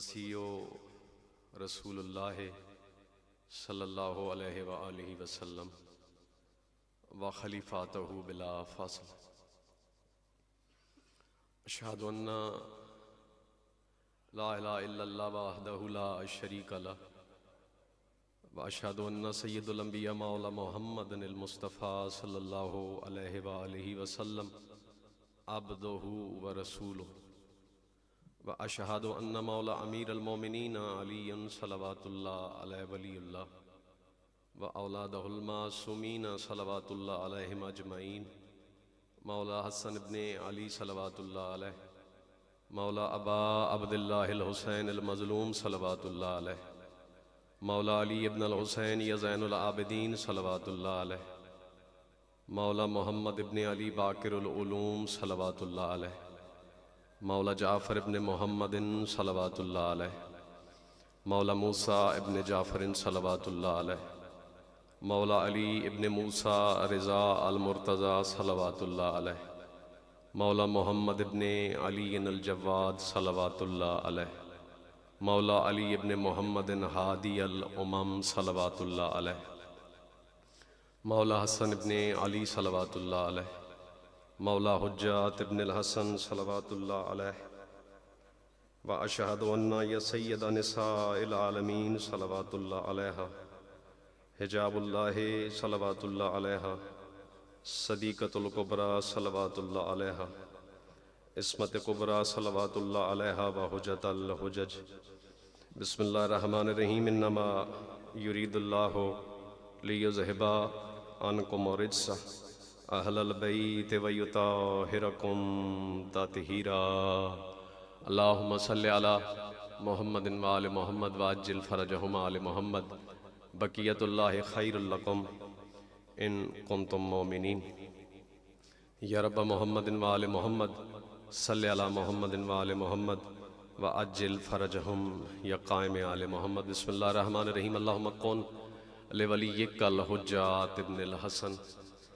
वसीयो रसूलुल्लाह सल्लल्लाहु अलैहि व आलिहि वसल्लम व खलीफातहु बिला फासल। अशहदु अन्ना ला इलाहा इल्लल्लाह वहदहु ला शरीका लह व अशहदु अन्ना सय्यदुल अंबिया मौला मुहम्मदिल मुस्तफ़ा सल्लल्लाहु अलैहि व आलिहि वसल्लम अब्दुहु व रसूलुहु व अशहदु अन्ना मौला अमीरुल मोमिनीन अलीयुन सल्लल्लाहु अलैहि वलीयुल्लाह व औलादहुल मासूमीन सल्लल्लाहु अलैहिम अजमईन मौला हसन इब्ने अली सल्लल्लाहु अलैहि मौला अबा अब्दुल्लाहिल हुसैन अल मज़लूम सल्लल्लाहु अलैहि मौला अली इब्न अल हुसैन या ज़ैनुल आबिदीन सल्लल्लाहु अलैहि मौला मोहम्मद इब्ने अली बाकिरुल उलूम सल्लल्लाहु अलैहि मौला जाफ़र इब्ने मोहम्मदिन सल्लल्लाहु अलैहि मौला मूसा इब्ने जाफ़रिन सल्लल्लाहु अलैहि मौला अली इब्ने मूसा रिज़ा अल मुर्तज़ा सल्लल्लाहु अलैहि मौला मोहम्मद इब्ने अली अल जवाद सल्लल्लाहु अलैहि मौला अली इब्ने मोहम्मदिन हादी अल उमम सल्लल्लाहु अलैहि मौला हसन इब्ने अली सल्लल्लाहु अलैहि मौला हुज्जत इब्न अल हसन सल्लल्लाहु अलैहि व अशहदु अन्ना या सय्यदा निसाइल आलमीन सल्लल्लाहु अलैहा हिजाबुल्लाहि सल्लल्लाहु अलैहा सदीक़तुल कुबरा सल्लल्लाहु अलैहा इस्मत कुबरा सल्लल्लाहु अलैहा व हुज्जतुल हुज्जज। बिस्मिल्लाहिर रहमानिर रहीम। इन्नमा युरीदुल्लाहु लियुज़हिबा अन्कुम रिज्सा अहलल बैत व युताहिरकुम तत्हीरा। अल्लाहुम्मा सल्लि अला मुहम्मदिन व आलि मुहम्मद व अज्जिल फरजहुम आलि मुहम्मद बकियतुल्लाहि खैरुल लकुम इन कुंतुम मोमिनीन। या रब्ब मुहम्मदिन व आलि मुहम्मद सल्लि अला मुहम्मदिन व आलि मुहम्मद व अज्जिल फरजहुम या क़ाइम आलि मुहम्मद। बिस्मिल्लाहिर रहमानिर रहीम। अल्लाहुम्मा कुन लिवलिय्यिकल हुज्जत इब्नुल हसन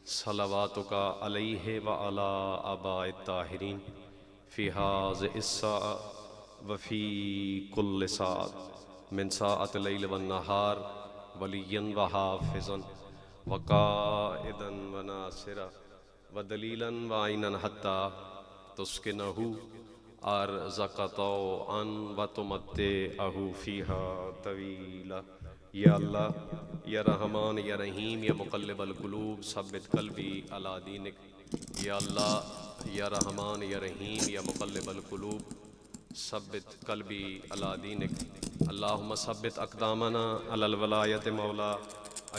सलवातुका अलैहि व अला आबाइत ताहिरीन फ़ी हाज़िहि इस्साअ व फ़ी कुल्लि साअत मिन साअतिल लैल वन नहार वलिय्यन व हाफ़िज़न व क़ाइदन व नासिरा व दलीलन व ऐनन हत्ता तुस्किनहु अर्ज़क़ तौअन व तुमत्तिअहु फ़ीहा तवीला। या अल्लाह या रहमान या रहीम या मुक़ल्लिबल क़ुलूब सब्बित क़ल्बी अला दीनिक। या अल्लाह या रहमान या रहीम या मुक़ल्लिबल क़ुलूब सब्बित क़ल्बी अला दीनिक। अल्लाहुम्मा सब्बित अक़दामना अलल वलायत मौला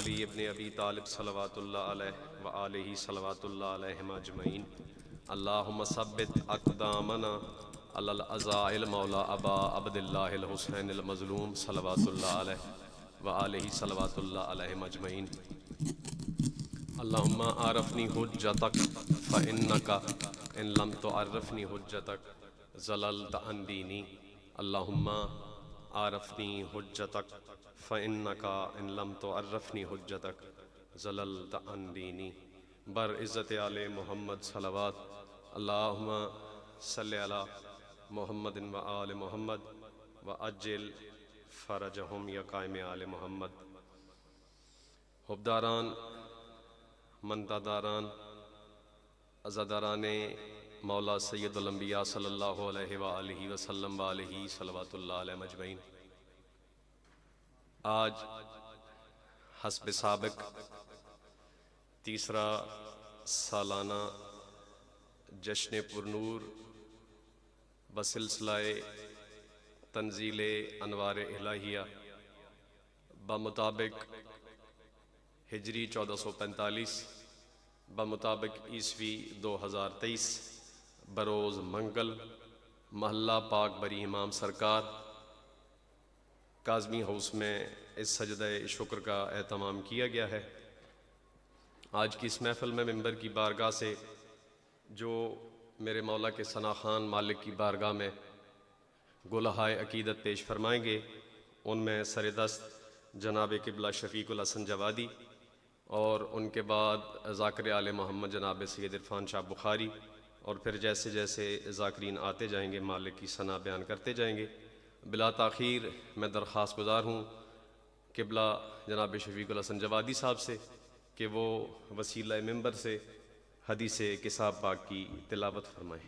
अली इब्न अबी तालिब सल्लल्लाहु अलैहि व आलिहि सल्लल्लाहु अलैहिम अजमईन। अल्लाहुम्मा सब्बित अक़दामना अलल अज़ाइल मौला अबा अब्दिल्लाहिल हुसैन अल मज़लूम सल्लल्लाहु अलैहि व आलिहि सल्लल्लाहु अलैहिम अजमईन। अल्लाहुम्मा आरफ़नी हुज्जतक फ़इन्नका इन लम तुअर्रिफ़नी हुज्जतक ज़लल्त अन दीनी। अल्लाहुम्मा आरफ़नी हुज्जतक फ़इन्नका इन लम तुअर्रिफ़नी हुज्जतक ज़लल्त अन दीनी। बर इज़्ज़त आले मुहम्मद सलवात। अल्लाहुम्मा सल्लि अला मुहम्मदिन व आलि मुहम्मद व अज्जिल फरजहुम या क़ाइम आले मुहम्मद। हुब्दारान, मंतादारान, अज़ादाराने मौला सय्यदुल अंबिया सल्लल्लाहु अलैहि व आलिहि वसल्लम व आलिहि सल्लल्लाहु अलैहि अजमईन। आज हस्ब साबिक़ तीसरा सालाना जश्न पुरनूर बसिलसिलाए तंज़ीले अनवार इलाहिया बमुताबिक हिजरी 1445 बमुताबिक ईस्वी 2023 बरोज़ मंगल महल्ला पाक बरी इमाम सरकार काज़मी हाउस में इस सजदे शुक्र का एहतमाम किया गया है। आज की इस महफ़िल में मिंबर की बारगाह से जो मेरे मौला के सना खान मालिक की बारगाह में गुलहाए अकीदत पेश फरमाएंगे, उनमें सरदस्त जनाब क़िबला शफ़ीक़ुल हसन जवादी और उनके बाद ज़ाकिर आले मोहम्मद जनाब सैयद इरफ़ान शाह बुखारी और फिर जैसे जैसे ज़ाकिरीन आते जाएंगे मालिक की सना बयान करते जाएंगे। बिला ताख़ीर मैं दरख्वास्त गुज़ार हूँ क़िबला जनाब शफ़ीक़ुल हसन जवादी साहब से कि वो वसीला मिंबर से हदीस किसाब पाक की तिलावत फरमाएँ।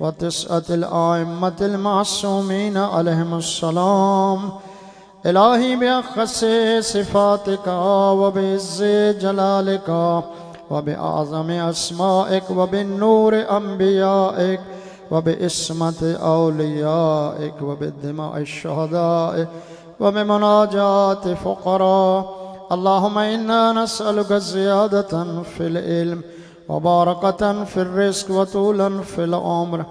व तिस्अतिल आइम्मतिल मासूमीन अलैहिमुस्सलाम इलाही बिअख़्ख़स्सि सिफ़ातिका व बिइज़्ज़ि जलालिका व बिअअज़मि अस्माइक व बिन्नूरि अंबियाइक व बिइस्मति औलियाइक व बिदिमाइ शुहदाइक व बिमुनाजाति फ़ुक़रा अल्लाहुम्मा इन्ना नस्अलुका ज़ियादतन फ़िल इल्म व बरकतन फ़िर रिज़्क़ व तूलन फ़िल उम्र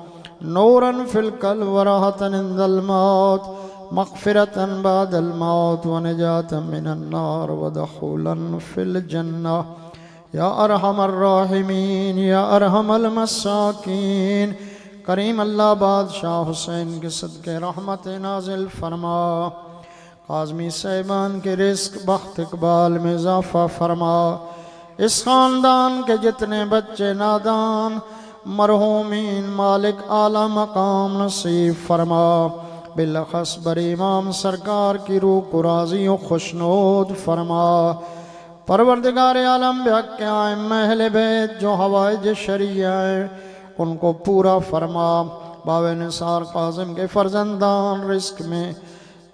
नूरन फ़िल क़ल्ब व राहतन इंदल मौत मग़फ़िरतन बअदल मौत व निजातन मिनन नार व दुख़ूलन फ़िल जन्नह या अरहमर राहिमीन या अरहमल मस्साकीन। करीम अल्लाह बादशाह हुसैन के सदक़े रहमत नाज़िल फरमा, काज़मी साहिबान के रिज़्क़ बख्त इक़बाल में इज़ाफ़ा फरमा। इस ख़ानदान के जितने बच्चे नादान मरहूमीन मालिक आला मकाम नसीब फरमा। बिलख़स बर इमाम सरकार की रूह को राज़ी व खुशनूद फरमा। परवरदिगार आलम के आइम्मा अहले बैत जो हवाइज शरिया है उनको पूरा फरमा। बावे निसार काज़िम के फ़र्जंदान रिज़्क़ में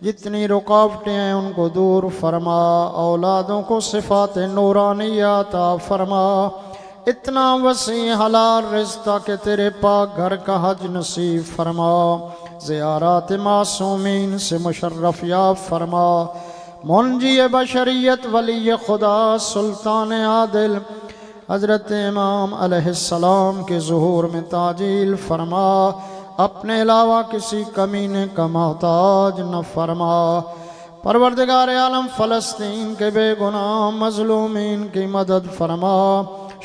जितनी रुकावटें हैं उनको दूर फरमा। औलादों को सिफ़ात नूरानिया अता फरमा। इतना वसी हलाल रिज़्क़ के तेरे पाक घर का हज नसीब फरमा। ज़ियारत मासूमीन से मुशर्रफ याब फरमा। मुंजी बशरियत वली खुदा सुल्तान आदिल हज़रत इमाम अलैहिस्सलाम के ज़ुहूर में ताजील फरमा। अपने अलावा किसी कमीने का मोहताज न फरमा। परवरदिगार आलम फ़लस्तीन के बेगुनाह मज़लूमीन की मदद फरमा।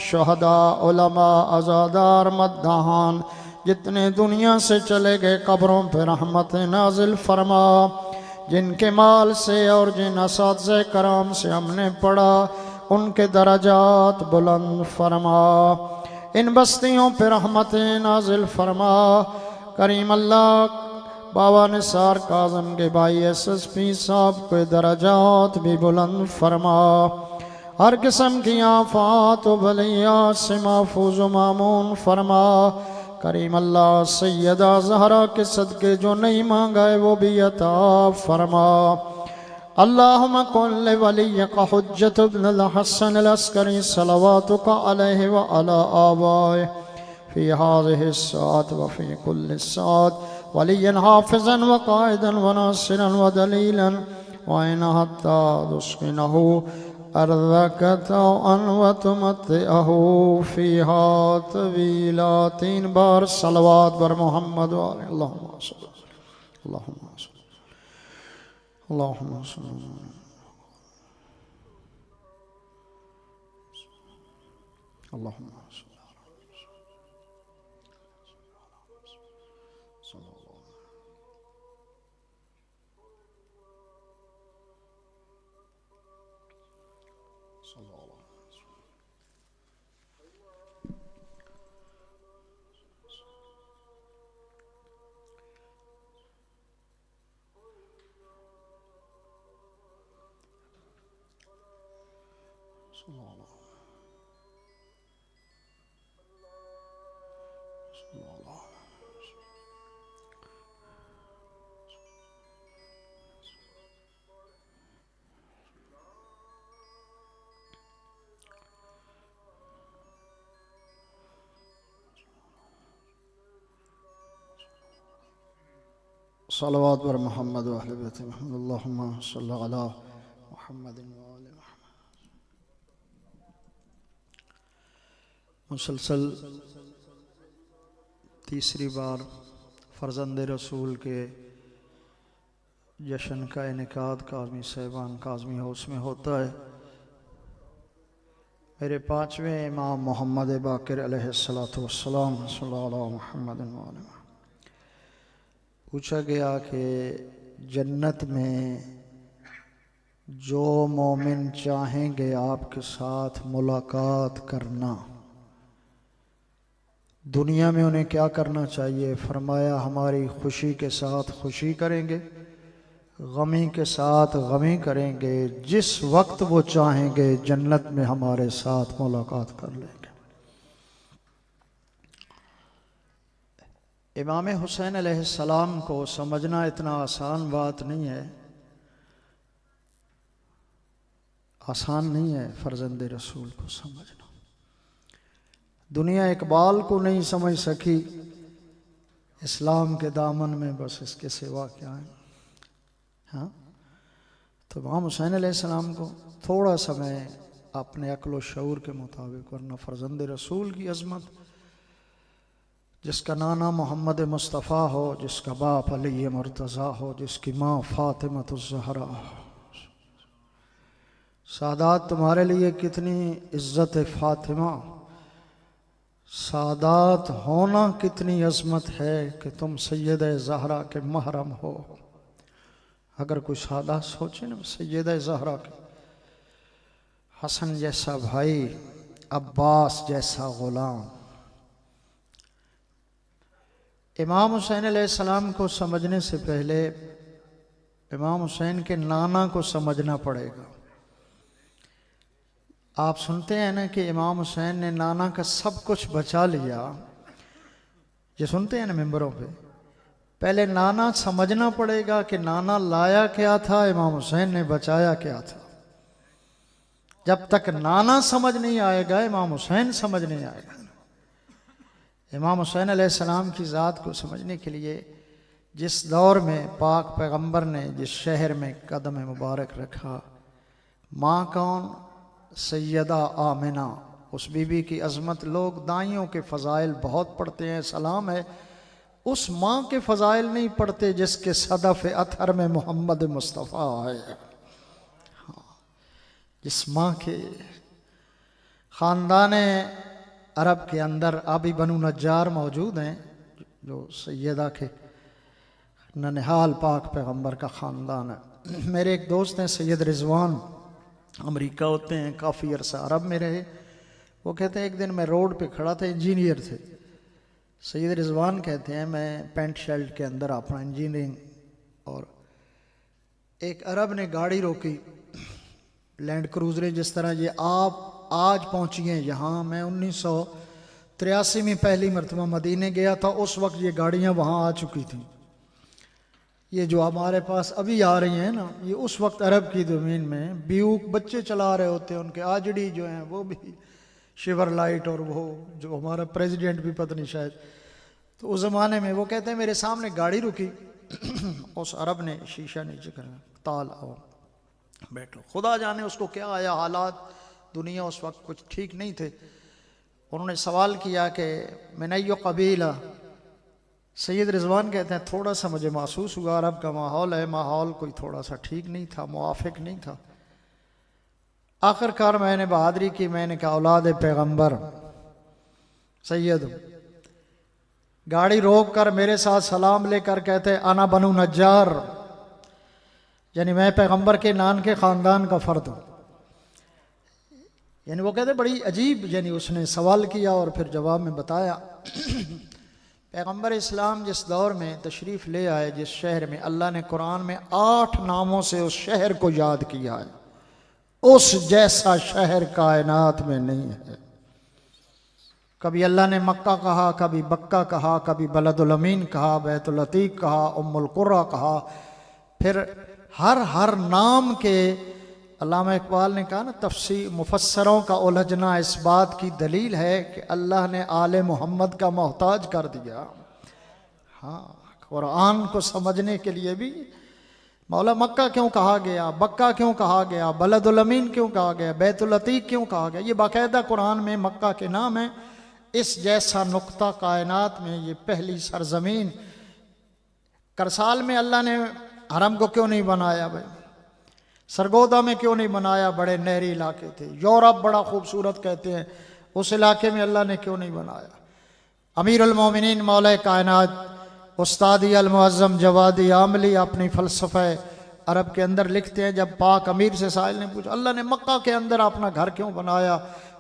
शुहदा उलमा अज़ादार मद्दाहान जितने दुनिया से चले गए कब्रों पर रहमत नाजिल फरमा। जिनके माल से और जिन असातिज़े कराम से हमने पढ़ा उनके दरजात बुलंद फरमा। इन बस्तियों पर रहमत नाजिल फरमा। करीम अल्लाह बाबा निसार काज़म के भाई SSP साहब के दरजात भी बुलंद फरमा। हर किस्म की आफात व बलियात से महफूज़ व मामून फरमा। करीम अल्लाह सैयदा ज़हरा के सदक़े जो नहीं मांगा है वो भी अता फरमा। अल्लाहुम्मा कुल्ल वलिय्यका हुज्जत इब्नुल हसन अल-अस्करी सलवातुका अलैहि व अला आबाए फ़ी हाज़िहि स्साअत व फ़ी कुल्लि स्साअत वलिय्यन हाफ़िज़न व क़ाइदन व नासिरन व दलीलन व इन हत्ता तुस्किनहु अर्ज़क तौअन व तुमत्तिअहु फ़ीहा तवीला। 3 बार सलवात बर मोहम्मद व आले अल्लाहुम्मा सल्लि अल्लाहुम्मा सल्लि अल्लाहुम्मा सल्लि अल्लाहुम्मा सलवात बर मोहम्मद व अहले बैत मोहम्मद अल्लाहुम्मा सल्लि अला मुहम्मदिन व आले मुहम्मद। मुसलसल तीसरी बार फ़र्जंद रसूल के जश्न का इनेकाद काज़मी साहिबान काज़मी हाउस में होता है। मेरे 5वें इमाम मोहम्मद बाक़िर अलैहिस्सलातु वस्सलाम सल्लल्लाहु अला मुहम्मदिन व आले। पूछा गया कि जन्नत में जो मोमिन चाहेंगे आपके साथ मुलाकात करना, दुनिया में उन्हें क्या करना चाहिए? फरमाया हमारी खुशी के साथ खुशी करेंगे, गमी के साथ गमी करेंगे। जिस वक्त वो चाहेंगे जन्नत में हमारे साथ मुलाकात कर लेंगे। इमाम हुसैन अलैहिस्सलाम को समझना इतना आसान बात नहीं है, आसान नहीं है फर्जंद रसूल को समझना। दुनिया इकबाल को नहीं समझ सकी, इस्लाम के दामन में बस इसके सिवा क्या है। हाँ, तो इमाम हुसैन अलैहिस्सलाम को थोड़ा समय अपने अक्ल व शऊर के मुताबिक, वरना फर्जंद रसूल की अजमत, जिसका नाना मोहम्मद मुस्तफ़ा हो, जिसका बाप अली मुर्तज़ा हो, जिसकी माँ फ़ातिमतुज़्ज़हरा हो। सादात तुम्हारे लिए कितनी इज़्ज़त फ़ातिमा, सादात होना कितनी अज़मत है कि तुम सैयद ज़हरा के महरम हो। अगर कोई सादात सोचे ना, सैयद ज़हरा के, हसन जैसा भाई, अब्बास जैसा ग़ुलाम। इमाम हुसैन अलैहिस्सलाम को समझने से पहले इमाम हुसैन के नाना को समझना पड़ेगा। आप सुनते हैं ना कि इमाम हुसैन ने नाना का सब कुछ बचा लिया, ये सुनते हैं ना मेंबरों पे। पहले नाना समझना पड़ेगा कि नाना लाया क्या था, इमाम हुसैन ने बचाया क्या था। जब तक नाना समझ नहीं आएगा, इमाम हुसैन समझ नहीं आएगा। इमाम हुसैन अलैहिस्सलाम की ज़ात को समझने के लिए जिस दौर में पाक पैगंबर ने जिस शहर में कदम मुबारक रखा, माँ कौन, सैयदा आमिना, उस बीबी की अज़मत लोग दाइयों के फ़ज़ाइल बहुत पढ़ते हैं, सलाम है। उस माँ के फ़ज़ाइल नहीं पढ़ते जिसके सदफ़ अथर में मोहम्मद मुस्तफ़ा है। हाँ, जिस माँ के ख़ानदान अरब के अंदर आबी बनु नज्जार मौजूद हैं, जो सैयदा के ननिहाल पाक पैगंबर का ख़ानदान है। मेरे एक दोस्त हैं सैयद रिजवान, अमेरिका होते हैं, काफ़ी अरसा अरब में रहे। वो कहते हैं एक दिन मैं रोड पे खड़ा था, इंजीनियर थे सैयद रिजवान, कहते हैं मैं पेंट शर्ट के अंदर अपना इंजीनियरिंग, और एक अरब ने गाड़ी रोकी, लैंड क्रूज़रें जिस तरह ये आप आज पहुँची हैं यहाँ। मैं 1983 में पहली मरतबा मदीने गया था, उस वक्त ये गाड़ियाँ वहाँ आ चुकी थी। ये जो हमारे पास अभी आ रही हैं ना, ये उस वक्त अरब की ज़मीन में ब्यूक बच्चे चला रहे होते हैं, उनके आजड़ी जो हैं वो भी शिवर लाइट, और वो जो हमारा प्रेसिडेंट भी पता नहीं शायद। तो उस ज़माने में वो कहते हैं मेरे सामने गाड़ी रुकी, उस अरब ने शीशा नीचे करा, ताल आओ बैठो। खुदा जाने उसको क्या आया, हालात दुनिया उस वक्त कुछ ठीक नहीं थे। उन्होंने सवाल किया कि मिनय्यो कबीला। सैयद रिजवान कहते हैं थोड़ा सा मुझे महसूस हुआ अरब का माहौल है, माहौल कोई थोड़ा सा ठीक नहीं था, मुआफिक नहीं था। आखिरकार मैंने बहादुरी की, मैंने कहा औलाद पैगंबर सैयद। गाड़ी रोक कर मेरे साथ सलाम लेकर कहते अना बनु नज्जार, यानी मैं पैगंबर के नान के ख़ानदान का फ़र्द हूँ। यानी वो कहते बड़ी अजीब, यानी उसने सवाल किया और फिर जवाब में बताया। पैगंबर इस्लाम जिस दौर में तशरीफ़ ले आए, जिस शहर में, अल्लाह ने कुरान में 8 नामों से उस शहर को याद किया है। उस जैसा शहर कायनात में नहीं है। कभी अल्लाह ने मक्का कहा, कभी बक्का कहा, कभी बलदुल अमीन कहा, बैतुल अतीक कहा, उम्मुल कुर्रा कहा। फिर हर नाम के, अल्लामा इकबाल ने कहा ना, तफसीर मुफस्सरों का उलझना इस बात की दलील है कि अल्लाह ने आले मोहम्मद का मोहताज कर दिया। हाँ, कुरान को समझने के लिए भी मौला मक्का क्यों कहा गया, बक्का क्यों कहा गया, बलदुल अमीन क्यों कहा गया, बैतुल अतीक क्यों कहा गया, ये बाकायदा कुरान में मक्का के नाम है। इस जैसा नुक्ता कायनात में, ये पहली सरजमीन। करसाल में अल्लाह ने हरम को क्यों नहीं बनाया भाई, सरगोदा में क्यों नहीं बनाया, बड़े नहरी इलाके थे। यूरोप बड़ा खूबसूरत कहते हैं, उस इलाके में अल्लाह ने क्यों नहीं बनाया। अमीरुल मोमिनीन मौला कायनात उस्तादी अल मुअज़्ज़म जवादी आमली अपनी फ़लसफ़ा अरब के अंदर लिखते हैं, जब पाक अमीर से साहिल ने पूछा अल्लाह ने मक्का के अंदर अपना घर क्यों बनाया,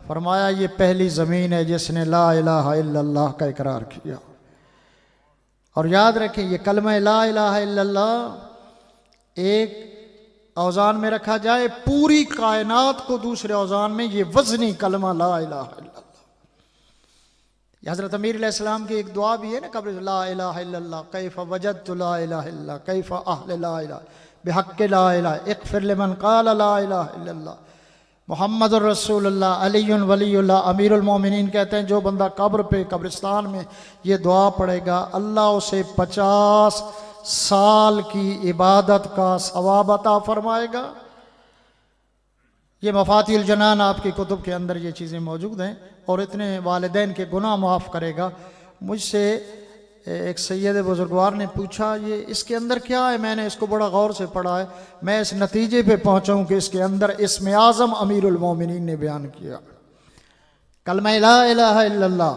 फरमाया ये पहली ज़मीन है जिसने ला इलाहा इल्लल्लाह का इकरार किया। और याद रखें, ये कलमा ला इलाहा इल्लल्लाह एक औज़ान में रखा जाए, पूरी कायनात को दूसरे औज़ान में ये वज़नी कलमा ला इलाहा इल्लल्लाह। हज़रत अमीर अलैहिस्सलाम की एक दुआ भी है ना कब्र, ला इलाहा इल्लल्लाह कैफ वजदतु ला इलाहा इल्लल्लाह कैफ अहल ला इलाहा बिहक़्क़ि ला इलाहा इग़फ़िर लिमन क़ाल ला इलाहा इल्लल्लाह मुहम्मदुर रसूलुल्लाह अलीयुन वलीयुल्लाह। अमीरुल मोमिनीन कहते हैं जो बंदा कब्र पे कब्रिस्तान में ये दुआ पढ़ेगा अल्लाह उसे 50 साल की इबादत का सवाब अता फरमाएगा। ये मफातिल जनान आपकी कुतुब के अंदर ये चीज़ें मौजूद हैं। और इतने वालिदैन के गुनाह माफ़ करेगा। मुझसे एक सैयद बुजुर्गवार ने पूछा ये इसके अंदर क्या है, मैंने इसको बड़ा गौर से पढ़ा है, मैं इस नतीजे पे पहुँचा हूँ कि इसके अंदर इस्म आज़म अमीरुल मोमिनीन ने बयान किया, कलमा ला इलाहा इल्लल्लाह।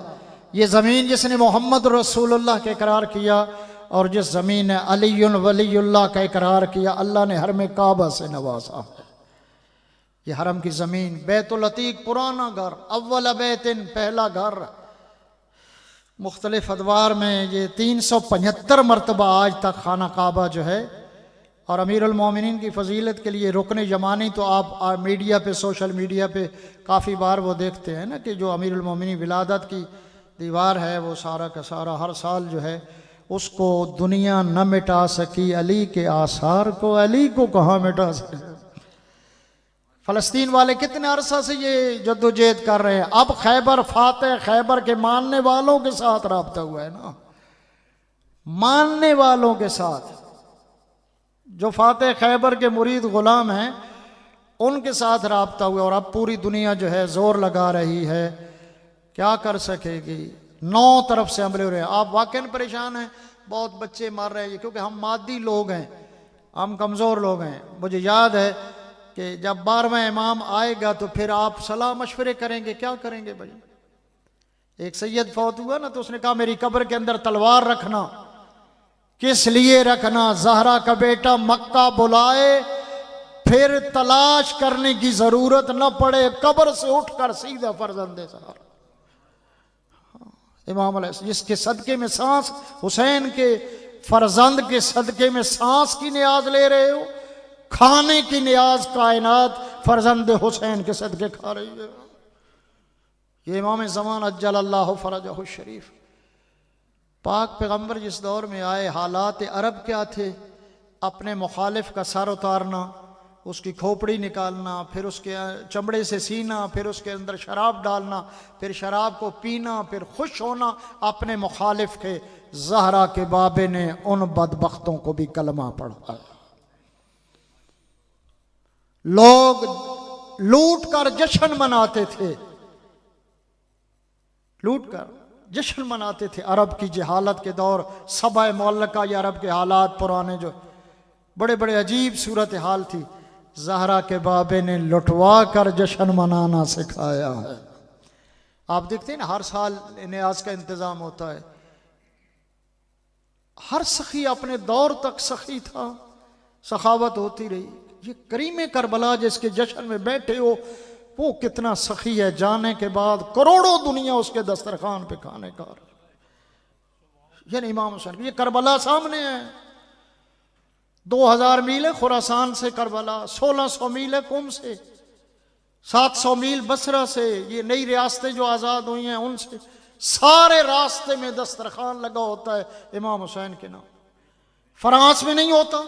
ये ज़मीन जिसने मोहम्मद रसूलुल्लाह का इकरार किया और जिस ज़मीन ने अलीयुन वलीयुल्लाह का इकरार किया, अल्लाह ने हरम काबा से नवाजा है। ये हरम की ज़मीन बैतुल अतीक पुराना घर, अव्वल बैतिन पहला घर, मुख्तलिफ अदवार में ये 375 मरतबा आज तक खाना काबा जो है। और अमीरुल मोमिनीन की फजीलत के लिए रुकन यमानी तो आप मीडिया पे सोशल मीडिया पे काफ़ी बार वो देखते हैं ना कि जो अमीरुल मोमिनीन विलादत की दीवार है वो सारा का सारा हर साल जो है उसको दुनिया न मिटा सकी अली के आसार को, अली को कहाँ मिटा सके। फ़लस्तीन वाले कितने अरसा से ये जद्दोजहद कर रहे हैं। अब खैबर फातह खैबर के मानने वालों के साथ राब्ता हुआ है ना, मानने वालों के साथ, जो फातह खैबर के मुरीद गुलाम हैं उनके साथ राब्ता हुआ। और अब पूरी दुनिया जो है जोर लगा रही है, क्या कर सकेगी। 9 तरफ से हमले हो रहे हैं। आप वाकई परेशान हैं, बहुत बच्चे मर रहे हैं क्योंकि हम मादी लोग हैं, हम कमज़ोर लोग हैं। मुझे याद है कि जब 12वां इमाम आएगा तो फिर आप सलाह मशवरे करेंगे, क्या करेंगे भाई। एक सैयद फौत हुआ ना तो उसने कहा मेरी कब्र के अंदर तलवार रखना। किस लिए रखना, ज़हरा का बेटा मक्का बुलाए फिर तलाश करने की जरूरत न पड़े, कब्र से उठकर सीधा फर्जंदे साहब इमाम अलैहि जिसके सदके में सांस, हुसैन के फर्जंद के सदके में सांस की नियाज ले रहे हो, खाने की नियाज कायनात फर्जंद हुसैन के सदके खा रही है। ये इमाम ज़मान अज्जलल्लाहु फरजहु शरीफ पाक पैगंबर जिस दौर में आए, हालात अरब क्या थे। अपने मुखालिफ का सर उतारना, उसकी खोपड़ी निकालना, फिर उसके चमड़े से सीना, फिर उसके अंदर शराब डालना, फिर शराब को पीना, फिर खुश होना अपने मुखालिफ के। ज़हरा के बाबे ने उन बदबख्तों को भी कलमा पढ़ा। लोग लूट कर जश्न मनाते थे, लूट कर जश्न मनाते थे। अरब की जहालत के दौर, सबा मुअल्लका या अरब के हालात पुराने जो बड़े बड़े अजीब सूरत हाल थी, ज़हरा के बाबे ने लुटवा कर जश्न मनाना सिखाया है। आप देखते हैं ना हर साल न्याज का इंतज़ाम होता है। हर सखी अपने दौर तक सखी था, सखावत होती रही। ये करीम करबला जिसके जश्न में बैठे हो वो कितना सखी है, जाने के बाद करोड़ों दुनिया उसके दस्तरखान पे खाने का। यानी इमाम हुसैन, ये करबला सामने है। 2000 मील है खुरासान से करबला, 1600 मील है कुम से, 700 मील बसरा से, ये नई रियासतें जो आज़ाद हुई हैं उनसे, सारे रास्ते में दस्तरखान लगा होता है इमाम हुसैन के नाम। फ्रांस में नहीं होता,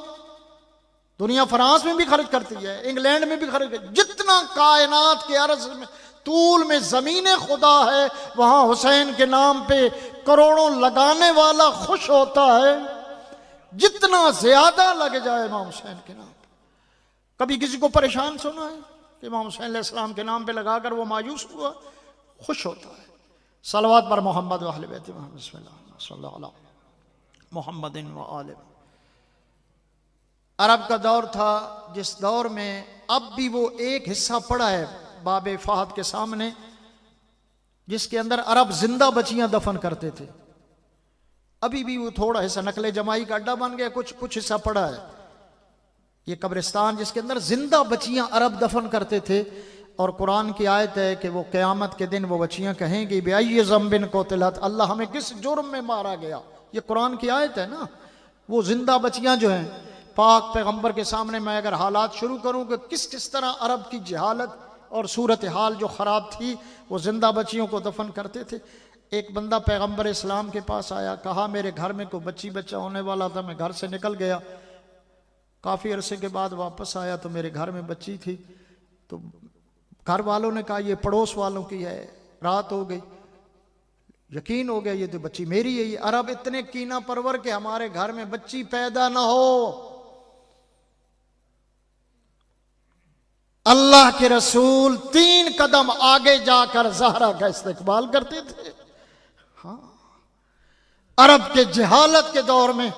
दुनिया फ्रांस में भी खर्च करती है, इंग्लैंड में भी खर्च करती है। जितना कायनात के अर्ज में तूल में ज़मीन खुदा है वहाँ हुसैन के नाम पे करोड़ों लगाने वाला खुश होता है। जितना ज्यादा लग जाए इमाम हुसैन के नाम पे। कभी किसी को परेशान सुना है कि इमाम हुसैन अलैहिस्सलाम के नाम पे लगाकर वो मायूस हुआ? खुश होता है। सलवात पर मोहम्मद व अहले बैत मोहम्मद व आले। अरब का दौर था जिस दौर में अब भी वो एक हिस्सा पड़ा है बाबे फहद के सामने, जिसके अंदर अरब जिंदा बच्चियां दफन करते थे। अभी भी वो थोड़ा हिस्सा नकले जमाई का अड्डा बन गया, कुछ हिस्सा पड़ा है। ये कब्रिस्तान जिसके अंदर जिंदा बच्चियां अरब दफन करते थे। और कुरान की आयत है कि वो क़यामत के दिन वो बच्चियां कहेंगी बेअय्यि ज़ंबिन क़ुतिलत, अल्लाह हमें किस जुर्म में मारा गया। ये कुरान की आयत है ना। वो जिंदा बच्चियां जो हैं पाक पैगंबर के सामने मैं अगर हालात शुरू करूं कि किस तरह अरब की जहालत और सूरत हाल जो ख़राब थी, वो जिंदा बच्चियों को दफन करते थे। एक बंदा पैगंबर इस्लाम के पास आया, कहा मेरे घर में कोई बच्ची बच्चा होने वाला था, मैं घर से निकल गया, काफ़ी अरसे के बाद वापस आया तो मेरे घर में बच्ची थी। तो घर वालों ने कहा ये पड़ोस वालों की है, रात हो गई, यकीन हो गया ये तो बच्ची मेरी है। ये अरब इतने कीना परवर के हमारे घर में बच्ची पैदा ना हो। अल्लाह के रसूल 3 कदम आगे जाकर ज़हरा का इस्तेकबाल करते थे। हाँ, अरब के जहालत के दौर में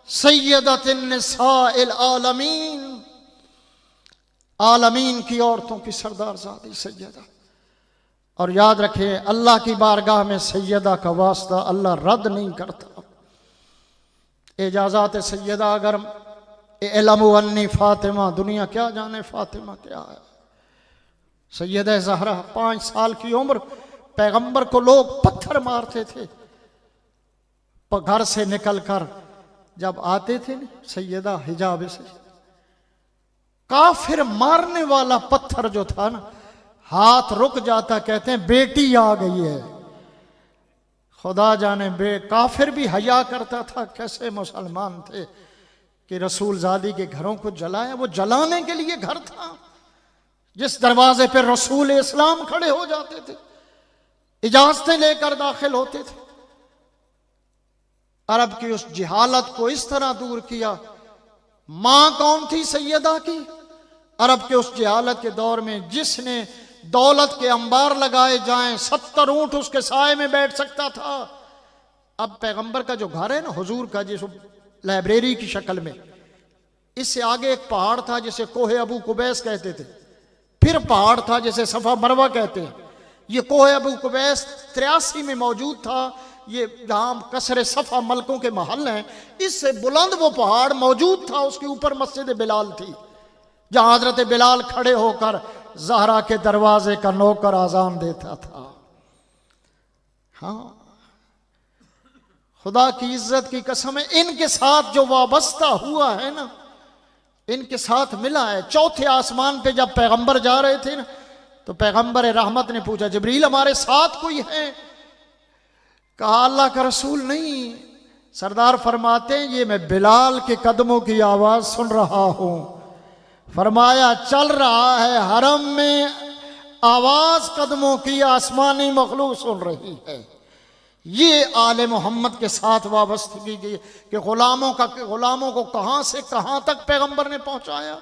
सैयदतुन निसाइल आलमीन, आलमीन की औरतों की सरदारज़ादी सैयदा। और याद रखें, अल्लाह की बारगाह में सैयदा का वास्ता अल्लाह रद्द नहीं करता। एजाज़ात सैयदा अगर इल्मु अन्नी फातिमा, दुनिया क्या जाने फातिमा क्या है। सैयदा ज़हरा 5 साल की उम्र, पैगंबर को लोग पत्थर मारते थे, पर घर से निकलकर जब आते थे सैयदा हिजाब से, काफिर मारने वाला पत्थर जो था ना, हाथ रुक जाता, कहते हैं बेटी आ गई है। खुदा जाने काफिर भी हया करता था, कैसे मुसलमान थे कि रसूल ज़ादी के घरों को जलाया। वो जलाने के लिए घर था जिस दरवाजे पर रसूल इस्लाम खड़े हो जाते थे, इजाजतें लेकर दाखिल होते थे। अरब की उस जिहालत को इस तरह दूर किया। मां कौन थी सैयदा की? अरब के उस जिहालत के दौर में जिसने दौलत के अंबार लगाए जाएं, 70 ऊंट उसके साए में बैठ सकता था। अब पैगंबर का जो घर है ना, हुजूर का, जिस लाइब्रेरी की शक्ल में, इससे आगे एक पहाड़ था जिसे कोहे अबू कुबैस कहते थे, फिर पहाड़ था जिसे सफा मरवा कहते हैं। ये कोहे अबू कुबैस 83 में मौजूद था। ये जहाँ कसरे सफा मलकों के महल हैं, इससे बुलंद वो पहाड़ मौजूद था, उसके ऊपर मस्जिद बिलाल थी, जहाँ हजरत बिलाल खड़े होकर ज़हरा के दरवाजे का नौकर आजान देता था। हाँ, खुदा की इज्जत की कसम है, इनके साथ जो वाबस्ता हुआ है ना, इनके साथ मिला है। 4थे आसमान पे जब पैगंबर जा रहे थे ना, तो पैगंबर रहमत ने पूछा, जिब्रील हमारे साथ कोई है? कहा अल्लाह का रसूल नहीं। सरदार फरमाते हैं, ये मैं बिलाल के कदमों की आवाज सुन रहा हूं। फरमाया चल रहा है हरम में आवाज कदमों की, आसमानी मखलूक सुन रही है। ये आले मोहम्मद के साथ वाबस्तगी की कि गुलामों को कहां से कहां तक पैगंबर ने पहुंचाया,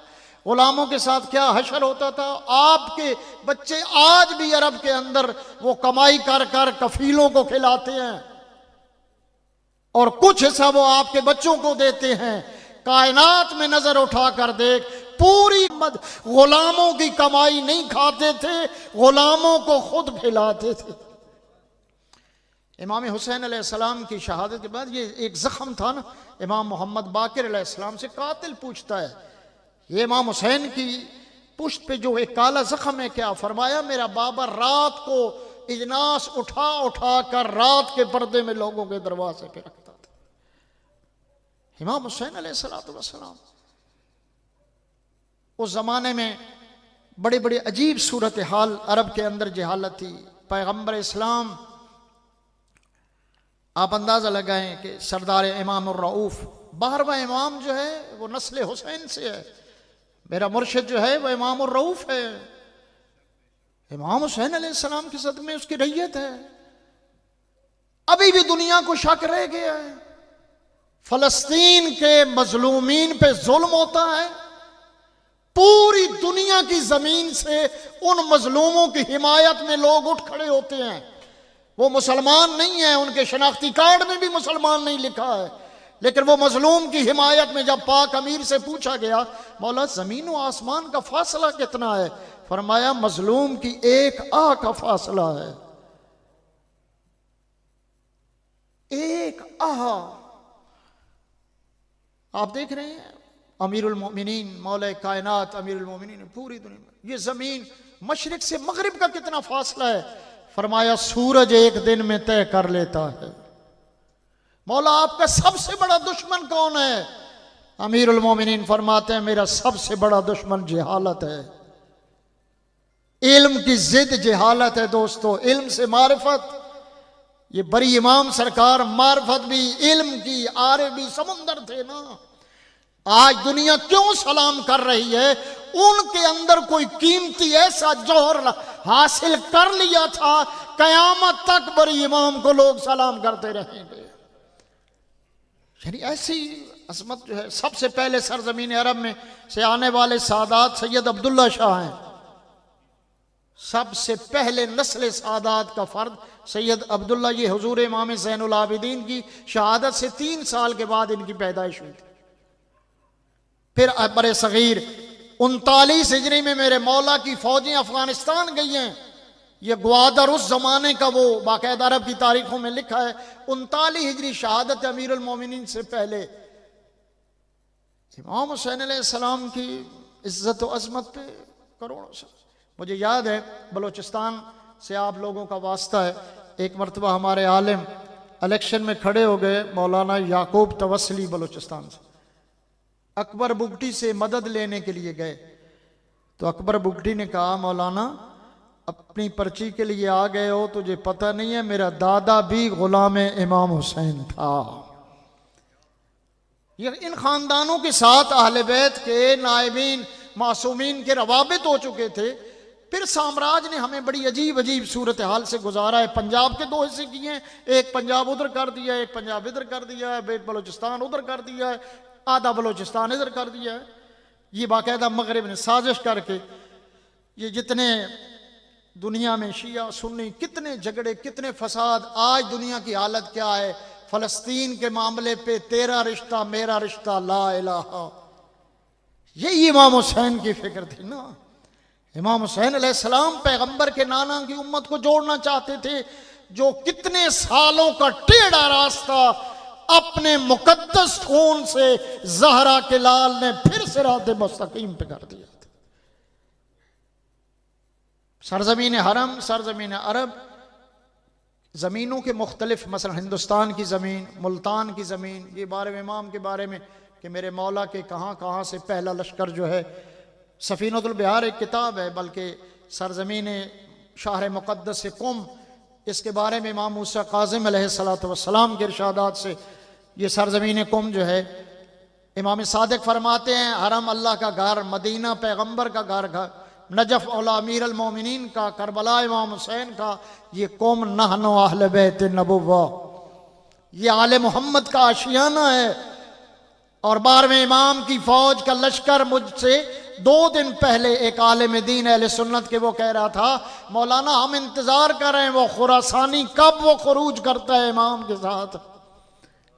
गुलामों के साथ क्या हशर होता था। आपके बच्चे आज भी अरब के अंदर वो कमाई कर कर कफीलों को खिलाते हैं और कुछ हिस्सा वो आपके बच्चों को देते हैं। कायनात में नजर उठा कर देख, पूरी गुलामों की कमाई नहीं खाते थे, गुलामों को खुद खिलाते थे। इमाम हुसैन अलैहिस्सलाम की शहादत के बाद ये एक जख्म था ना, इमाम मोहम्मद बाकिर अलैहिस्सलाम से कातिल पूछता है, ये इमाम हुसैन की पुश्त पे जो एक काला जख्म है क्या? फरमाया मेरा बाबा रात को इजनास उठा उठा कर रात के पर्दे में लोगों के दरवाजे पे रखता था। इमाम हुसैन अलैहिस्सलाम उस जमाने में बड़ी बड़ी अजीब सूरत हाल अरब के अंदर जहालत थी। पैगंबर इस्लाम, आप अंदाजा लगाएं कि सरदार इमाम रऊफ, 12वां इमाम जो है वो नस्ल हुसैन से है। मेरा मुर्शिद जो है वो इमाम रऊफ है। इमाम हुसैन अलैहिस्सलाम की सद में उसकी रैयत है। अभी भी दुनिया को शक रह गया है, फलस्तीन के मजलूमीन पे जुल्म होता है। पूरी दुनिया की जमीन से उन मजलूमों की हिमायत में लोग उठ खड़े होते हैं। वो मुसलमान नहीं है, उनके शनाख्ती कार्ड में भी मुसलमान नहीं लिखा है, लेकिन वो मजलूम की हिमायत में जब पाक अमीर से पूछा गया, मौला जमीन व आसमान का फासला कितना है? फरमाया मजलूम की एक आह का फासला है, एक आह। आप देख रहे हैं अमीरुल मोमिनीन, मौला कायनात अमीरुल मोमिनीन, पूरी दुनिया में ये जमीन मशरिक से मगरिब का कितना फासला है? फरमाया सूरज एक दिन में तय कर लेता है। मौला आपका सबसे बड़ा दुश्मन कौन है? अमीरुल मोमिनीन फरमाते हैं मेरा सबसे बड़ा दुश्मन जहालत है। इल्म की जिद जहालत है दोस्तों, इल्म से मारिफत, ये बड़ी इमाम सरकार मार्फत भी, इल्म की, आरे भी समुंदर थे ना। आज दुनिया क्यों सलाम कर रही है? उनके अंदर कोई कीमती ऐसा जौहर हासिल कर लिया था, कयामत तक बड़ी इमाम को लोग सलाम करते रहेंगे। यानी ऐसी अजमत जो है। सबसे पहले सरजमीन अरब में से आने वाले सादात सैयद अब्दुल्ला शाह हैं। सबसे पहले नस्ल सादात का फर्द सैयद अब्दुल्ला, ये हुजूर इमाम ज़ैनुल आबिदीन की शहादत से 3 साल के बाद इनकी पैदाइश हुई थी। फिर बड़े सगीर 39 हिजरी में मेरे मौला की फौजें अफगानिस्तान गई हैं। ये ग्वादर उस जमाने का, वो बाकायदा अरब की तारीखों में लिखा है। 39 हिजरी शहादत अमीरुल मोमिनीन से पहले इमाम हुसैन अलैहिस्सलाम की इज्जत व अजमत पे करोड़ों से। मुझे याद है बलोचिस्तान से आप लोगों का वास्ता है, एक मरतबा हमारे आलिम इलेक्शन में खड़े हो गए, मौलाना याकूब तवस्सली बलोचिस्तान से। अकबर बुगटी से मदद लेने के लिए गए तो अकबर बुगटी ने कहा, मौलाना अपनी पर्ची के लिए आ गए हो, तुझे पता नहीं है मेरा दादा भी गुलाम इमाम हुसैन था। ये इन खानदानों के साथ अहले बैत के नायबीन मासूमीन के रवाबित हो चुके थे। फिर साम्राज्य ने हमें बड़ी अजीब अजीब सूरत हाल से गुजारा है। पंजाब के 2 हिस्से किए हैं, एक पंजाब उधर कर दिया है, एक पंजाब इधर कर दिया है, एक बलोचिस्तान उधर कर दिया है, आधा बलोचिस्तान इधर कर दिया है। ये बाकायदा मगरिब ने साजिश करके ये जितने दुनिया में शिया सुन्नी कितने झगड़े, कितने फसाद, आज दुनिया की हालत क्या है। फलस्तीन के मामले पे तेरा रिश्ता मेरा रिश्ता ला इलाहा, यही इमाम हुसैन की फिक्र थी ना। इमाम हुसैन अलैहिस्सलाम पैगंबर के नाना की उम्मत को जोड़ना चाहते थे, जो कितने सालों का टेढ़ा रास्ता अपने मुकद्दस खून से ज़हरा के लाल ने फिर सिरात मुस्तकीम पे कर दिया था। सरजमीन हरम, सरजमीन अरब, ज़मीनों के मुख्तलिफ, मसलन हिंदुस्तान की ज़मीन, मुल्तान की ज़मीन, ये बारे में इमाम के बारे में कि मेरे मौला के कहाँ कहाँ से पहला लश्कर जो है, सफ़ीनतुल बिहार एक किताब है, बल्कि सरजमीन शहर मुक़द्दस से कुम, इसके बारे में इमाम मूसा काज़िम अलैहिस्सलातु वस्सलाम के इरशादात से ये सरजमीन कुम जो है, इमाम सादिक फरमाते हैं हरम अल्लाह का घर, मदीना पैगंबर का घर, नजफ औला अमीर अल मोमिनीन का, करबला इमाम हुसैन का, ये कौम नहनो अहले बैत नबुव्वा, ये आले मोहम्मद का आशियाना है। और 12वें इमाम की फौज का लश्कर मुझसे 2 दिन पहले एक आलिम दीन अहले सुन्नत के वो कह रहा था, मौलाना हम इंतजार कर रहे हैं वो खुरासानी कब वो खुरूज करता है इमाम के साथ,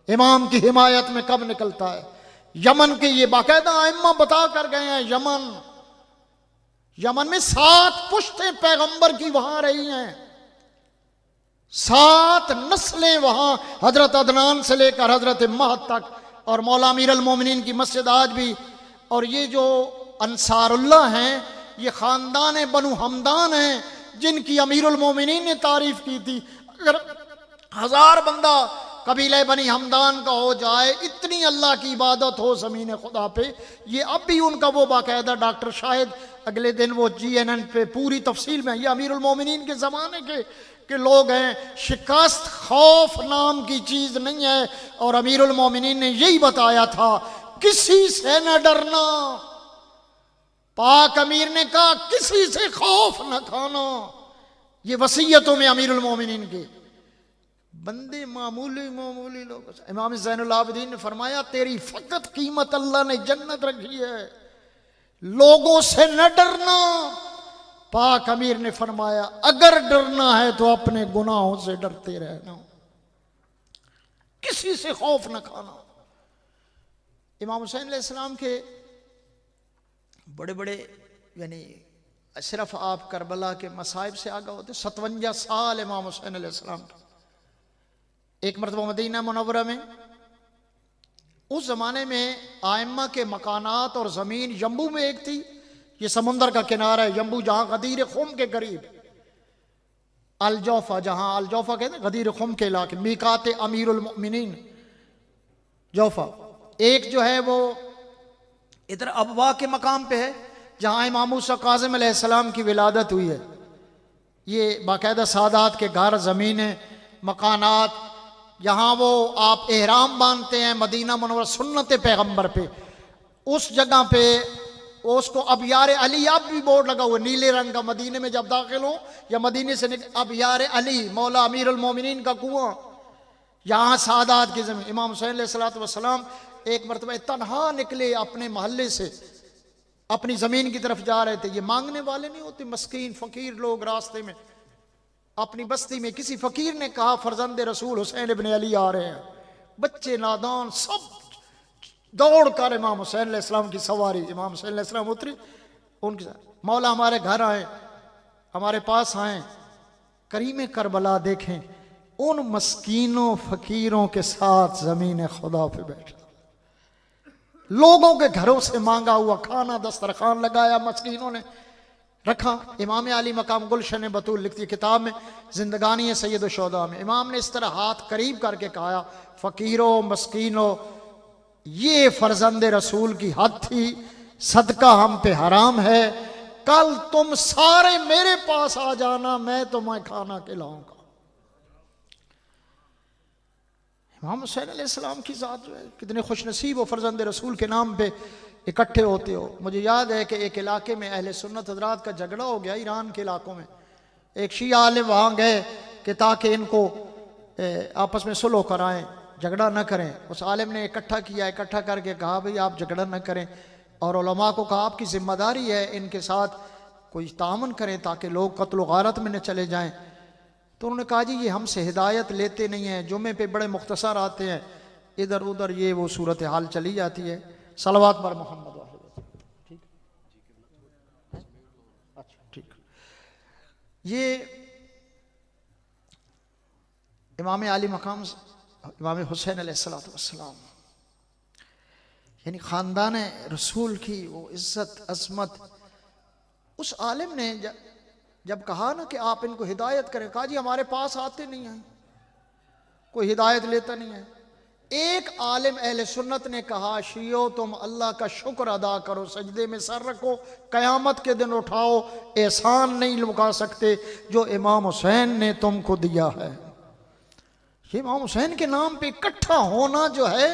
इमाम की हिमायत में कब निकलता है। यमन के ये बाकायदा आइम्मा बता कर गए हैं, यमन में 7 पुश्तें पैगंबर की वहां रही हैं, 7 नस्लें वहां, हजरत अदनान से लेकर हजरत महद तक, और मौला अमीर अल मोमिनीन की मस्जिद आज भी। और ये जो अंसारुल्लाह हैं, ये खानदान बनु हमदान हैं, जिनकी अमीरुल मोमिनीन ने तारीफ की थी। अगर 1000 बंदा कबीले बनी हमदान का हो जाए, इतनी अल्लाह की इबादत हो ज़मीन खुदा पे, ये अब भी उनका वो बाकायदा डॉक्टर शाहिद अगले दिन वो GNN पे पूरी तफसील में, ये अमीरुल मोमिनीन के ज़माने के लोग हैं। शिकस्त खौफ नाम की चीज़ नहीं है, और अमीरुल मोमिनीन ने यही बताया था, किसी से न डरना। पाक अमीर ने कहा किसी से खौफ न खाना, ये वसीयतों में अमीरुल मोमिनीन के। बंदे मामूली लोग, इमाम ज़ैनुल आबिदीन ने फरमाया, तेरी फकत कीमत अल्लाह ने जन्नत रखी है, लोगों से न डरना। पाक अमीर ने फरमाया, अगर डरना है तो अपने गुनाहों से डरते रहना, किसी से खौफ न खाना। इमाम हुसैन अलैहिस्सलाम के बड़े बड़े, यानी सिर्फ आप करबला के मसाइब से आगे होते। 57 साल इमाम हुसैन अलैहिस्सलाम के। एक मरतबा मदीना मुनव्वरा में, उस जमाने में आइम्मा के मकानात और ज़मीन यम्बू में एक थी, ये समुंदर का किनारा है यम्बू, जहां गदीर खुम के करीब अलजौफा, जहां अलजौफा कहते हैं गदीर खुम के इलाके, मीकात अमीरुल मोमिनीन जौफा। एक जो है वो इधर अबवा के मकाम पे है, जहां इमाम मूसा काज़िम अलैहिस्सलाम की विलादत हुई है। ये बाकायदा सादात के घर, ज़मीनें मकानात, यहाँ वो आप एहराम बांधते हैं मदीना मुनव्वर सुन्नत पैगंबर पे, उस जगह पे उसको अबियार अली अब भी बोर्ड लगा हुआ नीले रंग का, मदीने में जब दाखिल हो या मदीने से अबियार अली मौला अमीरुल मोमिनीन का कुआं, यहाँ सादात की जमीन। इमाम हुसैन अलैहिस्सलाम एक मरतबा तन्हा निकले अपने मोहल्ले से, अपनी ज़मीन की तरफ जा रहे थे। ये मांगने वाले नहीं होते, मस्कीन फ़कीर लोग रास्ते में अपनी बस्ती में। किसी फ़कीर ने कहा फरजंद रसूल हुसैन इब्न अली आ रहे हैं, बच्चे नादान सब दौड़ कर इमाम हुसैन अलैहिस्सलाम की सवारी, इमाम हुसैन अलैहिस्सलाम उतरे उनके साथ, मौला हमारे घर आए, हमारे पास आए, करीम करबला देखें, उन मस्कीनों फ़कीरों के साथ ज़मीन खुदा पे बैठा, लोगों के घरों से मांगा हुआ खाना दस्तरखान लगाया, मस्कीनों ने रखा। इमाम अली मकाम गुलशन बतूल लिखती है किताब में, जिंदगानी सैयद शोदा में, इमाम ने इस तरह हाथ करीब करके कहा, फ़कीरों मस्कीनों, ये फर्जंद रसूल की हद थी, सदका हम पे हराम है, कल तुम सारे मेरे पास आ जाना, मैं तुम्हें खाना खिलाऊंगा। इमाम हुसैन अलैहिस्सलाम की ज़ात जो है, कितने खुशनसीब हो, फर्जंद रसूल के नाम पे इकट्ठे होते हो। मुझे याद है कि एक इलाके में अहले सुन्नत हज़रात का झगड़ा हो गया, ईरान के इलाकों में। एक शिया आलिम वहाँ गए कि ताकि इनको आपस में सुलह कराएं, झगड़ा न करें। उस आलिम ने इकट्ठा किया, इकट्ठा करके कहा भाई आप झगड़ा न करें, और उलमा को कहा आपकी जिम्मेदारी है इनके साथ कोई तामन करें ताकि लोग कत्ल गारत में न चले जाएं। तो उन्होंने कहा जी ये हमसे हिदायत लेते नहीं हैं, जुमे पे बड़े मुख्तसर आते हैं, इधर उधर ये वो सूरत हाल चली जाती है। सलवात पर मोहम्मद वाहिद, ठीक, अच्छा ठीक। ये इमाम आली मकाम इमाम हुसैन अलैहिस्सलाम, यानी ख़ानदान रसूल की वो इज़्ज़त अज़मत। उस आलिम ने जब कहा ना कि आप इनको हिदायत करें, कहा जी हमारे पास आते नहीं हैं, कोई हिदायत लेता नहीं है। एक आलिम अहले सुन्नत ने कहा शियो तुम अल्लाह का शुक्र अदा करो, सजदे में सर रखो, क़यामत के दिन उठाओ, एहसान नहीं लुका सकते जो इमाम हुसैन ने तुमको दिया है। ये इमाम हुसैन के नाम पे इकट्ठा होना जो है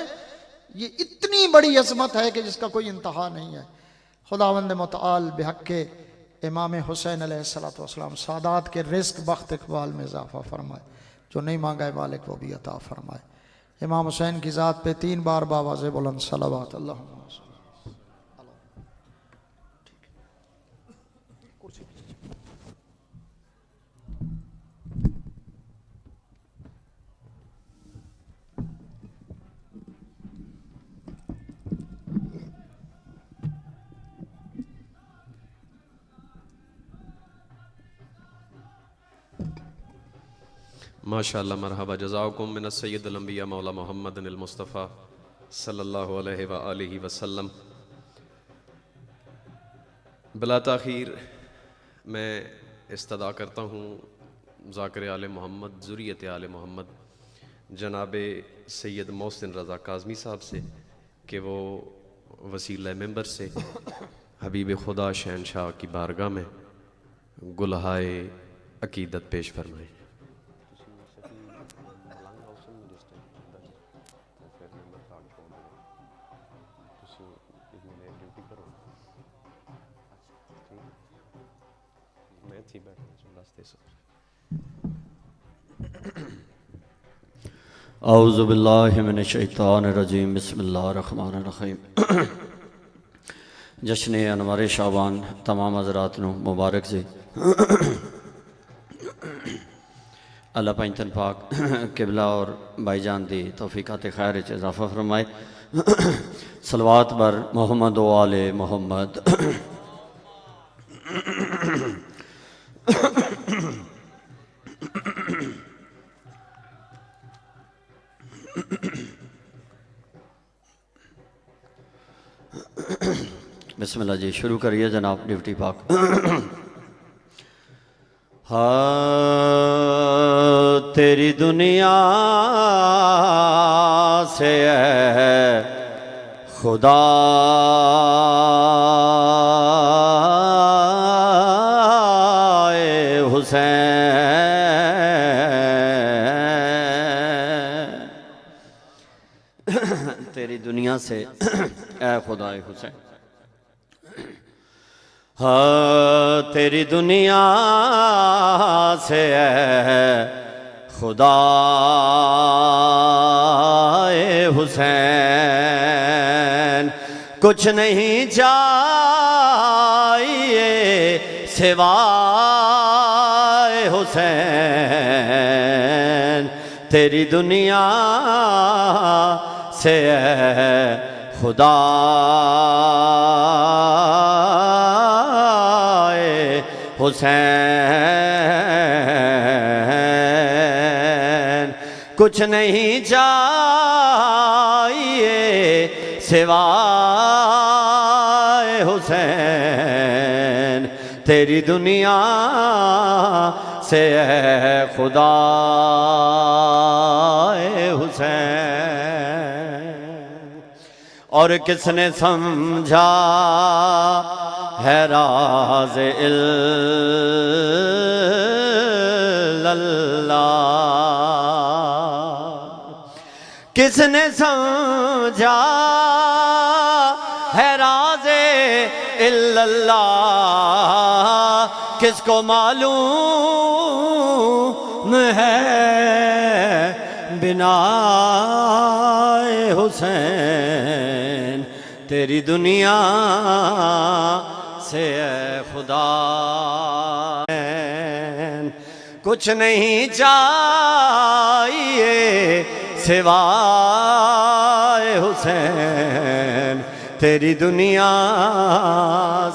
ये इतनी बड़ी अज़मत है कि जिसका कोई इंतहा नहीं है। खुदावंद मुतआल बिहक़्क़े इमाम हुसैन अलैहिस्सलाम सादात के रिज़्क़ बख्त इक़बाल में इजाफ़ा फरमाए, जो नहीं मांगा है मालिक वो भी अता फरमाए। इमाम हुसैन की ज़ात पे 3 बार बावाज़े बुलंद सलावत अल्लाहुम्मा। माशाअल्लाह मरहबा जज़ाकुम मिन सय्यदुल अंबिया मौला मुहम्मदिल मुस्तफ़ा सल्लल्लाहु अलैहि व आलिहि वसल्लम। बिला ताख़ीर मैं इस्तदा करता हूँ ज़ाकिर आले मोहम्मद ज़ुर्रियत आले मोहम्मद जनाब सैयद मोहसिन रज़ा काज़मी साहब से कि वो वसीला मेंबर से हबीब खुदा शहनशाह की बारगाह में गुलहाए अकीदत पेश फरमाएँ। औज़ु बिल्लाहि मिनश शैतानिर रजीम बिस्मिल्लाहिर रहमानिर रहीम। जश्न अनवार शाबान तमाम हज़रात नूं मुबारक जी। अल्लाह पंजतन पाक किबला और भाईजान दी तौफीकात खैर च इजाफा फरमाए। सलवात बर मोहम्मद व आले मोहम्मद। बिस्मिल्लाह जी, शुरू करिए जनाब डिप्टी पाक। हाँ तेरी दुनिया से है खुदा हुसैन, दुनिया से ऐ खुदाए हुसैन। हाँ तेरी दुनिया से ऐ खुदाए हुसैन, कुछ नहीं चाहिए सिवाए हुसैन। तेरी दुनिया से खुदाए हुसैन, कुछ नहीं चाहिए सिवाए हुसैन। तेरी दुनिया से खुदाए हुसैन। और किसने समझा है राज़ इल्लल्लाह, किसने समझा है राज़े इल्लल्लाह, किसको मालूम है बिनाए हुसैन। तेरी दुनिया से खुदा कुछ नहीं चाहिए सिवाए हुसैन। तेरी दुनिया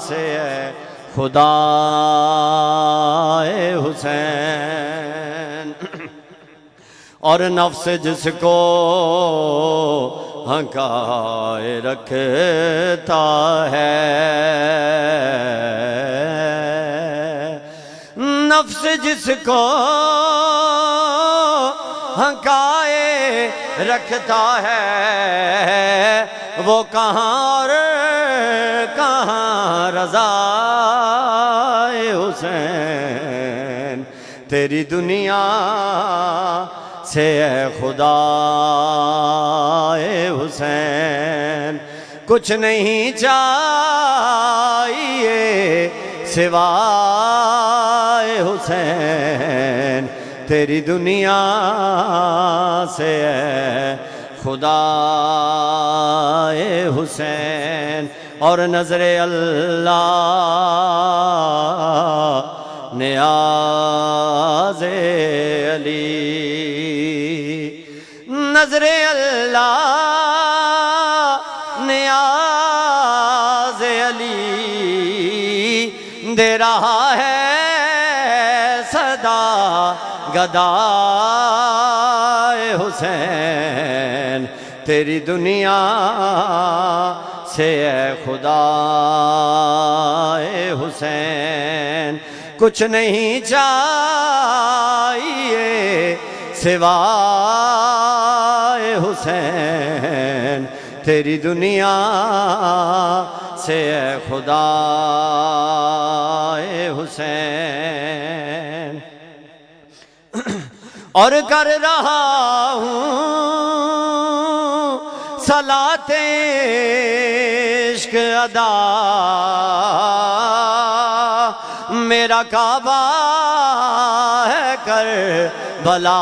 से खुदाए हुसैन। और नफ्स जिसको हकाए रखता है, नफ्स जिसको हकाए रखता है, वो कहाँ और कहाँ रज़ाए हुसैन। तेरी दुनिया से खुदाए हुसैन, कुछ नहीं चाहिए सिवाए हुसैन। तेरी दुनिया से खुदाए हुसैन। और नज़रे अल्लाह नियाज़े अली, नज़रे अल्लाह नियाज़े अली दे रहा है सदा गदाए हुसैन। तेरी दुनिया से खुदाए हुसैन, कुछ नहीं चाहिए सिवाए हुसैन। तेरी दुनिया से खुदाए हुसैन। और कर रहा हूँ सलाते इश्क अदा, मेरा काबा है कर बलाए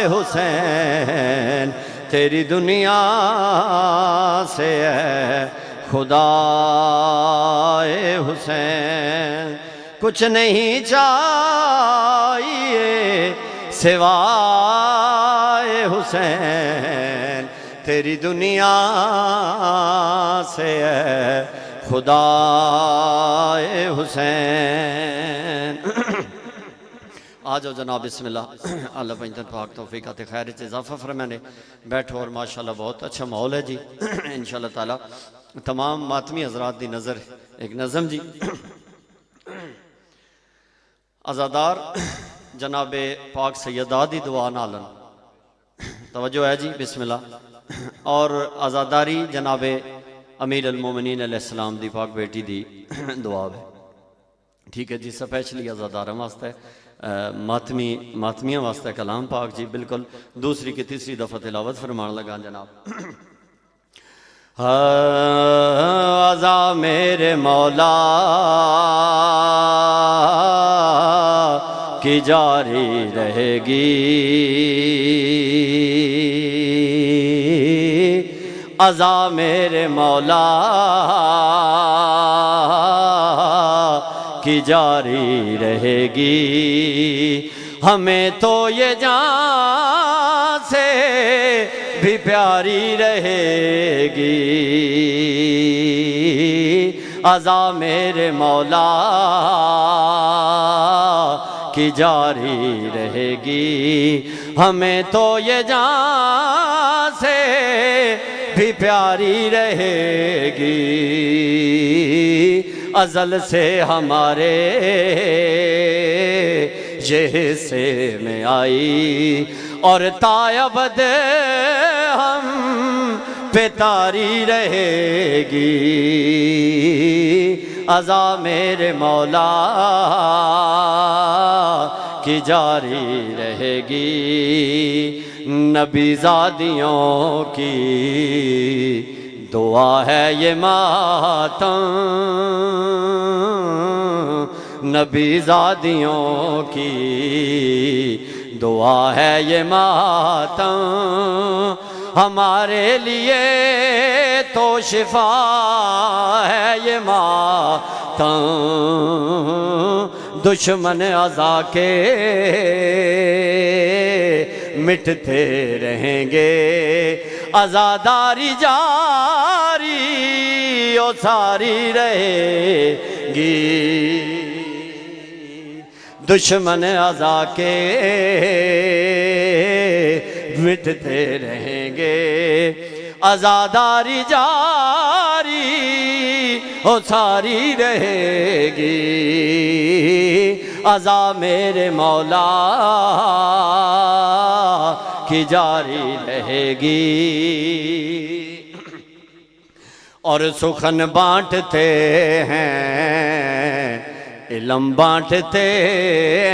हुसैन। तेरी दुनिया से खुदाए हुसैन, कुछ नहीं चाहिए सिवाए हुसैन। तेरी दुनिया से खुदाए हुसैन। आ जाओ जनाब बिस्मिल्लाह। अल्लाह पंजन पाक तौफीक आते खैर से इजाफा फरमाने। बैठो और माशाल्लाह बहुत अच्छा माहौल है जी। इंशाल्लाह ताला तमाम मातमी हजरात दी नज़र एक नज़म जी। आज़ादार जनाबे पाक सैयदा दी दुआ नालन तवज्जो है जी बिस्मिल्लाह। और आज़ादारी जनाबे अमीर अल मोमिनीन अलैहिस्सलाम दी पाक बेटी दी दुआ है। ठीक है जी, स्पैशली अज़ादारां वास्ते मातमियां वास्ते कलाम पाक जी बिल्कुल दूसरी की तीसरी दफ़ा तिलावत फरमान लगा जनाब। अज़ा मेरे मौला की जारी रहेगी, अज़ा मेरे मौला की जारी रहेगी। हमें तो ये जान से भी प्यारी रहेगी, अज़ा मेरे मौला की जारी रहेगी। हमें तो ये जान से भी प्यारी रहेगी, अज़ल से हमारे ये हिस्से में आई और तायबद हम पे तारी रहेगी, अज़ा मेरे मौला की जारी रहेगी। नबी ज़ादियों की दुआ है ये मातम, नबी ज़ादियों की दुआ है ये मातम, हमारे लिए तो शिफा है ये मातम। दुश्मन अज़ा के मिटते रहेंगे, अज़ादारी जारी ओ सारी रहेगी। दुश्मन अज़ा के मिटते रहेंगे, अज़ादारी जारी ओ सारी रहेगी, अज़ा मेरे मौला की जारी रहेगी। और सुखन बांटते हैं, इल्म बांटते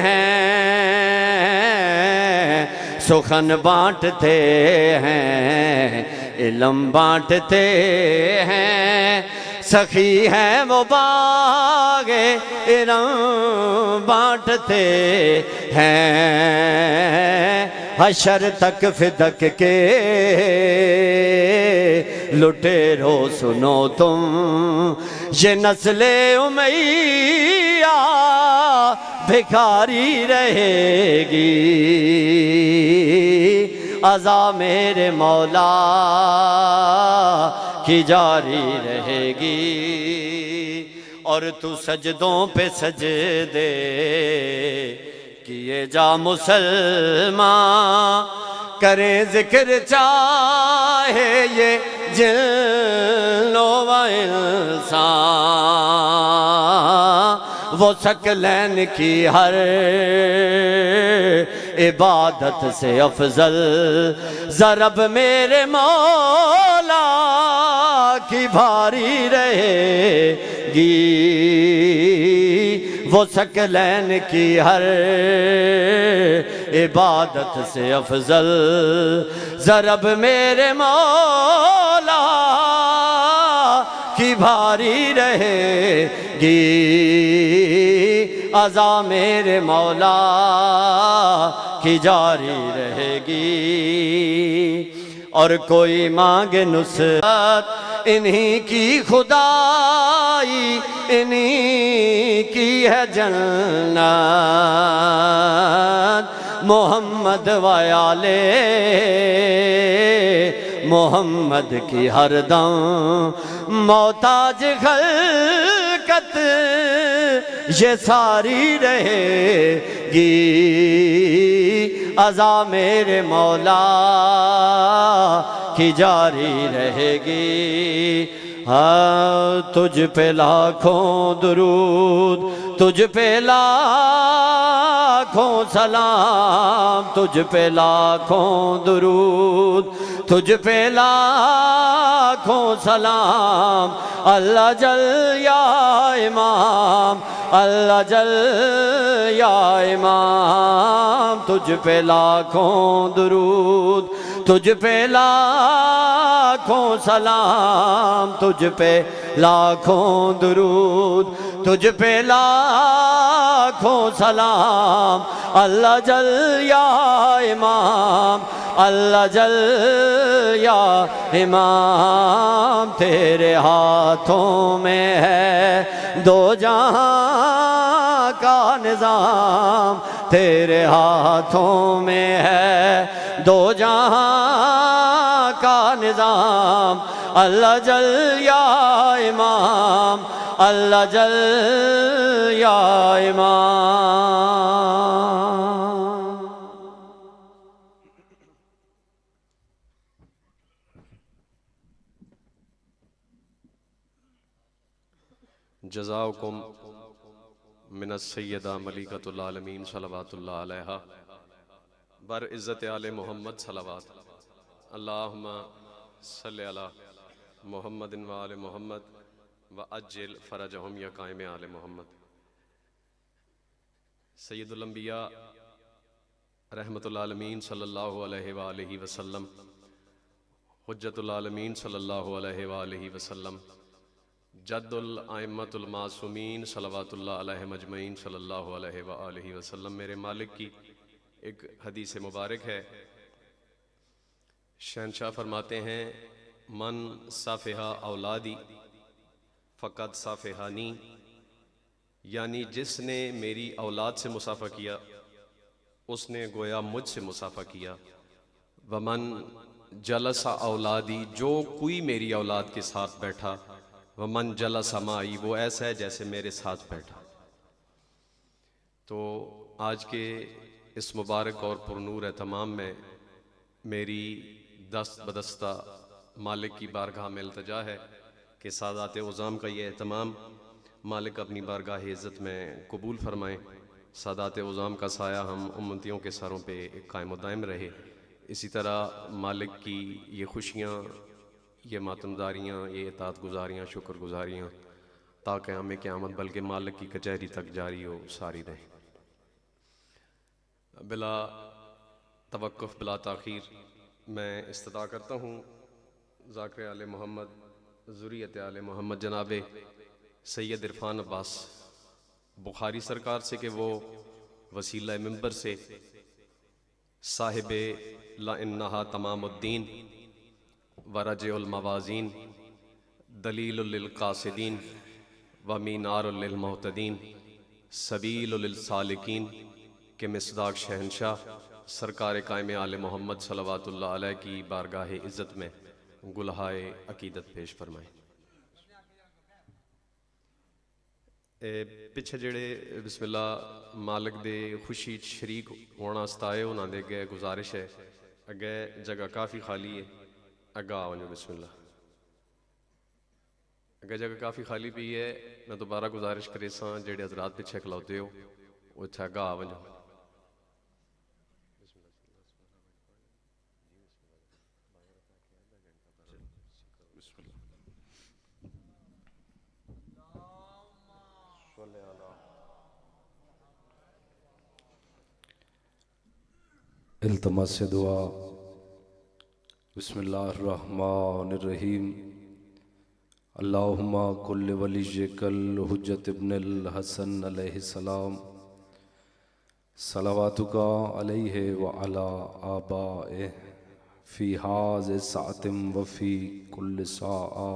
हैं, सुखन बांटते हैं, इल्म बांटते हैं, सखी हैं वो बागे इल्म बांटते हैं। हशर तक फिदक के लुटेरो सुनो तुम, ये नस्ले उमैया भिखारी रहेगी, अज़ा मेरे मौला की जारी रहेगी। और तू सजदों पे सजदे किए जा मुसलमान, करें जिक्र चाहे ये जिन्नो व इंसान, वो सकलैन की हर इबादत से अफजल, ज़रब मेरे मौला की भारी रहेगी, वो सकलैन की हर इबादत से अफजल, ज़रब मेरे मौला की भारी रहेगी, अज़ा मेरे मौला की जारी रहेगी। और कोई मांगे नुसरत इन्हीं की खुदाई, इन्हीं की है जन्नत, मोहम्मद वाले मोहम्मद की हरदम मोहताज खलकत ये सारी रहेगी, अज़ा मेरे मौला की जारी रहेगी। हाँ तुझ पे लाखों दुरूद, तुझ पे लाखों सलाम, तुझ पे लाखों दुरूद, तुझ पे लाखों सलाम, अल्लाह जल या इमाम, अल्लाह जल या इमाम, तुझ पे लाखों दुरूद, तुझ पे लाखों सलाम, तुझ पे लाखों दुरूद, तुझ पे लाखों सलाम। अल्लाह जल या इमाम, अल्लाह जल या इमाम, तेरे हाथों में है दो जहां का निज़ाम, तेरे हाथों में है दो जहां का निज़ाम। अल्लाह जल या इमाम, अल्लाह जल या इमाम। जज़ाउकुम मिनस सय्यदा मलिकतुल आलमीन सल्लल्लाहु अलैहा बर इज़्ज़त आले मोहम्मद सलावत। अल्लाहुम्मा सल्लि अला मोहम्मदिन व आले मोहम्मद व अज्जिल फरजहुम या कायम आले मोहम्मद। सय्यदुल अंबिया रहमतुल आलमीन सल्लल्लाहु अलैहि वसल्लम, हुज्जतुल आलमीन सल्लल्लाहु अलैहि वसल्लम, जद्दुल आइम्मतुल मासूमीन सल्लल्लाहु अलैहि मजमईन सल्लल्लाहु अलैहि वसल्लम। मेरे मालिक की एक हदीस मुबारक है। शहंशाह फरमाते हैं, मन साफ़िहा औलादी फ़क़द साफ़िहानी, यानी जिसने मेरी औलाद से मुसाफ़ा किया उसने गोया मुझसे मुसाफ़ा किया। वमन जलसा औलादी, जो कोई मेरी औलाद के साथ बैठा, वमन जलसा माई, वो ऐसा है जैसे मेरे साथ बैठा। तो आज के इस मुबारक और पुरनूर तमाम में मेरी दस्त बदस्ता मालिक की बारगाह में इल्तिजा है कि सादात उज़ाम का ये एहतमाम मालिक अपनी बारगाह इज़्ज़त में कबूल फरमाएँ। सादात उज़ाम का साया हम उम्मतियों के सरों पे कायम दायम रहे। इसी तरह मालिक की ये खुशियाँ, ये मातमदारियाँ, ये इताअत गुजारियाँ, शुक्र गुजारियाँ ताकि हमें क़यामत बल्कि मालिक की कचहरी तक जारी हो सारी रहें। बिला तवक्कुफ़ बिला ताख़ीर मैं इस्तदा करता हूँ ज़ाकिर आले मोहम्मद, ज़ुर्रियत आले मोहम्मद जनाब सैयद इरफ़ान अब्बास बुखारी सरकार से कि वो वसीला मिंबर से साहिबे ला इन्नहा तमामुद्दीन वरजुल मवाज़ीन दलीलुल लिल क़ासिदीन व मीनारुल लिल मुहतदीन सबीलुल लिल सालिकीन के मिसदाक शहंशाह सरकार कायम आले मोहम्मद सल्लल्लाहु अलैहि की बारगाह इज़्ज़त में गुलहाए अकीदत पेश फरमाए। पिछे जेड़े बिस्मिल्ला मालिक दे खुशी शरीक होने आए उन्होंने अगे गुजारिश है, अगे जगह काफ़ी खाली है, अगा आ वजो बिस्मिल्ला। अगे जगह काफ़ी खाली पी है, मैं दोबारा गुजारिश करे सा जेड़े हजरात पिछे खलोते हो वो इत्थे अगा आ वजो। इल्तमास दुआ। बिस्मिल्लाहिर्रहमानिर्रहीम। अल्लाहुम्मा कुल्ल वलिय्यकल हुज्जत इब्नुल हसन अलैहिस्सलाम सलावातुका अलैहि व अला आबाए फ़ी हाज़ि सातिम व फ़ी कुल्ल साआ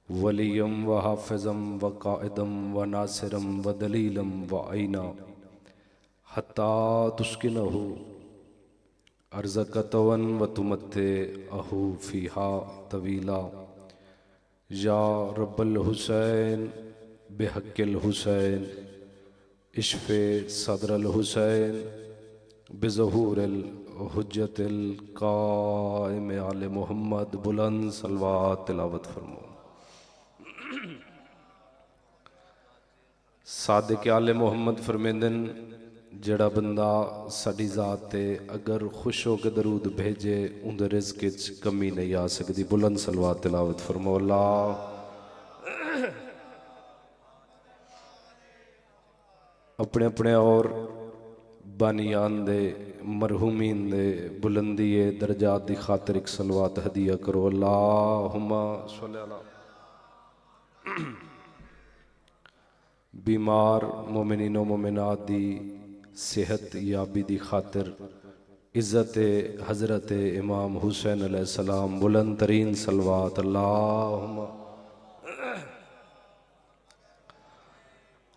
वलियम व हाफ़िज़म व काइदम व नासिरम व दलीलम व आइना हत्ता तुस्किनहु अर्ज़कतवन व तुमत्ते अहू फ़ीहा तवीला या रब्बल हुसैन बेहक्किल हुसैन इश्फ़े सदरल हुसैन बिज़हूरिल हुज्जतिल काइम आले मोहम्मद बुलंद सलवात तिलावत फरमाओ। सादिक आले मोहम्मद फरमेंदन जड़ा बंदा साडी ज़ात ते अगर खुश हो के दरूद भेजे उंदे रिज़्क़ विच कमी नहीं आ सकती। बुलंद सलवात तिलावत फरमाओ। अल्लाह अपने अपने और बानियान दे मरहूमीन दे बुलंदी दर्जात दी खातिर एक सलवात हदिया करो। अल्लाहुम्मा सल्ली अला। बीमार मोमिनीनो मोमिनात दी सेहत याबी दी खातिर इज़्ज़त हज़रत इमाम हुसैन अलैहिस्सलाम बुलंद तरीन सलवात। अल्लाहुम्मा।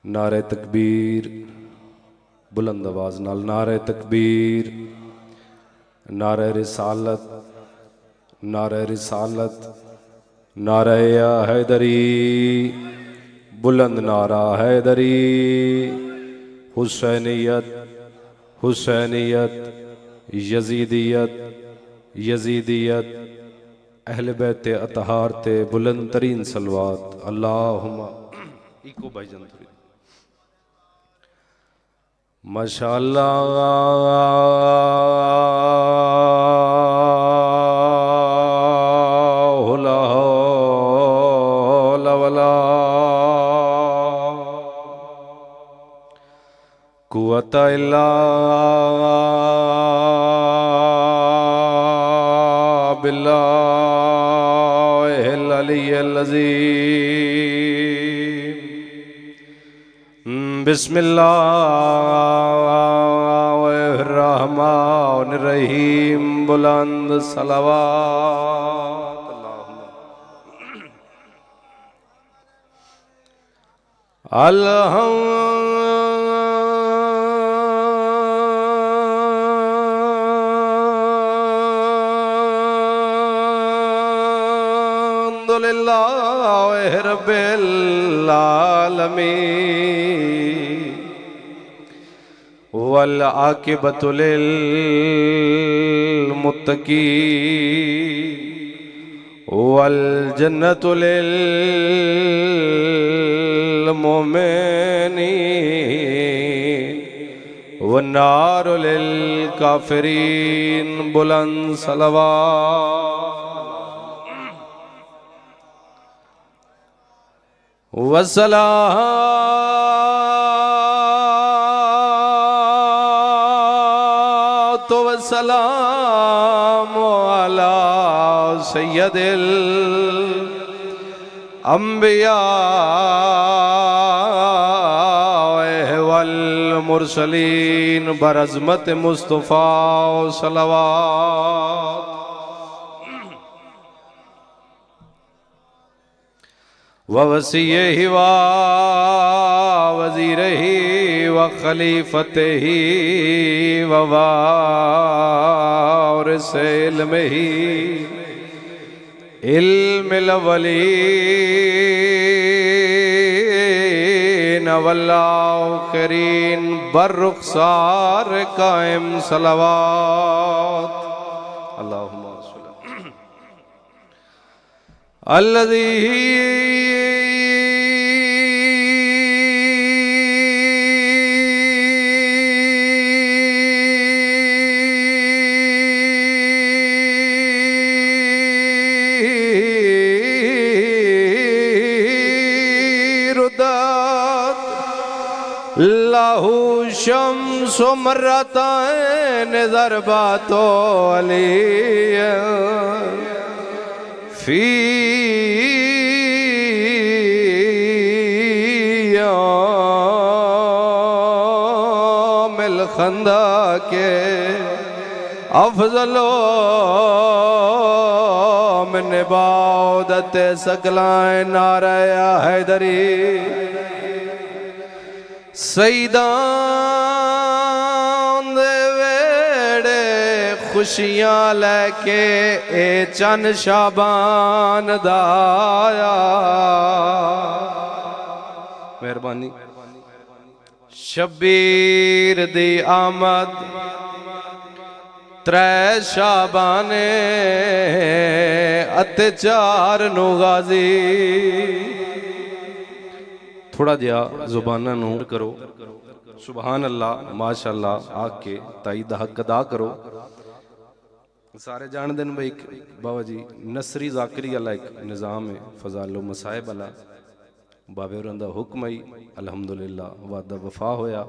नारे तकबीर, बुलंद आवाज नाल नारे तकबीर, नारे रिसालत, नारे रिसालत, नारे या हैदरी, बुलंद नारा हैदरी। हुसैनियत, हुसैनियत, यजीदियत, यजीदियत, अहले बैत अतहार ते बुलंद तरीन सलवात। अल्लाहुम्मा। इको भाईजान थोड़ी माशाअल्लाह। ला हौला वला कुव्वता इल्ला बिल्लाहिल अलिय्यिल अज़ीम। बिस्मिल्लाहिर्रहमानिर्रहीम। बुलंद सलावत। अल्हम्दुलिल्लाहि रब्बिल आलमीन वल आकिबतु लिल मुत्तकीन वल जन्नतु लिल मुमिनीन वन्नारु लिल काफिरीन। बुलंद सलवात। वस्सलातु वस्सलामु अला सय्यदिल अंबिया वल मुरसलीन बरज़मत मुस्तफ़ा सलवात। ववसीयहि व वज़ीरहि व खलीफतहि व वारिस इल्मिहि इल्मिल अव्वलीन वल आखिरीन बर्रुखसार कायम सलवात। अल्लाहुम्मा सल्ली अल्लज़ी लाहू शम्सु मर्रतैन ज़रबातो अलिय फी यौमिल खंदा के अफजलो मिन इबादत सकलाए नारा हैदरी। सईदां दे वेड़े खुशियां लैके ए चन शाबान दाया। मेहरबानी। शबीर दी आमद त्रै शाबाने अते चार नू गाजी। थोड़ा जिहा जुबाना नू करो सुबहान अल्लाह माशाअल्लाह आके ताई दा हक अदा करो। सारे जान देन भाई बाबा जी नसरी जाकरी वाला एक निज़ाम है फजालो मसाहिब वाला बाबे होरां दा हुक्म आई अलहमदुलिल्लाह वादा वफा होया।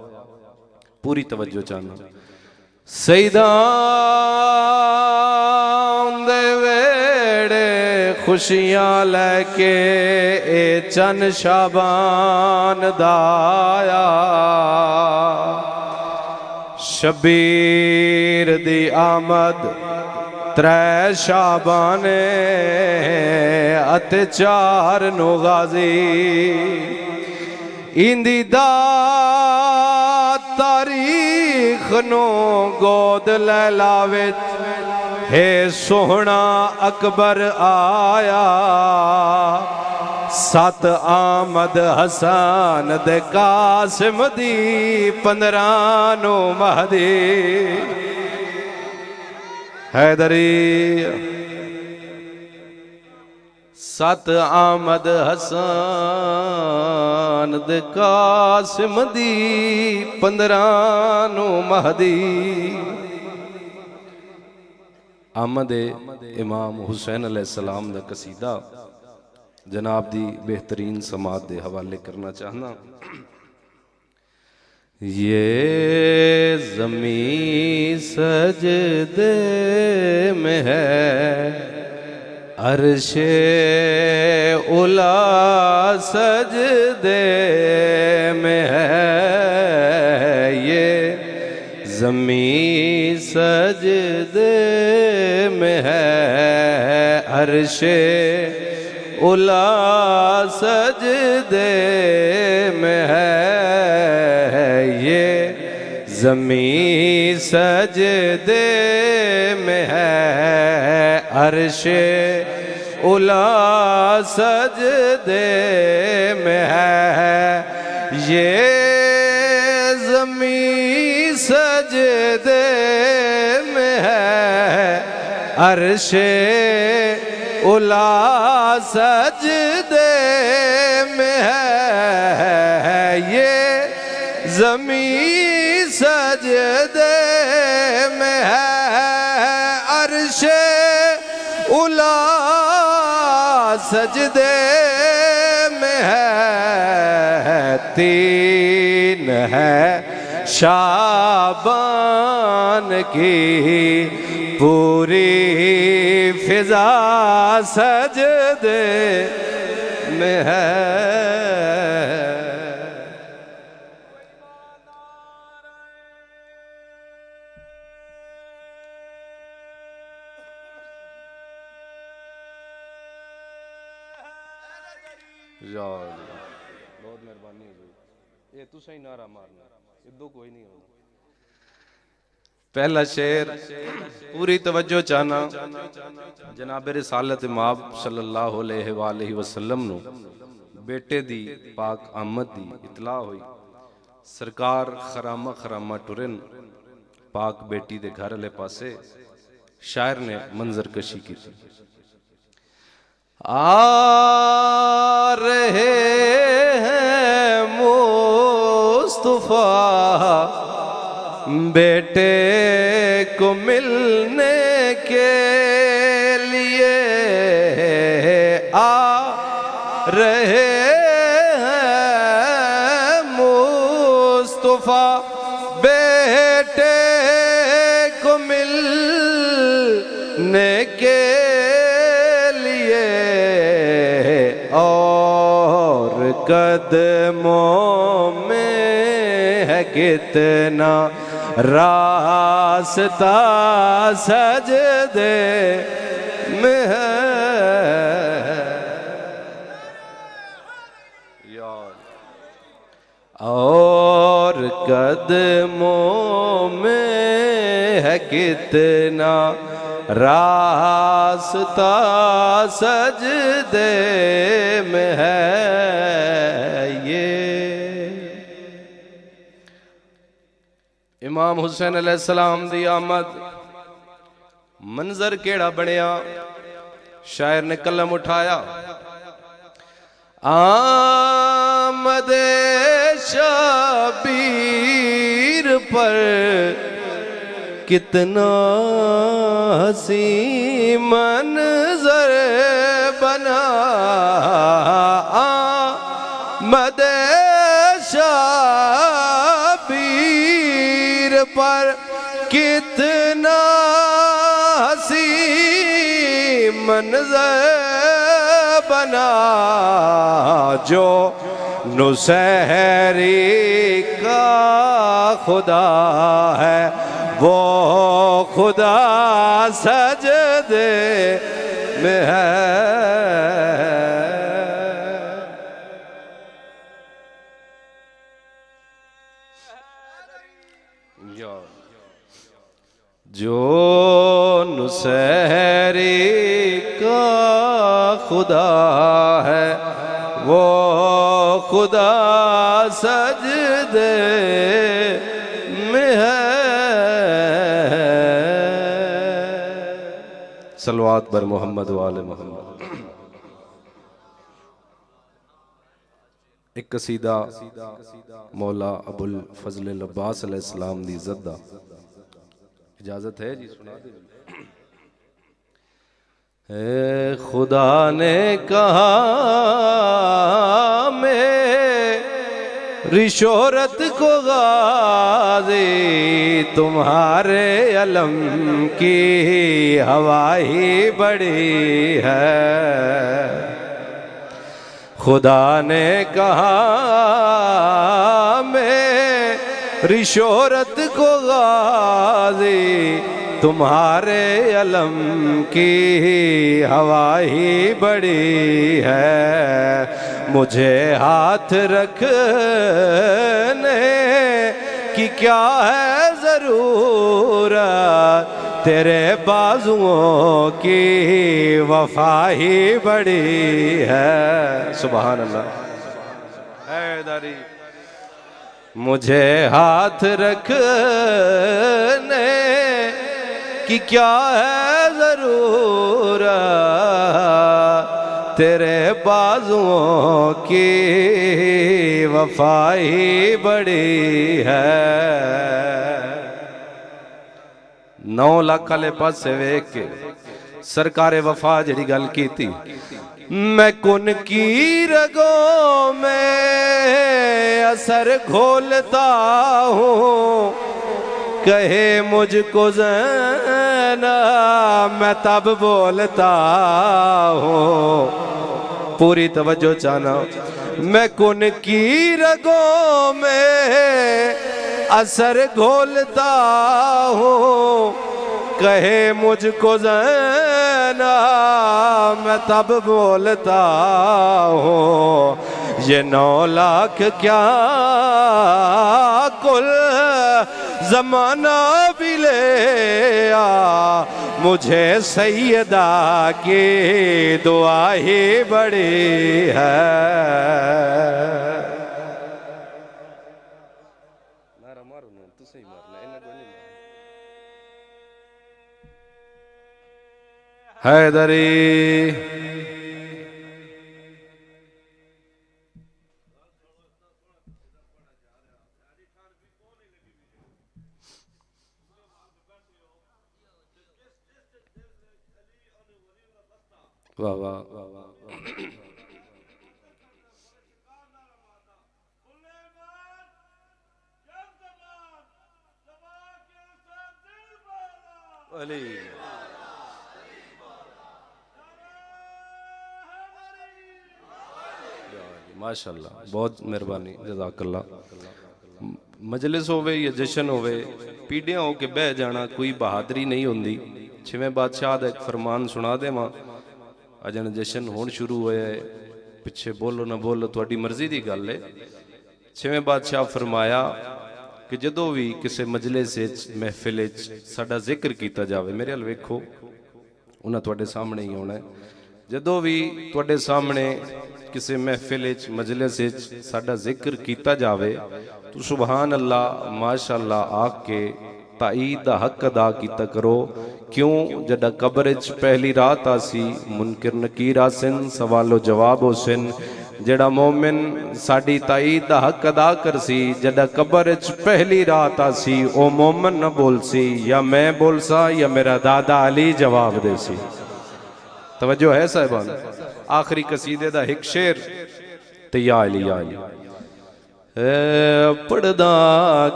पूरी तवज्जो चाहना सईदां दे वेड़े खुशियां लैके ए चन शाबान दाया शबीर दी आमद त्रै शाबाने अते चार नो गाजी इंदी दा तारीख नो गोद लैला विच हे सोहना अकबर आया सत आमद हसन दे कासिम दी 15 नो महदी हैदरी सत आमद हसन दे कासिम दी 15 नो महदी आमद इमाम हुसैन अलैहिस्सलाम दा कसीदा जनाब दी बेहतरीन समात दे हवाले करना चाहना। ये ज़मीं सजदे में है अर्शे उला सजदे में है ये ज़मीं सजदे में है अर्शे उला सजदे में है ये ज़मीं सजदे में है अर्शे उला सजदे में है ये ज़मीं सजदे में है अर्शे उला सजदे में है ये ज़मीं सजदे में है अर्शे उला सजदे में है तीन है शाबान की पूरी फिजा सजदे में है बहुत मेहरबानी हुई ये तुसा ही नारा मारना इदो कोई नहीं होना। पहला शेर पूरी तवज्जो चाहना जनाब रिसालत माब सल्लल्लाहु अलैहि वसल्लम नु बेटे दी पाक आमद दी इतला हुई। सरकार खरामा खरामा टुरन पाक बेटी दे घर वाले पासे शायर ने मंजर कशी की थी। आ रहे हैं मुस्तफा बेटे को मिलने के लिए आ रहे हैं मुस्तफा बेटे को मिलने के लिए और कदमों में है कितना रास्ता सजदे में है और कदमों में है कितना रास्ता सजदे में है ये। इमाम हुसैन अलैहिस्सलाम दी आमद मंजर केड़ा बनिया। शायर ने कलम उठाया आमद शबीर पर कितना हसी मंजर बना शबीर पर कितना हसी मंजर बना, जो नुसहरी का खुदा है वो खुदा सजदे में है। जो नुसहरी का खुदा है वो खुदा सजदे में है। सलवात बर मोहम्मद वाले मोहम्मद। एक कसीदा मौला अबुल फजल अब्बास अलैहिस्सलाम दी इज्जत दा, इजाजत है जी? सुना दे। खुदा ने कहा मेरी शोहरत को गाज़ी तुम्हारे अलम की हवा ही बड़ी है। खुदा ने कहा मेरी शोहरत को गाज़ी तुम्हारे अलम की हवा ही बड़ी है। मुझे हाथ रखने की क्या है ज़रूरत, तेरे बाजुओं की वफा ही बड़ी है। सुभान अल्लाह। हैदरी मुझे हाथ रखने कि क्या है ज़रूरत, तेरे बाजुओं की वफा ही बड़ी है। 9 लाख वाले पासे वेख के सरकारे वफा जड़ी गल की थी, मैं कुन की रगों में असर घोलता हूँ, कहे मुझको ज़ैना मैं तब बोलता हूँ। पूरी तवज्जो चाहना। मैं कुन की रगों में असर घोलता हूँ, कहे मुझको ज़ैना मैं तब बोलता हूँ। ये 9 लाख क्या कुल ज़माना भी ले आ, मुझे सैयदा की दुआ ही बड़ी है। नारा मारो ना, तू सही मारना, इन्हें कोई नहीं मारना। हैदरी वाह वाह वाह वाह। अली माशाल्लाह, बहुत मेहरबानी, जज़ाकल्लाह। मजलिस होवे या जश्न होवे, पीढ़ियां हो के बह जाना कोई बहादरी नहीं होंदी। 6वें बादशाह दा एक फरमान सुना देवां। अजन जश्न होण शुरू होया है, पिछे बोलो ना बोलो तुहाडी मर्जी दी गल है। 6वें बादशाह फरमाया कि जदों भी किसी मजलिस महफिल साडा जिक्र किया जाए, मेरे हल वेखो, उन्हें तुहाडे सामने ही होना है। जदों भी तुहाडे सामने किसी महफिल मजलिस साडा जिक्र किया जाए तो सुबहान अल्लाह माशाअल्लाह आख के ताईद दा हक अदा किया करो। क्यों? जदा कब्र पहली रात आसी, मुनकिर नकीर आसन, सवालो जवाब होसन। जड़ा मोमिन साड़ी ताईद दा हक अदा करसी, जदा कब्र पहली रात आसी, ओ मोमिन न बोलसी, या मैं बोलसा या मेरा दादा अली जवाब देसी। तवज्जो है साहिबान। आखिरी कसीदे दा एक शेर ते या अली पढ़दा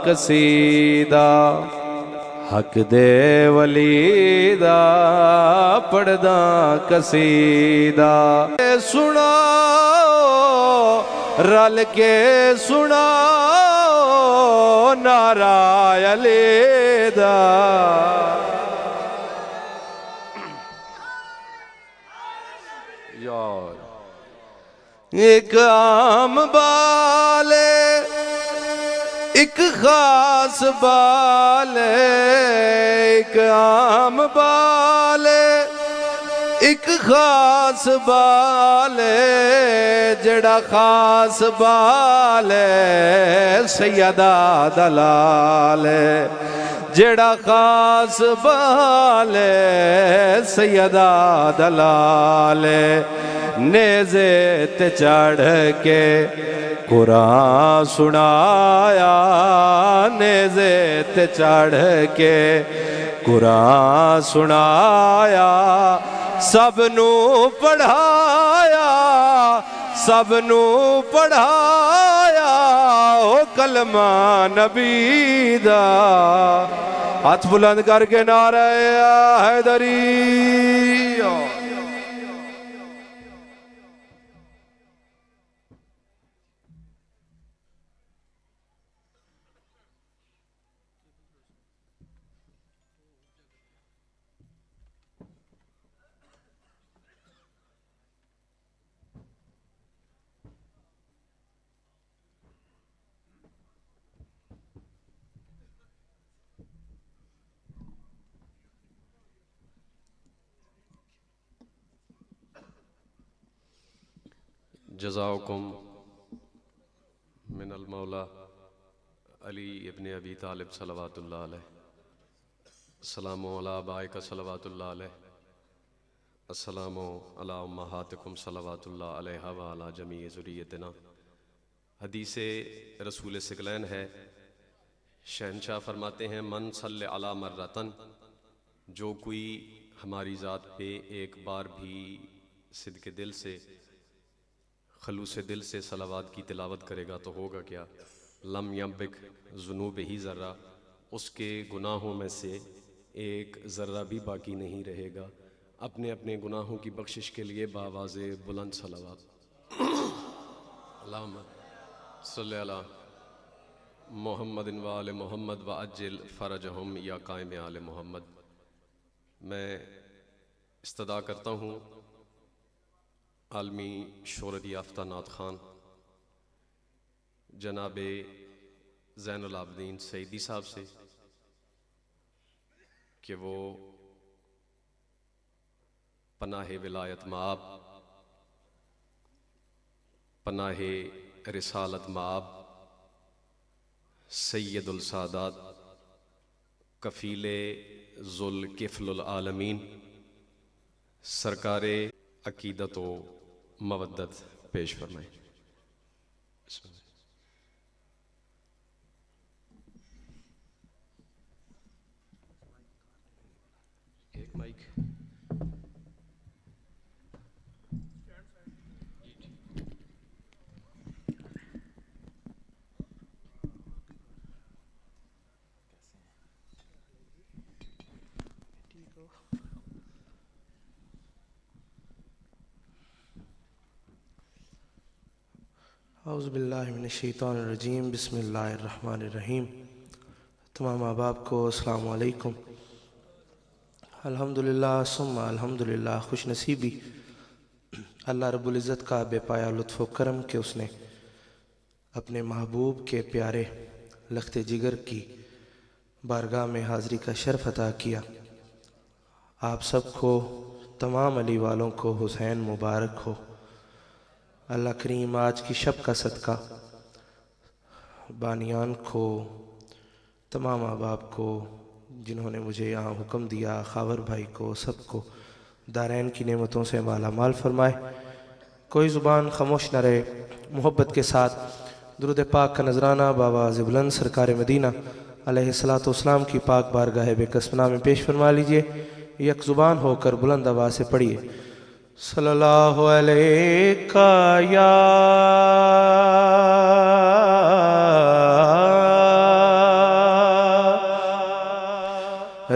कसीदा हक दे वली दा पढ़दा कसीदा सुनाओ रल के सुनाओ नारा अली दा यार एक आम बाले एक खास बाले एक आम बाले एक खास बाले जड़ा खास बाले सैयदा दलाले जड़ा खास बाले सैयदा दलाले नेज़े ते चढ़ के कुरान सुनाया नेज़े ते चढ़ के कुरान सुनाया सबनू पढ़ाया सबनू पढ़ाया ओ कलमा नबी दा हाथ बुलंद करके नारे हैदरी जज़ाकुम मिनल मौला अली इब्न अबी तालिब सल्लल्लाहु अलैहि अस्सलामु अला बाइका सल्लल्लाहु अलैहि अस्सलामु अला उम्महातिकुम सल्लल्लाहु अलैहा व अला जमी ज़ुर्रियतिना। हदीस रसूल सिकलैन है, शहनशाह फरमाते हैं मन सल्ले अला मर्रतन, जो कोई हमारी ज़ात पे एक बार भी सिद्क़े दिल से खलूस दिल से सलावात की तिलावत करेगा तो होगा क्या, लम यम्बिक जुनूब ही ज़र्रा, उसके गुनाहों में से एक ज़र्रा भी बाकी नहीं रहेगा। अपने अपने गुनाहों की बख्शिश के लिए बावाज़े बुलंद सलावात अल्लाहुम्मा सल्ली अला मुहम्मदिन व आले मुहम्मद व अज्जिल फ़रजहुम या कायम आले मुहम्मद। मैं इस्तदा करता हूँ आलमी शोहरत याफ्ता नात खान जनाब ज़ैनुल आबदीन सईदी साहब से कि वो पनाह विलायत माब, पनाह रिसालत माब, सैयदुल सादात, कफ़ीले ज़ुल किफ़लुल आलमीन, सरकारे अकीदत व मवद्दत पेश फरमाएं। एक माइक औज़ुबिल्लाहिमिनश्शैतानिर्रजीम बिस्मिल्लाहिर्रहमानिर्रहीम। तमाम अहबाब को अस्सलाम वालेकुम। अल्हम्दुलिल्लाह सुम्मा अल्हम्दुलिल्लाह, खुश नसीबी अल्लाह रब्बुल इज़्ज़त का बेपाया लुत्फ़ व करम के उसने अपने महबूब के प्यारे लख्ते जिगर की बारगाह में हाज़री का शर्फ़ अता किया। आप सबको, तमाम अली वालों को हुसैन मुबारक हो। अल्लाह करीम आज की शब का सदका बानियान को, तमाम अहबाब को जिन्होंने मुझे यहाँ हुक्म दिया, खावर भाई को, सबको दारैन की नेमतों से माला माल फरमाए। कोई ज़ुबान खामोश न रहे। मोहब्बत के साथ दुरूद पाक का नजराना बाबा बुलंद सरकार मदीना अलैहिस्सलातु वस्सलाम की पाक बारगाह बेकस्मना में पेश फरमा लीजिए। यक ज़ुबान होकर बुलंद आवाज़ से पढ़िए, सल्लल्लाहु अलैका या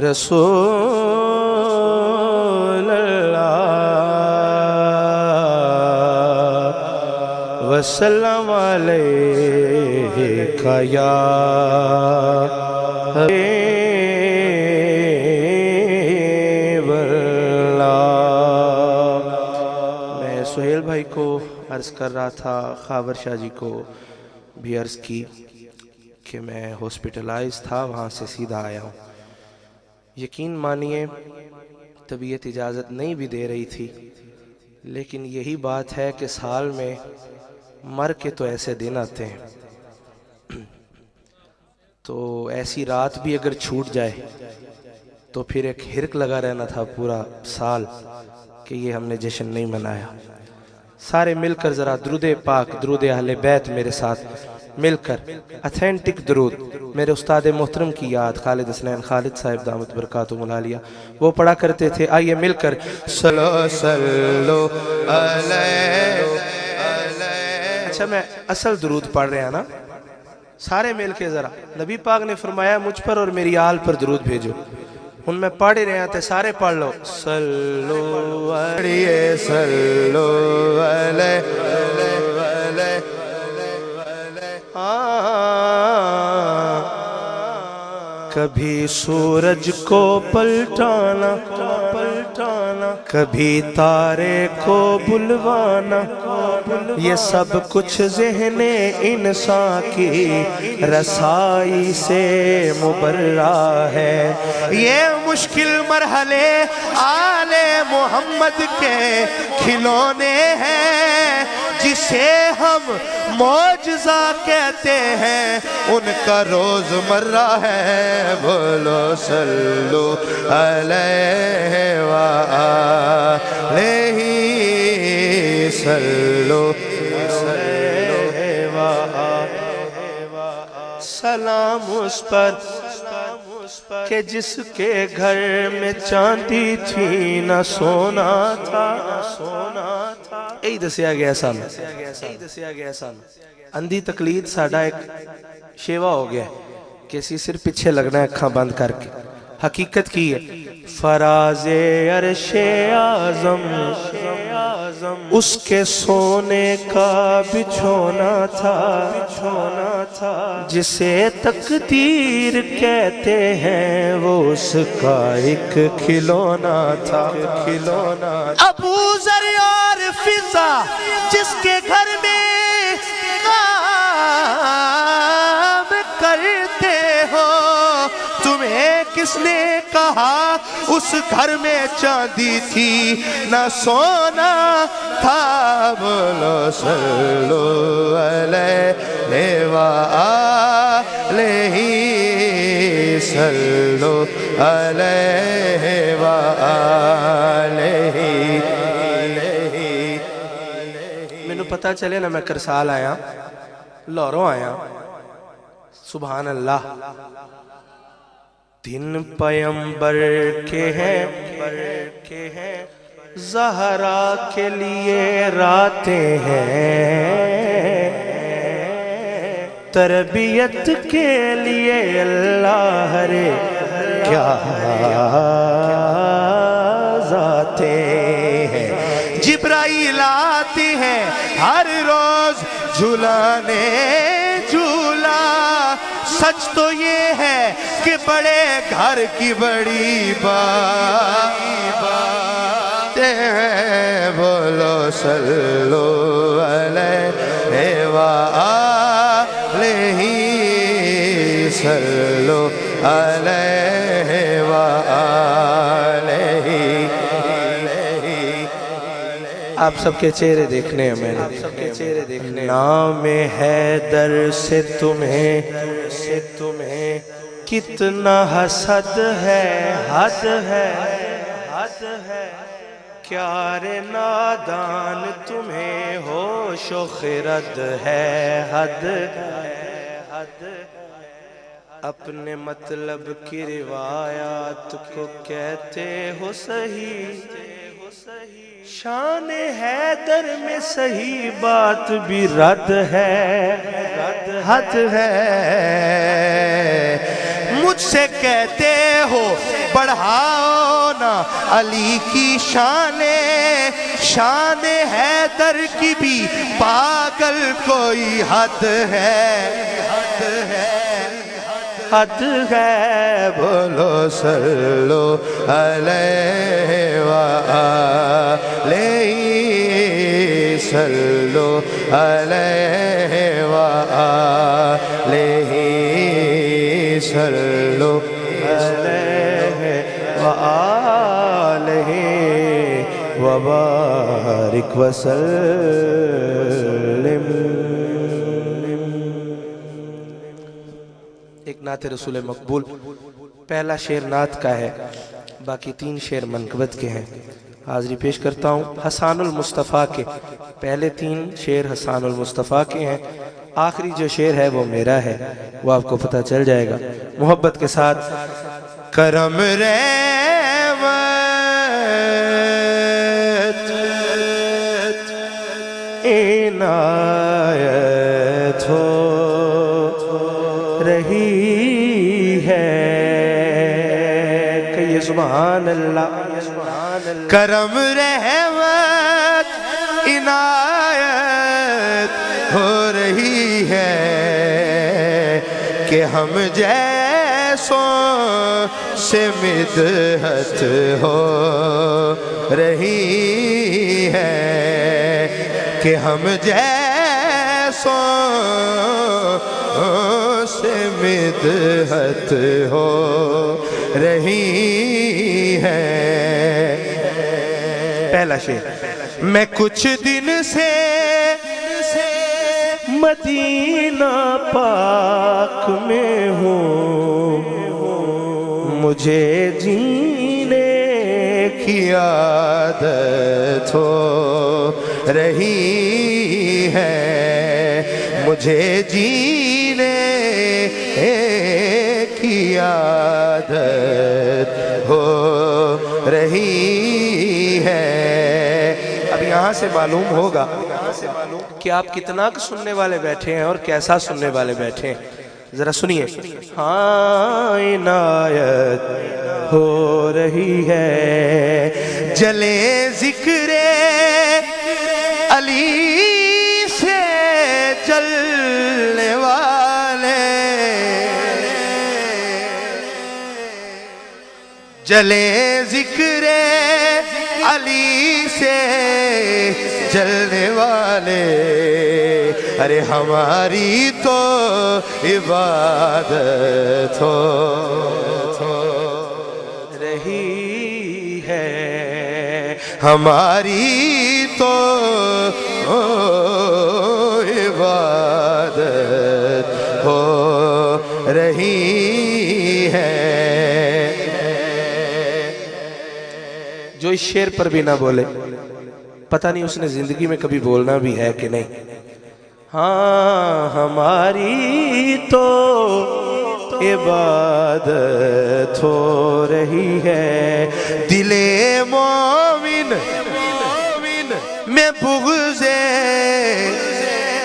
रसूल अल्लाह वसल्लम अलैका या मैं सुहेल भाई को अर्ज़ कर रहा था, खावर शाह जी को भी अर्ज़ की कि मैं हॉस्पिटलाइज था, वहाँ से सीधा आया हूँ। यकीन मानिए तबीयत इजाज़त नहीं भी दे रही थी, लेकिन यही बात है कि साल में मर के तो ऐसे दिन आते हैं, तो ऐसी रात भी अगर छूट जाए तो फिर एक हिरक लगा रहना था पूरा साल कि ये हमने जश्न नहीं मनाया। सारे मिलकर ज़रा दुरूद पाक, दुरूद अहले बैत मेरे साथ मिलकर ऑथेंटिक दुरूद मेरे उस्ताद मोहतरम की याद खालिद हसनैन खालिद साहिब दामत बरकातुहुल आलिया वो पढ़ा करते थे। आइए मिलकर सल्लो सल्लो अलैहि। अच्छा मैं असल दुरूद पढ़ रहे हैं ना, सारे मिल के ज़रा। नबी पाक ने फरमाया मुझ पर और मेरी आल पर दुरूद भेजो। हुन मैं पढ़ ही रहे थे, सारे पढ़ लो। सल्लो अलैहि सल्लो अलैहि। कभी सूरज को पलटाना, कभी तारे को बुलवाना, ये सब कुछ ज़हने इंसान की रसाई से मुबर्रा है। ये मुश्किल मरहले आले मोहम्मद के खिलौने हैं, जिसे हम मौजज़ा कहते हैं, उनका रोज़मर्रा है। बोलो सल्लु अलैहि व आलिहि सल्लु अलैहि व आलिहि। सलाम उस पर के जिसके घर में चांदी थी न सोना था। यही दसिया गया सानू। अंधी तकलीद साडा एक शेवा हो गया कि असी सिर्फ पीछे लगना है अखां बंद करके। हकीकत की है फराज़े अर्शे आज़म उसके सोने का बिछोना था, जिसे तकदीर कहते हैं, वो उसका एक खिलौना था। अबू ज़र और फिज़ा जिसके घर में काम करते हो, तुम्हें किसने कहा उस घर में चांदी थी न सोना था। बोलो सल्लु अलैहि व आलिहि सल्लु अलैहि व आलिहि। मैनू पता चले ना मैं करसाल आया, लाहौरों आया। सुभान अल्लाह। दिन पैगंबर के हैं, ज़हरा के लिए रातें हैं, तरबियत के लिए अल्लाह रे क्या ज़ाते हैं। जिब्राइल आते हैं हर रोज झुलाने झूला। सच तो ये है कि बड़े घर की बड़ी बातें हैं। बोलो सल्लु अलैहि व आलिहि सल्लु अलैहि व आलिहि। आप सबके चेहरे देखने हैं मैंने, नाम हैदर से तुम्हें कितना हसद है, हद है। क्या रे नादान तुम्हें होशो खिरद है, हद। अपने मतलब की रिवायात को कहते हो सही, शान हैदर में सही बात भी रद्द है, हद है। मुझसे कहते हो बढ़ाओ ना अली की शाने, शान हैदर की भी पागल कोई हद है, हद है, हद है। बोलो सल्लो अलैहि व आलिहि, सल्लो अलैहि व आलिहि, सल्लो अलैहि व आलिहि व बारिक व सल्लिम। एक नात रसूल मकबूल। पहला शेर नात का है, बाकी 3 शेर मनकबत के हैं। हाज़री पेश करता हूँ हसानुल मुस्तफ़ा के। पहले 3 शेर हसानुल मुस्तफ़ा के हैं, आखिरी जो शेर है वो मेरा है, वो आपको पता चल जाएगा। मोहब्बत के साथ। करम रहमत इनायत हो रही है, कहिए सुभान अल्लाह। करम रहमत इनायत हो रही है कि हम जैसों से मिदहत हो रही है, कि हम जैसों से मिदहत हो रही है। पहला शेर। मैं कुछ दिन से मदीना पाक में हूँ, मुझे जीने की आदत हो रही है, मुझे जीने की आदत हो रही है। अब यहाँ से मालूम होगा कि आप कितना सुनने वाले बैठे हैं और कैसा सुनने वाले बैठे हैं। जरा सुनिए। हाँ इनायत हो रही है, जले जिक्रे अली से जलने वाले, जले जिक्रे अली से जलने वाले। अरे हमारी तो इबादत हो रही है, हमारी तो इबादत हो रही है। जो इस शेर पर भी ना बोले, पता नहीं उसने जिंदगी में कभी बोलना भी है कि नहीं। हाँ हमारी तो इबादत हो रही है, दिले मोमिन में बुग़्ज़े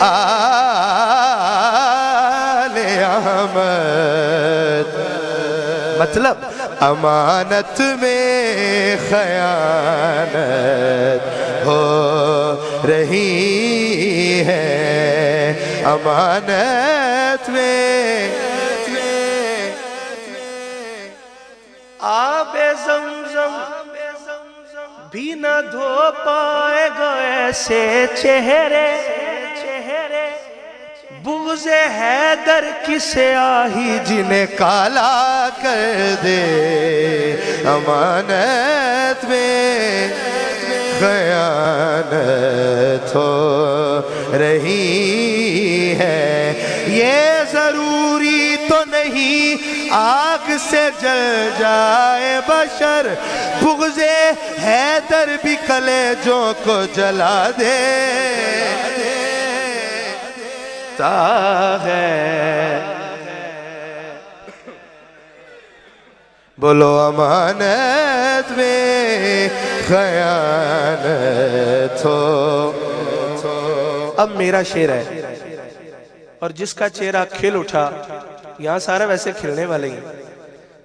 आले अहमद, मतलब अमानत में खयानत हो रही है, अमानत में आबे ज़मज़म भी न धो पाएगा ऐसे चेहरे, बुग़्ज़े हैदर किसे आही जिन्हें काला कर दे, अमानत में खयानत हो रही है। ये जरूरी तो नहीं आग से जल जाए बशर, बुग़्ज़े हैदर भी कलेजों को जला दे है। बोलो अमानत में खयानत हो। अब मेरा शेर है और जिसका चेहरा खिल उठा, यहाँ सारा वैसे खिलने वाले ही,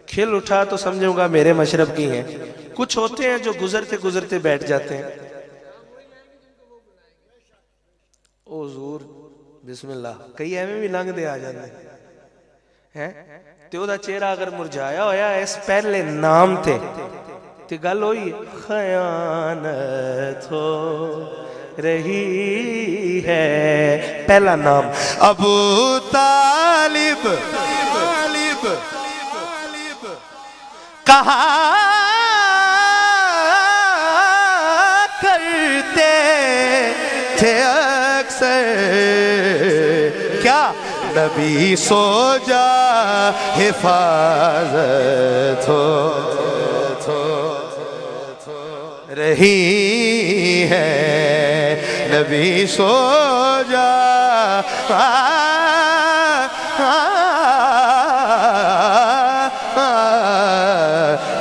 खिल उठा तो समझूंगा मेरे मशरब की हैं। कुछ होते हैं जो गुजरते गुजरते बैठ जाते हैं। ओ हुजूर बिस्मिल्लाह, कई एवं भी लंघ दे आ जाते हैं ते ओदा चेहरा अगर मुरझाया होया इस पहले नाम ते गल होई खयानत हो रही है। पहला नाम अबू तालिब, कहा करते थे अक्सर, क्या नबी सो जा हिफाजत हो रही है, नबी सो जा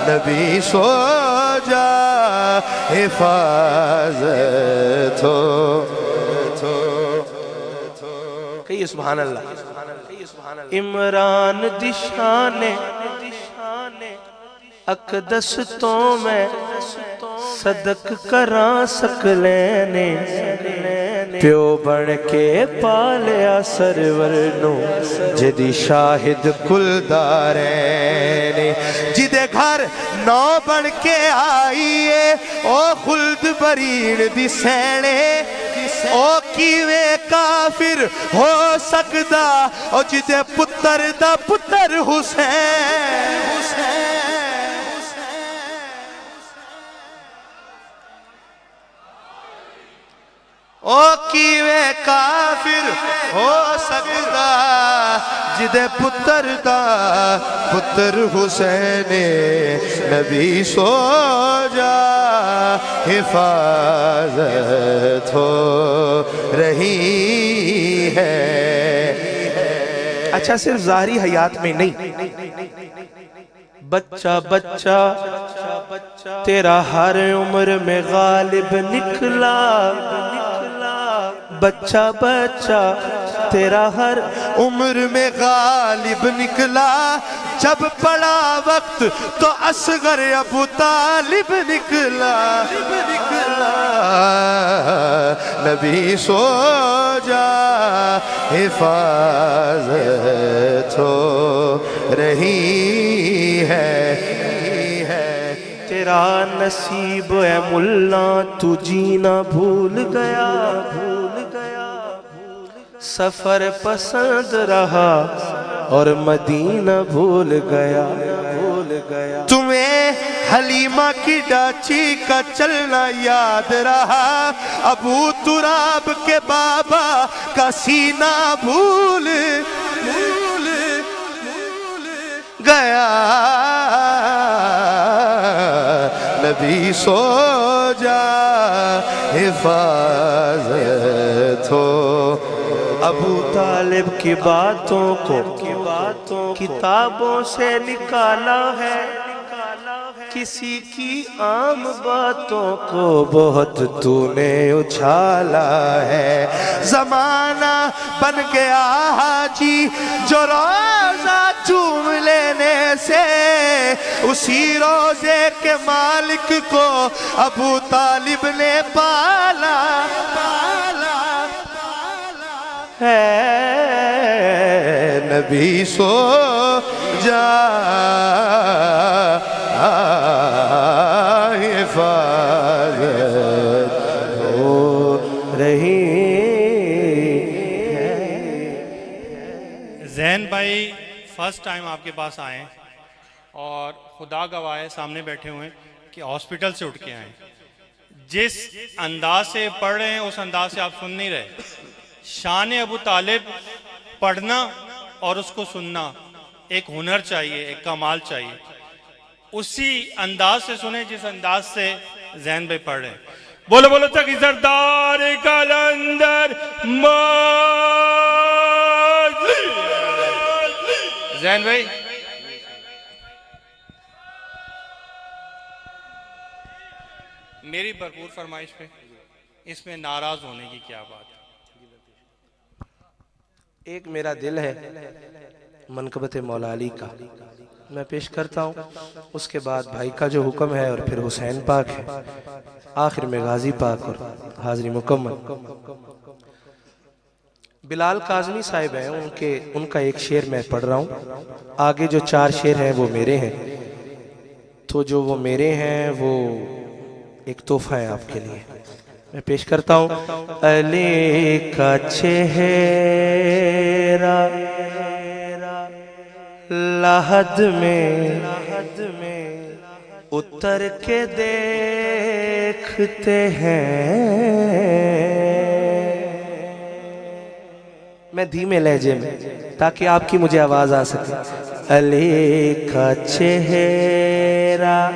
नबी सो जा हिफाजत हो। कहिए सुभान अल्लाह। इमरान दिशाने अकदस तो मैं सदक करा सकले ने, प्यो बन के पालिया सरवर नो जिदी शाहिद कुलदारे ने, जिदे घर नौ बन के आईए ओ खुल्द बरीन दी सैने, ओ किवे काफिर हो सकदा ओ जिदे पुत्र दा पुत्र हुसैन। ओ किवे काफिर हो सकदा जिदे पुत्र दा पुत्र हुसैन, नबी सो जा हिफाजत हो रही है। अच्छा सिर्फ ज़ाहरी हयात में नहीं, बच्चा बच्चा तेरा हर उम्र में गालिब निकला, बच्चा बच्चा तेरा हर उम्र में गालिब निकला, जब पड़ा वक्त तो असगर अबू तालिब निकला, नबी सो जा हिफाजत हो रही है। तेरा नसीब है मुल्ला तू जीना भूल गया, सफर पसंद रहा और मदीना भूल गया। तुम्हें हलीमा की डाची का चलना याद रहा, अबू तुराब के बाबा का सीना भूल गया, नबी सो जा हिफाजत हो। अबू तालिब की बातों को किताबों से निकाला है, किसी की आम बातों को बहुत तूने उछाला है। जमाना बन गया हाजी जो रोजा चूम लेने से, उसी रोजे के मालिक को अबू तालिब ने पाला है, नबी सो जा हिफाजत हो रही है। ज़ैन भाई फर्स्ट टाइम आपके पास आए और खुदा गवाह है सामने बैठे हुए हैं कि हॉस्पिटल से उठ के आए। जिस अंदाज से पढ़ रहे हैं उस अंदाज से आप सुन नहीं रहे। शान अबू तालिब पढ़ना और उसको सुनना एक हुनर चाहिए, एक कमाल चाहिए। उसी अंदाज से सुने जिस अंदाज से ज़ैन भाई पढ़ रहे हैं। बोलो बोलो तक सरदार कलंदर ज़ैन भाई मेरी भरपूर फरमाइश पे इसमें नाराज होने की क्या बात है। एक मेरा दिल है मनकबत मौला अली का, मैं पेश करता हूँ। उसके बाद भाई का जो हुक्म है और फिर हुसैन पाक है, आखिर में गाजी पाक और हाजिरी मुकम्मल। बिलाल काज़मी साहिब हैं, उनका एक शेर मैं पढ़ रहा हूँ। आगे जो 4 शेर हैं वो मेरे हैं, तो जो वो मेरे हैं वो एक तोहफा है आपके लिए। मैं पेश करता हूँ। अली का चेहरा lahad में उतर के देखते हैं। मैं धीमे लहजे में, ताकि आपकी मुझे आवाज आ सके। अली का चेहरा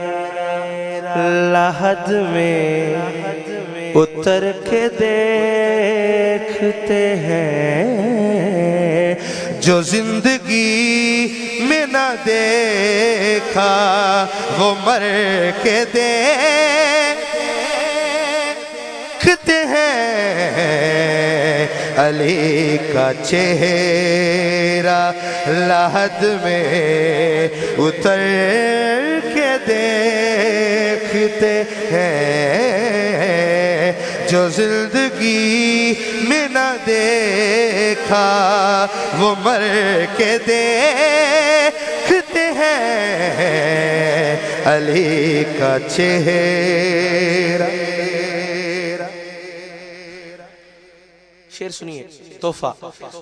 lahad में उतर के देखते हैं, जो जिंदगी में न देखा वो मर के देखते हैं। अली का चेहरा lahad में उतर के देखते हैं, जो जिंदगी में न देखा वो मर के देखते हैं। अली का चेहरा। शेर सुनिए, तोहफा।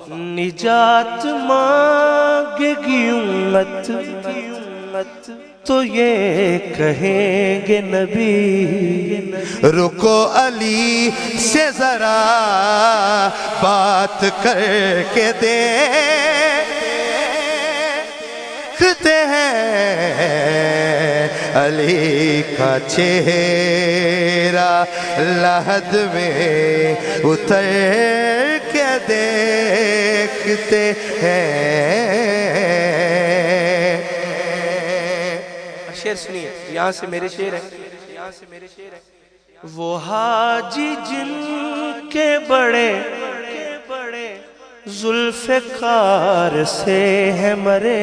निजात मांगेगी उम्मत तो ये कहेंगे नबी, रुको अली से जरा बात करके देखते हैं। अली का चेहरा lahad में उतर के देखते हैं। शेर सुनिए, यहाँ से मेरे शेर है, यहाँ से मेरे शेर है। वो हाजी जिनके बड़े जुल्फ़िकार से है मरे,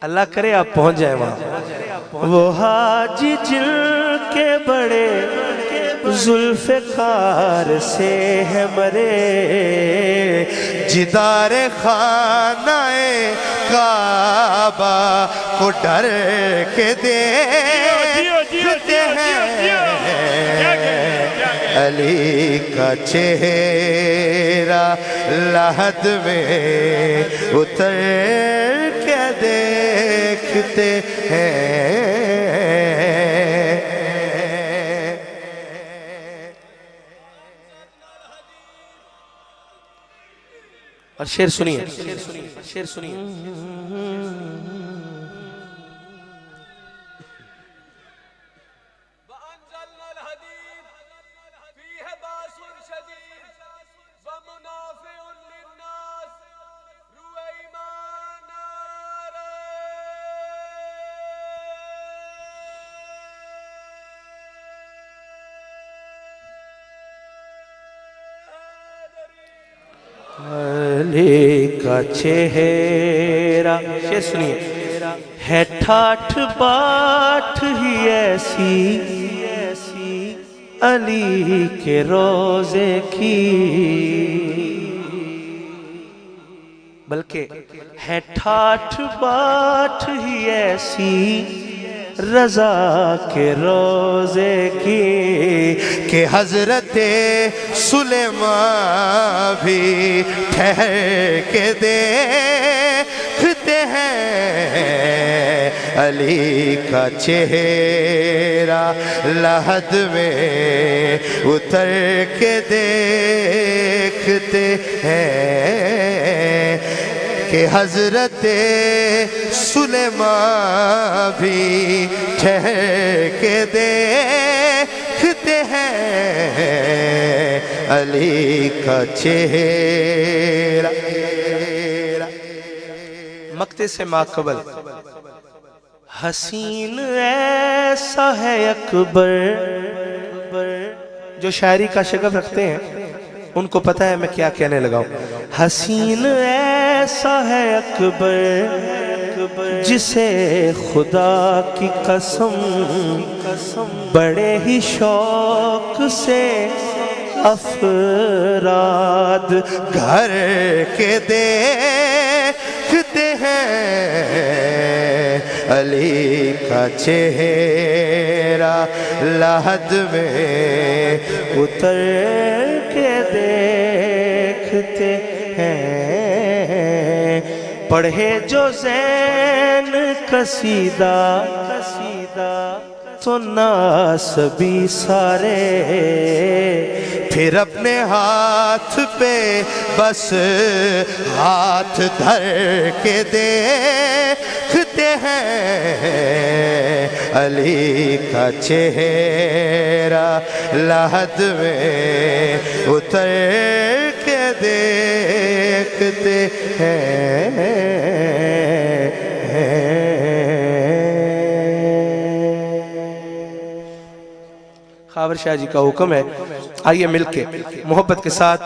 अल्लाह करे आप पहुंच जाए वहां। वो हाजी जिनके बड़े जुल्फ़िकार से है मरे, जिदारे खानाए काबा को डर के देखते हैं। अली का चेहरा lahad में उतर के देखते हैं। और शेर सुनिए, शेर सुनिए। अली का चेहरा। शेर सुनिए, है ठाठ बाट ही ऐसी अली के रोजे की, बल्कि है ठाठ बाट ही ऐसी रजा के रोजे की, कि हजरते सुलेमान भी ठहर के देखते हैं। अली का चेहरा lahad में उतर के देखते हैं, कि हजरते सुलेमान भी ठहर के देखते हैं। अली का चेहरा। मक्ते से माकबल। हसीन ऐसा है अकबर, जो शायरी का शगफ रखते हैं उनको पता है मैं क्या कहने लगा हूं। हसीन ऐसा है अकबर जिसे खुदा की कसम बड़े ही शौक से अफराद घर के देखते हैं अली का चेहरा लहद में उतर के देखते हैं। पढ़े जो ज़ैन कसीदा तो नासबी सारे फिर अपने हाथ पे बस हाथ धर के देखते हैं अली का चेहरा लहद में उतर के देखते हैं। खावर शाह जी का हुक्म है, आइए मिलके मोहब्बत के साथ।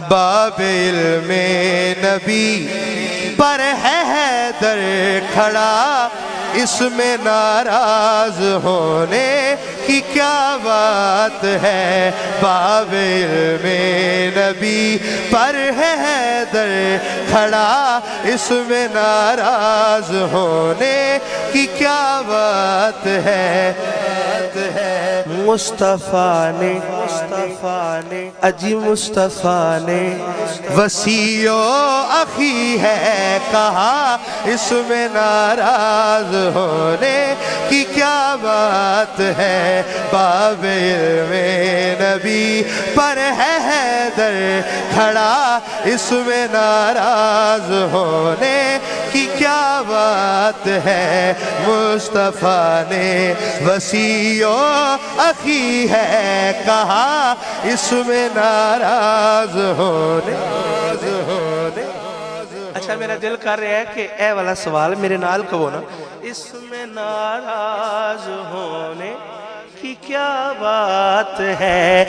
बाबे इल्मे नबी पर है हैदर खड़ा, इसमें नाराज होने की क्या बात है। बाबे इल्मे नबी पर है हैदर खड़ा, इसमें नाराज होने की क्या बात है। मुस्तफ़ा ने अजी मुस्तफ़ा ने वसीयो अखी है कहा, इसमें नाराज होने की क्या बात है। बाबे इल्मे नबी पर है हैदर खड़ा, इसमें नाराज होने की क्या बात है। मुस्तफ़ा ने वसीयो अखी है कहा, इसमें नाराज होने। अच्छा मेरा दिल कर रहा है कि ए वाला सवाल मेरे नाल कहो ना, इसमें नाराज होने की क्या बात है।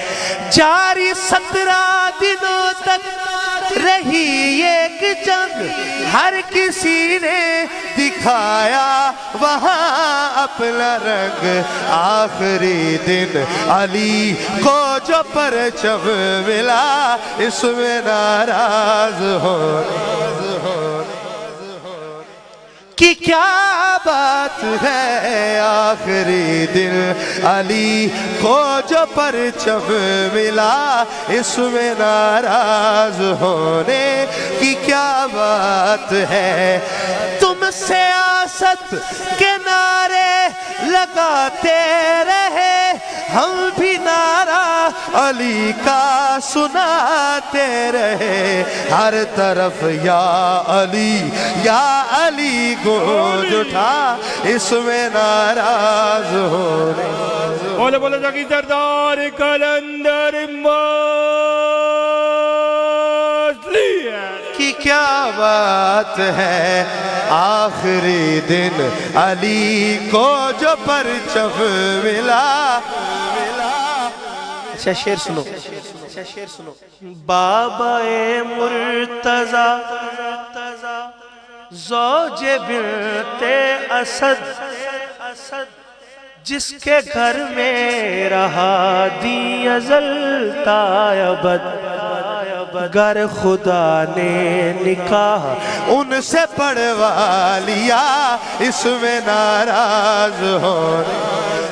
जारी 17 दिनों तक रही एक जंग, हर किसी ने दिखाया वहाँ अपना रंग। आखिरी दिन अली को जो परचम मिला, इसमें नाराज हो कि क्या बात है। आखिरी दिन अली को जो परचम मिला, इसमें नाराज होने की क्या बात है। तुमसे आसत के नारे लगाते रहे, हम भी नारा अली का सुनाते रहे। हर तरफ या अली गूंज उठा, इसमें नाराज होने। बोले बोले जाकी सरदार कलंदर की क्या बात है। आखिरी दिन अली को जो परचम मिला। अच्छा शेर सुनो, बाबा ए मुर्तजा ज़ौजे बिनते असद, जिसके घर में रहा दी अज़ल तायबद। गर खुदा ने निकाह उनसे पढ़वा लिया, इसमें नाराज होने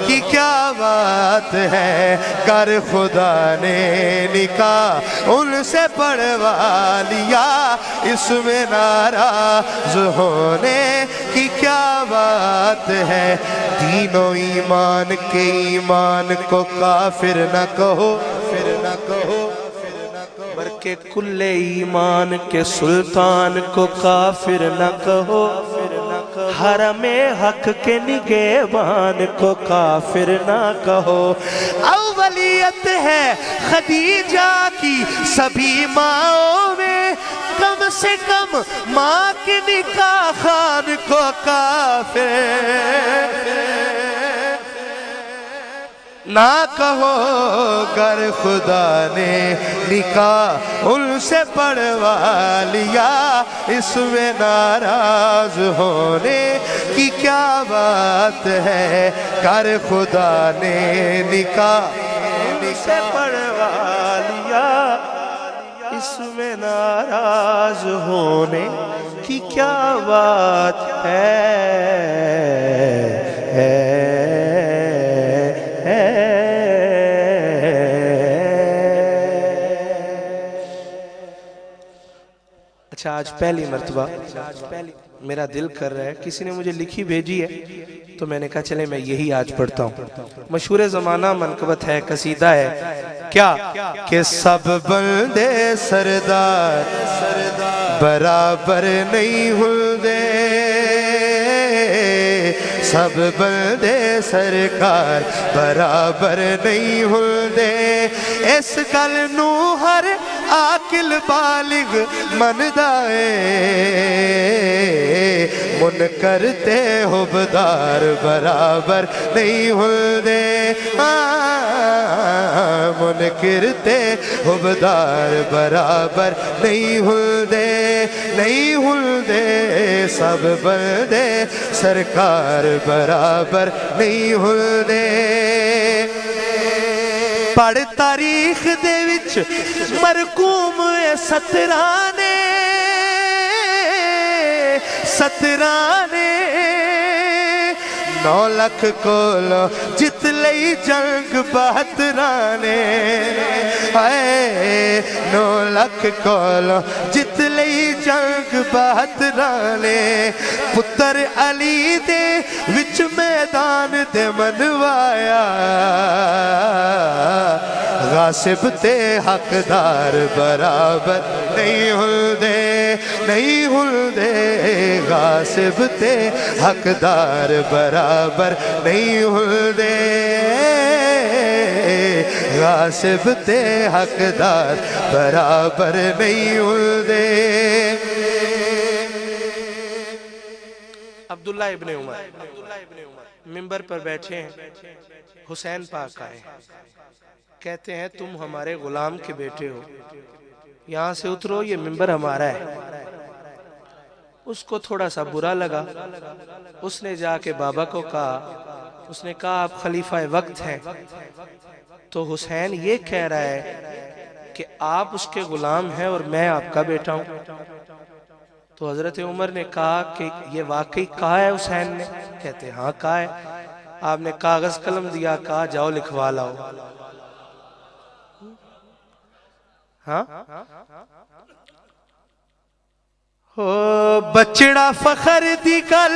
की क्या बात है। गर खुदा ने निकाह उनसे पढ़वा लिया, इसमें नाराज होने की क्या बात है। दीनो ईमान के ईमान को काफिर न कहो, बल्कि कुल्ले ईमान के सुल्तान को काफिर न कहो। हरमे हक के निगहबान को काफिर न कहो। अव्वलियत है खदीजा की सभी माओं में, कम से कम माँ के निकाह खान को काफिर। ना कहो गर खुदा ने निकाह उनसे पढ़वा लिया, इसमें नाराज होने की क्या बात है। कर खुदा ने निकाह उनसे पढ़वा लिया, इसमें नाराज होने की क्या बात है। अच्छा, आज पहली मर्तबा मेरा दिल कर रहा है, किसी ने मुझे लिखी भेजी है तो मैंने कहा चले मैं यही आज पढ़ता हूँ। मशहूर ज़माना मनकबत है, कसीदा है क्या कि सब बंदे सरदार बराबर नहीं हुंदे, सब बंदे सरकार बराबर नहीं हुंदे। इस गल नू हर आकिल बालिग मनदा है, मुन करते हुबदार बराबर नहीं हुंदे। मुन करते हुबदार बराबर नहीं हुंदे, नहीं हुंदे। सब बंदे सरकार बराबर नहीं हुंदे। पढ़ तारीख दे विच मरकूम सतराने, सतराने 9 लाख कोलो जित लई जंग 72 ने, हाय 9 लाख कोलो जित लई जंग 72 ने। पुत्र अली दे विच मैदान ते मनवाया, गासिब ते हकदार बराबर नहीं हुंदे, नहीं हुंदे। गासिब ते हकदार बराबर नहीं हुंदे, गासिब ते हकदार बराबर नहीं हुंदे। अब्दुल्ला इब्ने उमर मिंबर पर बैठे हैं, हुसैन पाक आए, कहते हैं तुम हमारे गुलाम के बेटे हो, यहाँ से उतरो, ये मिंबर हमारा है। उसको थोड़ा सा बुरा लगा, उसने जाके बाबा को कहा, उसने कहा आप खलीफा वक्त हैं। तो हुसैन ये कह रहा है कि आप उसके गुलाम हैं और मैं आपका बेटा हूं। तो हजरत उमर ने कहा कि ये वाकई कहा है हुसैन ने? कहते हाँ कहा है। आपने कागज कलम दिया, कहा जाओ लिखवा लाओ। हाँ हो बचड़ा फखर दी गल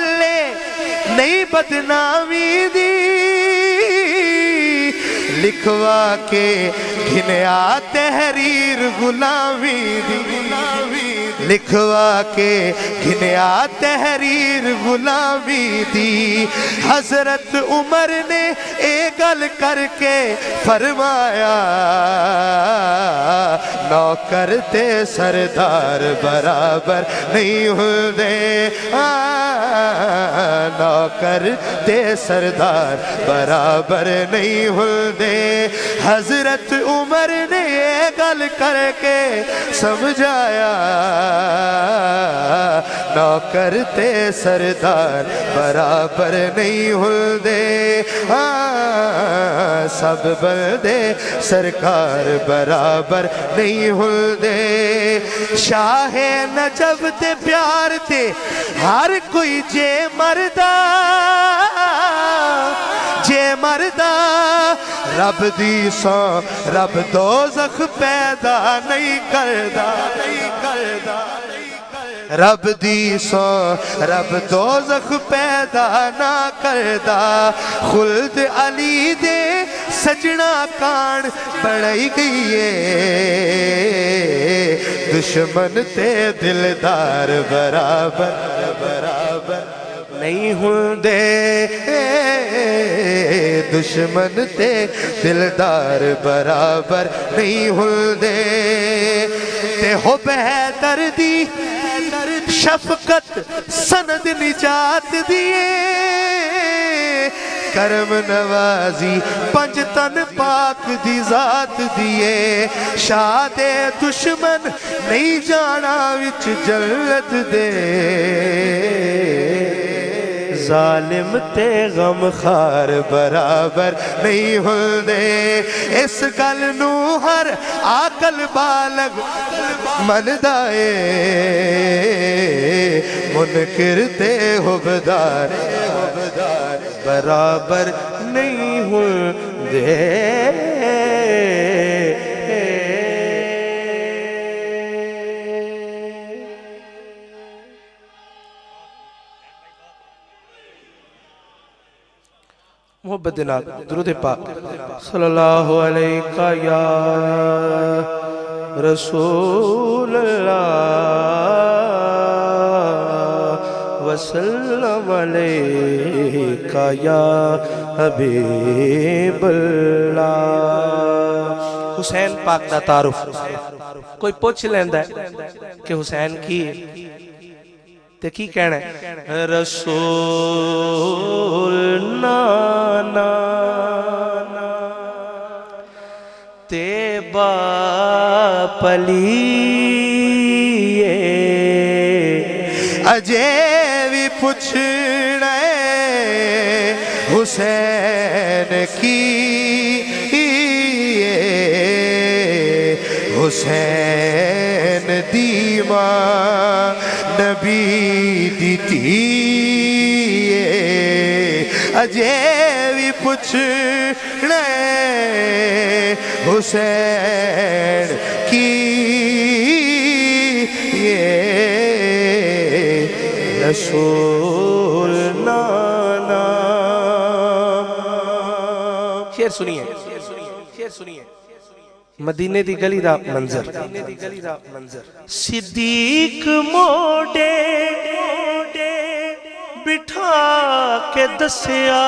नहीं बदनामी दी, लिखवा के घिनया तहरीर गुलामी दी, लिखवा के घिनया तहरीर गुलामी दी। हजरत उमर ने एक गल करके फरमाया, नौकर ते सरदार बराबर नहीं हुंदे, नौकर ते सरदार बराबर नहीं हुंदे। हजरत उमर ने ये गल करके समझाया, नौकर ते सरदार बराबर नहीं हुंदे, सब बंदे सरकार बराबर नहीं हुंदे। शाहे नजब ते प्यार ते हर कोई जे मरदा, जे मरदा रब दी सौ रब दोज़ख पैदा नहीं करदा, नहीं करदा। रब दी सौ रब दोज़ख पैदा ना करदा। खुल्द अली दे सजना कान बढ़ाई गई है, दुश्मन ते दिलदार बराबर बराबर नहीं हुंदे, दुश्मन ते दिलदार बराबर नहीं हुंदे। ते हो बेदर्दी शफकत सनद निजात दिए, करम नवाजी पंज तन पाक दी जात दिए शादे दुश्मन नहीं जाना विच जन्नत दे जालिम ते गम खार बराबर नहीं हुंदे इस गल नू हर आकल बालग मनदा ए मुनकिर ते हुबदार बराबर नहीं हुंदे मोहब्बत दे नाल दुरूद पाक सल्लल्लाहु अलैका या रसूल अल्लाह वसल्लम अलैका या हबीब अल्लाह। हुसैन पाक दा तारुफ कोई पूछ लैंदा है कि हुसैन की ते की कहना है रसूल नाना ते बापली अजय भी पूछना हुसैन की हुसैन दीमा नबी दी अजय भी पूछना हुसैन की रसूल नाना। शेर सुनिए मदीने दी गली दा मंजर सिद्दीक मोडे बिठा के दसिया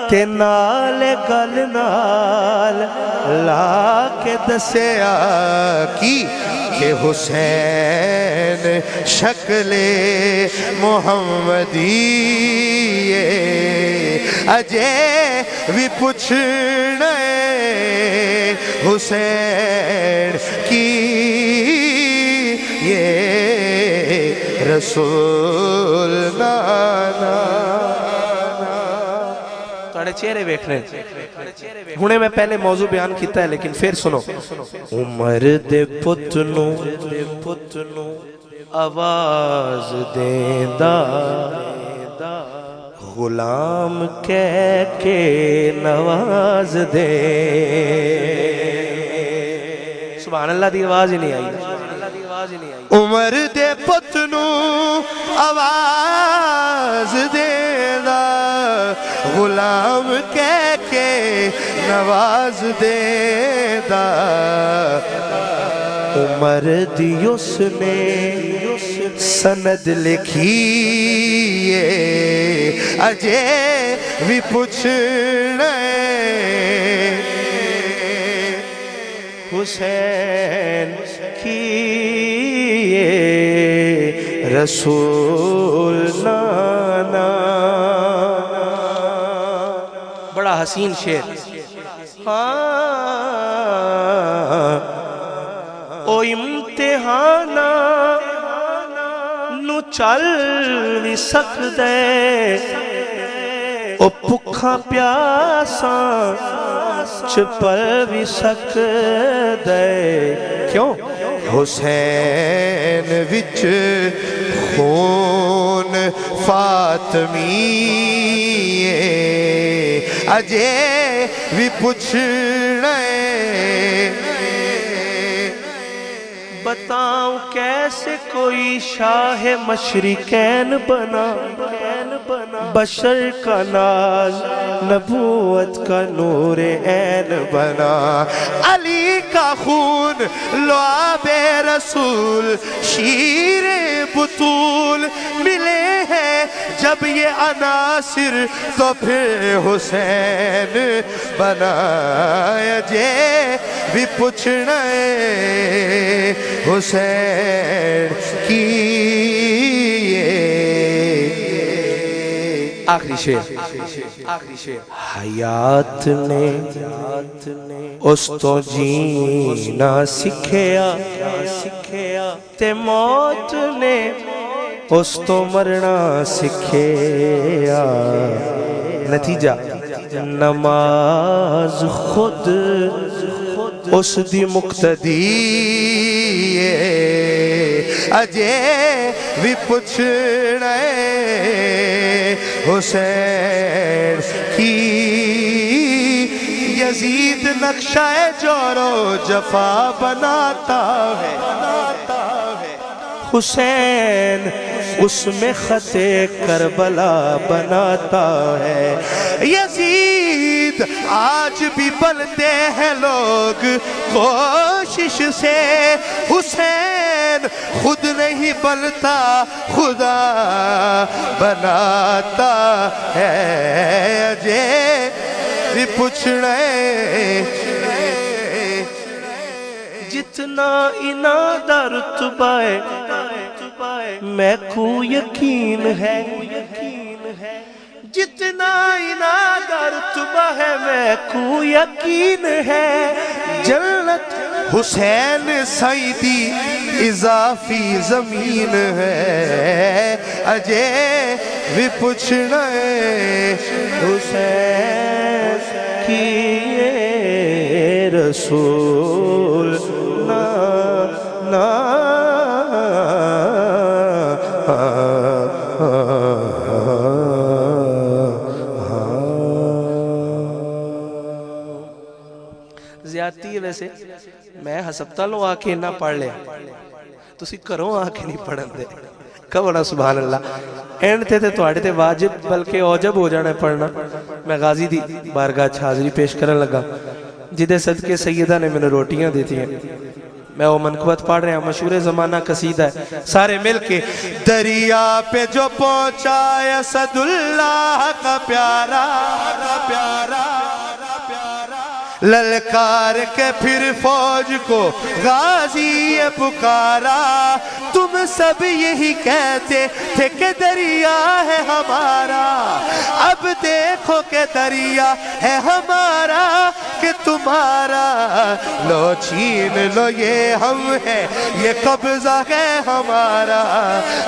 ते नाल गल नाल ला के दसिया की के हुसैन शक्ले मोहम्मदी अजय भी पूछना हुसैन की ये रसूल नाना। थोड़े चेहरे वेखने हुणे मैं पहले मौजू बयान किया है लेकिन फिर सुनो उमर दे पुत नू आवाज देंदा गुलाम कह के नवाज दे। सुभान अल्लाह दी आवाज ही नहीं आई। उमर दे पुत नू आवाज देदा गुलाम कह के नवाज देदा उमर दी उसने सनद लिखी अजय भी पूछना हुसैन की रसूल नाना। बड़ा हसीन शेर। हाँ ओ इम्तिहाना नु चल भी सकदे ओ भुखा प्यासा छुपल भी सकदे क्यों हुसैन विच खून फातमी अजय भी पूछना बताऊं कैसे कोई शाह मशरिकैन बना बशर का नाज नबूवत का नूर ऐन बना अली का खून लुआबे रसूल शीरे बुतूल मिले हैं जब ये अनासिर तो फिर हुसैन बनाया जे भी पूछना हुसैन की आखिरी शेर हयात ने उस तो जीना सिखिया ते मौत ने उस तो मरना सिखिया नतीजा नमाज खुद उस दी मुक्तदी अजे भी पुछना हुसैन की यजीद नक्शा जोरो जफा बनाता है हुसैन उसमें खते करबला बनाता है यजीद आज भी बनते हैं लोग कोशिश से हुसैन खुद नहीं बनता खुदा बनाता है अजय भी पूछने जितना इनादा रुतबा है मैं को यकीन है जितना इनादा रुतबा है मैं को यकीन है जन्नत हुसैन सईदी इजाफी जमीन है अजय भी पूछना हुसैन की रसूल ना ना ज्यादती है वैसे मैं हस्पतालों आके इन्ना पढ़ लिया तुसी घरों आके नहीं पढ़न दे कहो ना सुभान अल्लाह एंड ते तुहाडे ते वाजिब बल्कि औजब हो जाना पढ़ना मैं गाजी दी बारगाह च हाज़री पेश करन लगा जिदे सदके सैयदा ने मैंने रोटियां दी थी मैं वो मनकबत पढ़ रहा मशहूर जमाना कसीदा है सारे मिलके दरिया पे जो पहुंचा असदुल्लाह का प्यारा ललकार के फिर फौज को गाजी पुकारा तुम सब यही कहते थे कि दरिया है हमारा अब देखो कि दरिया है हमारा कि तुम्हारा लो छीन लो ये हम है ये कब्जा है हमारा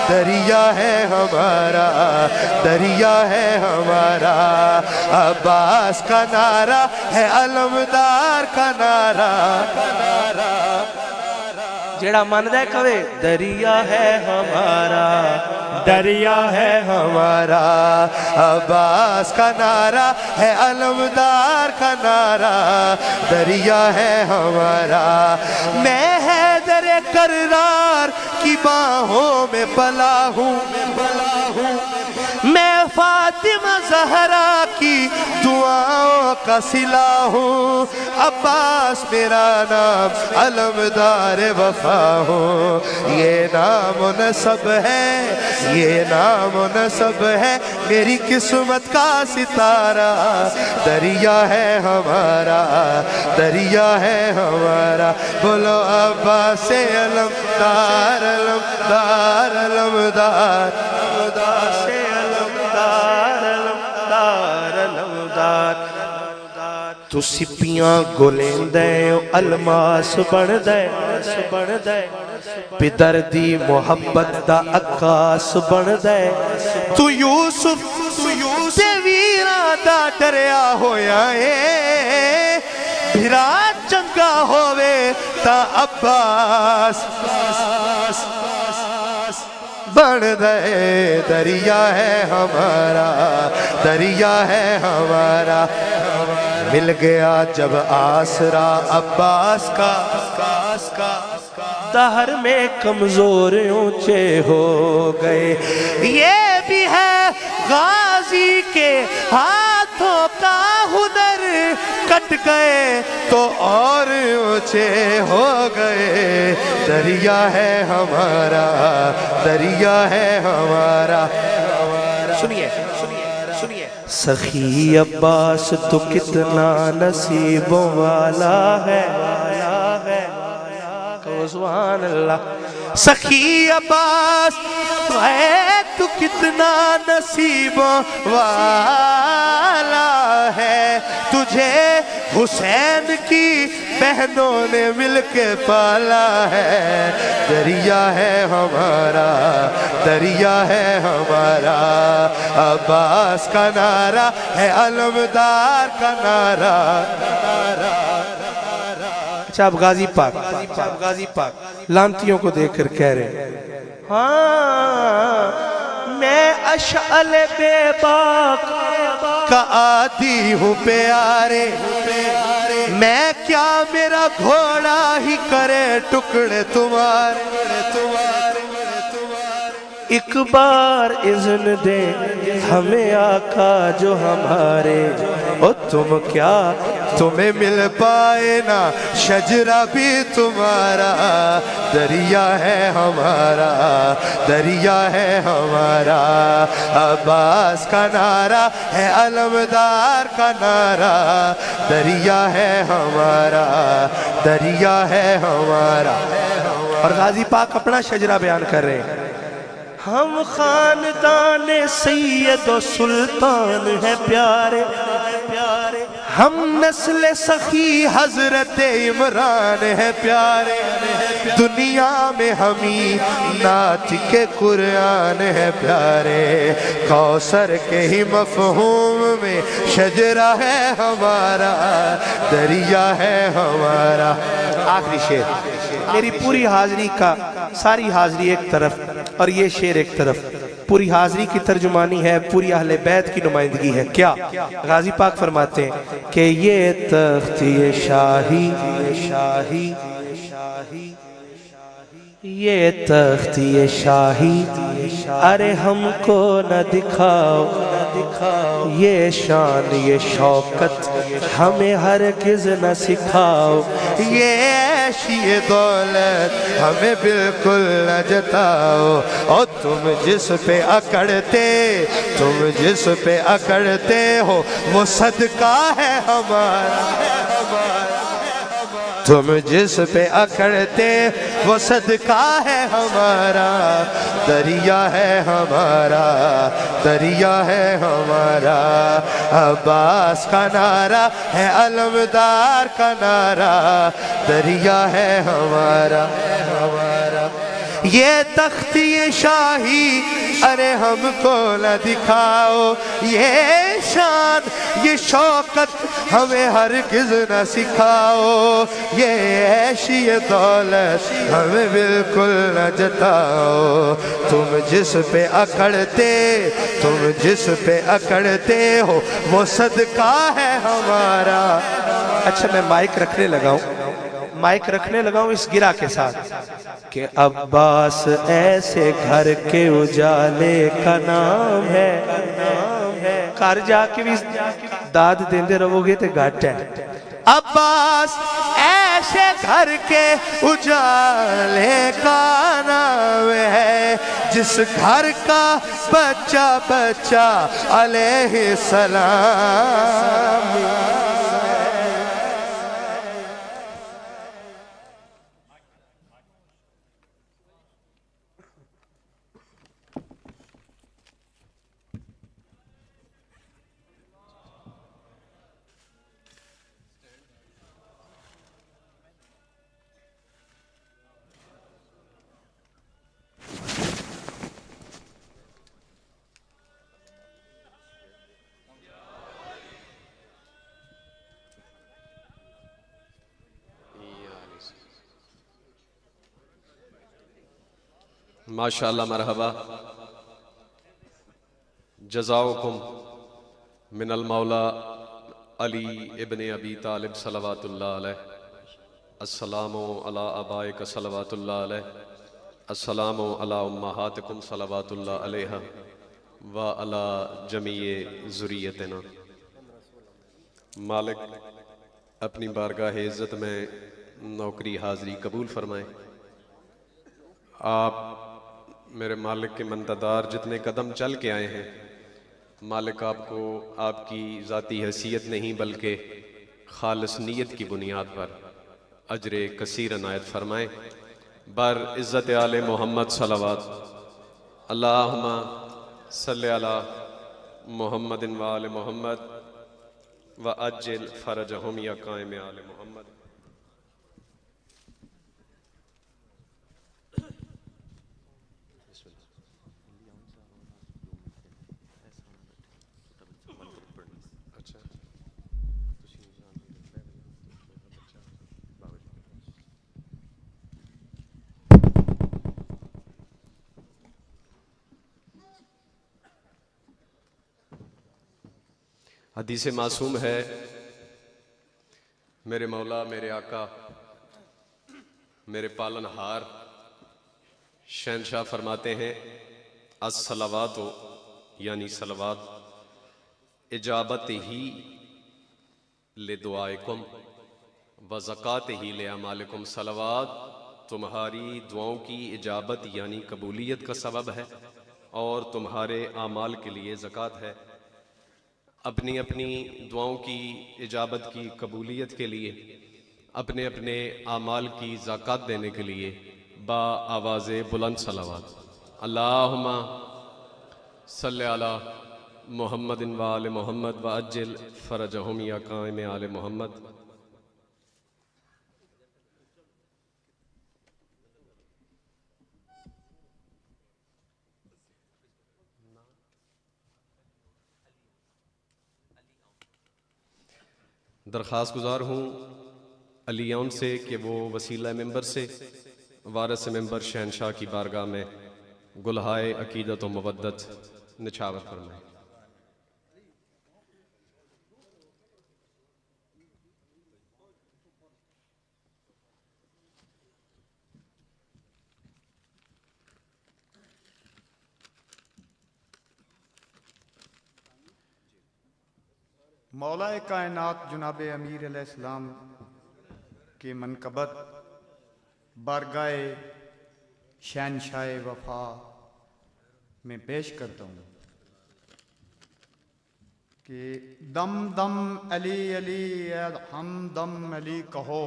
दरिया है हमारा दरिया है हमारा अब्बास का नारा है अलमदार का नारा जेड़ा मनदा कवे दरिया है हमारा दरिया है हमारा अब्बास का नारा है अलमदार का नारा दरिया है हमारा मैं हैदर करार की बाहों में पला हूँ मैं फातिमा ज़हरा की दुआओं का सिला हूँ अब्बास मेरा नाम अलमदार वफा हूँ ये नाम नसब है ये नाम नसब है मेरी किस्मत का सितारा दरिया है हमारा दरिया है हमारा बोलो अब्बास से अलमदार अलमदार अलमदार अलमदार से तू सिपियां गोलेंदे अलमास बन दे बेदर्दी मोहब्बत दा आकाश बन दे तू यूसुफ ते वीरां दा डरिया होया ए भिरा चंगा होवे ता अब्बास बन दे दरिया है हमारा दरिया है हमारा मिल गया जब आसरा अब्बास का दहर में कमजोर ऊंचे हो गए ये भी है गाजी के हाथों का हुनर कट गए तो और ऊंचे हो गए दरिया है हमारा दरिया है हमारा सुनिए सखी अब्बास तो कितना नसीबों वाला है ओ सुभान अल्लाह। सखी अब्बास है तू कितना नसीबों वाला है, तुझे हुसैन की बहनों ने मिलके पाला है। दरिया है हमारा, दरिया है हमारा, अब्बास का नारा है अलमदार का नारा। अच्छा अब गाजी पाक लांतियों को देखकर कह रहे हैं, हाँ मैं अशअल बेबाक का आदी हूँ प्यारे, मैं क्या मेरा घोड़ा ही करे टुकड़े तुम्हारे। एक बार इज़्न दे हमें आका जो हमारे, ओ तुम क्या तुम्हें मिल पाए ना शजरा भी तुम्हारा। दरिया है हमारा, दरिया है हमारा, अब्बास का नारा है अलमदार का नारा। दरिया है हमारा, दरिया है हमारा। और गाजी पाक अपना शजरा बयान कर रहे हैं, हम खानदान सैयद और सुल्तान है प्यारे, हम नस्ल सखी हजरत इमरान है प्यारे। दुनिया में हमी नात के कुरान है प्यारे, कौसर के ही मफहूम में शजरा है हमारा। दरिया है हमारा। आखिरी शेर, मेरी पूरी हाजिरी का, सारी हाजिरी एक तरफ और ये शेर एक तरफ, पूरी हाजिरी की तर्जुमानी है, पूरी अहले बैत की नुमाइंदगी है। क्या गाजी पाक फरमाते हैं कि ये तख्त ये शाही, ये तख्त ये शाही, अरे हमको न दिखाओ, ये शान ये शौकत हमें हरगिज़ न सिखाओ। ये ये दौलत हमें बिल्कुल न जताओ, और तुम जिस पे अकड़ते, तुम जिस पे अकड़ते हो वो सदका है हमारा। तुम जिस पे अकड़ते वो सदका है हमारा। दरिया है हमारा, दरिया है हमारा, अब्बास का नारा है अलमदार का नारा। दरिया है हमारा, ये तख्त ये शाही अरे हमको न दिखाओ, ये शान ये शौकत हमें हरगिज़ न सिखाओ। ये ऐश ये दौलत हमें बिल्कुल न जताओ। तुम जिस पे अकड़ते, तुम जिस पे अकड़ते हो वो सदका है हमारा। अच्छा मैं माइक रखने लगा हूँ, माइक रखने लगा हूँ इस गिरा के साथ कि अब्बास ऐसे घर के उजाले का नाम है। घर जाके भी दाद देंदे रहोगे तो घट है। अब्बास ऐसे घर के उजाले का नाम है, जिस घर का बच्चा बच्चा अलैहिस्सलाम। माशाअल्लाह मरहबा। जज़ाउकुम मिनल मौला अली इब्न अबी तालिब सलवातुल्लाह अलैह। अस्सलामु अला आबाइक सलवातुल्लाह अलैह, अस्सलामु अला उम्महातिकुम सलवातुल्लाह अलैहा व अला जमीए ज़ुर्रियतिना। मालिक अपनी बारगाह इज़्ज़त में नौकरी हाज़री कबूल फरमाए। आप मेरे मालिक के मंतदार जितने कदम चल के आए हैं, मालिक आपको आपकी ज़ाती हैसियत नहीं बल्कि खालिस नीयत की बुनियाद पर अजर कसीर अनायत फरमाए। बर इज़्ज़त आले मोहम्मद सलावत अल्लाहुम्मा सल्लि अला मुहम्मदिन व आले मोहम्मद व अज्जिल फरजहुम या कायम आले मोहम्मद। हदीस मासूम है, मेरे मौला मेरे आका मेरे पालनहार शहनशाह फरमाते हैं, अस्सलावात यानी सलावात इजाबत ही ले दुआएकुम व ज़कात ही ले अमालिकुम। सलावात तुम्हारी दुआओं की इजाबत यानी कबूलियत का सबब है और तुम्हारे आमाल के लिए ज़कात है। अपनी अपनी दुआओं की इजाबत की कबूलियत के लिए अपने अपने आमाल की ज़कात देने के लिए बा आवाज़ बुलंद सलावत अल्लाहुम्मा सल्लि अला मुहम्मदिन व आले मोहम्मद व अज्जिल फरजहुम या कायम आले मोहम्मद। दरख्वास्त गुजार हूँ अलियौन से कि वो वसीला मेंबर से वारिस मेंबर शहनशाह की बारगाह में गुलहाए अकीदत व मवद्दत निछावर फरमाए। मौलाए कायनात जनाब अमीर अलैहिस्सलाम की मनकबत बारगाए शहनशाह वफा में पेश करता हूँ कि दम दम अली अली हम दम अली कहो,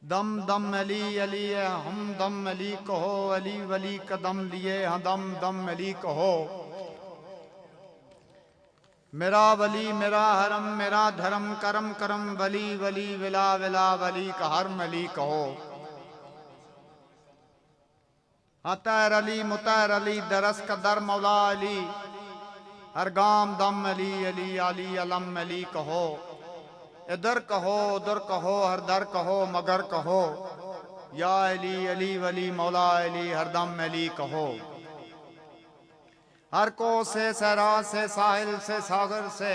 दम दम अली अली हम दम अली कहो, अली वली कदम लिए दम दम अली कहो। मेरा वली मेरा हरम मेरा धर्म करम करम वली वली विला विला वली का हरम अली कहो। अतैर अली मुतैर अली दरस का दर मौला अली, हर गाम दम अली अली अली अलम अली कहो। इधर कहो उधर कहो हर दर कहो मगर कहो, या अली अली वली मौला अली हरदम अली कहो। हर को से सहरा से साहिल से सागर से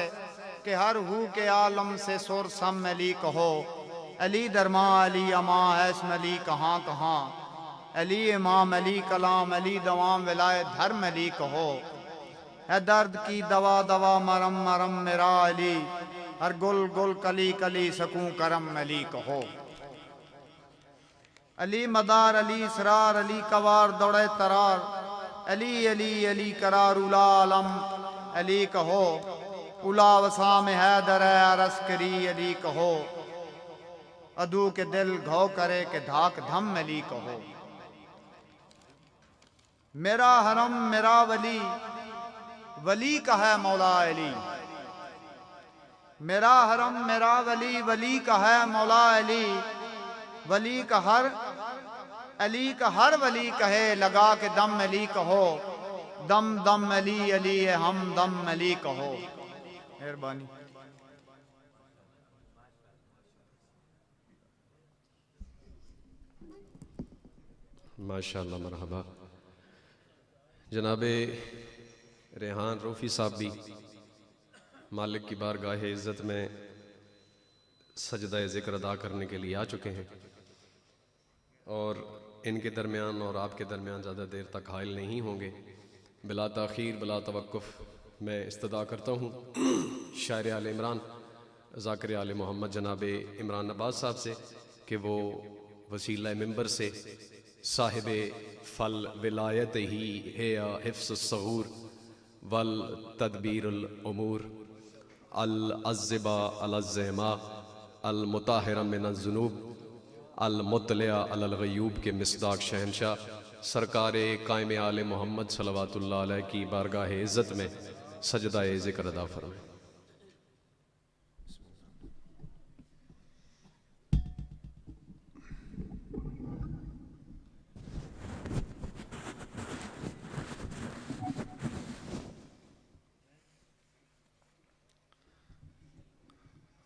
कि हर हु के आलम से सुर सम अली कहो। अली दरमा अली अमा हैसम अली कहाँ कहाँ, अली इमाम अली कलाम अली दवाम विलाय धर्म अली कहो। है दर्द की दवा दवा मरम मरम मेरा अली, हर गुल गुल कली कली सकूं करम अली कहो। अली मदार अली सरार अली कवार दौड़े तरार, अली अली अली करार उला आलम अली कहो। उला वसा में हैदर अरस करी अली कहो, अदू के दिल घो करे के धाक धम अली कहो। मेरा हरम मेरा वली वली का है मौला अली, मेरा हरम मेरा वली वली का है मौला अली। वली का हर अली का हर वली कहे लगा के दम अली कहो, दम दम अली अली हम दम अली कहो। मेहरबानी। माशाअल्लाह मरहबा। जनाबे रेहान रूफी साहब भी मालिक की बारगाह इज़्ज़त में सजदा ज़िक्र अदा करने के लिए आ चुके हैं और इनके दरमियान और आपके दरमियान ज़्यादा देर तक हाइल नहीं होंगे। बिला ताख़ीर बिला तवक्कुफ़ मैं इस्तदा करता हूँ शायर आल इमरान ज़ाकिर आल मोहम्मद जनाब इमरान अब्बास साहब से कि वो वसीला मेंबर से साहिब फल विलायत ही है हिफ्ज़ सगूर वल तदबीरुल उमूर अल अज़्ज़िबा अल अज़्ज़मा अल मुताहिरा मिन अज़्ज़ुनूब अल मुतलिया अलल गयूब के मिसदाक शहनशाह सरकार कायम आले मोहम्मद सल्लल्लाहु अलैहि की बारगाह इज़्ज़त में सजदा ज़िक्र अदा फरमाएं।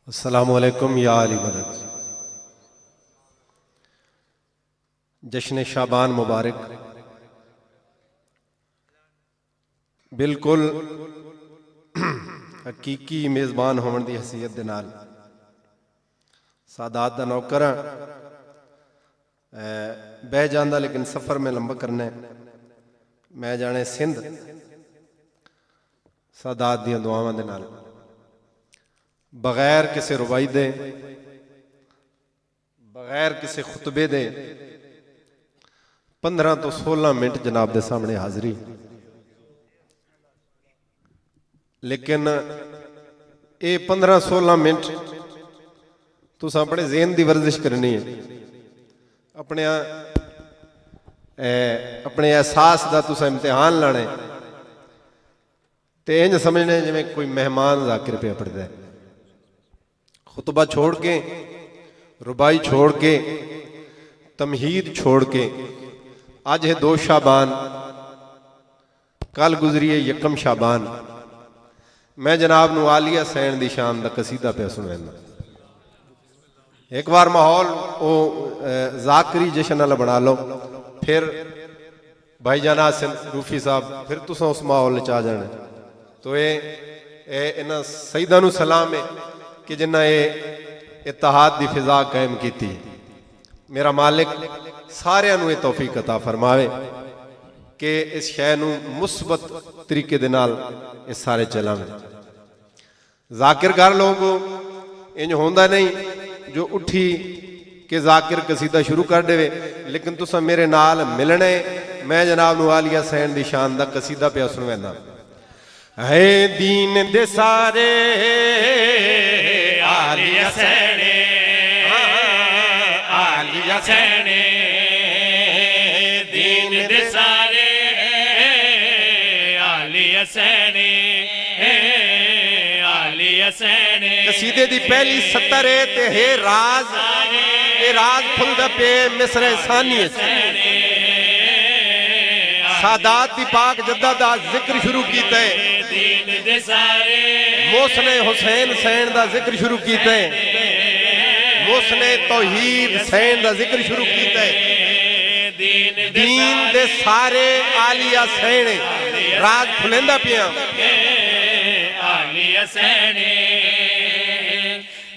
अस्सलामुअलैकुम या अली मदद। जश्न शाबान मुबारक। बिल्कुल हकीकी मेज़बान होने की हैसियत दे नाल सादात दा नौकर हां। बह जांदा लेकिन सफ़र में लंबा करना है। मैं जाने सिंध सादात दियां दुआवां दे नाल बगैर किसी रुबाई दे बगैर किसी खुतबे दे 15 तो 16 मिनट जनाब दे सामने हाज़री। लेकिन ये 15-16 मिनट तुस अपने ज़हन की वर्जिश करनी है, अपने एहसास का तुस इम्तिहान लाना है। तो इंज समझने जिवें कोई मेहमान ज़ाकिर पे पढ़ता है। खुतबा छोड़ के, रुबाई छोड़ के, तमहीद छोड़ के, आज है 2 शाबान, कल गुजरी है 1 शाबान। मैं जनाब नू आलिया सैन दी शान दा कसीदा पे सुनाना। एक बार माहौल वो ज़ाकरी जश्न वाला बना लो, फिर भाई जाना रूफी साहब फिर तुसा उस माहौल च आ जाना। तो ये इन्हां सईदां नू सलाम है कि जिन्ना ये इत्तेहाद दी फिजा कायम की। मेरा मालिक सारियां नू ये तौफीक अता फरमावे कि इस शय नू मुस्बत तरीके दे नाल इस सारे चलावें। जाकिर कर लोग इंज होंदा नहीं जो उठी कि जाकिर कसीदा शुरू कर देवे। लेकिन तुसा मेरे नाल मिलने, मैं जनाब नू आलिया सैन दी शान दा कसीदा पिया सुनवांदा। है दीन दे सारे आलिया सैने, आलिया सैने, दीन दे सारे आलिया सैने, आलिया सैने। कसीदे दी पहली सत्तर है ते है राज, ए राज खुलदा पे मिसरे सानी। सादात दी पाक जद्दा दा जिक्र शुरू कीता है। मोहसिन हुसैन सैन दा जिक्र शुरू कीता है। मोहसिन तौहीद सैन दा जिक्र शुरू कीता है। दीन दे सारे आलिया सैन राज खुलेंदा पिया। आलिया सैने,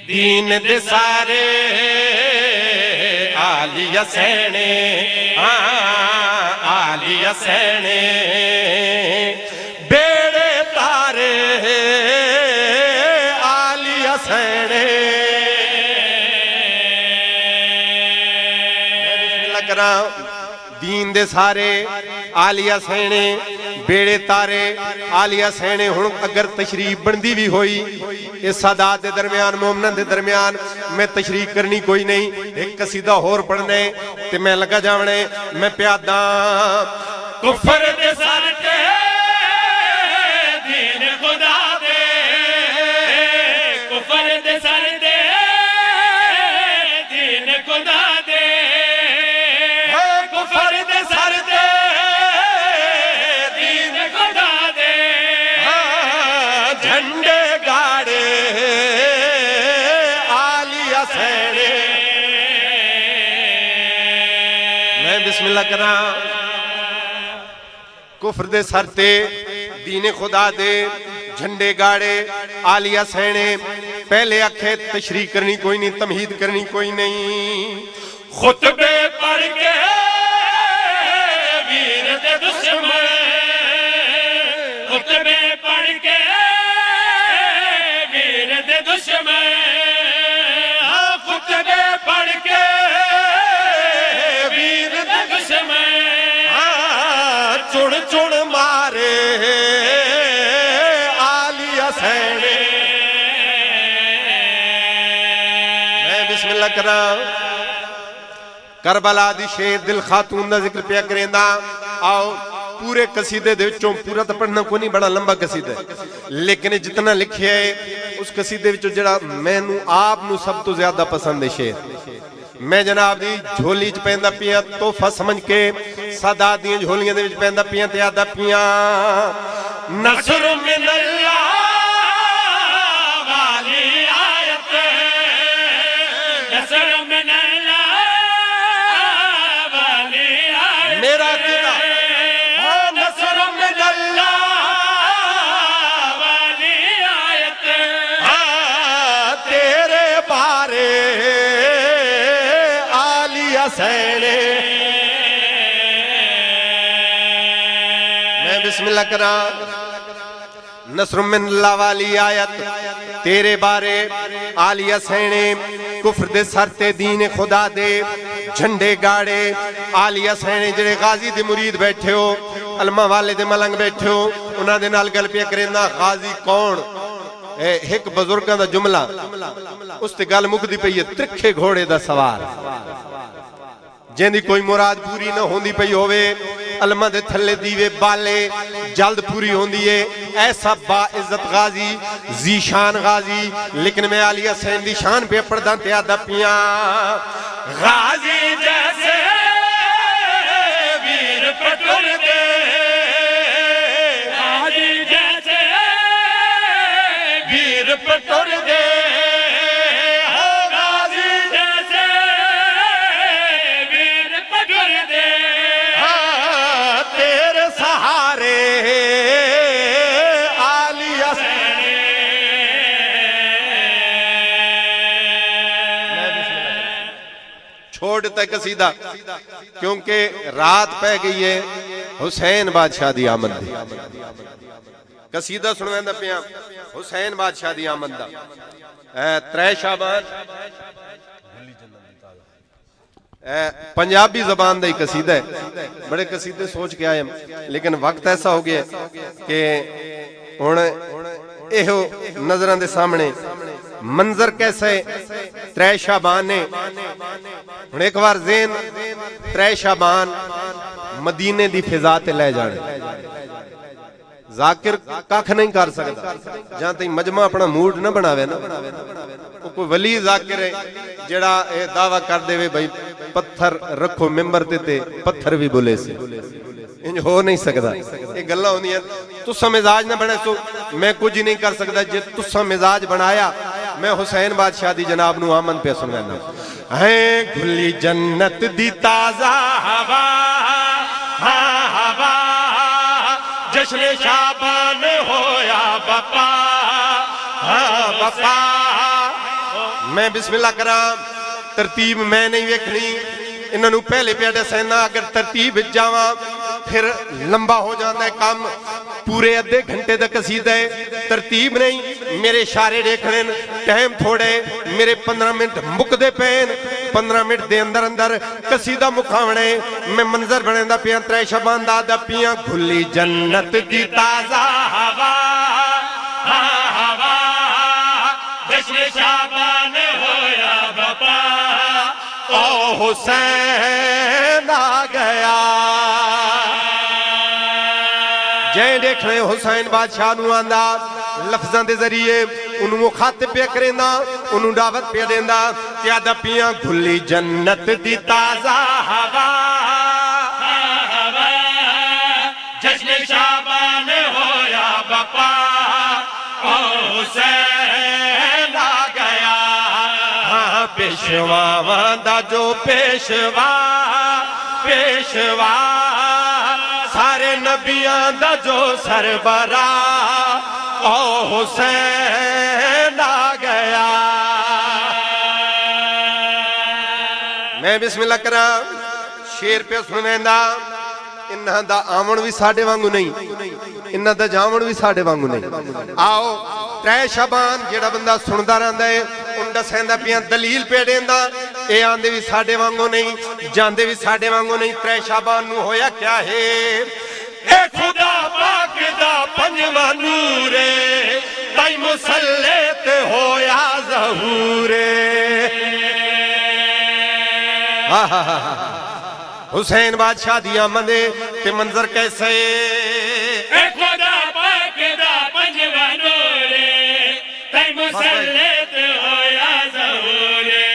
दीन दे सारे आलिया सैने, आलिया सैने, बेड़े तारे आलिया सैने। बिस्मिल्लाह करा। दीन दे सारे आलिया सैने, बेड़े तारे आलिया सैने। हुण अगर तशरीफ बनती भी होई इस सादात के दरम्यान, मोमनन के दरम्यान, मैं तशरीफ करनी कोई नहीं। एक कसीदा होर पढ़ने ते मैं लगा जावने। मैं प्यादा कुफर दे सर ते दीन खुदा दे, कुफर दे सर ते दीन खुदा दे, कुफर दे सर ते दीन खुदा दे। झंडे गाड़े आलिया सैने। मैं बिस्मिल्लाह करा। कुफर दे सर ते दीन खुदा दे, झंडे गाड़े आलिया सैने। पहले आखे तशरीह करनी कोई नहीं, तमहीद करनी कोई नहीं। खुतबे पढ़ के वीर दे दुश्मन, खुतबे पढ़ के वीर दे दुश्मन, खुतबे पढ़ के वीर दे दुश्मन। चुन चुन मारे आलिया सैने। मैं बिस्मिल्लाह करा। करबला दी शेर दिल खातून दा जिक्र पिया करेंदा। आओ पूरे कसीदे दे विचों पूरा तो पढ़ना को नहीं, बड़ा लंबा कसीदा है, लेकिन जितना लिखिया है उस कसीदे विचों जिहड़ा मैनू आप नू सब तो ज्यादा पसंद है शेर, मैं जनाब दी झोली च पैंदा पिया तोहफा समझ के सादा दी झोलियां दे विच पैंदा पिया ते आदा पिया नसर मिनल्लाह वाली आयत, नसर मिनल्लाह वाली आयत, मेरा किदा नसर मिनल्लाह वाली आयत, तेरे बारे आलिया सैने। मैं बिस्मिल्लाह करा। नसर मिनल्लाह वाली आयत तेरे बारे आलिया सैने, कुफर दे सर ते दीन खुदा दे झंडे गाड़े। आलिया सैने जेड़े गाजी दे मुरीद बैठे हो, अलमा वाले दे मलंग बैठे हो, उन्हां दे नाल गल पिया करेंदा गाजी कौन। एक बुजुर्गां दा जुमला उस ते गल मुकदी पई है, त्रिखे घोड़े दा सवार, जिंदी कोई मुराद पूरी ना होंदी पई होवे, अलमा दे थल्ले दीवे बाले जल्द पूरी होंदी है। ऐसा बा इज्जत गाजी जीशान गाजी, लेकिन मैं आलिया सैन दी शान पे पढ़दा ते आदा पिया गाजी जैसे वीर पटुर दे, गाजी जैसे वीर पटुर दे, हो गाजी जैसे वीर पटुर दे, तेरे सहारे आलिया छोड़ देता कसीदा, क्योंकि रात पै गई है हुसैन बादशाह दी आमद दी। कसीदा सुनवांदा पिया हुसैन बादशाह दी आमद दा। 3 शाबान पंजाबी जबान दा ही कसीदा है। बड़े कसीदे सोच के आए, लेकिन वक्त ऐसा हो गया कि हुण एहो नजरां दे सामने मंजर कैसे 3 शाबान ने। हुण एक बार ज़हन 3 शाबान मदीने दी फिजा ते ले जाने। जाकिर कख नहीं कर सकता जहां तक मजमा अपना मूड न बनावे ना। वो कोई वली जाकिर है जेड़ा ये दावा कर देवे भाई पत्थर रखो मिंबर ते पत्थर भी बोले से, इंज हो नहीं सकता। ये गल्लां होंदियां, तुसा मिजाज ना बने सो मैं कुछ नहीं कर सकता। जे तुसा मिजाज बनाया मैं हुसैन बादशाह दी जनाब नू आमन पे सुनाना है। खुली जन्नत दी ताजा हवा, हाँ हवा जश्न शाबान होया बपा, हाँ बपा। मैं बिस्मिल्लाह करा, तरतीब मैं नहीं वेखनी, इन्होंने पहले पे दसना। अगर तरतीब जावा फिर लंबा हो जाता है काम, पूरे अद्धे घंटे तक कसीदा है। तरतीब नहीं, मेरे इशारे देखने, टाइम थोड़े, मेरे 15 मिनट मुकदे पैन, 15 मिनट दे अंदर अंदर कसीदा मुखावने। मैं मंजर बनेंदा पिया 3 शाबान दा पिया खुली जन्नत दी ताजा हवा, हाँ हवा जश्न शाबान होया बपा, ओ हुसैन आ गया। जै देखने हुसैन बादशाह नू आंदा लफ्जां दे जरिए उन्होंने मुखातिब पे करेंदा, उन्होंने दावत पे देंदा कि आदा पिया खुली जन्नत दी ताजा हवा, हवा जश्न शाबान होया बपा, ओ हुसैन आ गया। हाँ पेशवावां दा जो पेशवा, पेशवा सारे नबियां दा जो सरबरा, ओ हुसैन आ गया। मैं बिस्मिल्लाह करा, शेर पे सुनेंदा। इन्हां दा आवन भी साडे वांगू नहीं, इन्हां दा जावन भी साडे वांगू नहीं। आओ 3 शाबान जेड़ा बंदा सुनदा रहंदा है उन दसेंदा पिया दलील पे देंदा। ए आंदे भी साडे वांगू नहीं, जांदे भी साडे वांगू नहीं। 3 शाबान नू होया क्या है? ए खुदा पाक दा पंजवा नूरे, ताई मुसल्ले ते होया ज़हूरे। हा हा हा हा हुसैन बादशाह दी आमदे ते मंजर कैसे ए खुदा पाक दा पंजवा नूरे तै मुसल्लत होया ज़हूरे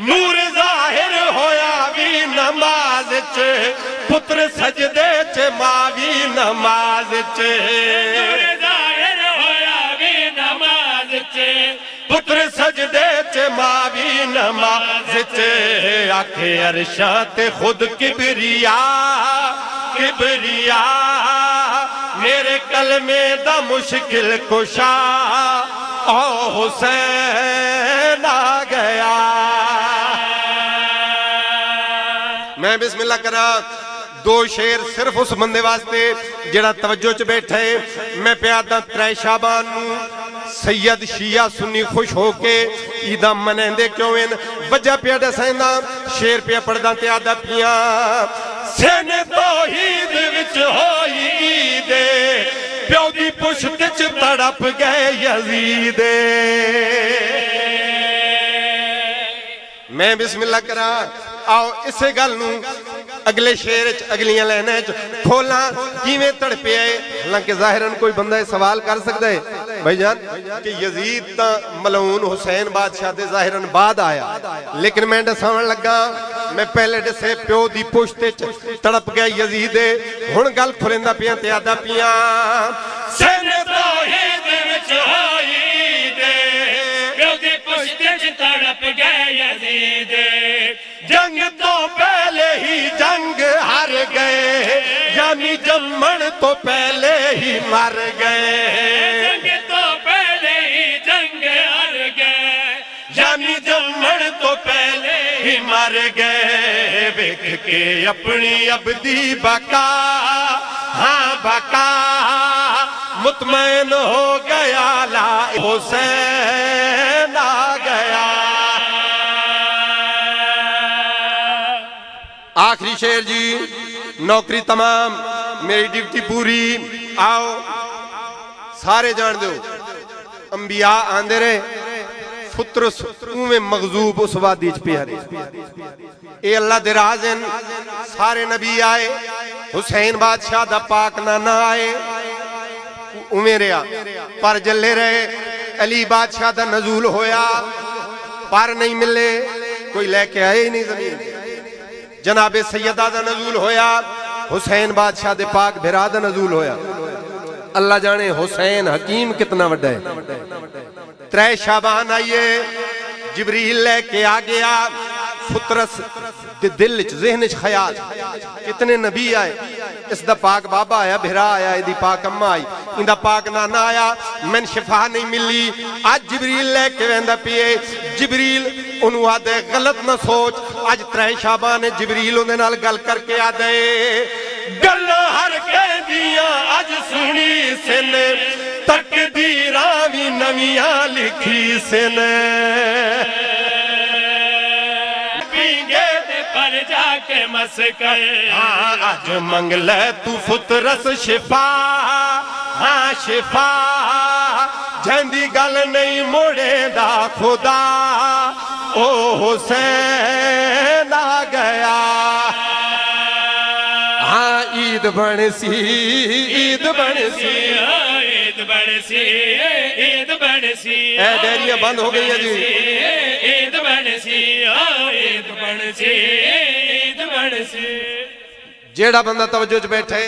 नूर जाहिर होया भी नमाज च पुत्र सजदे च मां भी नमाज च नूर ज़ाहिर होया भी नमाज च पुत्र सजदे च मां भी नमाज च आखे अरशा ते खुद किबरिया किबरिया मेरे कलमे दा मुश्किल कुशा ओ हुसैन आ गया। मैं बिस्मिल्लाह करा दो शेर सिर्फ उस बंदे वास्ते जेड़ा तवज्जो च बैठे। मैं प्यादा 3 शाबान नूं सैयद शिया सुन्नी खुश होके ईदा मनांदे क्यों इन वजह पिया दसैंदा शेर पिया पढ़दा ते आदा पिया सेने तौहीद विच होई ईद प्यो दी पुश्त च तड़प गए यजीद। मैं बिस्मिल्लाह करा आओ इसे गल नूं अगले शेर च अगलियां लाइनां च खोला किवें तड़पे आए। हालांकि जाहिरन कोई बंदा सवाल कर सकता है भाईजान कि यजीद ता मलऊन हुसैन बादशाह दे जाहिरन बाद आया, लेकिन मैं दसावन लगा मैं पहले दसे प्यो दी पुश्त च तड़प गया यजीद। हुण गल खुलेंदा पिया ते आदा पिया सेने तौहीद विच होई दे प्यो दी पुश्त च तड़प गए यजीद जंग तो पहले ही जंग हार गए यानी जम्मन तो पहले ही मर गए जंग तो पहले ही जंग हार गए यानी जम्मन तो पहले ही मर गए। वेख के अपनी अबदी बका हाँ बका मुतमैन हो गया ला हुसैन आ गया। आखिरी शेर जी नौकरी तमाम मेरी ड्यूटी पूरी आओ सारे जान दो अंबिया आंदे रहे पुत्र उवें मगजूब उस वादी च पिया ए अल्लाह दे राज़न सारे नबी आए हुसैन बादशाह दा पाक नाना आए उवें रहा पर जले रहे। अली बादशाह दा नजूल होया पर नहीं मिले कोई लेके आए ही नहीं जमीन। जनाबे सैयदा दा नजूल होया हुसैन बादशाह दे पाक भिरा दा नजूल होया। अल्लाह जाने हुसैन हकीम कितना वड्डा है। 3 शाबान आइए जिब्रील लेके आ गया फुतरस दिल च ज़हन च ख्याल कितने नबी आए इसदा पाक बाबा आया भिरा आया इदी पाक अम्मा आई इंदा पाक नाना आया मैन शिफा नहीं मिली। आज जिब्रील लेके वेंदा पिए जिब्रील उन्हों आदे गलत ना सोच आज 3 शाबान ने जिब्रील उन्हें नाल गल करके आदे गल हर कहदियां आज सुनी सिन तकदीरां भी नवियां लिखी सिन पींगे ते पर जाके मस कर हाँ आज मंगले तू फुतरस शिफा हाँ शिफा जंदी गल नहीं मोड़े दा खुदा ओ हुसैन आ गया। हाँ ईद बन सी ईद बन सी ईद बड़सी ईद बड़सी डेयरियां बंद हो गई है जी। ईद बड़सी ईद बड़सी ईद बड़सी जेड़ा बंदा तवज्जो च बैठे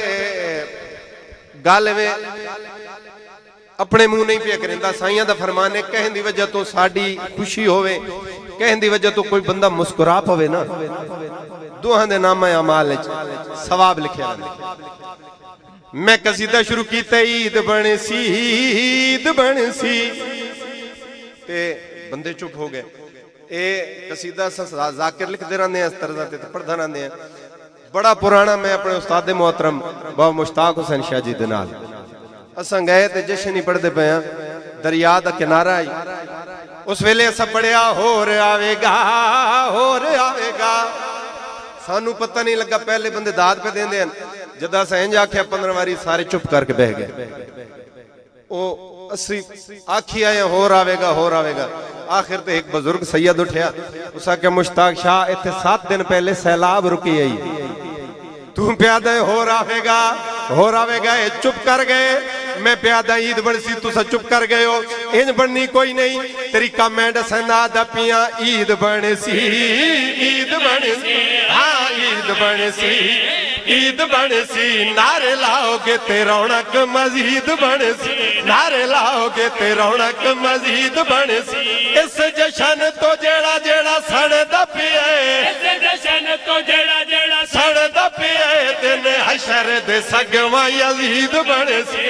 गल में अपने मुंह नहीं पिया करेंदा साइयां दा फरमान है कहन दी वजह तो साडी खुशी होवे कहन दी वजह तो कोई बंदा मुस्कुरा पवे ना दोहां दे नामे अमाल विच सवाब लिखया रहे। मैं कसीदा शुरू कीता ईद बनसी ते बंदे चुप हो गए। ए कसीदा जाकिर लिखते रहंदे इस तरह ते पढ़दा रहंदे हैं बड़ा पुराना। मैं अपने उस्ताद मोहतरम बाबा मुश्ताक हुसैन शाह जी दे नाल असां गए ते जश्न ही पढ़दे पे दरिया दा किनारा आई उस वेले असां पढ़िया होर आवेगा सानू पता नहीं लगा पहले बंदे दाद पे देंदे हैं जदा असां इंज आख्या 15 वारी सारे चुप करके बह गए। ओ असी आखी आए होर आवेगा आखिर ते एक बुजुर्ग सैयद उठिया, उस आख्या मुश्ताक शाह इत्थे 7 दिन पहले सैलाब रुकी आई, तू प्यादा हो रावेगा, ये चुप कर गए। मैं प्यादा ईद बनसी, तुसा चुप कर गए हो, इंज बननी कोई नहीं। तरीका मैं दसना दपिया ईद बनसी, ईद बनसी, हाँ ईद बनसी, ईद बनसी। नारे लाओगे ते रौनक मजीद बनसी, नारे लाओगे ते रौनक मजीद बनसी। इस जशन तो जेड़ा जेड़ा सड़दा पिया, इस जशन तो जेड़ा जेड़ा सड़दा पिया, दिन हशर दे सगवा यजीद बनसी।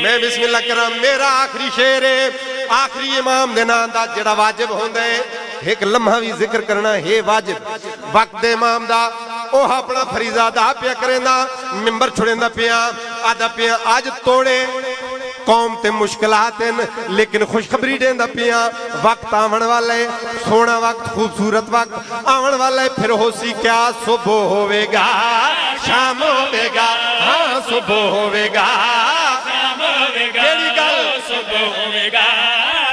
मैं बिस्मिल्लाह करा, मेरा आखिरी शेर है, आखिरी इमाम दे नाम दा जेड़ा वाजिब होंदा है, एक लम्हा भी जिक्र करना है वाजिब। वक्त दे इमाम दा ओह अपना फरीजा दा पिया करेंदा, मिंबर छुड़ेंदा पिया, आदा पिया आज तोड़े कौम ते मुश्किलात हैं, लेकिन खुशखबरी देंदा पिया। वक्त आवन वाला है, सोना वक्त, खूबसूरत वक्त आवन वाला है। फिर होसी क्या सुबह होवेगा, शाम होवेगा, हाँ सुबह होवेगा,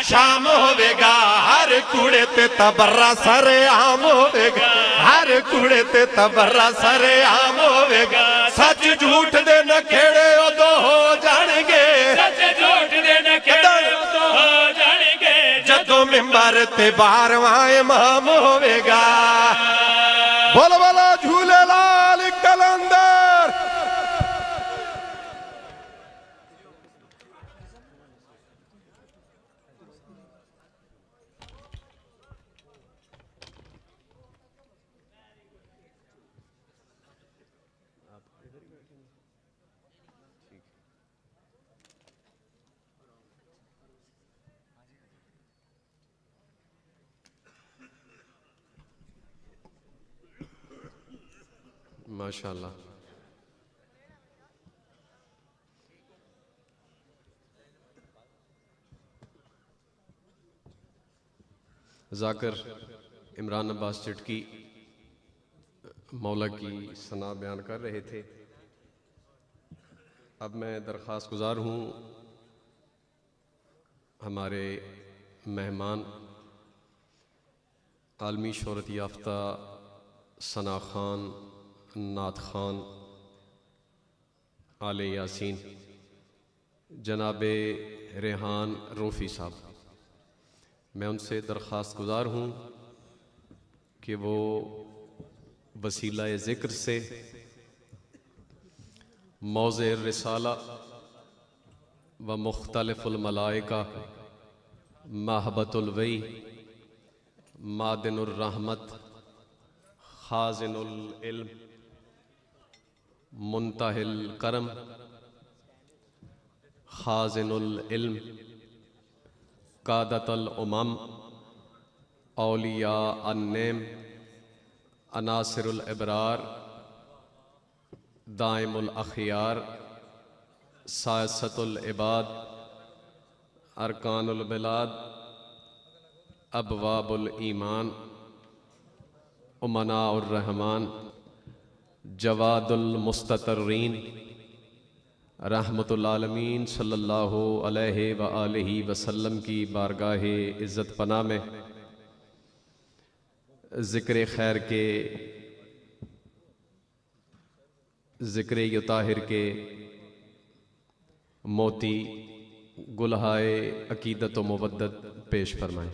शाम होवेगा। हर कूड़े ते तबर्रा सरे आम होवेगा, हर कूड़े ते तबर्रा सरे आम होवेगा। सच झूठ दे नखेड़े उदो हो जाणगे, सच झूठ दे नखेड़े उदो हो जाणगे, जदों मिंबर ते 12वां इमाम होवेगा। बोलो बोलो झूलेलाल कलंदर। माशाअल्लाह। जाकिर इमरान अब्बास चिटकी मौला की सना बयान कर रहे थे। अब मैं दरख्वास्त गुजार हूँ हमारे मेहमान आलमी शोहरत याफ्ता सना खान, नात खान, आले यासीन, जनाबे रेहान रूफ़ी साहब, मैं उनसे दरख्वास्त गुजार हूँ कि वो वसीला ज़िक्र से मौज़े रिसाला व मुख्तलिफ़ुल मलाइका, महबतुल वई, मादिनुर रहमत, खाज़िनुल इल्म, मुंतहिल करम, खाज़िनुल इल्म, कादतल उमम, औलिया अन्नेम, अनासिरुल इबरार, दाइमुल अखियार, सायसतुल इबाद, अरकानुल बिलाद, अबवाबुल ईमान, उमनाउर रहमान, जवादुल मुस्ततरीन, रहमतुल आलमीन सल्लल्लाहु अलैहि व आलिहि वसल्लम की बारगाहे इज़्ज़त पनाह में ज़िक्र खैर के, ज़िक्र युताहिर के मोती गुलहाए अकीदत व मुवद्दत पेश फरमाएं।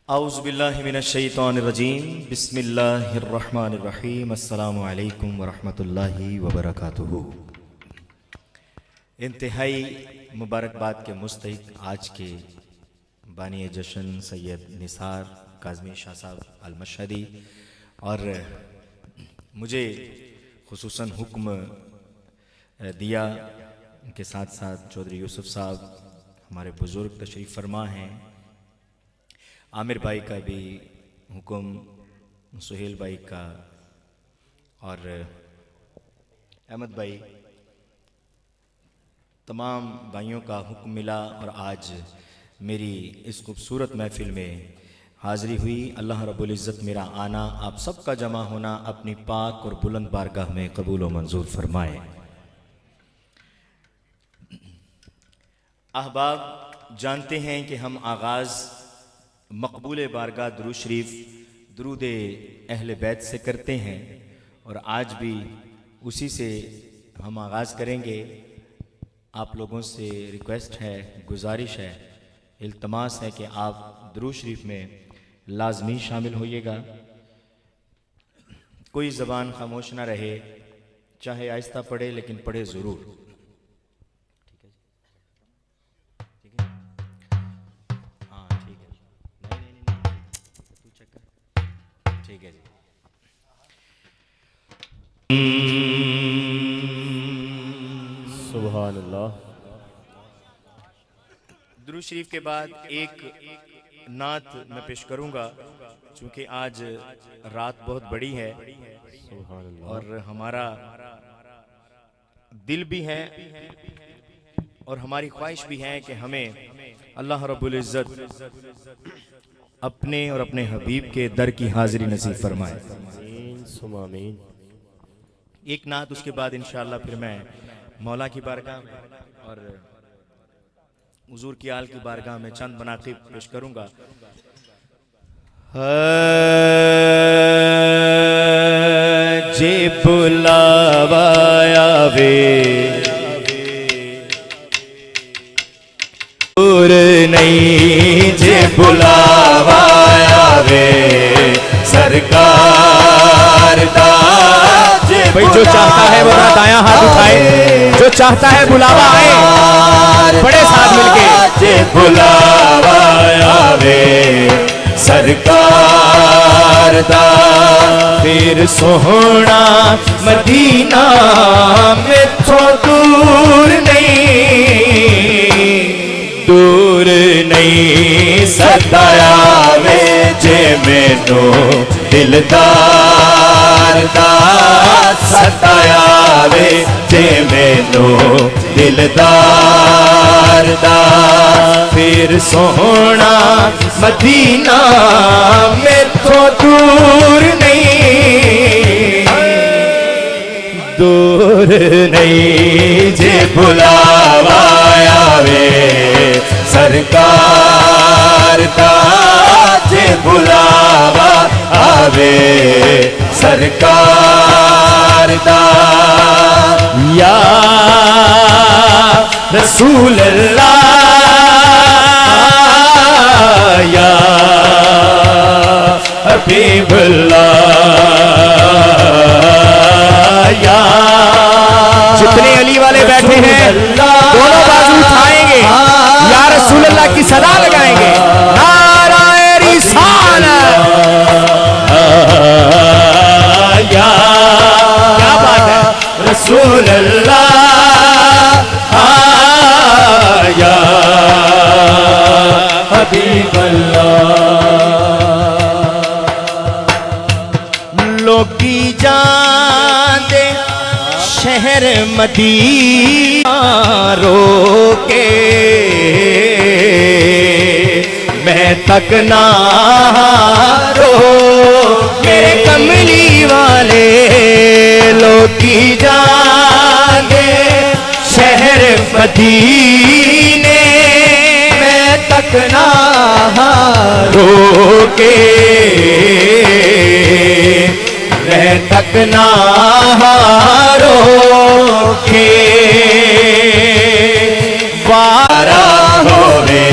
औज़ुबिल्लाहिमिनश्शैतानिर्रजीम, बिस्मिल्लाहिर्रहमानिर्रहीम, अस्सलामु अलैकुम वरहमतुल्लाहि वबरकातुहू। इंतहाई मुबारकबाद के मुस्तहिक आज के बानी जश्न सैयद निसार काज़मी शाह साहब अल-मशहदी और मुझे खुसूसन हुक्म दिया, उनके साथ साथ चौधरी यूसुफ साहब हमारे बुज़ुर्ग तशरीफ़ फरमा हैं, आमिर भाई का भी हुक्म, सुहेल भाई का और अहमद भाई, तमाम भाइयों का हुक्म मिला और आज मेरी इस खूबसूरत महफिल में हाज़िरी हुई। अल्लाह रब्बुल इज़्ज़त मेरा आना, आप सबका जमा होना अपनी पाक और बुलंद बारगाह में कबूल व मंजूर फरमाए। अहबाब जानते हैं कि हम आगाज़ मकबूल बारगाह दुरूद शरीफ दुरूद अहले बैत से करते हैं और आज भी उसी से हम आगाज़ करेंगे। आप लोगों से रिक्वेस्ट है, गुजारिश है, इल्तमास है कि आप दुरूद शरीफ में लाजमी शामिल होइएगा। कोई ज़बान खामोश ना रहे, चाहे आहिस्ता पढ़े लेकिन पढ़े ज़रूर। ठीक है जी। सुभान अल्लाह। दुरूद शरीफ के बाद एक नात मैं पेश करूंगा, चूंकि आज रात बहुत बड़ी है और हमारा दिल भी है और हमारी ख्वाहिश भी है कि हमें अल्लाह रब्बुल इज़्ज़त अपने और अपने हबीब के दर की हाजिरी नसीब फरमाए। एक नात, उसके बाद इंशाअल्लाह फिर मैं मौला की बारगाह में और हुजूर की आल की बारगाह में चंद मनाक़िब पेश करूंगा। जे बुलावा आवे दूर नहीं, जे बुलावा आवे सरकार दा। भाई जो चाहता है वो अपना दायां हाथ उठाए, जो चाहता है बुलावा आए, बड़े साथ मिलके। जे बुलावा आवे सरकार दा, फिर सोहना मदीना मैथों दूर नहीं, दूर नहीं सताया वे जे मैनू दिलदार दा, सताया वे जे मैनू दिलदार दा। फिर सोहना मदीना मैथों दूर नहीं, दूर नहीं जे बुलावा आवे सरकार दा, जे बुलावा आवे सरकार दा। या रसूल अल्लाह, या हबीब अल्लाह, या जितने अली वाले बैठे हैं दोनों बाजू उठाएंगे, या रसूल अल्लाह की सदा लगाएंगे, नाराए रिसालत। या क्या बात है, रसूल अल्लाह, या हबीब अल्लाह। लोकी जाने शहर मदीना रोके, मैं तक ना रो मेरे कमली वाले। लोकी जाने शहर मदीने, मैं तक ना रोके, मैं तक ना रोके। वारा होवे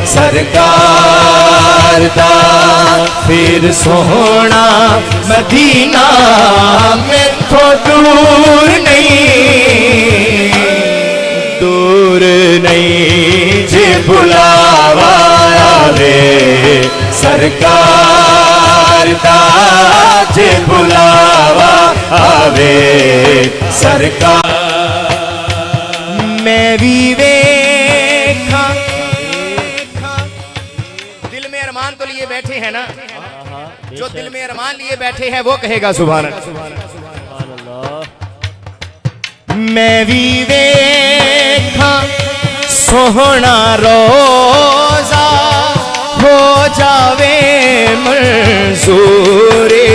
सरकार दा, फिर सोहना मदीना मैथों दूर नहीं, दूर नहीं जे बुलावा आवे सरकार दा, जे बुलावा आवे सरकार। मैं भी वेखा, दिल में अरमान तो लिए बैठे हैं ना, जो दिल में अरमान लिए बैठे हैं वो कहेगा सुभान अल्लाह। मैं भी वेखा सोहना रोजा हो जावे मंजूरी,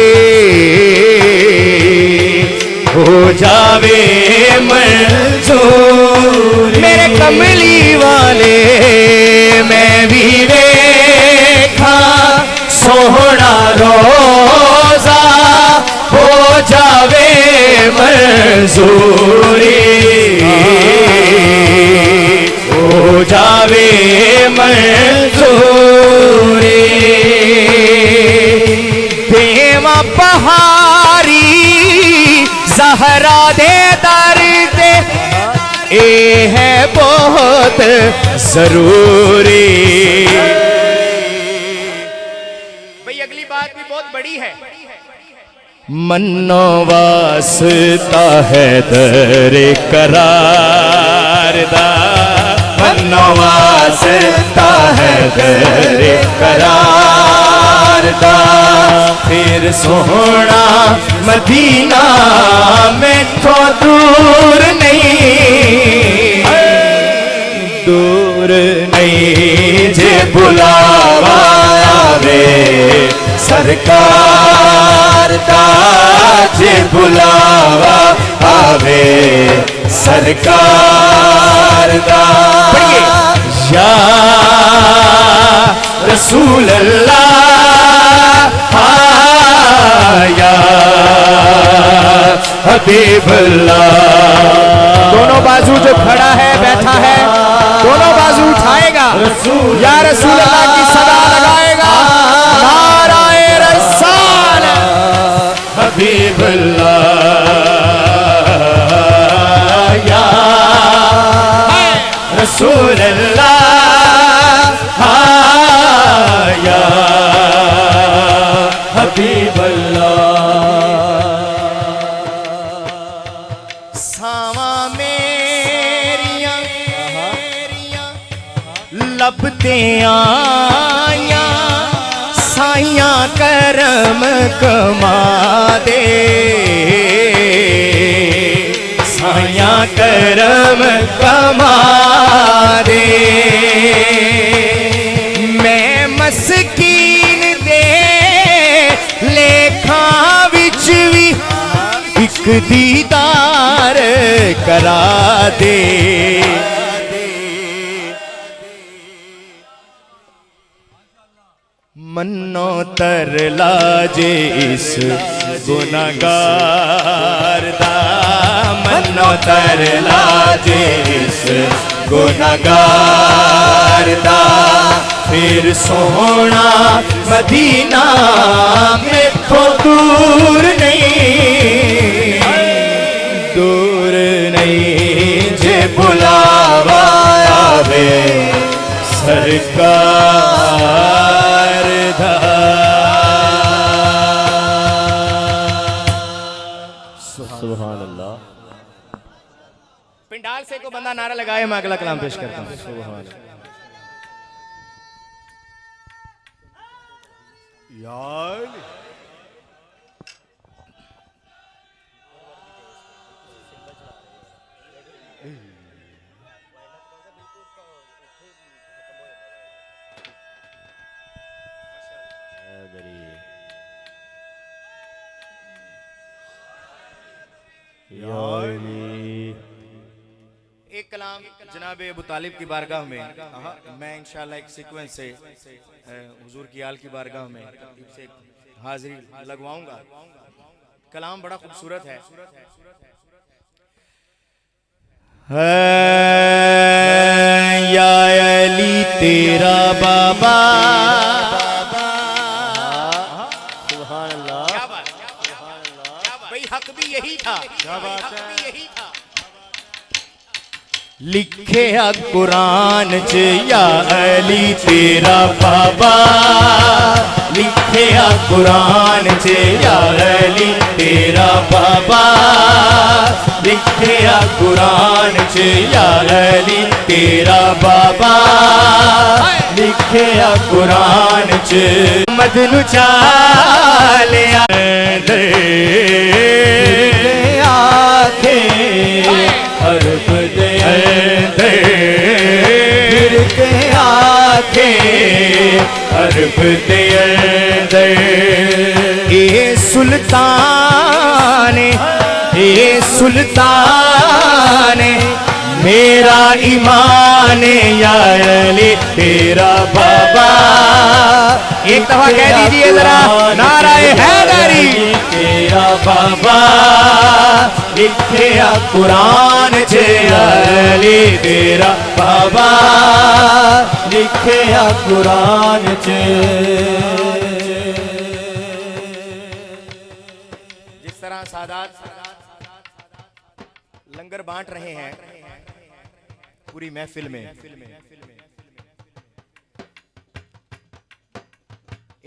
हो जावे मंजूर मेरे कमली वाले। मैं भी देखा सोहना रोजा हो जावे मंजूरी, हो जावे मंजूरी। देवा पहाड़ी ज़हरा दे दर्द ए है बहुत जरूरी। भाई अगली बात भी बहुत बड़ी है। मन्नो वास्ता है दर करार दा, मन्नो वास्ता है दर करार दा। फिर सोहना मदीना में तो दूर नहीं, दूर नहीं जे बुलावा आवे सरकार दा, जे बुलावा आवे सरकार दा। या रसूल अल्लाह या हबीब अल्लाह। दोनों बाजू जो खड़ा है बैठा है दोनों बाजू उठाएगा, या रसूल अल्लाह की सदा लगाएगा, नाराए रसाल हबीब अल्लाह या रसूल अल्लाह या हबीब सावा मेरिया लबते आया साइया करम कमा दे, साइया करम कमा दे। मैं मस्कीन दे लेखा विच भी एक दीदार करा दे। मन्नो तरला जे इस गुनाहगार दा, मन्नो तरला जे इस गुनाहगार दा। फिर सोना मदीना में तो दूर नहीं, दूर नहीं जे बुलावा आवे सरकार दा। सुभान अल्लाह। पिंडाल से को बंदा नारा लगाए, मैं अगला कलाम पेश करता हूँ। सुभान अल्लाह। यार एक कलाम जनाब अबू तालिब की बारगाह में, मैं इंशाल्लाह एक सीक्वेंस से हुजूर की आल की बारगाह में से हाजिरी लगवाऊंगा। कलाम बड़ा खूबसूरत है। या अली तेरा बाबा, सुभान अल्लाह। क्या बात, भाई हक भी यही था, क्या बात है, यही था। लिखिया कुरान च या अली तेरा बाबा, लिखिया कुरान च या अली तेरा बाबा, लिखिया कुरान च या अली तेरा बाबा, लिखिया कुरान च मदनू चालिया आखे अरब दे फिर के आखे अरब दे ए सुल्तान मेरा ईमान या अली तेरा बाबा। एक दफा कह दीजिए जरा, नाराए हैदरी तेरा बाबा, लिखिया कुरान च अली तेरा बाबा, लिखिया कुरान च। जिस तरह सादात लंगर बांट रहे हैं पूरी महफिल में,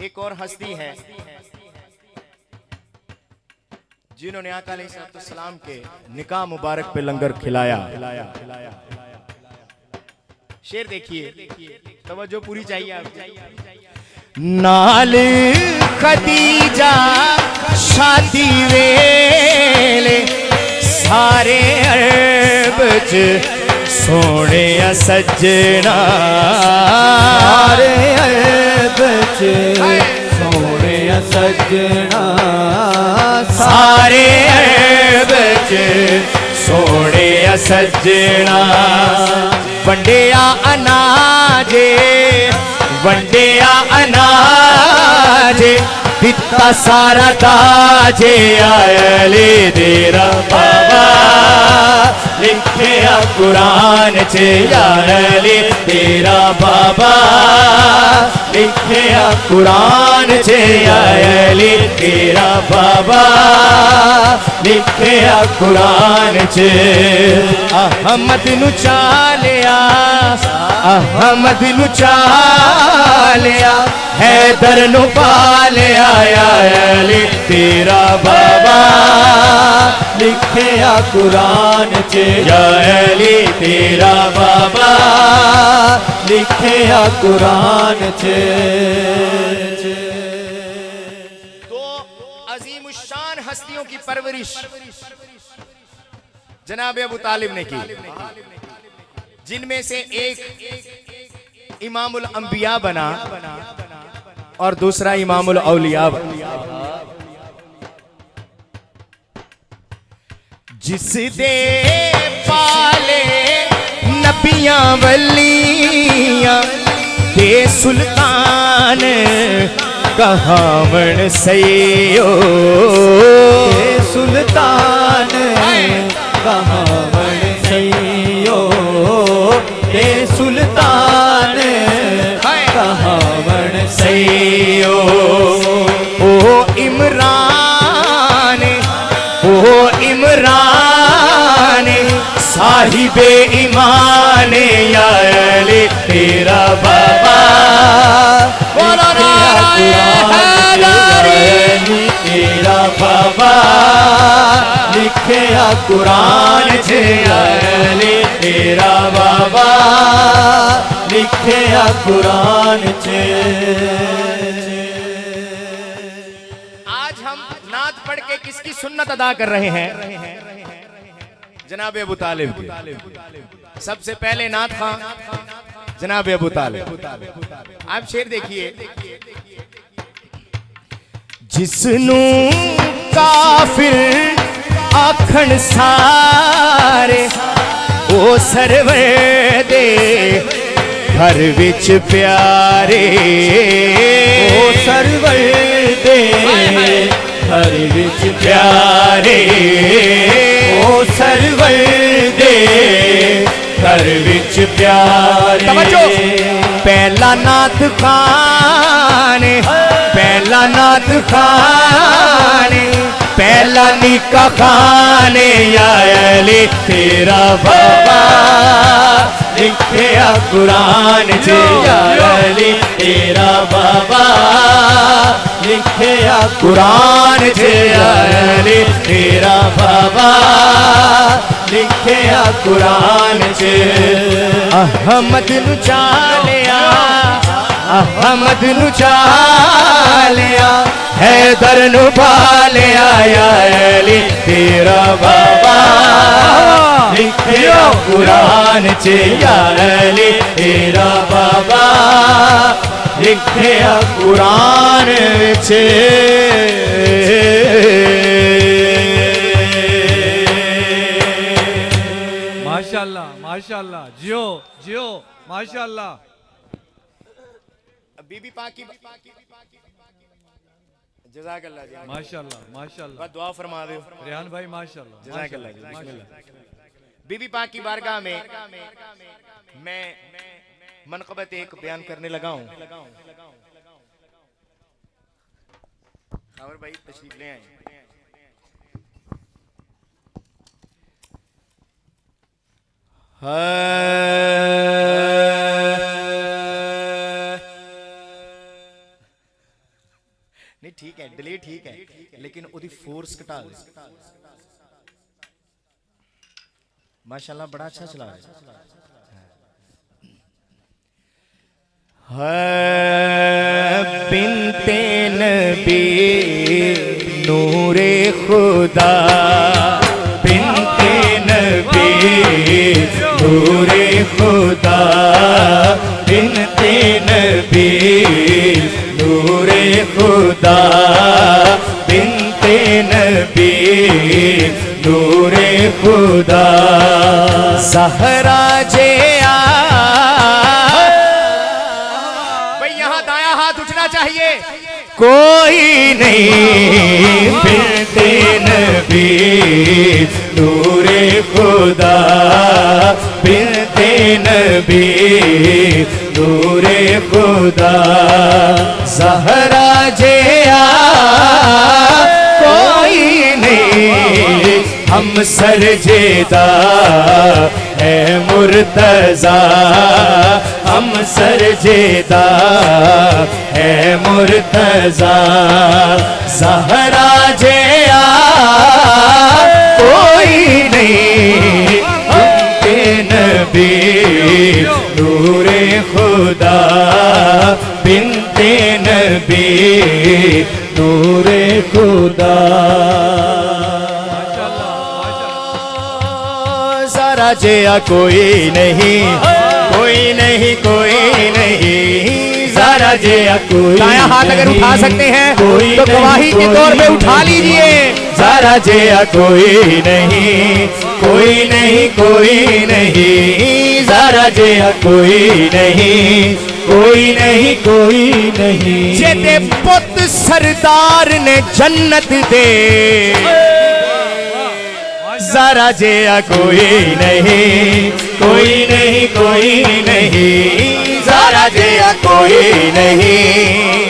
एक और हस्ती है जिन्होंने आका अलैहिस्सलाम के निकाह मुबारक पे लंगर खिलाया। शेर देखिए, तवज्जो पूरी चाहिए आपको। नाल खदीजा शादी वेले सारे अरब च सोने सजना, सारे अरब च सोने सजना, सारे अरब च सोने सजना। वंडिया अनाजे वंडिया अनाजे दिता सारा ताजे आले तेरा बाबा, लिखिया कुरान च या अली तेरा बाबा, लिखिया कुरान च या अली तेरा बाबा, लिखिया कुरान च। अहमद नु चालिया अहमद नु चालिया हैदर नु पालिया या अली तेरा बाबा, लिखिया कुरान च या अली तेरा बाबा, लिखिया कुरान च। दो अजीमुशान हस्तियों की परवरिश जनाब अबू तालिब ने की, जिनमें से एक इमामुल अंबिया बना और दूसरा इमामुल औलिया बना। जिस दे पाले नबियां वलियां दे सुल्तान कहावण सयो, सुल्तान कहावण सयो, दे सुल्तान कहावण सयो। ओ इमरान साहिबे ईमान या अली तेरा बाबा, तेरा बाबा, लिखिया कुरान च अली तेरा बाबा, लिखिया कुरान च। आज हम नात पढ़ के किसकी सुन्नत अदा कर रहे हैं? जनाब अबू तालिब की। सबसे पहले नात खां जनाब अबू तालिब। आप शेर देखिए। जिसनू काफिर आखण सारे ओ सरवर दे घर विच प्यारे, ओ सरवर दे घर विच प्यारे, ओ सरवर दे घर विच प्यारे। पहला नाथ खान, पहला नाथ खान पहला निका खाने या अली तेरा बाबा लिखे कुरान च या अली तेरा बाबा लिखे कुरान च या अली तेरा बाबा लिखे कुरान च अहमद नु चालिया अहमद नु चालिया हैदर नु भालिया या अली तेरा बाबा लिखे कुरान च या अली तेरा बाबा लिखे कुरान च माशाल्लाह माशाल्लाह जियो जियो माशाल्लाह। बीबी पाक की जज़ाकल्लाह जी माशाल्लाह माशाल्लाह दुआ फरमा दो रेहान भाई माशाल्लाह जज़ाकल्लाह बीबी पाक की बारगाह में मैं मनक़बत एक बयान करने लगा हूँ। खबर भाई तशरीफ ले आए। नहीं ठीक है डिले ठीक है लेकिन उदी फोर्स घटा दे। माशाल्लाह बड़ा अच्छा चला रहा है। बिनते नबी नूरे खुदा बिनते नबी नूरे खुदा बिनते नबी नूरे खुदा बिनते नबी नूरे खुदा ज़हरा जे भाई यहाँ दाया हाथ उठना चाहिए। कोई नहीं बिनते नबी नूरे खुदा बिनते नबी नूरे खुदा ज़हरा जे कोई नहीं हम सरजेदा है मुर्तज़ा हम सरजेदा है मुर्तज़ा ज़हरा जे कोई नहीं बिनते नबी नूरे खुदा बिनते नबी नूरे खुदा ज़रा जिया कोई नहीं कोई नहीं कोई नहीं ज़रा जिया कोई दाया हाथ अगर उठा सकते हैं तो गवाही के तौर पे उठा लीजिए। ज़रा जिया कोई नहीं कोई नहीं कोई नहीं ज़रा जिया कोई नहीं कोई नहीं कोई नहीं जेते पुत सरदार ने जन्नत दे ज़रा जिया कोई नहीं कोई नहीं कोई नहीं ज़रा जिया कोई नहीं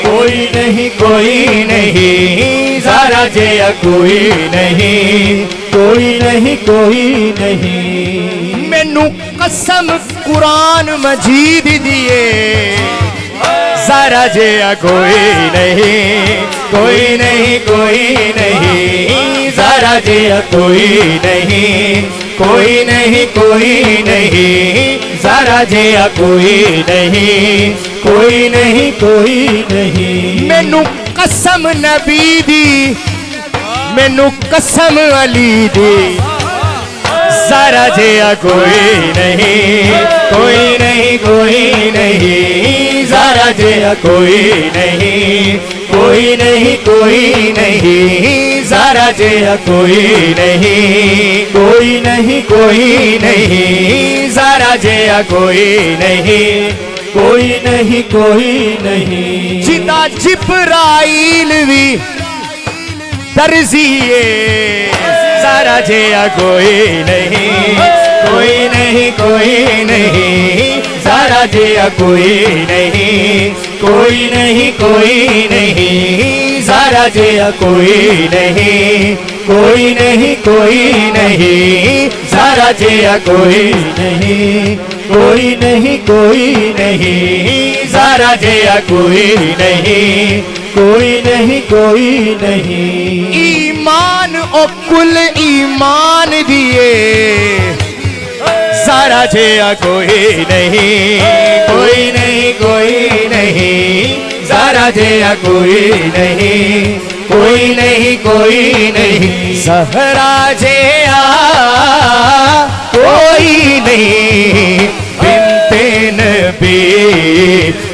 कोई नहीं कोई नहीं ज़रा जिया कोई नहीं कोई नहीं कोई नहीं मैनू कसम कुरान मजीद दिए ज़रा जिया कोई नहीं कोई नहीं कोई नहीं ज़रा जिया कोई नहीं कोई नहीं कोई नहीं ज़रा जिया कोई नहीं कोई नहीं कोई नहीं मैनू कसम नबी दी मैनू कसम अली दी ज़रा जिया कोई नहीं कोई नहीं कोई नहीं ज़रा जिया कोई नहीं कोई नहीं कोई नहीं ज़रा जिया कोई नहीं कोई नहीं कोई नहीं ज़रा जिया कोई नहीं कोई नहीं कोई नहीं जिदा जिब्राइल भी दर्जिए ज़रा जिया कोई नहीं कोई नहीं कोई नहीं ज़रा जिया कोई नहीं कोई नहीं कोई नहीं ज़ारा जिया कोई नहीं, कोई नहीं, कोई नहीं, ज़ारा जिया कोई नहीं, कोई नहीं, कोई नहीं, ज़ारा जिया कोई नहीं, कोई नहीं, कोई नहीं। ईमान ओ कुल ईमान दिए, ज़ारा जिया कोई नहीं, कोई नहीं, कोई नहीं, ज़ारा जिया कोई नहीं, कोई नहीं, कोई नहीं, ज़हरा जिया कोई नहीं, बिन्ते नबी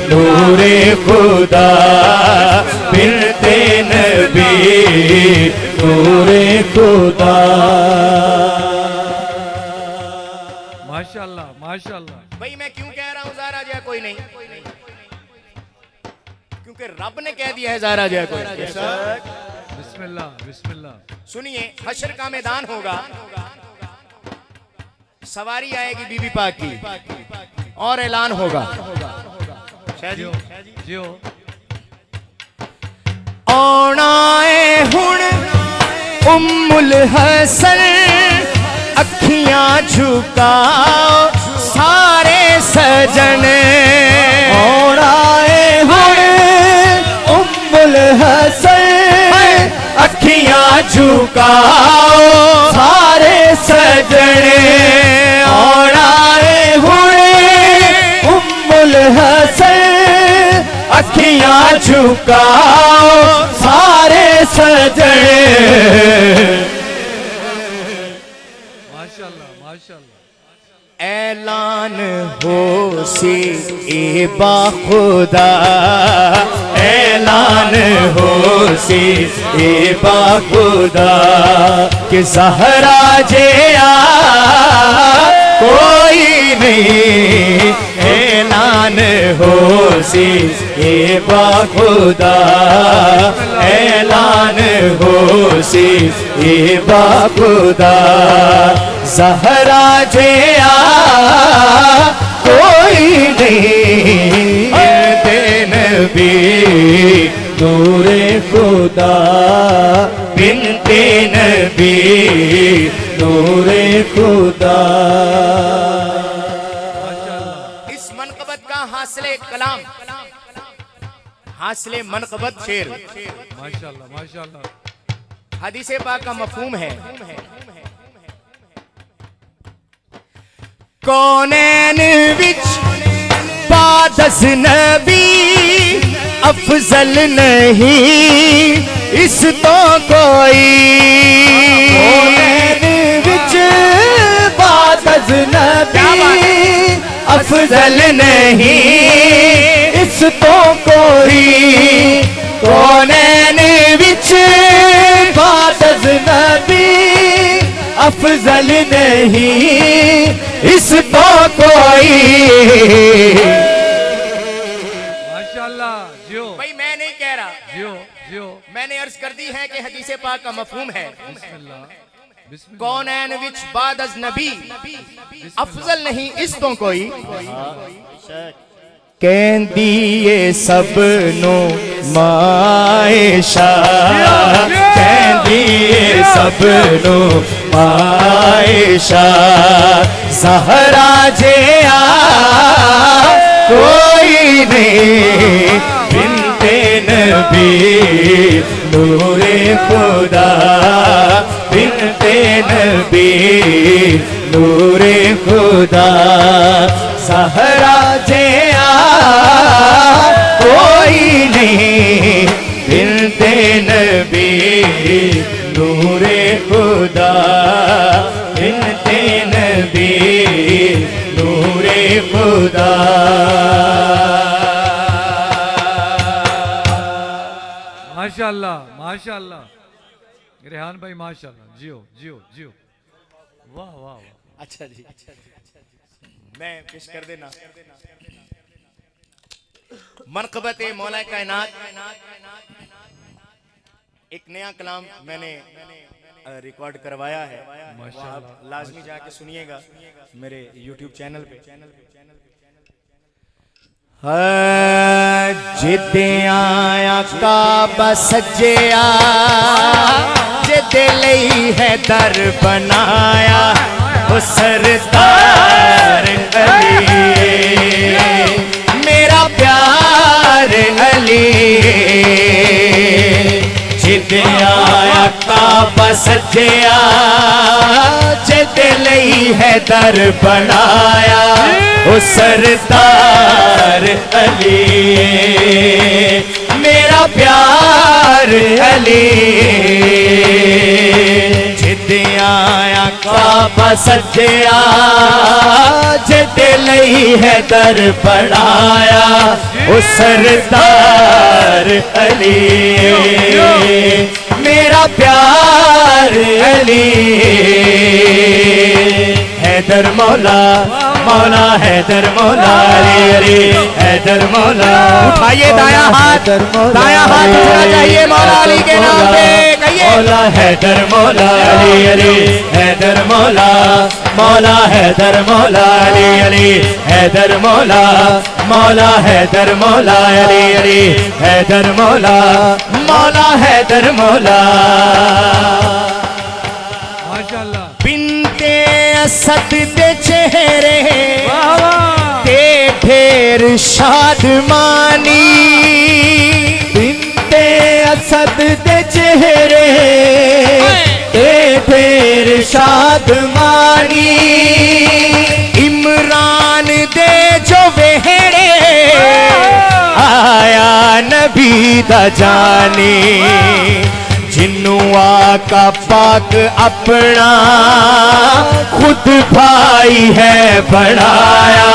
नूरे खुदा, बिन्ते नबी नूरे खुदा। माशाल्लाह माशाल्लाह। भाई मैं क्यों कह रहा हूँ ज़ारा जिया कोई नहीं, क्योंकि रब ने कह दिया है ज़ारा जिया कोई नहीं। बिस्मिल्लाह बिस्मिल्लाह। सुनिए, हशर का मैदान होगा, सवारी आएगी बीबी पाक की और ऐलान होगा। जियो जियो। औना ए हुण उम्मुल हसन, अखियां झुकाओ सारे सजन। औना ए हुण उम्मुल हसन, अखियां झुकाओ सारे सजन। औना ए हुण उम्मुल हसन, अखियां झुकाओ सारे सजन। माशाल्लाह माशाल्लाह। ऐलान हो सी ए बाखुदा, ऐलान हो सी ए बाखुदा, कि ज़हरा जिया कोई नहीं, ऐलान हो सी ए बाखुदा, ऐलान हो सी ए बाखुदा, ज़हरा जिया कोई नहीं, नबी नूरे खुदा, बिन्ते नबी नूरे खुदा। इस मनक़बत का हासिले कलाम, हासिले मनक़बत शेर, माशाल्लाह माशाल्लाह। हदीसे पाक का मफ़हूम है, कौनैन विच बादस नबी, अफजल नहीं इस तो कोई। कौनैन विच बादस नबी, अफजल नहीं इस तो कोई। कौनैन विच बादस नबी, अफजल नहीं इस तो कोई। माशाल्लाह। जियो भाई मैं नहीं कह रहा, जियो जियो। मैंने अर्ज कर दी है कि हदीसे पाक का मफहूम है, बिस्मिल्लाह बिस्मिल्लाह। कौनैन विच बाद अज नबी, अफजल नहीं इस तो कोई। कहंदी ये सब नो मायशा, कहंदी ये सब नो मायशा, ज़हरा जिया कोई नहीं, बिन्ते नबी नूरे खुदा, बिन्ते नबी नूरे खुदा, ज़हरा जिया कोई नहीं, बिन्ते नबी नूरे खुदा, बिन्ते नबी नूरे खुदा। माशाल्लाह माशाल्लाह। रेहान भाई माशाल्लाह। जियो जियो जियो। वाह वाह वाह। अच्छा जी, मैं पेश कर देना मनक़बत मौला कायनात। एक नया कलाम मैंने रिकॉर्ड करवाया है, वो आप लाजमी जाके सुनिएगा मेरे YouTube चैनल पे। जिद्दियां आका बसजिया जिद लई है दर बनाया ओ सरदार अली मेरा प्यार अली जिद्दियां आका बसजिया जिद लई है दर बनाया ओ सरदार अली मेरा प्यार अली जिद्दियां आका बसजिया जिद लई है दर बनाया ओ सरदार अली मेरा प्यार अली हैदर मौला मौला हैदर मौला अली अली हैदर मौला उठाइए दाया हाथ उठना चाहिए मौला अली के नाम पे कहिए मौला हैदर मौला अली अली हैदर मौला मौला हैदर मौला अली अली हैदर मौला मौला हैदर मौला अली अली हैदर मौला मौला हैदर मौला माशाल्लाह बिनते असद दे चेहरे ते ढेर शादमानी बिनते असद दे चेहरे ते ढेर शादमानी इमरान दे जो वेहड़े आया नबी दा जानी जिन्नू आका पाक अपना खुद भाई है बनाया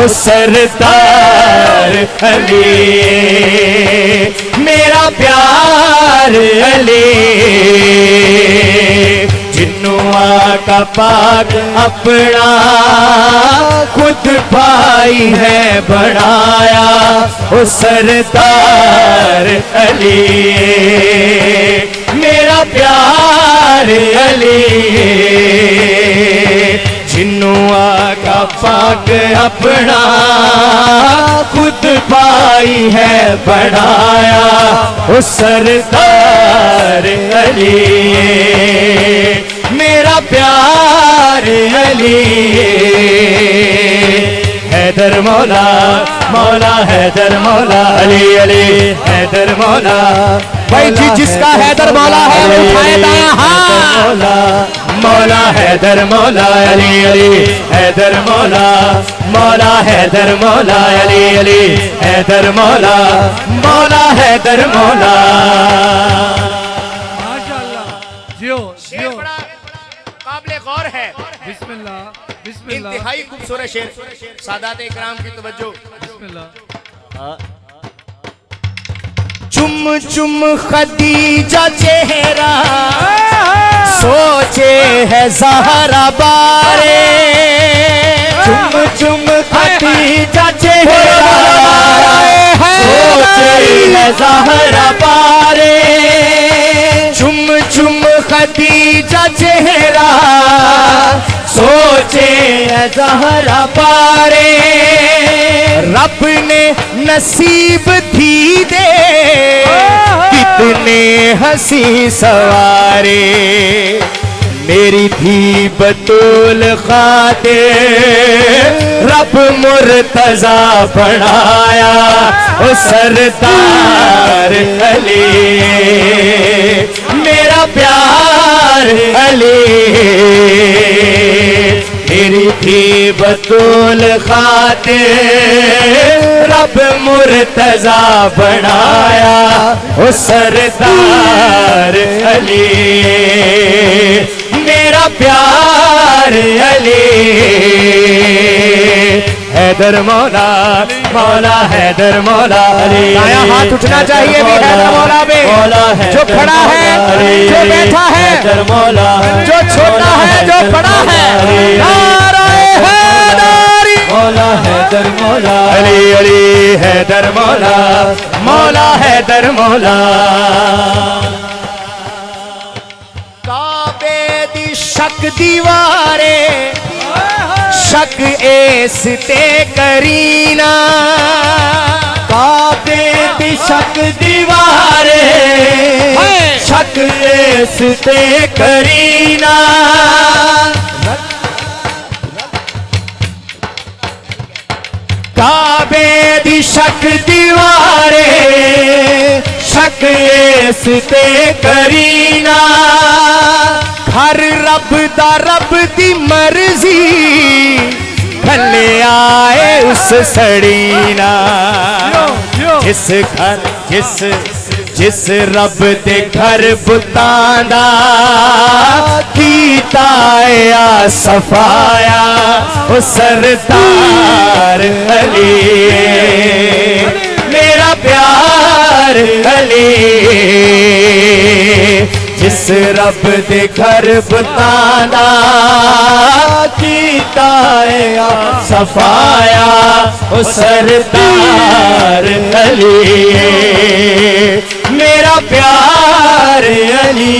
ओ सरदार अली मेरा प्यार अली जिन्नू आका पाक अपना खुद भाई है बनाया ओ सरदार अली मेरा प्यार अली जिन्नू आका पाक अपना खुद भाई है बनाया ओ सरदार अली मेरा प्यार अली हैदर मौला मौला हैदर मौला अली अली हैदर मौला भाई जी जिसका हैदर मौला है वो उठाए दाया हाथ मौला हैदर मौला अली अली हैदर मौला मौला हैदर मौला अली अली हैदर मौला मौला हैदर मौला माशाल्लाह जियो जियो बड़ा काबिल गौर है बिस्मिल्लाह बिस्मिल्लाह इंतहाई खूबसूरत शेर सादात इकराम की तवज्जो बिस्मिल्लाह चुम चुम खदीजा चेहरा सोचे है ज़हरा बारे चुम चुम खदीजा चेहरा सोचे है ज़हरा बारे चुम चुम खदीजा चेहरा सोचे है ज़हरा बारे रब ने नसीब थी दे कितने हंसी सवारे मेरी थी बतूल खातिर रब मुर्तजा बनाया ओ सरदार अली मेरा प्यार अली मेरी थी बतूल खातिर रब मुर्तजा बनाया ओ सरदार अली मेरा प्यार अली हैदर मौला मौला हैदर मौला अली दाया हाथ उठना चाहिए भी हैदर मौला में मौला है जो खड़ा है जो बैठा है हैदर मौला जो छोटा है जो बड़ा है नाराए हैदरी मौला हैदर मौला अली अली हैदर मौला मौला हैदर मौला काबे दी शक दीवारे शक इस ते करीना काबे दी शक दीवारे शक इस ते करीना काबे दी शक दीवारे शक इस ते करीना हर रब दा रब दी मर्जी थले आए उस सड़ीना जिस घर जिस रब दे घर बुतां दा कीता आ सफाया ओ सरदार अली मेरा प्यार अली जिस रब दे घर बुतां दा कीता आ सफाया ओ सरदार अली मेरा प्यार अली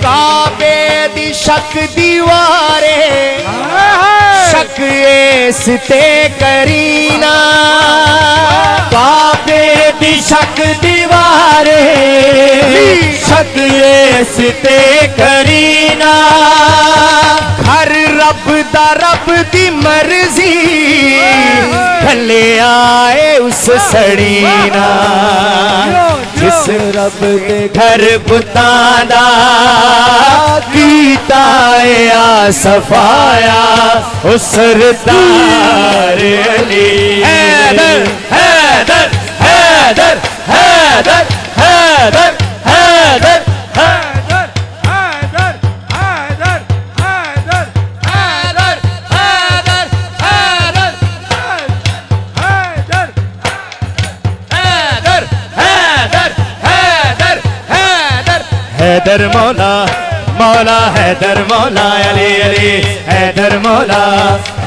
काबे दी शक दीवारे शक इस ते करीना काबे दी शक दीवारे शक इस ते करीना हर रब दा रब दी मर्जी थले आए उस सड़ीना जिस रब दे घर बुतां दा कीता आ सफाया ओ सरदार अली हैदर हैदर हैदर हैदर हैदर हैदर हैदर मौला मौला हैदर मौला अली अली हैदर मौला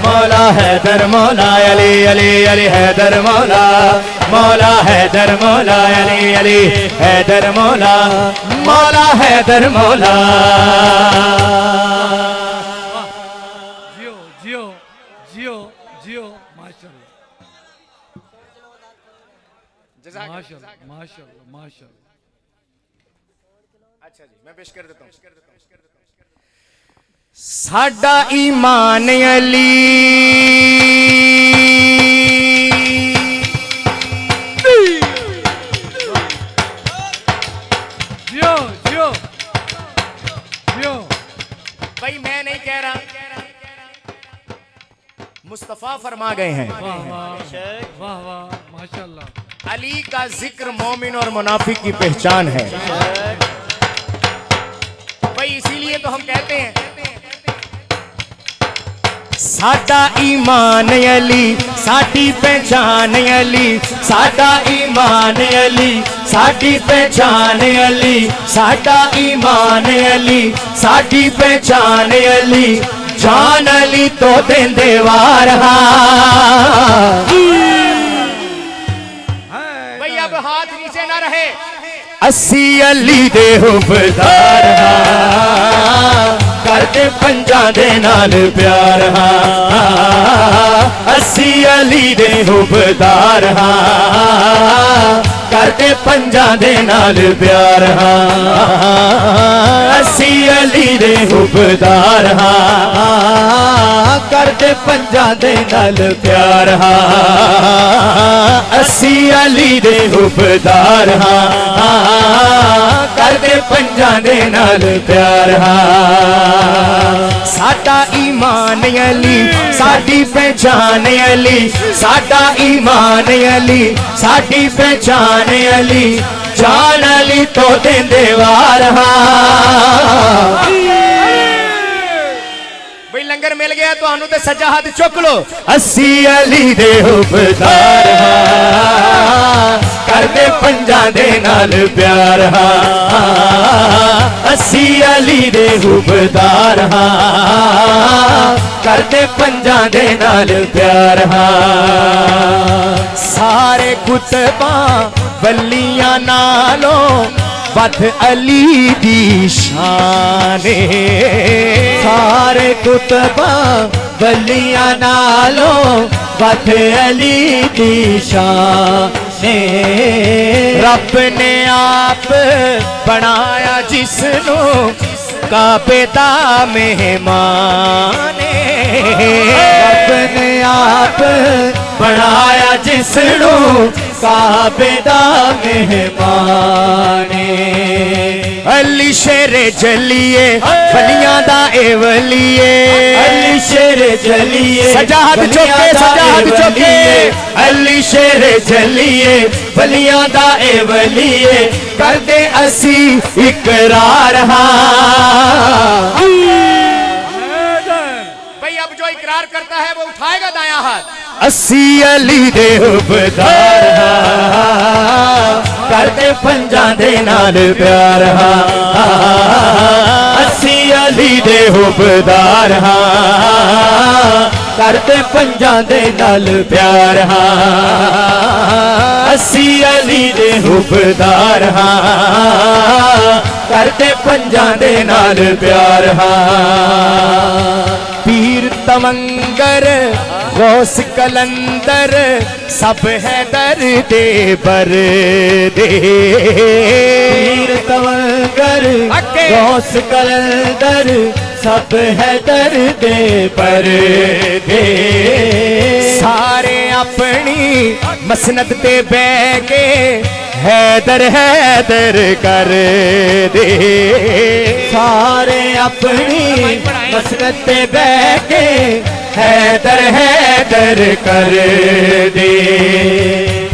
मौला हैदर मौला अली अली अली हैदर मौला मौला हैदर मौला अली अली हैदर मौला मौला हैदर मौला जियो जियो जियो जियो माशाल्लाह माशाल्लाह माशाल्लाह माशाल्लाह अच्छा जी मैं पेश कर देता हूं साडा ईमान अली जियो जियो जियो भाई मैं नहीं कह रहा मुस्तफा फरमा गए हैं वाह वाह वाह वाह माशाल्लाह अली का जिक्र मोमिन और मुनाफिक की पहचान है भाई इसीलिए तो हम कहते हैं साडा ईमान अली साडी पहचान अली साडा ईमान अली साडी पहचान अली साडा ईमान अली साडी पहचान अली जान अली तो देंदे वार भाई अब हाथ नीचे ना रहे अस्सी अली दे हुबदार करते पंजा दे नाल प्यार अस्सी अली दे हुबदार करते पंजा दे नाल प्यार अस्सी अली दे हुबदार करते पंजा दे नाल प्यार अस्सी अली दे हुबदार करते पंजा दे नाल प्यार साडा ईमान अली साडी पहचान अली साडा ईमान अली साडी पहचान अली जान अली तो देंदे वार भाई लंगर मिल गया तो आनू ते सज्जा हाथ चुक लो अस्सी अली दे हुबदार करदे पंजा दे नाल प्यार अस्सी अली दे हुबदार करदे पंजा दे नाल प्यार सारे कुतबा वलियां नालों वध अली दी शाने सारे कुतबा वलियां नालों वध अली दी शाने रब ने आप बनाया जिसनों काबे दा मेहमान रब ने आप बनाया जिसनों काबे दा मेहमान अली शेरे जलिए वलियां दा ए वलिए अली शेरे जलिए सजाद चौके अली शेरे जलिए वलियां दा ए वलिए कर दे असी इकरार भाई अब जो इकरार करता है वो उठाएगा दायां हाथ असी अली दे हुबदार करते पंजा दे नाल प्यार असी अली दे हुबदार करते पंजा दे नाल प्यार असी अली दे हुबदार करते पंजा दे नाल प्यार पीर तमंगर गौस कलंदर सब है दर्दे बर दे पीर तमंगर गौस कलंदर सब है दर्दे पर दे सारे अपनी मसनद ते बह के हैदर हैदर कर दे सारे अपनी मसनद ते बह के हैदर हैदर कर दे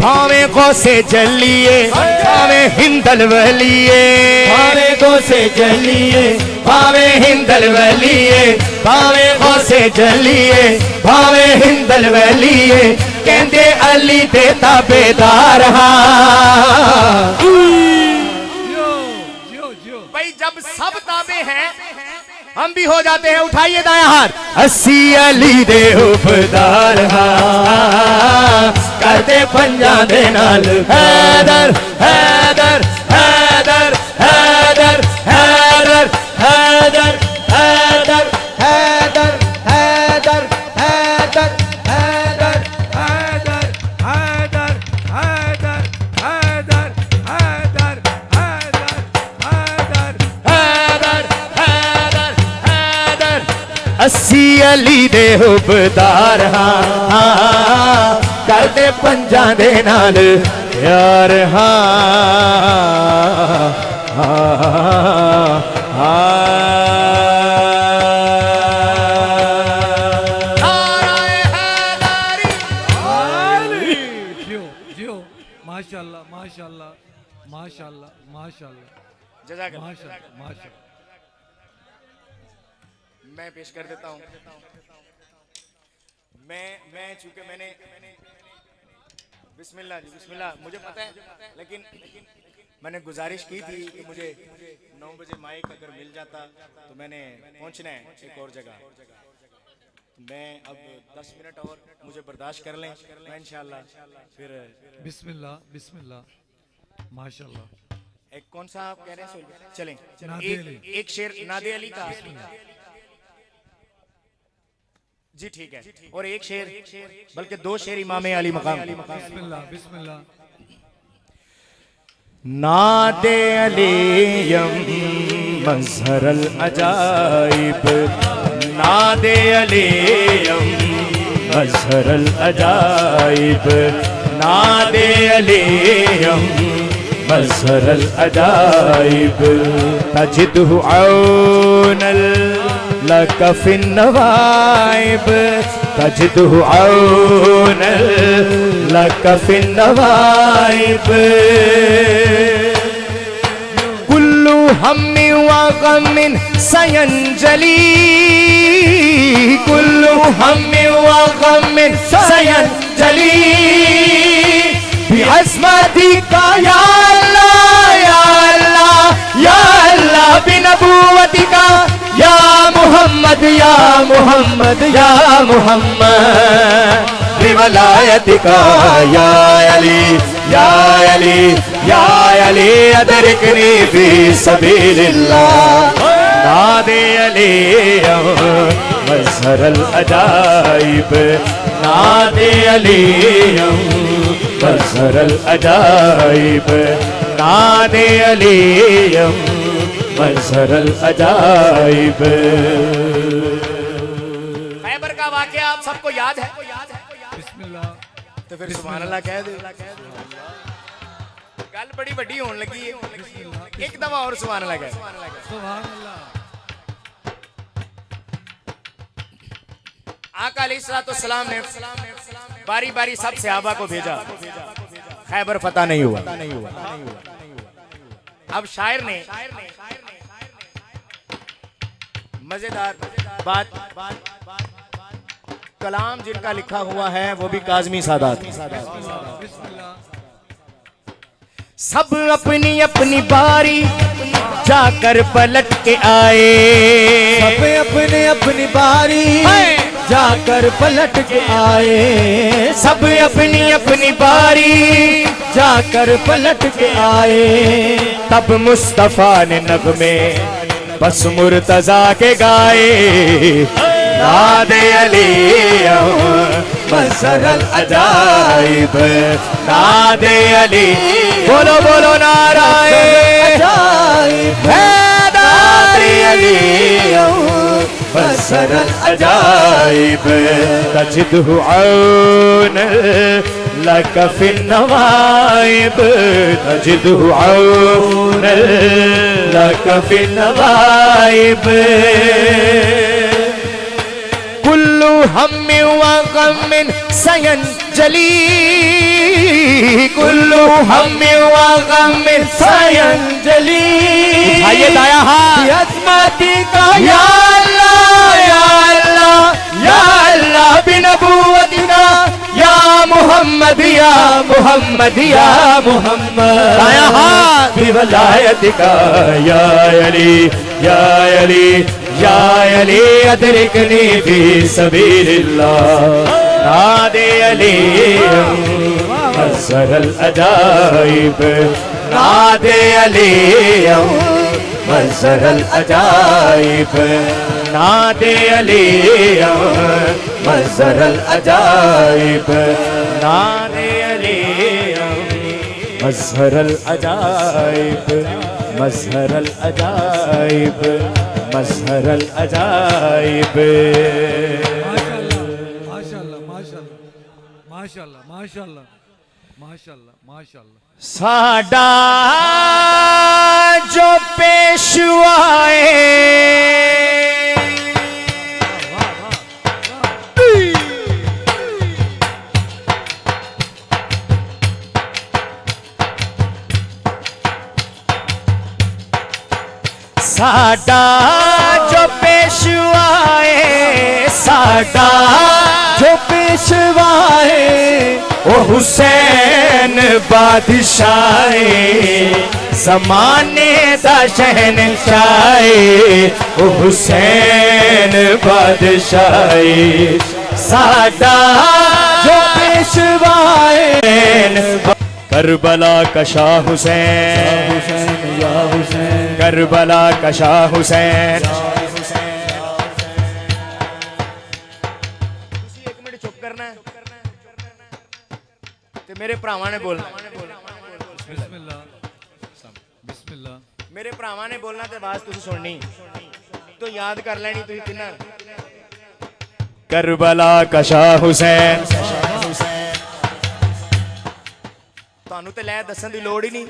भावे गौसे जलिए भावे हिंदल वलिए भावे गौसे जलिए भावे हिंदल वलिए भावे गौसे जलिए भावे हिंदल वलिए कहंदे अली दे ताबेदार भाई जब सब ताबे हैं हम भी हो जाते हैं उठाइए दायां हाथ असी अली दे हुबदार करते पंजा दे नाल हैदर हैदर हैदर हैदर हैदर हैदर हैदर हैदर हैदर हैदर हैदर हैदर हैदर हैदर हैदर हैदर हैदर हैदर असी अली दे हुबदार करते पंजा दे नाल यार जियो माशाल्लाह माशाल्लाह माशाल्लाह माशाल्लाह माशाल्लाह माशाल्लाह मैं पेश कर देता हूं मैं चूंकि मैंने बिस्मिल्लाह जी बिस्मिल्लाह मुझे पता है लेकिन मैंने गुजारिश की थी कि मुझे 9 बजे माइक अगर मिल जाता तो मैंने पहुंचना है एक और जगह मैं अब 10 मिनट और मुझे बर्दाश्त कर लें मैं इंशाल्लाह फिर बिस्मिल्लाह बिस्मिल्लाह माशाल्लाह एक कौन सा आप कह रहे हैं चलें एक शेर नादे अली का जी ठीक है और एक शेर बल्कि 2 शेर इमाम अली मकाम बिस्मिल्लाह बिस्मिल्लाह नादे अलीयम मज़हर अल अजाइब नादे अलीयम मज़हर अल अजाइब नादे अलीयम मज़हर अल अजाइब तजिदहु औनल लक फिन नवाइब तजिदहु औनल लक फिन नवाइब कुल्लु हम्मिन व गम्मिन सयंजली कुल्लु हम्मिन व गम्मिन सयंजली बिअज़मतिका या अल्लाह या अल्लाह या अल्लाह बिनबुव्वतिका या मुहम्मद या मुहम्मद या मुहम्मद वलायतिका या अली या अली या अली अदरिकनी फी सबीलिल्लाह नादे अली मज़हरल अजाइब नादे अली मज़हरल अजाइब नादे अली मज़हरल अजाइब। खैबर का वाकया आप सबको याद है? बिस्मिल्लाह। तो फिर सुभान अल्लाह कह दे। गल बड़ी बड़ी होने लगी है, एक दफा और सुभान अल्लाह कह। सुभान अल्लाह। आका अलैहिस्सलाम ने बारी बारी सब सहाबा को भेजा, खैबर फतह नहीं हुआ। अब शायर ने मजेदार बात, कलाम जिनका लिखा हुआ है वो भी काज़मी सादात। सब अपनी अपनी बारी जाकर पलट के आए, सब अपनी अपनी बारी जाकर पलट के आए, सब अपनी अपनी बारी जाकर पलट के आए। तब मुस्तफा ने नगमे बस मुर्तजा के गाए, नादे अली मज़हरल अजाइब नादे अली, बोलो बोलो नाराए अजाइब नादे अली मज़हरल अजाइब। तजिदहु औन लक फिन नवाइब तजिदहु औन लक फिन नवाइब। कुल्लु हम्मिन व गम्मिन सयंजली कुल्लु हम्मिन व गम्मिन सयंजली। उठाइए दाया हाथ, अज़मती का या अल्लाह या अल्लाह या अल्लाह बिनबुव्वतिका या मोहम्मद या मोहम्मद या मोहम्मद। दाया हाथ, बिवलायतिका या अली या अली या अली अदरिकनी फी सबीलिल्लाह नादे अली मज़हरल अजाइब नादे अली मज़हरल अजाइब नादे अली मज़हरल अजाइब नादे अली मज़हरल अजाइब मज़हरल अजाइब मज़हरल अजाइब। माशाल्लाह माशाल्लाह माशाल्लाह माशाल्लाह माशाल्लाह माशाल्लाह। साडा जो पेशवाए साडा जो पेशवाए साडा जो पेशवाए ओ हुसैन बादशाहे ज़माने दा शहनशाहे ओ हुसैन बादशाहे साडा जो पेशवाए। करबला का शाह हुसैन या हुसैन करबला का शाह हुसैन। एक मिनट चुप करना है ते मेरे भरावां ने बोलना। बिस्मिल्लाह बिस्मिल्लाह। मेरे भरावां ने बोलना ते आवाज तुसीं सुननी तो याद कर लेनी तुसीं किन्ना। करबला का शाह हुसैन ਤੁਹਾਨੂੰ ਤੇ ਲੈ ਦੱਸਣ ਦੀ ਲੋੜ ਹੀ ਨਹੀਂ।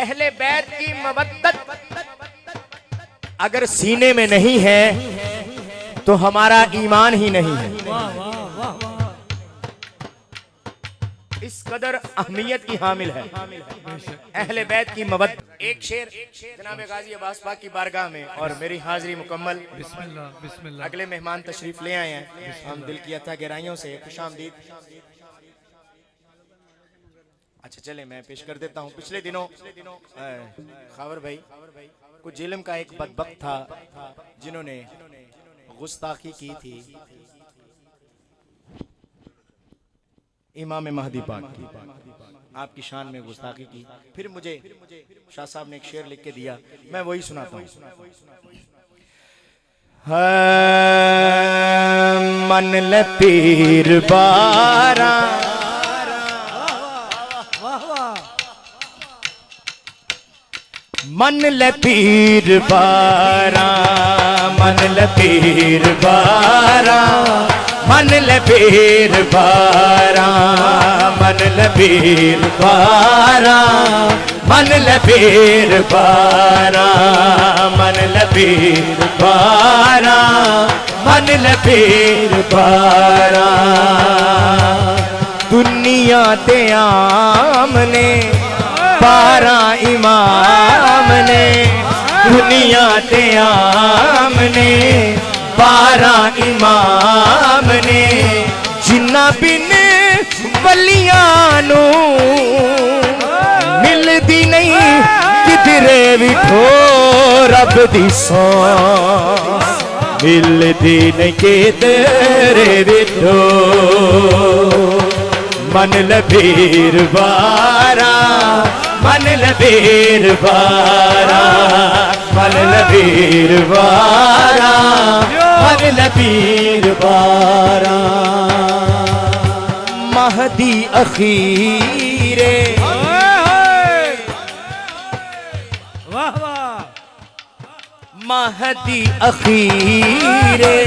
अहले बैत की मवद्दत अगर सीने में नहीं है तो हमारा ईमान ही नहीं है। इस कदर अहमियत की हामिल है अहले बैत की मवद्दत। एक शेर जनाब गाजी अब्बास पाक की बारगाह में और मेरी हाजिरी मुकम्मल। बिस्मिल्लाह बिस्मिल्लाह। अगले मेहमान तशरीफ ले आए हैं, हम दिल की अता गहराइयों से खुशामदीद। अच्छा चले मैं पेश कर देता हूँ। पिछले दिनों खावर भाई को जेलम का एक बदबख्त था जिन्होंने गुस्ताखी की थी इमाम महदी पाक की, आपकी शान में गुस्ताखी की। फिर मुझे शाह साहब ने एक शेर लिख के दिया, मैं वही सुनाता हूँ। मन ले पीर बारा मन ले पीर बारा मन ले पीर बारा मन ले पीर बारा मन ले पीर बारा मन ले पीर बारा मन ले पीर बारा मन ले पीर बारा दुनिया ते आमने 12 इमाम ने दुनिया ते आमने 12 इमाम ने जिन्ना बिन वलियां नू मिलदी नहीं किधरे विठो रब दी सौ मिलदी नहीं किधरे विठो मन लबीर बारा मन लबीर बारा मन लबीर बारा मन लबीर बारा महदी अखीरे वाह वाह महदी अखीरे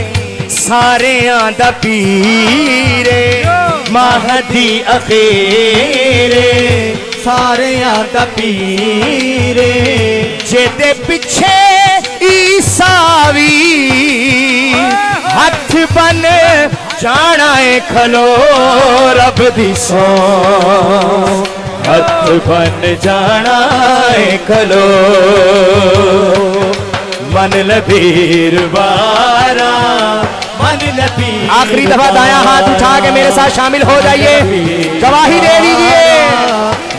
सारियां दा पीरे महदी अखीरे सारियां दा पीरे जेदे पिछे ईसावी हथ बन जाना है खलो रब दी सौ हथ बन जाना है खलो मन लबीर बारा मन लबीर आखिरी दफा दाया हाथ उठा के मेरे साथ शामिल हो जाइए, गवाही दे दीजिए।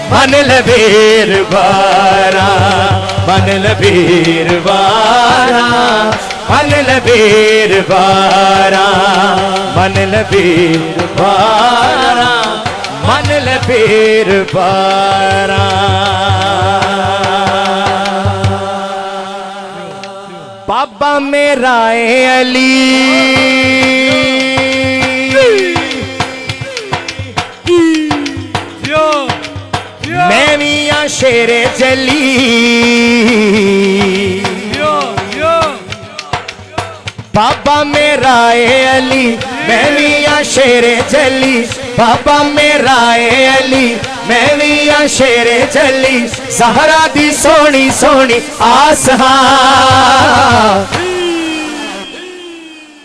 मन लबीर बारा मन लबीर बारा मन लबीर बारा मन लबीर बारा मन लबीर बारा बाबा मेरा अली मैं मियां शेरे जली बाबा मेरा अली मैं मियां शेरे जली बाबा मेरा अली मैं मियां शेरे जली सहरा दी सोनी सोनी आसहा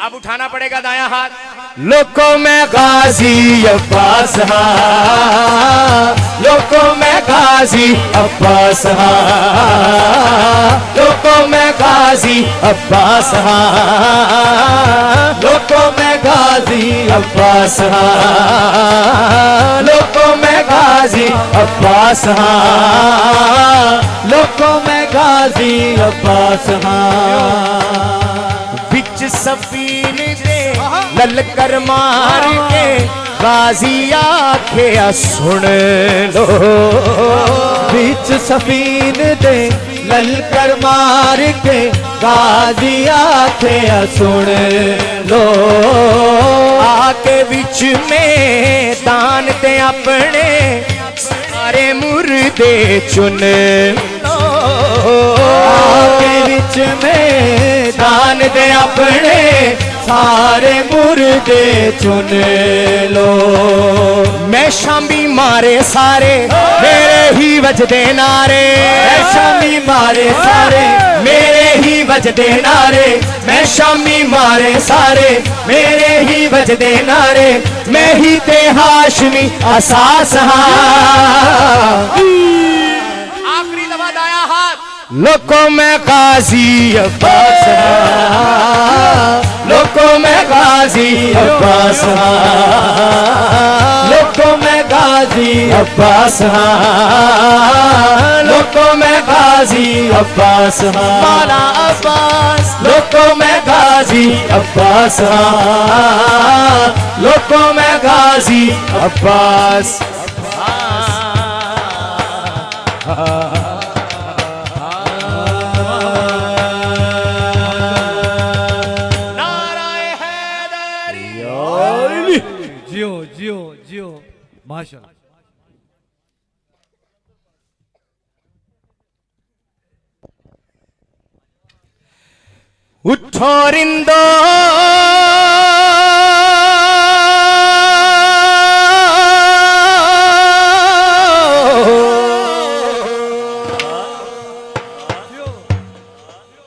अब उठाना पड़ेगा दाया हाथ। लोगों में गाजी अब्बास लोगों में गाजी अब्बास लोगों में गाजी अब्बास लोगों में गाजी अब्बास लोगों में गाजी अब्बास लोगों में गाजी अब्बास बिच सफीन दे ललकर मार के गाजी आखे सुन लो बिच सफीन दे ललकर मार के गाजी आखे सुन लो आके बिच में दान ते अपने सारे मुर्दे चुन लो आके बिच में दान दे अपने सारे मुर्दे चुन लो मैं शामी मारे सारे मेरे ही वजदे नारे मैं शामी मारे सारे मेरे ही वजदे नारे मैं शामी मारे सारे मेरे ही वजदे नारे मैं ही ते हाशमी असास आखिरी दफा दाया हाथ लोगों में गाजी अब्बास लोगों में गाजी अब्बास लोगों में गाजी अब्बास लोगों में गाजी अब्बास मौला अब्बास लोगों में गाजी अब्बास लोगों में गाजी अब्बास जियो जियो जियो माशाल्लाह। उठो रिंदो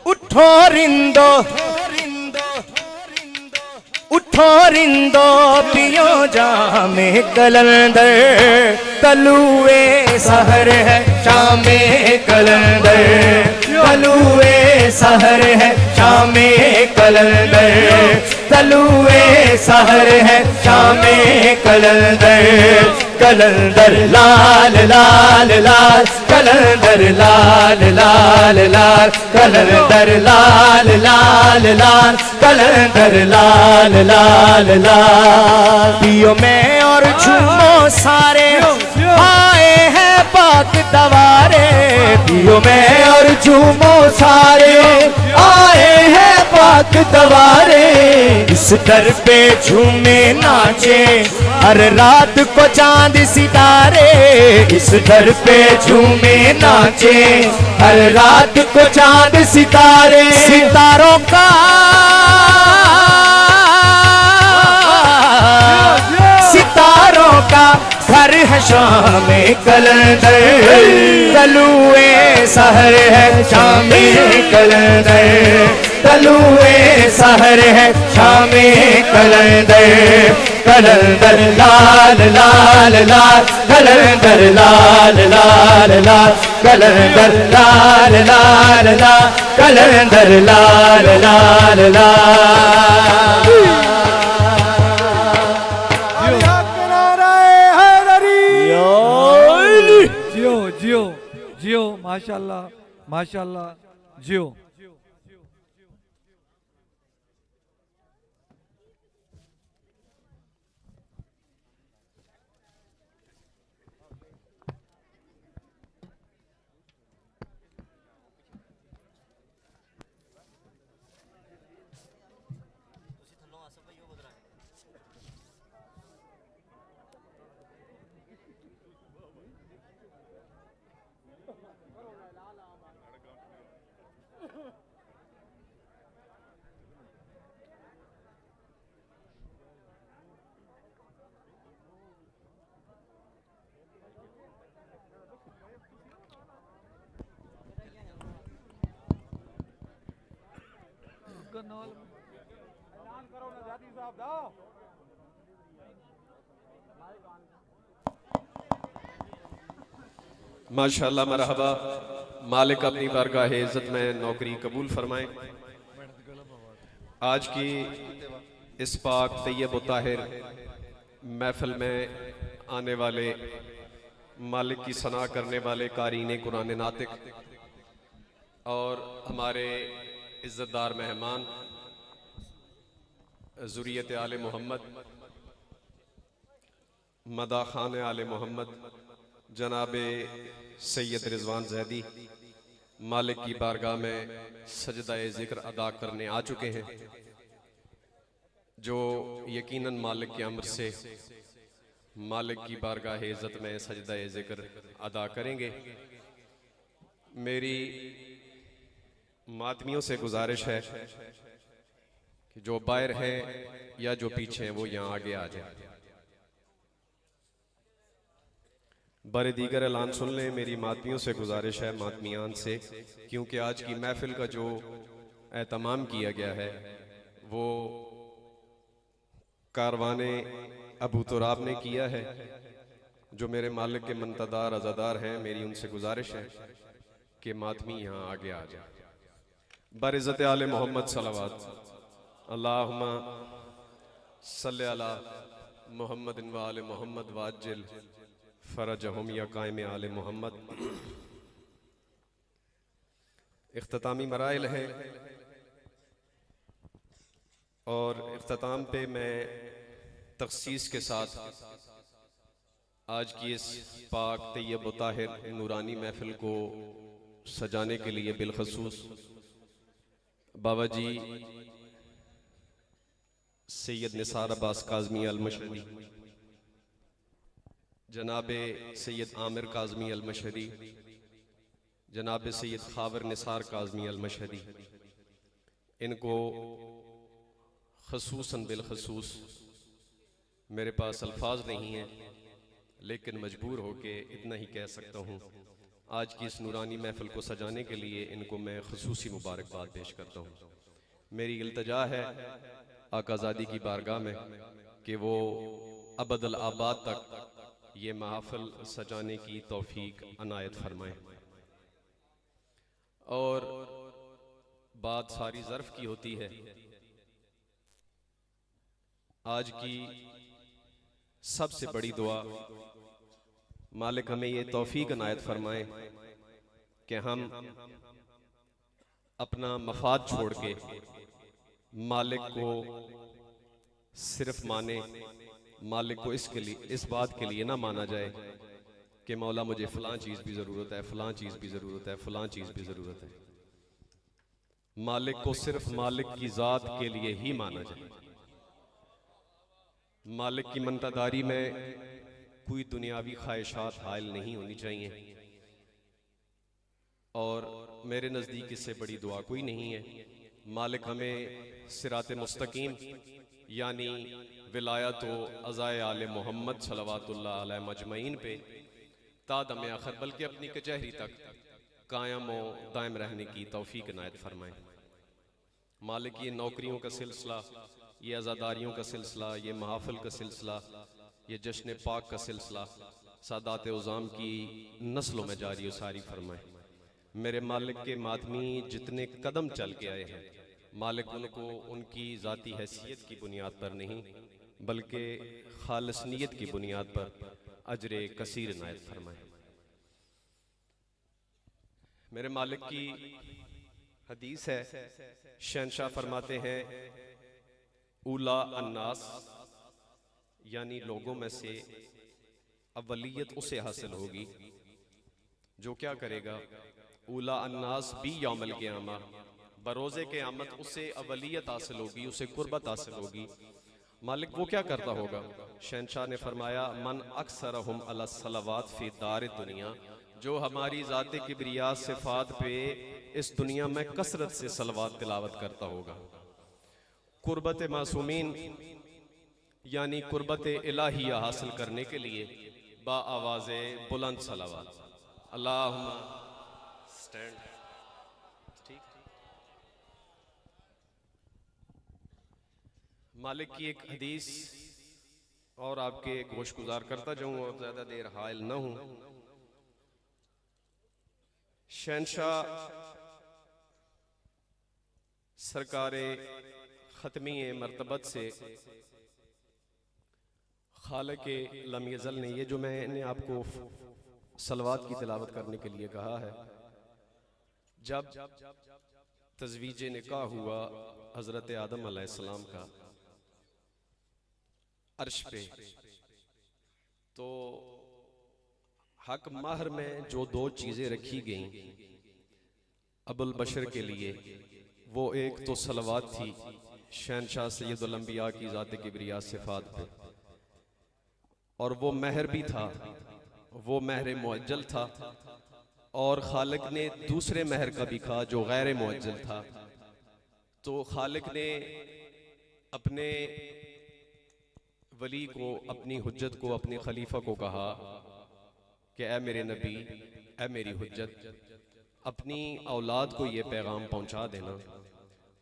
उठो रिंदो उठो रिंदो पियो जामे कलंदर तलुए सहर है शामे कलंदर तलुए सहर है शामे कलंदर तलुए सहर है शामे कलंदर कलंदर लाल लाल लाल कलंदर लाल लाल लाल कलंदर लाल लाल लाल कलंदर लाल लाल लाल पियो में और झूमो सारे आए हैं पाक दवारे पियो में और झूमो सारे आए हैं पाक दवारे इस दर पे झूमे नाचे हर रात को चांद सितारे इस दर पे झूमे नाचे हर रात को चांद सितारे सितारों का सितारों का घर है शामे कलंदर तलुए सहर है शामे कलंदर तलुए सहर है शामे कलंदर कलंदर लाल लाल लाल कलंदर लाल लाल लाल कलंदर लाल लाल लाल कलंदर लाल लाल लाल जियो जियो जियो माशाल्लाह माशाल्लाह जियो। माशाल्लाह मरहबा। मालिक अपनी बारगाह इज़्ज़त में नौकरी कबूल फरमाए। आज की इस पाक तैयब व ताहिर महफिल में आने वाले मालिक की सना करने वाले क़ारीन कुरान नातिक और हमारे इज़्ज़तदार मेहमान ज़ुर्रियत आले मोहम्मद मदा खान आले मोहम्मद जनाबे सैयद रिजवान ज़ैदी मालिक की बारगाह में सजदा-ए ज़िक्र अदा करने आ चुके हैं, जो यकीनन मालिक के अम्र से मालिक की बारगाह इज़्ज़त में सजदा-ए ज़िक्र अदा करेंगे। मेरी मातमियों से गुजारिश है कि जो बाहर हैं या जो पीछे हैं वो यहाँ आगे आ जाए। बारे दीगर ऐलान सुन लें। मेरी मातमियों से गुजारिश है, मातमियान से, क्योंकि आज की महफिल का जो एहतमाम किया गया है वो कारवाने अबू तुराब ने किया है, जो मेरे मालिक के मंतदार अज़ादार हैं। मेरी उनसे गुजारिश है कि मातमी यहाँ आगे आ जाए। बरिज़्ज़त आले मोहम्मद सलावत अल्लाहुम्मा सल्ले अला मोहम्मद व आले मोहम्मद वाजिल फरजहुम या कायम आले मोहम्मद। इख्तितामी मराइल है और इख्तिताम पे मैं तख़सीस के साथ आज की इस पाक तैयब व ताहिर नूरानी महफिल को सजाने के लिए बिलखसूस बाबा जी सैयद निसार अब्बास काज़मी अल-मशहदी, जनाब सैयद आमिर काज़मी अल-मशहदी, जनाब सैयद खावर निसार काज़मी अल-मशहदी, इनको खसूसन बिलखसूस मेरे पास अल्फाज नहीं हैं, लेकिन मजबूर होके इतना ही कह सकता हूँ, आज की इस नूरानी महफिल को सजाने के लिए इनको मैं खसूसी मुबारकबाद पेश करता हूँ। मेरी इल्तजा है आकाज़ादी की बारगाह में कि वो अबदल आबाद तक ये महफिल सजाने की तौफीक अनायत फरमाएं। और बात सारी ज़र्फ की होती है। आज की सबसे बड़ी दुआ मालिक हमें ये तौफीक अनायत फरमाए कि हम अपना मफाद छोड़ के मालिक को सिर्फ माने, मालिक को इसके लिए, इस बात के लिए ना माना जाए कि मौला मुझे फ़लाँ चीज़ भी ज़रूरत है, फ़लाँ चीज़ भी ज़रूरत है, फ़लाँ चीज़ भी ज़रूरत है। मालिक को सिर्फ मालिक की ज़ात के लिए ही माना जाए। मालिक की मनतादारी में कोई दुनियावी ख्वाहिशात हायल नहीं होनी चाहिए और मेरे नज़दीक इससे बड़ी दुआ कोई नहीं है। मालिक हमें सिराते मुस्तकीम यानी विलायत व अज़ाए आले मोहम्मद सल्लल्लाहु अलैहि मजमईन पे तादम आखिर बल्कि अपनी कचहरी तक कायम व दायम रहने की तौफीक इनायत फरमाए। मालिक ये नौकरियों का सिलसिला, ये आज़ादारियों का सिलसिला, ये महाफिल का सिलसिला, ये जश्न पाक का सिलसिला सादात उज़ाम की नस्लों में जारी सारी फरमाए। मेरे मालिक के मातमी जितने कदम चल के आए हैं, मालिक उनको उनकी ज़ाती हैसियत की बुनियाद पर नहीं बल्कि खालिस नियत की बुनियाद पर अजर कसीर इनायत फरमाए। मेरे मालिक की हदीस है, शहंशाह फरमाते हैं उला अन्नास यानी लोगों में से अव्वलियत उसे हासिल होगी जो क्या करेगा, उला अन्नास भी यौमल क़ियामा, बरोज़े क़ियामत उसे अव्वलियत हासिल होगी, उसे कुर्बत हासिल होगी। मालिक वो क्या करता होगा? शहंशाह ने फरमाया मन अक्सरहुम अला सलावात फ़ी दार दुनिया, जो हमारी ज़ात किब्रिया सिफ़ात पे इस दुनिया में कसरत से सलवात तिलावत करता होगा। कुर्बत मासूमीन यानी कुर्बत इलाहिया हासिल करने के लिए बा आवाज़े बुलंद सलावात। अल्लाहुम्मा स्टैंड, ठीक। मालिक की एक हदीस और आपके गोश गुजार करता जाऊं और ज़्यादा देर हायल न हूं। शहंशाह सरकारे ख़त्मी मरतबत से खालिक़े लम यज़ल ने ये जो मैंने आपको सलवात की तिलावत करने के लिए कहा है, जब तज़वीज निकाह हुआ हज़रत आदम अलैहिस्सलाम का अर्श पे, तो हक महर में जो दो चीज़ें रखी गईं अबुल बशर के लिए, वो एक तो सलवात थी शहंशाह सैयदुल अंबिया की ज़ात किब्रिया सिफ़ात पे, और वो महर भी था, वो महर मुअज्जल था, और खालिक ने दूसरे महर का भी कहा जो गैर मुअज्जल था। तो खालिक ने अपने वली को, अपनी हुज्जत को, अपने खलीफा को कहा कि ए मेरे नबी, ए मेरी हुज्जत, अपनी औलाद को ये पैगाम पहुंचा देना।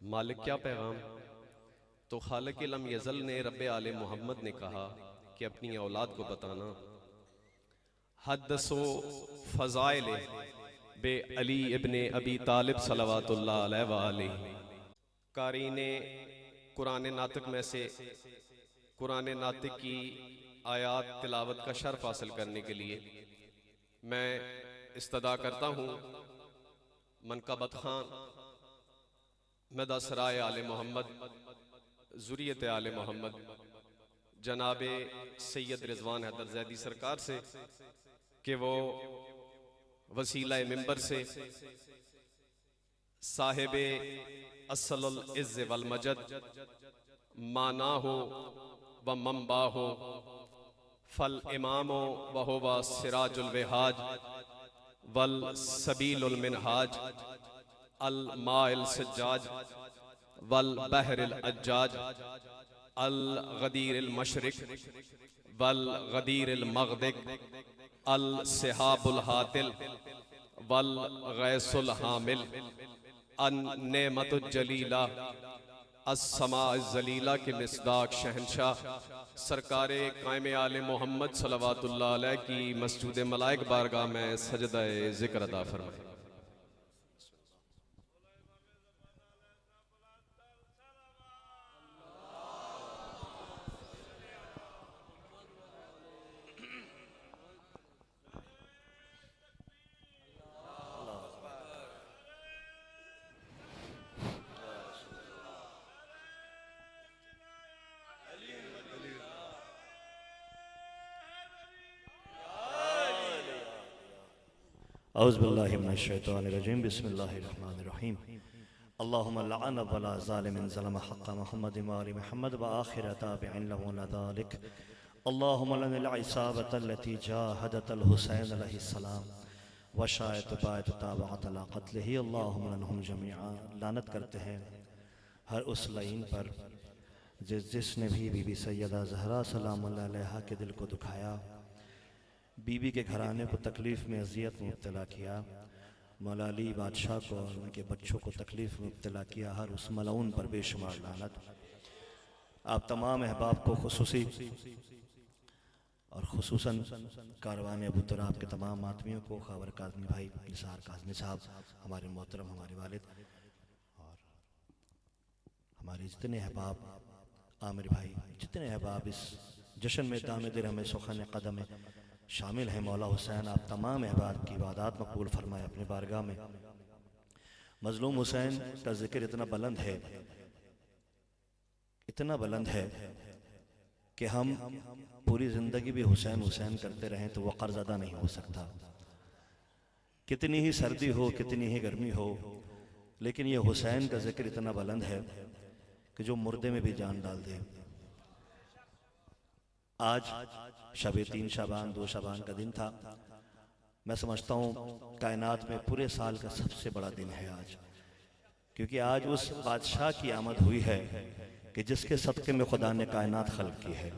मालिक क्या पैगाम? तो खालिक लम यज़ल ने रब्बे आले मोहम्मद ने कहा कि अपनी औलाद को बताना हदसो फज़ाइल बे अली इब्ने अबी तालिब सलवातुल्लाह अलैहि व आलिहि। कारी ने कुरान नातिक में से कुरान नातिक की आयात तिलावत का शर्फ हासिल करने के लिए मैं इस्तदा करता हूँ मनकबत खान मदा सराय आले मोहम्मद ज़ुरियत आले मोहम्मद जनाबे सैयद रिजवान हैदर जैदी सरकार से कि वो वसीला मिंबर से साहिबे असलुल इज़्ज़ वल मजद माना हो व मंबा हो फल इमामो व हुवा सिराजुल वहाज वल सबीलुल मिनहाज अल माइल सज्जाज वल बहरिल अज्जाज अल गदीरिल मशरिक वल गदीरिल मगदिक अल सिहाबुल हातिल वल गैसुल हामिल अन नेमतुल जलीला अस्समा जलीला के मिसदाक शहनशाह सरकारे कायम आले मोहम्मद सल्लल्लाहु अलैहि की मस्जिद मलाइक बारगाह में सजदा ज़िक्र अदा फरमाए। औज़ुबिल्लाहिमिनश्शैतानिर्रजीम बिस्मिल्लाहिर्रहमानिर्रहीम अल्लाहुम्मा लअन वला ज़ालिमिन ज़लम हक़्क़ मुहम्मद व आलि मुहम्मद व आखिर ताबिइन लहु ला ज़ालिक अल्लाहुम्मा लनिल इसाबतल्लती जाहदतल हुसैन अलैहिस्सलाम व शायत बायत ताबअत ला क़त्लिही अल्लाहुम्मा लनहुम जमीआ। लानत करते हैं हर उस लाइन पर जिसने भी बीबी सैयदा ज़हरा सलामुल्लाह अलैहा के दिल को दुखाया, बीबी के घराने को तकलीफ़ में अजियत में मुब्तला किया, मौला अली बादशाह को और उनके बच्चों को तकलीफ़ में मुब्तला किया। हर उस मलऊन पर बेशुमार लानत। आप तमाम अहबाब को खुसूसी और खुसूसन कारवान अबू तुराब के तमाम आदमियों को, खावर काज़मी भाई, निसार काज़मी साहब, हमारे मोहतरम हमारे वालिद और हमारे जितने अहबाब, आमिर भाई, जितने अहबाब इस जश्न में दामदिर हमें सुखन कदम में शामिल हैं, मौला हुसैन आप तमाम अहबाब की इबादत मकबूल फरमाए अपने बारगाह में। मजलूम हुसैन का जिक्र इतना बुलंद है कि हम पूरी ज़िंदगी भी हुसैन हुसैन करते रहें तो वह कर्ज अदा नहीं हो सकता। कितनी ही सर्दी हो, कितनी ही गर्मी हो, लेकिन ये हुसैन का जिक्र इतना बुलंद है कि जो मुर्दे में भी जान डाल दे। आज शब 3 शाबान 2 शाबान का दिन था। मैं समझता हूँ कायनात में पूरे साल का सबसे बड़ा दिन है आज, क्योंकि आज उस बादशाह की आमद हुई है कि जिसके सदक़े में खुदा ने कायनात खल्क़ की है।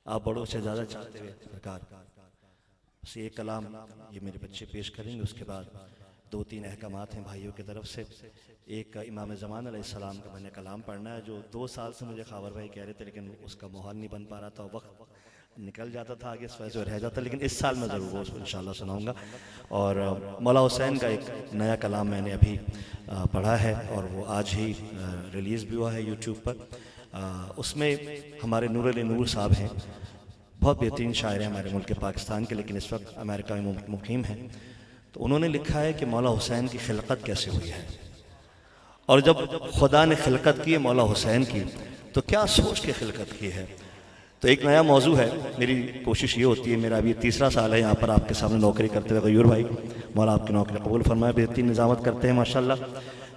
आप बड़ों से ज़्यादा चाहते हुए सरकार बस एक कलाम ये मेरे बच्चे पेश करेंगे, उसके बाद 2-3 अहकामात हैं भाइयों की तरफ से। एक इमाम ज़मान अलैहिस्सलाम का मैंने कलाम पढ़ना है जो 2 साल से मुझे खावर भाई कह रहे थे, लेकिन उसका माहौल नहीं बन पा रहा था, वक्त निकल जाता था आगे, इस वजह से रह जाता, लेकिन इस साल मैं ज़रूर उसको इंशाल्लाह सुनाऊंगा। और मौला हुसैन का एक नया कलाम मैंने अभी पढ़ा है और वो आज ही रिलीज़ भी हुआ है यूट्यूब पर। उसमें हमारे नूर अली नूर साहब हैं, बहुत बेहतरीन शायर हैं हमारे मुल्क पाकिस्तान के, लेकिन इस वक्त अमेरिका में मुकीम हैं। तो उन्होंने लिखा है कि मौला हुसैन की खिलकत कैसे हुई है, और जब खुदा ने खिलकत की है मौला हुसैन की तो क्या सोच के खिलकत की है। तो एक नया मौजू है, मेरी कोशिश ये होती है, मेरा अभी 3रा साल है यहाँ पर आपके सामने नौकरी करते हुए। गयूर भाई मौला आपकी नौकरी कबूल फरमाए, बेहतरीन निज़ामत करते हैं माशाल्लाह।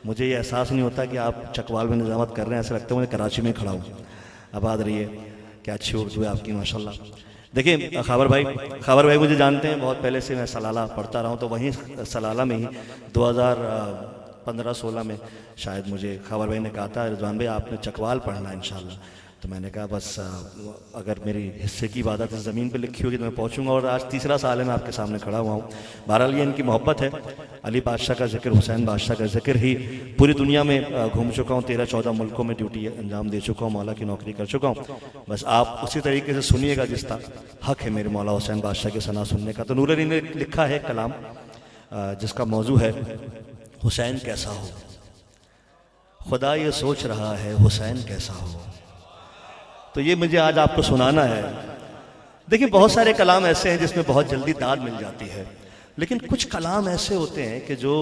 मुझे ये एहसास नहीं होता कि आप चकवाल में निज़ामत कर रहे हैं, ऐसा लगता है मुझे कराची में खड़ा हूँ। आबाद रहिए, क्या अच्छी उर्दू है आपकी माशाल्लाह। देखिए खावर भाई मुझे जानते हैं, बहुत पहले से मैं सलाला पढ़ता रहा हूँ, तो वहीं सलाला में ही 2015-16 में शायद मुझे खावर भाई ने कहा था, रिजवान भाई आपने चकवाल पढ़ना है इंशाल्लाह। तो मैंने कहा बस अगर मेरी हिस्से की इबादत इस ज़मीन पे लिखी होगी तो मैं पहुँचूँगा, और आज 3रा साल है मैं आपके सामने खड़ा हुआ हूँ। बहरहाल ये इनकी मोहब्बत है। अली बादशाह का जिक्र, हुसैन बादशाह का जिक्र ही पूरी दुनिया में घूम चुका हूँ, 13-14 मुल्कों में ड्यूटी अंजाम दे चुका हूँ, मौला की नौकरी कर चुका हूँ। बस आप उसी तरीके से सुनिएगा जिस तरह हक़ है मेरे मौला हुसैन बादशाह के सना सुनने का। तो नूर अली ने लिखा है कलाम, जिसका मौजू है हुसैन कैसा हो। खुदा ये सोच रहा है हुसैन कैसा हो। तो ये मुझे आज आपको सुनाना है। देखिए बहुत सारे कलाम ऐसे हैं जिसमें बहुत जल्दी दाद मिल जाती है, लेकिन कुछ कलाम ऐसे होते हैं कि जो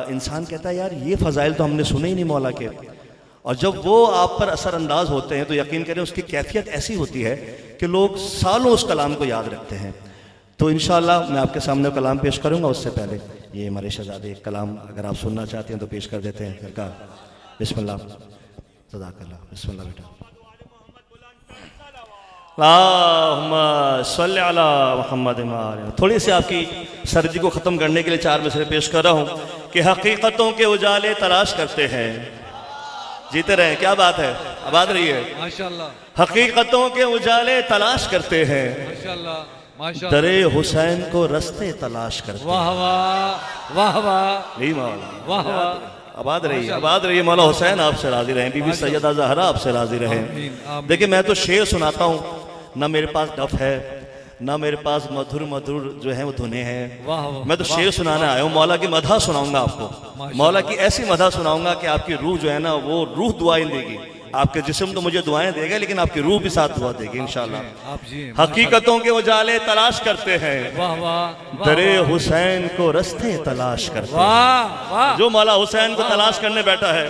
इंसान कहता है यार ये फ़ज़ाइल तो हमने सुने ही नहीं मौला के, और जब वो आप पर असरअंदाज होते हैं तो यकीन करें उसकी कैफियत ऐसी होती है कि लोग सालों उस कलाम को याद रखते हैं। तो इंशाअल्लाह मैं आपके सामने कलाम पेश करूंगा। उससे पहले ये हमारे शहजादे एक कलाम अगर आप सुनना चाहते हैं तो पेश कर देते हैं। सरकार बिस्मिल्लाह, सदाकल्लाह, बिस्मिल्लाह बेटा। अल्लाहुम्मा सल्ली अला मुहम्मद। थोड़ी सी आपकी सर्दी को ख़त्म करने के लिए 4 मिसरे पेश कर रहा हूँ कि हकीकतों के उजाले तलाश करते हैं, जीते रहे। क्या बात है, आबाद रही है माशाल्लाह। हकीकतों के उजाले तलाश करते हैं, माशाल्लाह माशाल्लाह। दरे हुसैन को रस्ते तलाश करते हैं। वाह वाह वाह वाह नहीं मौला, वाह वाह। आबाद रही, आबाद रही। मौला हुसैन आपसे राजी रहे, बीबी सैयदा ज़हरा आपसे राजी रहे। देखिए मैं तो शेर सुनाता हूँ, ना मेरे पास डफ है, ना मेरे पास मधुर मधुर जो है वो धुने हैं। मैं तो शेर सुनाने आया हूँ। मौला की मदह सुनाऊंगा आपको, मौला की ऐसी मदह सुनाऊंगा कि आपकी रूह जो है ना वो रूह दुआएं देगी। आपके जिस्म तो मुझे दुआएं देगा, लेकिन आपकी रूह भी साथ दुआ देगी इंशाअल्लाह। हकीकतों के उजाले तलाश करते हैं, वाह वाह। दरे हुसैन को रस्ते तलाश करते हैं। वाह वाह। जो मौला हुसैन को तलाश करने बैठा है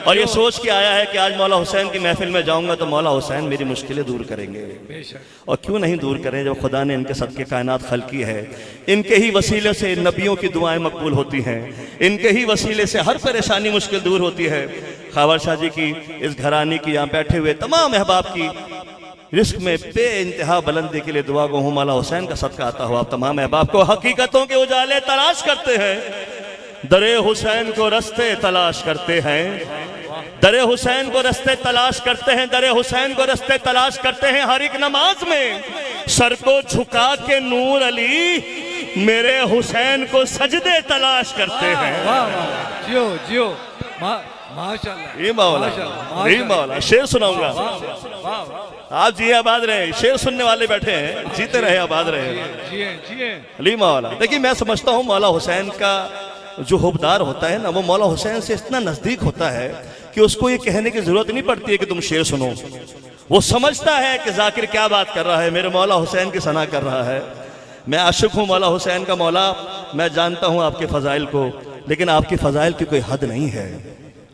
और ये सोच के आया है कि आज मौला हुसैन की महफिल में जाऊंगा तो मौला हुसैन मेरी मुश्किलें दूर करेंगे, और क्यों नहीं दूर करें जब खुदा ने इनके सदके कायनात खल्की है। इनके ही वसीले से नबियों की दुआएं मकबूल होती हैं, इनके ही वसीले से हर परेशानी मुश्किल दूर होती है। खावर शाह जी की, इस घरानी की, यहाँ बैठे हुए तमाम अहबाब की रिस्क में बे इंतहा बुलंदी के लिए दुआ गो हूँ। मौला हुसैन का सदका आता हो आप तमाम अहबाब को। हकीकतों के उजाले तलाश करते हैं, दरे हुसैन को रस्ते तलाश करते हैं, दरे हुसैन को रस्ते तलाश करते हैं, दरे हुसैन को रस्ते तलाश करते हैं। हर एक नमाज में सर को झुका के नूर अली मेरे हुसैन को सजदे तलाश करते हैं। जियो जियो माशाल्लाह। ये मौला, ये मौला। शेर सुनाऊंगा, आप जी आबाद रहे। शेर सुनने वाले बैठे हैं, जीते रहे, आबाद रहे। अली मौला। देखिए मैं समझता हूँ मौला हुसैन का जो हुबदार होता है ना वो मौला हुसैन से इतना नजदीक होता है कि उसको ये कहने की जरूरत नहीं पड़ती है कि तुम शेर सुनो। वो समझता है कि जाकिर क्या बात कर रहा है, मेरे मौला हुसैन की सना कर रहा है। मैं आशिक हूँ मौला हुसैन का। मौला मैं जानता हूँ आपके फजाइल को, लेकिन आपकी फजाइल की कोई हद नहीं है।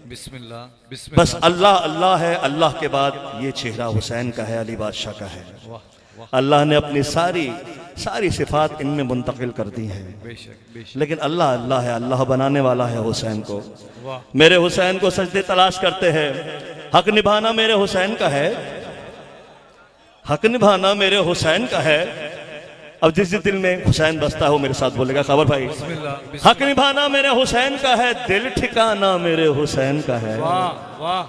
बिस्मिल्लाह बिस्मिल्लाह। बस अल्लाह अल्लाह है, अल्लाह के बाद ये चेहरा हुसैन का है, अली बादशाह का है। अल्लाह ने अपनी सारी सिफात इनमें मुंतकिल कर दी है, लेकिन अल्लाह अल्लाह है, अल्लाह बनाने वाला है हुसैन को। मेरे हुसैन को सजदे तलाश करते हैं। हक निभाना मेरे हुसैन का है, हक निभाना मेरे हुसैन का है। अब जिस दिल में हुसैन बसता हो मेरे साथ बोलेगा खबर भाई। हक निभाना मेरे हुसैन का है, दिल ठिकाना मेरे हुसैन का है। वाह वाह।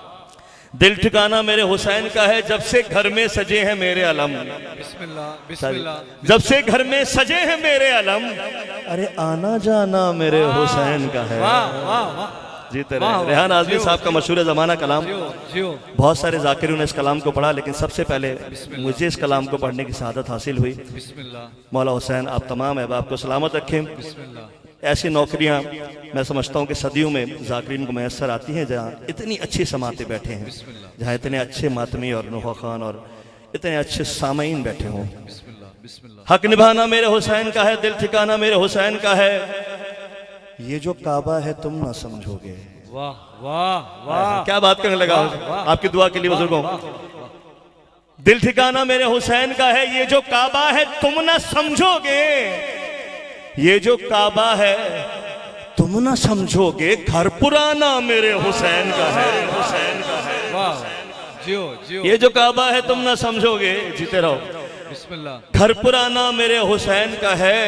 दिल ठिकाना मेरे हुसैन का है, जब से घर में सजे हैं मेरे अलम। बिस्मिल्लाह बिस्मिल्लाह। जब से घर में सजे हैं मेरे अलम, अरे आना जाना मेरे हुसैन का है। वाह वाह वाह। जीते रहे। रेहान आज़मी साहब का मशहूर ज़माना कलाम, बहुत सारे जाकिरों ने इस कलाम को पढ़ा, लेकिन सबसे पहले मुझे इस कलाम को पढ़ने की सआदत हासिल हुई। मौला हुसैन आप तमाम अहबाब को सलामत रखें। ऐसी नौकरियां मैं समझता हूं कि सदियों में जाकिरीन को मैसर आती हैं जहां इतनी अच्छी समाते बैठे हैं, जहां इतने अच्छे मातमी और नुहा खान और इतने अच्छे सामईन बैठे हों। हक निभाना मेरे हुसैन का है, दिल ठिकाना मेरे हुसैन का है। ये जो काबा है तुम ना समझोगे। वाह वाह वाह। क्या बात करने लगा आपकी दुआ के लिए बुजुर्गों। दिल ठिकाना मेरे हुसैन का है, ये जो काबा है तुम ना समझोगे, ये जो काबा है तुम ना समझोगे, घर पुराना मेरे हुसैन का है, हुसैन का है। वाह जियो जियो। ये जो काबा है तुम ना समझोगे, जीते रहो। बिस्मिल्लाह। घर पुराना मेरे हुसैन का है,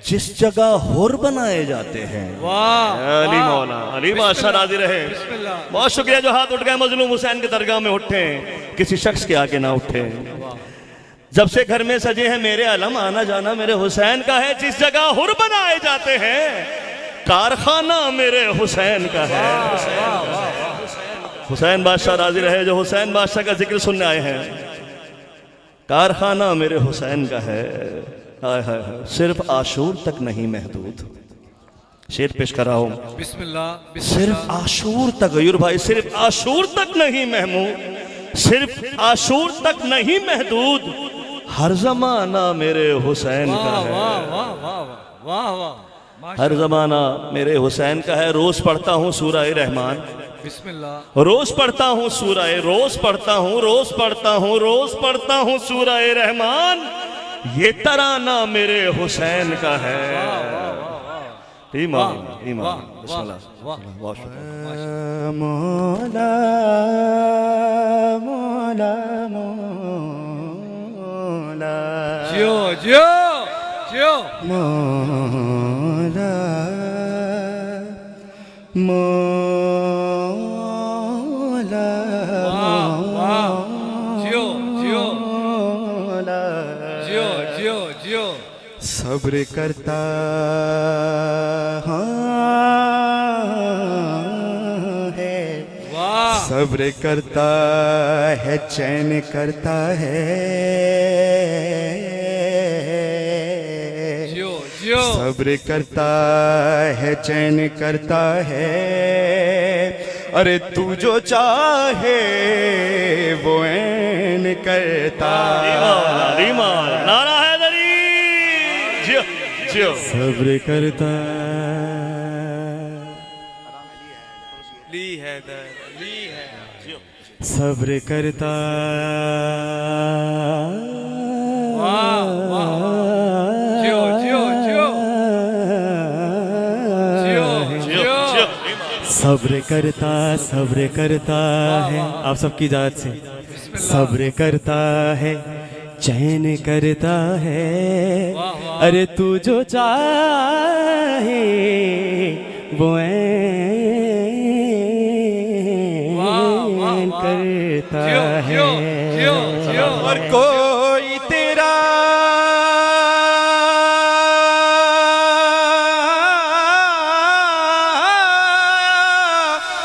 जिस जगह हुर बनाए जाते हैं। वाह अली मौला, अली बादशाह राजी रहे। बहुत शुक्रिया जो हाथ उठ गए मजलूम हुसैन की दरगाह में उठे, किसी शख्स के आगे ना उठे। जब से घर में सजे हैं मेरे अलम, आना जाना मेरे हुसैन का है, जिस जगह हुर बनाए जाते हैं, कारखाना मेरे हुसैन का है। हुसैन बादशाह राजी रहे जो हुसैन बादशाह का जिक्र सुनने आए हैं। कारखाना मेरे हुसैन का है। हाय हाय हाय, सिर्फ आशूर तक नहीं महदूद। शेर पेश कर रहा हूं। बिस्मिल्लाह सिर्फ आशूर तक, गयूर भाई, सिर्फ आशूर तक नहीं महमूद, सिर्फ आशूर तक नहीं महदूद, हर जमाना मेरे हुसैन का है। वाह वाह वाह वाह वाह, हर जमाना मेरे हुसैन का है। रोज पढ़ता हूँ सूरह रहमान, बिस्मिल्लाह। रोज पढ़ता हूँ सूरह, रोज पढ़ता हूँ, रोज पढ़ता हूँ, रोज पढ़ता हूँ सूरह रहमान। ये तराना मेरे हुसैन का है। ईमान ईमान, बिस्मिल्लाह। मौला मौला मौला, जियो जियो जियो, मौला मौला, जियो जियो मौला, जियो जियो जियो। सब्र करता है, सब्र करता है, चैन करता है, जियो जियो, सब्र करता है, चैन करता है। अरे तू जो चाहे वो ऐन करता। ईमान, नारा हैदरी, जियो जियो। सब्र करता, ली है ली है, सब्र करता। वाह वाह, जियो जियो जियो जियो जियो, सब्र करता, सब्र करता है, आप सबकी इजाजत से। सब्र करता है, चैन करता है। अरे तू जो चाहे वो ऐन करता है। और कोई तेरा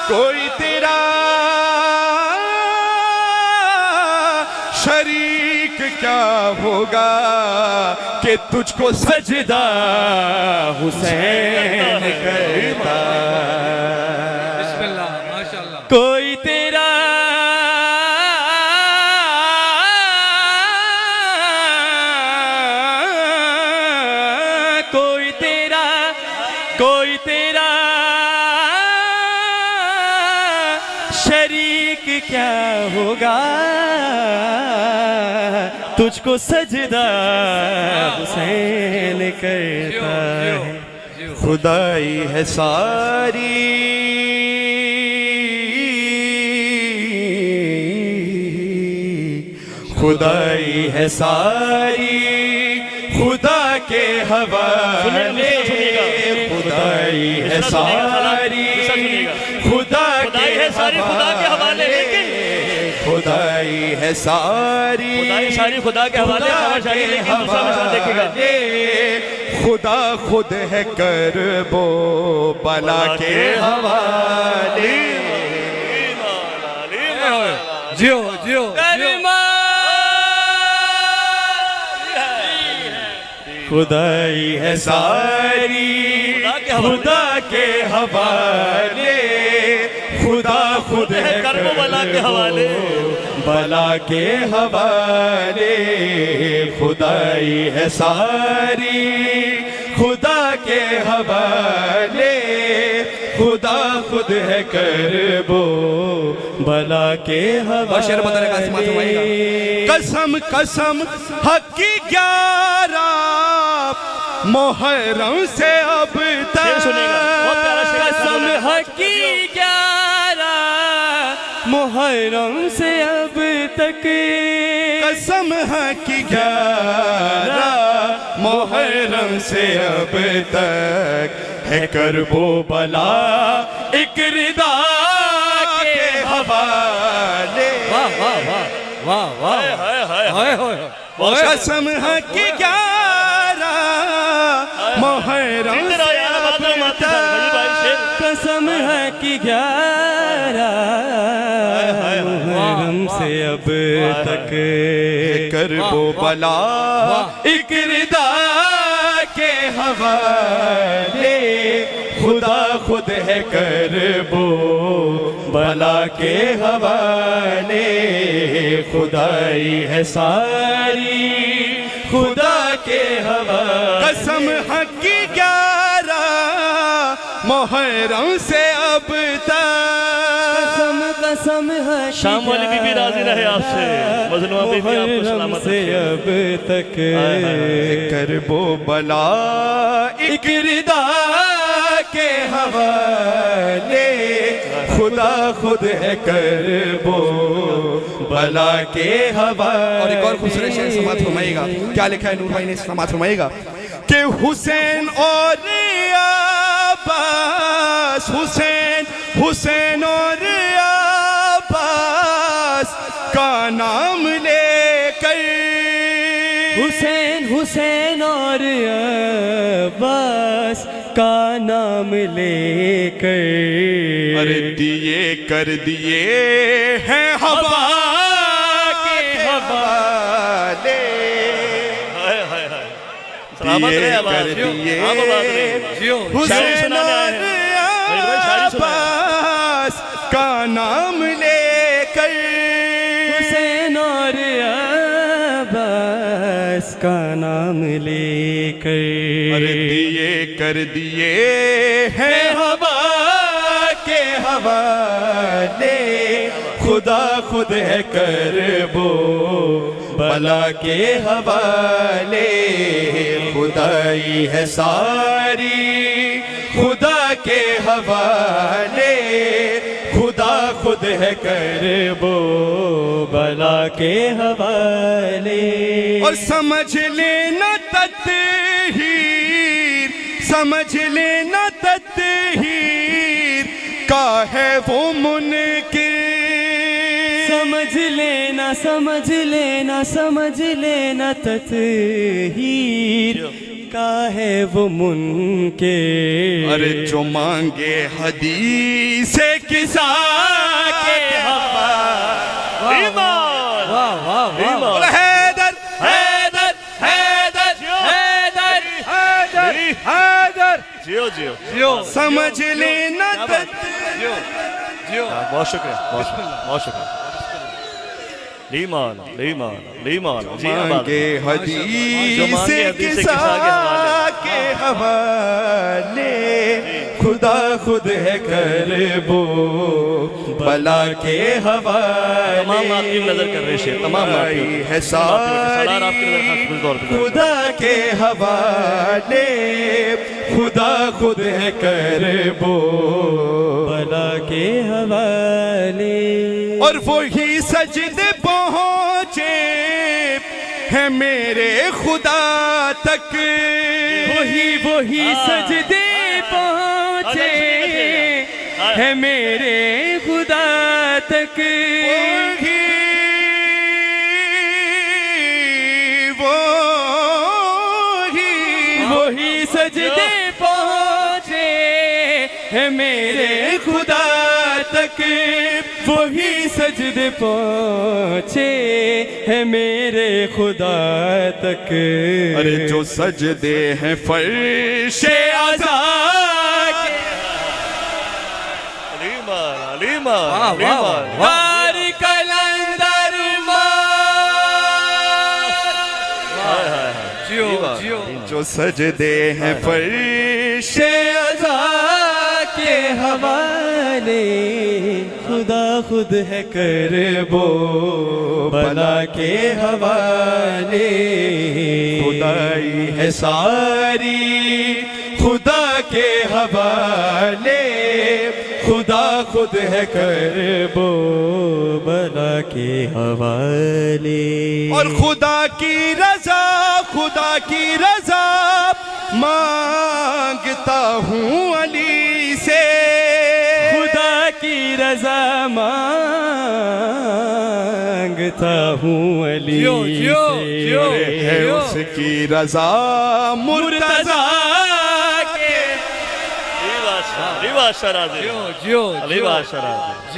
कोई तेरा शरीक क्या होगा कि तुझको सजदा हुसैन करता। बिस्मिल्लाह, माशाअल्लाह। कोई तेरा कोई तेरा कोई तेरा शरीक क्या होगा तुझको सजदा हुसैन करता है। खुदाई है सारी खुदाई है सारी खुदा के हवाले। खुदाई है सारी खुदा के हवाले। खुदाई है सारी खुदा के हवाले। खुदा खुद है करबो बला के हवाले। जियो जियो खुदाई है सारी खुदा के हवाले। खुदा खुद है करबो बला के हवाले। बला के हवाले। खुदाई है सारी खुदा के हवाले। खुदा खुद है करबो बला के हवाले। कसम कसम हक की 11 मुहर्रम से अब तक। कसम हक की 11 मुहर्रम से अब तक। कसम हक की 11 मुहर्रम से अब तक है करबो बला एक रिदा के हवाले। वाह वाह वाह वाह वाह। कसम है कि 11 मुहर्रम कसम है कि 11 मुहर्रम से अब तक करबो बला एक रिदा के हवाले खुदा खुद है करबो बला के हवाले खुदाई है सारी खुदा के हवाले कसम हक की 11 मुहर्रम से अब तक कसम है शाम वाली बीबी राजी रहे आपसे, मजनुआ बीबी आपको सलामत से अब तक करबो बला एक रिदा के हवाले खुदा खुद है करबो बला के हवाले। और एक और खूबसूरत शेर समात फरमाइएगा, क्या लिखा है नूर भाई ने, समात फरमाइएगा कि हुसैन और अब्बास हुसैन हुसैन और अब्बास का नाम लेकर हुसैन हुसैन और अब्बास का नाम लेकर अरे दिए कर दिए हैं हवा के हवाले सलामत रहे आवाज हुसैन और अब्बास का नाम लेकर हुसैन और अब्बास का नाम लेकर अरे दिए कर दिए हैं हवा के हवाले खुदा खुद है करबो बला के हवाले खुदाई है सारी खुदा के हवाले खुदा खुद है करबो बला के हवाले। और समझ लेना तत्हीर समझ लेना तत्हीर का है वो मुनकिर समझ लेना समझ लेना समझ लेना तत्हीर का है वो मुनके अरे जो मांगे हदीस किसा के हवाले हैदर हैदर हैदर हैदर हैदर हैदर जियो जियो जियो समझ लेना जियो जियो बहुत शुक्रिया बहुत शुक्रिया लीमान लीमान लीमान मांगे हदीस किसा के हवाले खुदा खुद है करबो बला के हवाले तमाम आपकी नजर कर रहे शेर तमाम है सारी खुदा के हवाले खुदा खुद है करबो बला के हवाले और वो ही सजदे पहुँचे है मेरे खुदा तक वही सजदे पहुँचे है मेरे खुदा तक वही सजदे पहुँचे है मेरे खुदा तक वही सजदे पहुँचे है मेरे खुदा तक अरे जो सजदे हैं फर्शे आज़ा कलंदर जो सजदे हैं फर्शे आज़ा के हवाले खुदा खुद है करबो बला के हवाले खुदाई है सारी खुदा के हवाले खुदा खुद है करबो बला के हवाले और खुदा की रजा मांगता हूँ अली से खुदा की रजा मांगता हूँ अली से है उसकी रजा मुर्तज़ा के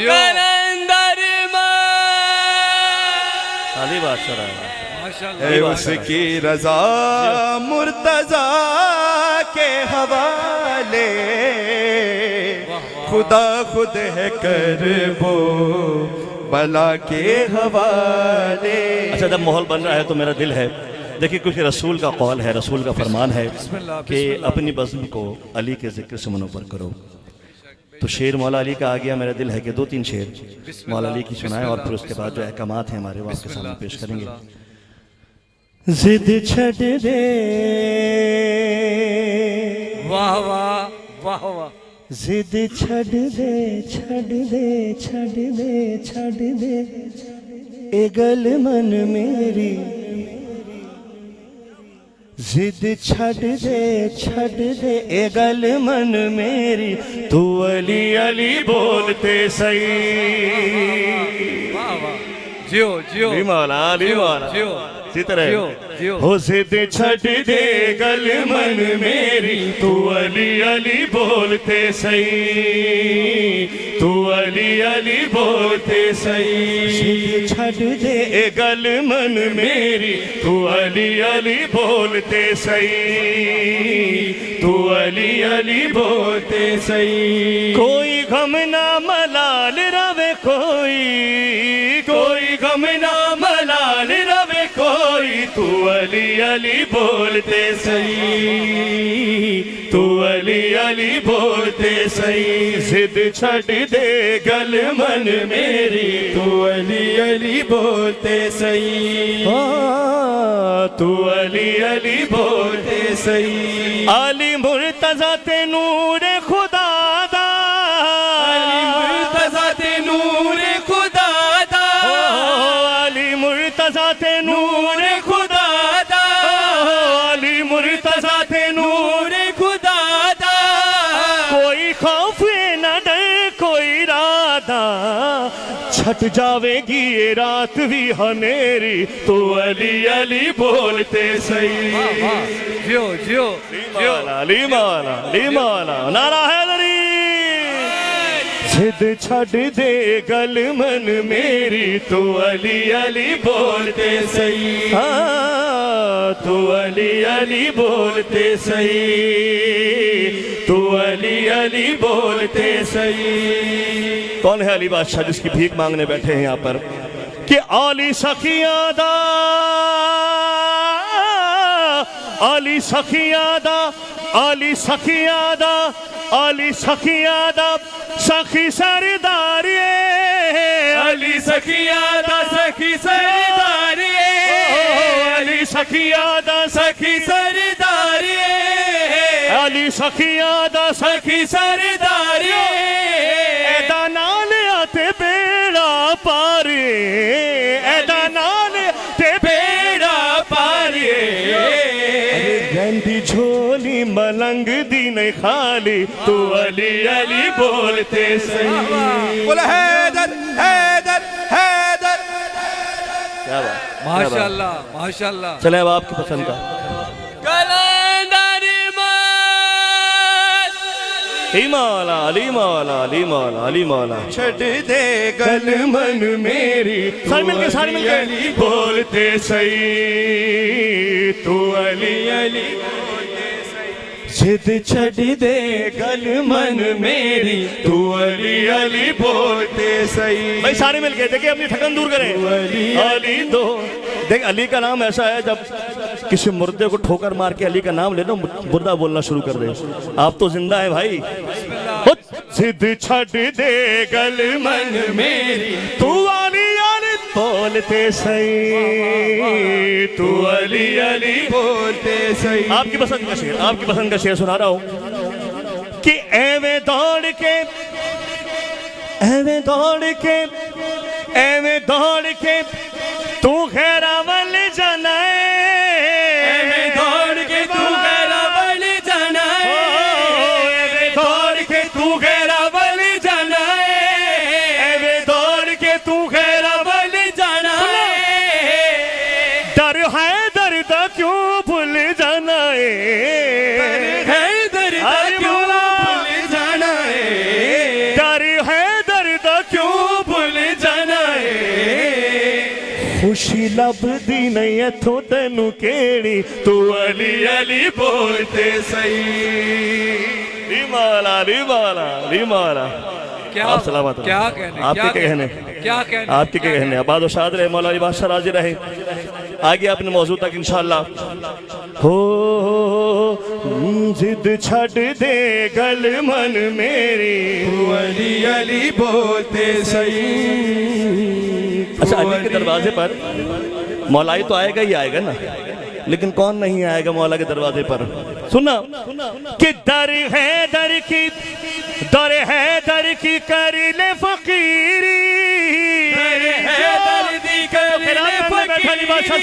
कलंदर अली बादशाह माशाल्लाह है उसकी रजा मुर्तजा के हवाले खुदा खुद है करबो बला के हवाले। अच्छा, जब माहौल बन रहा है तो मेरा दिल है, देखिए क्योंकि रसूल का कौल है, रसूल का फरमान है कि अपनी बज़्म को अली के ज़िक्र से मुनव्वर करो। तो शेर मौला अली का आ गया, मेरा दिल है कि 2-3 शेर मौला अली की सुनाए और फिर उसके बाद जो अहकामात हैं हमारे वो आपके सामने पेश करेंगे। जिद छड़ दे, वाह वाह वाह वाह, जिद छड़ दे छड़ दे छड़ दे छड़ दे ए गल मन मेरी, जिद छड़ दे ए गल मन मेरी, तू अली अली बोलते सही। वाह वाह, जियो जियो अली मौला, अली मौला, जियो इसी तरह जियो जियो। हो जिद छड़ दे गल मन मेरी, तू अली अली बोलते सही, तू अली अली बोलते सही। जिद छड़ दे गल मन मेरी, तू अली अली बोलते सही, तू अली अली बोलते सही। कोई गम ना मलाल रवे कोई गम ना मलाल रवे कोई, तू अली अली बोलते सही, तू अली अली बोलते सही। जिद छड़ दे गल मन मेरी, तू अली अली बोलते सही, तू अली अली बोलते सही। अली मुर्तज़ा ते नूर खुदा दा, अली मुर्तज़ा ते नूर खुदा दा, अली मुर्तज़ा ते नूर खुदा दा, अली मुर्तज़ा ते नूर खुदा दा। कोई खौफ न डर कोई राधा, छट जावेगी ये रात भी हनेरी, तो अली अली बोलते सही। जियो जियो जियो, अली मौला, अली मौला, नारा हैदरी। जिद छड़ दे गल मन मेरी, तू अली अली बोलते सही, हाँ तू अली अली बोलते सही, तू अली अली बोलते सही। कौन है अली बादशाह जिसकी भीख मांगने बैठे हैं यहाँ पर कि आली सखियां दा, आली सखियां दा, आली सखियां दा, आली सखियां दा सखी सरदारी, अली सखियां दा सखी सरदारी, अली सखियां दा सखी सरदारी, अली सखियां दा सखी सरदारी। एदा नाल आते बेड़ा पारे, एदा नाल ते बेड़ा पारे। गंदी झोली मलंग दी नहीं खाली, तू अली अली बोलते सही। बोला हैदर हैदर हैदर। क्या बात, माशाल्लाह माशाल्लाह। चले अब आपकी पसंद का अली मौला, अली मौला, अली मौला, अली मौला। छड़ दे गल मन मेरी, सारे मिलके अली बोलते सही, तू अली अली बोलते सही। जिद छड़ दे गल मन मेरी, तू अली अली बोलते सही। भाई सारे मिलके देखिए अपनी थकन दूर करें। अली दो देख, अली का नाम ऐसा है जब किसी मुर्दे को ठोकर मार के अली का नाम ले लो, मुर्दा बोलना शुरू कर दे। आप तो जिंदा है भाई। जिद छड़ दे गल मन मेरी, तू अली अली बोलते सही, तू अली अली बोलते सही। आपकी पसंद का शेर, आपकी पसंद का शेर सुना रहा हूं कि एवें दौड़ के, एवें दौड़ के, एवें दौड़ के तू खैरावल जाना है, एवें दौड़ के तू खैरावल जाना है, एवें दौड़ के तू खैरावल जाना है, एवें दौड़ के तू खैरावल जाना है। डर है दर्द क्यों भूल जाना है, डर है दर्द क्यों भूल जाना है, डर है दर्द क्यों भूल जाना है। खुशी लभदी नहीं इथों तेनू केड़ी तू अली अली बोलते सही री मौला री मौला री मौला। क्या आप सलामत रहो। क्या कहने आपके क्या कहने क्या कहने आपके क्या कहने आबाद और शाद रहे मौला अली बादशाह राजी रहे। आगे अपने मौजू तक इंशाअल्लाह। हो जिद छड़ दे गल मन मेरी तू अली अली बोलते सही। अच्छा अली के दरवाजे पर मौलाई तो आएगा ही आएगा ना, लेकिन कौन नहीं आएगा मौला के दरवाजे पर। सुना कि दर है दर की दर है दर की कर ले फकीरी दर है दर की कर ले फकीरी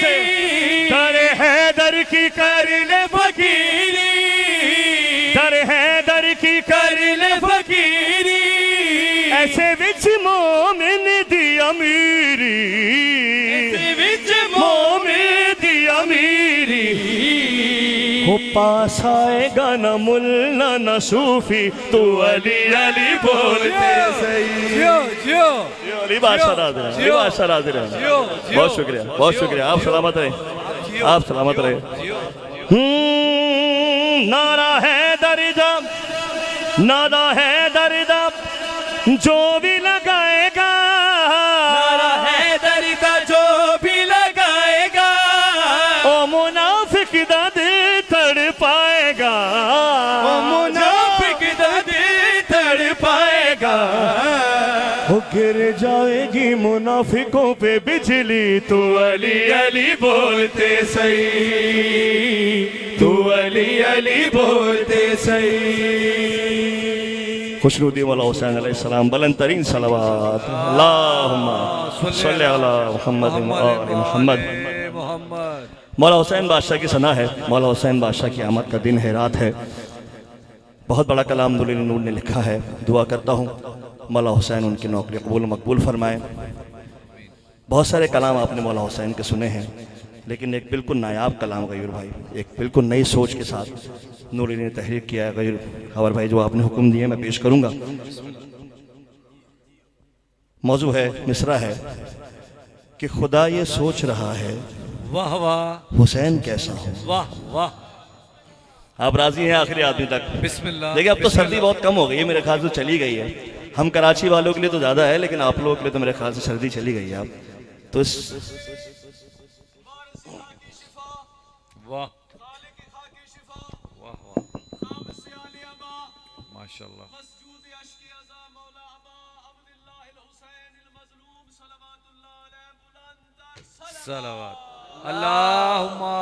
दर है दर की कर ले फकीरी दर है दर की कर ले फकीरी ऐसे विच मोमिन दी अमीरी ऐसे विच मोमिन दी अमीरी हो पास आएगा न मुल्ला न सूफी तू अली अली बोलते सही। जियो जियो अली बादशाह राज रहे अली बादशाह राज रहे। बहुत शुक्रिया बहुत शुक्रिया। आप सलामत रहे आप सलामत रहे। नारा है दर्दा नारा है दर्दा जो भी लगाएगा नारा है दर्दा जो भी लगाएगा ओ मुनाफिक दा दिल तड़ पाएगा ओ मुनाफिक दा दिल तड़ पाएगा। हो गिर जाएगी मुनाफिकों पे बिजली तू अली अली बोलते सही तू अली अली बोलते सही। खुशनुदी वाला हुसैन अलैहिस्सलाम बुलंद तरीन सलावत अल्लाहुम्मा सल्ली अला मुहम्मद व आलि मुहम्मद। मौला हुसैन बादशाह की सना है। मौला हुसैन बादशाह की आमद का दिन है रात है। बहुत बड़ा कलाम दुल्हन नूर ने लिखा है। दुआ करता हूँ मौला हुसैन उनकी नौकरी कबूल मकबूल फरमाए। बहुत सारे कलाम आपने मौला हुसैन के सुने हैं, लेकिन एक बिल्कुल नायाब कलाम गयूर भाई एक बिल्कुल नई सोच के साथ नूरी ने तहरीर किया है। गयूर खबर भाई जो आपने हुक्म दिए मैं पेश करूँगा। मौजू है मिसरा है कि खुदा ये सोच रहा है वाह वाह हुसैन कैसा हो। वाह वाह। आप राजी हैं आखिरी आदमी तक। बिस्मिल्लाह। देखिए अब तो सर्दी बहुत कम हो गई है, मेरे ख्याल से चली गई है। हम कराची वालों के लिए तो ज़्यादा है, लेकिन आप लोगों के लिए तो मेरे ख्याल से सर्दी चली गई है। आप तो इस वाह वाह वाह माशाल्लाह। सलावत अल्लाहुम्मा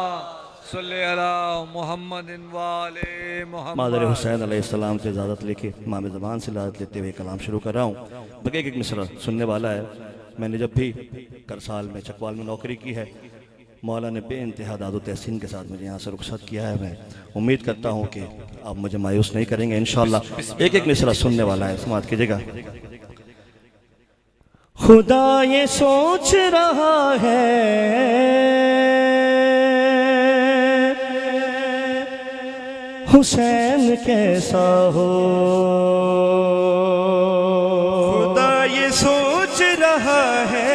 सल्ली अला मुहम्मदिन व आले मुहम्मद। मादर हुसैन अलैहिस्सलाम से इजाज़त लेके इमाम ज़मान से इजाज़त लेते हुए कलाम शुरू कर रहा हूँ। बगैर एक मिसरा सुनने वाला है। मैंने जब भी करसाल में चकवाल में नौकरी की है, मौला ने बेइंतहा दादो तहसीन के साथ मुझे यहाँ से रुखसत किया है। मैं उम्मीद करता हूँ कि आप मुझे मायूस नहीं करेंगे इंशाअल्लाह। एक एक मिसरा सुनने वाला है, समात कीजिएगा। खुदा ये सोच रहा है हुसैन कैसा हो। खुदा ये सोच रहा है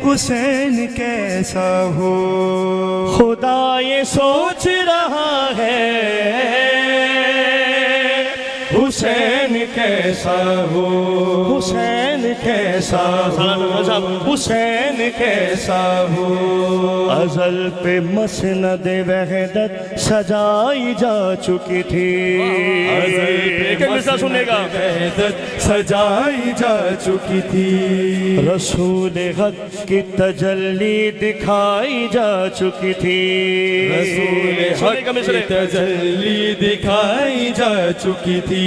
हुसैन कैसा हो। खुदा ये सोच रहा है हुसैन कैसा हो। हुसैन कैसा हो हुसैन कैसा हो। अज़ल पे मसनद वहदत सजाई जा चुकी थी। अज़ल पे मसनद वहदत सजाई जा चुकी थी। रसूल हक की तजल्ली दिखाई जा चुकी थी। रसूल हक की तजल्ली दिखाई जा चुकी थी।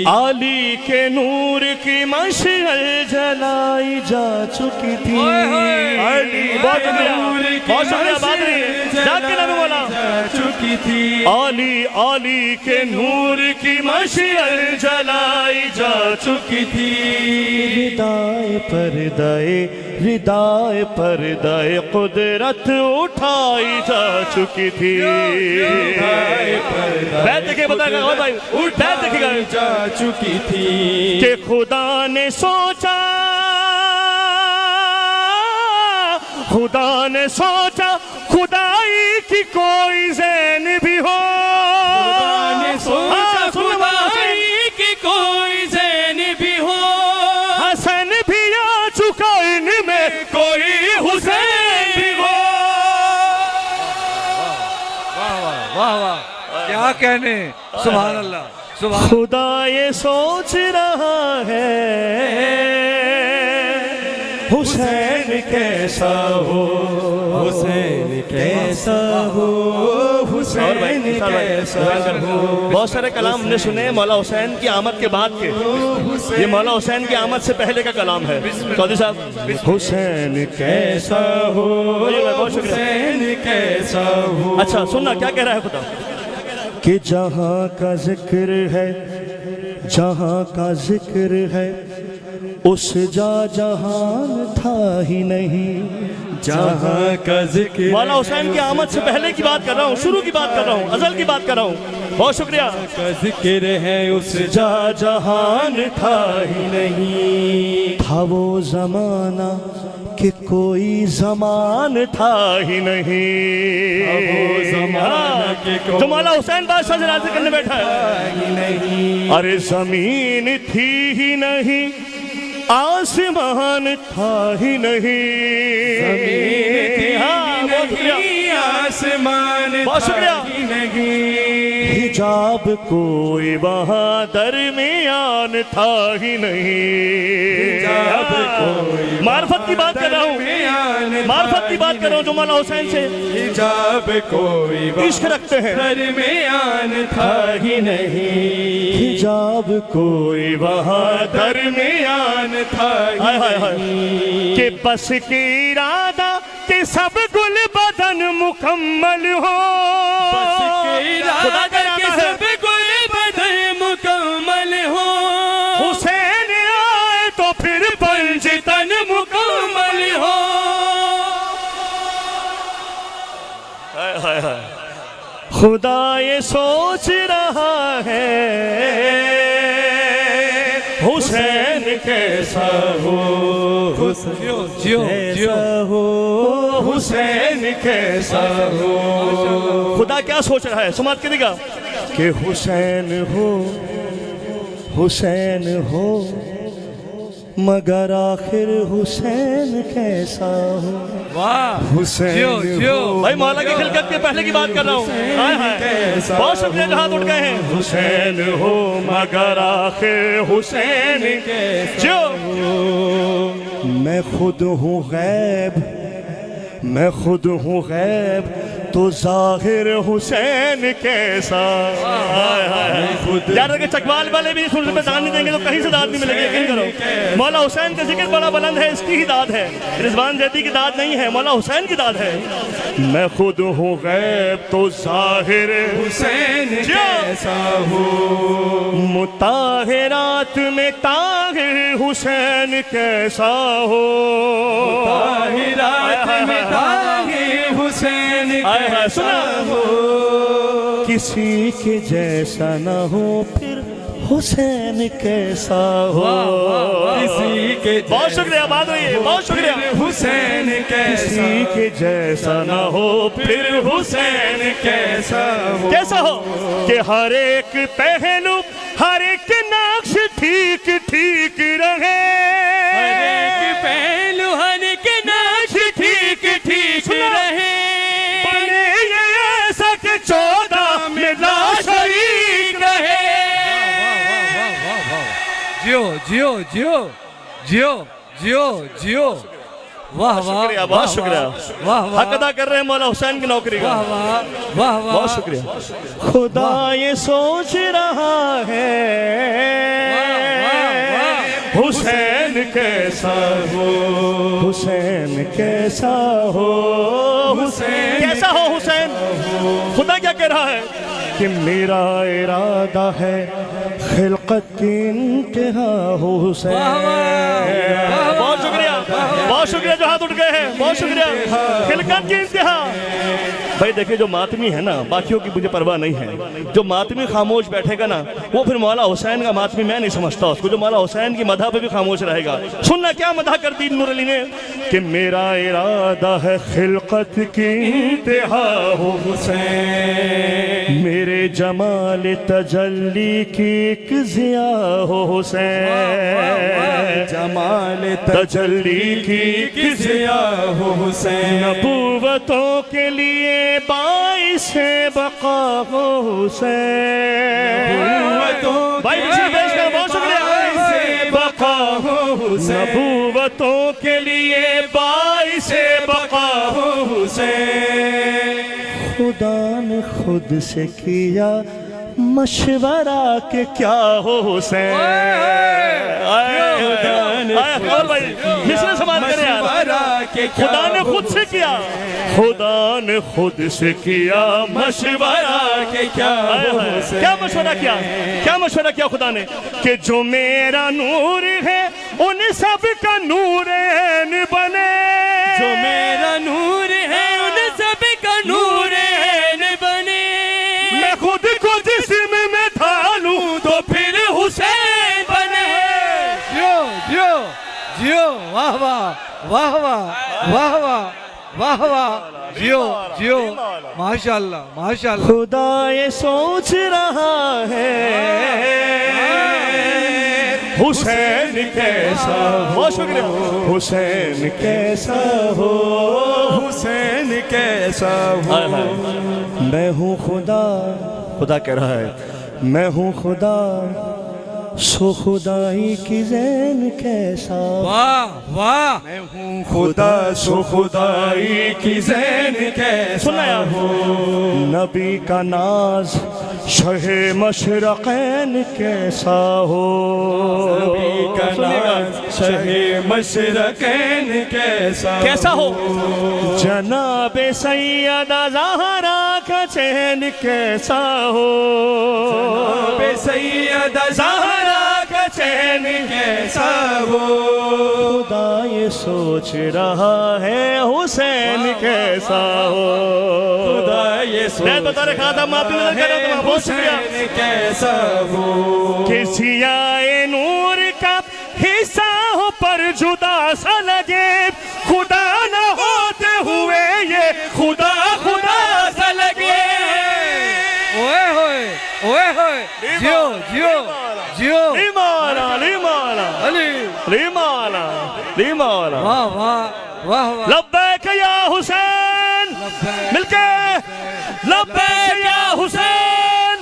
आली के नूर की मशअल जलाई जा चुकी थी। आली नूर की मशअल बोला चुकी थी। आली आली के नूर की मशअल जलाई जा चुकी थी। रिदाए पर्दाए कुदरत उठाई जा चुकी थी। बैठ देखिए बताएगा भाई बैठ देखिएगा जा चुकी थी। कि खुदा ने सोचा खुदा ने सोचा खुदाई की कोई ज़ैन भी हो, खुदाई की कोई ज़ैन भी हो, हसन भी आ चुका इनमें कोई हुसैन भी हो। वाह वाह, क्या कहने, सुभान अल्लाह, सुभान। खुदा ये सोच रहा है हुसैन कैसा हो, हुसैन कैसा हो, हुसैन कैसा हो। बहुत सारे कलाम हमने सुने मौला हुसैन की आमद के बाद के, ये मौला हुसैन की आमद से पहले का कलाम है। चौधरी साहब, हुसैन कैसा हो, हुसैन कैसा हो। अच्छा सुनना क्या कह रहा है खुदा, कि जहाँ का जिक्र है, जहाँ का जिक्र है, उस जा जहान था ही नहीं, जहाँ का जिक्र। मौला हुसैन की आमद से पहले की बात कर रहा हूँ, शुरू की बात कर रहा हूँ, अजल की बात कर रहा हूँ। बहुत शुक्रिया। का जिक्र है उस जा जहान था ही नहीं, था वो जमाना कि कोई जमान था ही नहीं, वो जमाना के जो मौला हुसैन बादशाह से राज़ी करने बैठा है ही नहीं। अरे जमीन थी ही नहीं, आसमान था ही नहीं, आसमान बहुत शुक्रिया। हिजाब कोई वहाँ दरमियान था ही नहीं, मार्फत की बात कर रहा हूँ, मार्फत की बात कर रहा हूँ, जो मौला हुसैन से हिजाब कोई इश्क रखते हैं, दरमियान था ही नहीं, हिजाब कोई वहाँ दरमियान था हाय हाय हाय, कि बस की इरादा कि सब गुल बदन मुकम्मल हो, बस की इरादा कि सब गुल बदन मुकम्मल हो, हुसैन आए तो फिर पंजतन मुकम्मल हो। हाय हाय हाय, खुदा ये सोच रहा है हुसैन कैसा हो, कैसा हो, हुसैन कैसा हो। खुदा क्या सोच रहा है, समाज के दिखा कि हुसैन हो, हुसैन हो, मगर आखिर हुसैन कैसा हो। वाह, हुसैन हो। भाई मौला की खिलकत के पहले की बात कर रहा हूँ। बहुत शुक्रिया जो हाथ उठ गए हैं। हुसैन हो मगर आखिर हुसैन जो, मैं खुद हूँ गैब, मैं खुद हूँ गैब, तो जाहिर हुसैन कैसा। यार अगर चकवाल वाले भी सुन पे दान नहीं देंगे तो कहीं से दाद नहीं मिलेगी, यकीन करो। मौला हुसैन का जिक्र बड़ा बुलंद है, इसकी ही दाद है, रिजवान जैदी की दाद नहीं है, मौला हुसैन की दाद है। मैं खुद हूँ गैब तो जाहिर हुसैन कैसा हो, मुताहिरात में ताहिर हुसैन कैसा हो, मुताहिरात में ताहिर हुसैन कैसा हो, किसी के जैसा न हो फिर हुसैन कैसा हो। किसी के बहुत शुक्रिया, बात हुई है, बहुत शुक्रिया। हुसैन कैसा, किसी के जैसा न हो फिर हुसैन कैसा हो, कैसा हो, कि हर एक पहलू हर एक नक्श ठीक ठीक रहे, हर एक पहलू हर एक नक्श ठीक ठीक रहे, बने ये ऐसा कि 14 में ला शरीक रहे। जियो जियो जियो जियो जियो जियो, वाह वाह, शुक्रिया, बहुत शुक्रिया। वाह वाह, हक अदा कर रहे हैं मौला हुसैन की नौकरी का। वाह वाह वाह वाह, बहुत शुक्रिया। खुदा ये सोच रहा है हुसैन कैसा हो, हुसैन कैसा हो, हुसैन कैसा हो हुसैन। खुदा क्या कह रहा है कि मेरा इरादा है खिलकत की इंतहा हो हुसैन। बहुत शुक्रिया, बहुत शुक्रिया जो हाथ उठ गए हैं, बहुत शुक्रिया। खिलकत की इंतहा भाई देखिए जो मातमी है ना, बाकियों की मुझे परवाह नहीं है, जो मातमी खामोश बैठेगा ना वो फिर मौला हुसैन का मातमी मैं नहीं समझता उसको, जो मौला हुसैन की मदह पे भी खामोश रहेगा। सुनना क्या मदह कर दी नूर अली ने कि मेरा इरादा है खिलकत की इंतहा हो हुसैन, मेरे जमाल तजल्ली की एक ज़िया हो हुसैन, जमाल तजल्ली की एक ज़िया हो हुसैन, नबूवतों के लिए बाइस बका हो हुसैन, भाई बहुत शुक्रिया, बका हो हुसैन, नबूवतों के लिए बाइस बका हो हुसैन, खुदा ने खुद से किया मशवरा के क्या हो हुसैन, खुदा ने खुद से किया, खुदा ने खुद से किया मशवरा के क्या हो हुसैन, क्या मशवरा किया, क्या मशवरा किया खुदा ने कि जो मेरा नूर है उन सब का नूरैन बने, जो मेरा नूर है उन सब का नूरैन बने, मैं खुद को जिस्म में ढालूं तो फिर हुसैन बने। जियो जियो जियो, वाह वाह वाह वाह वाह वाह वाह वाह, जियो जियो, माशाल्लाह माशाल्लाह। खुदा ये सोच रहा है हुसैन कैसा, बहुत शुक्रिया, हुसैन कैसा हो, हुसैन कैसा हो, मैं हूँ खुदा, खुदा कह रहा है मैं हूँ खुदा सो खुदाई की ज़ैन कैसा, वाह वाह, मैं हूँ खुदा सो खुदाई की ज़ैन कैसा हो, नबी का नाज शहे मशरक़ैन कैसा हो, नबी का नाज शहे मशरक़ैन कैसा, कैसा हो, जनाबे सैयदा ज़हरा का चैन कैसा हो, जनाबे सैयदा ज़हरा का चैन कैसा हो, खुदा ये सोच रहा है हुसैन कैसा हो, खुदा ये सोच, मैं बता रखा था माफी हुसैन कैसा हो, किसी आए नूर का हिस्सा हो पर जुदा सा लगे, खुदा न होते हुए ये खुदा खुदा सा लगे, ओए होए ओए होए, जियो जियो जियो, लीमाला लीमाला अली लीमाला लीमाला, वाह वाह वाह वाह, लब्बैक या हुसैन, मिलके लब्बैक या हुसैन,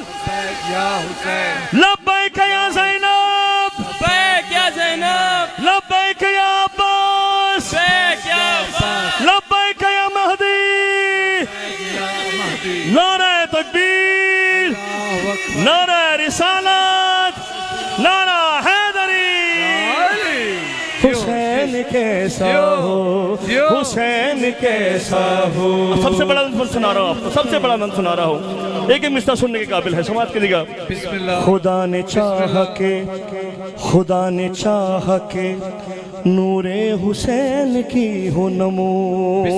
या हुसैन, लब्बैक या ज़ैनब, लब्बैक या ज़ैनब, लब्बैक या अब्बास, लब्बैक या अब्बास, लब्बैक या महदी, नारे तकबीर, नारे रिसालत, नारा हैदरी, हुसैन कैसा हो, हुसैन कैसा हो। सबसे बड़ा मंत्र सुना रहा हूँ आपको, सबसे बड़ा मंत्र सुना रहा हूँ, एक ही मिसरा सुनने के काबिल है, समाज कीजिएगा। बिस्मिल्लाह। खुदा ने चाह के, खुदा ने चाह के नूरे हुसैन की हो नमो,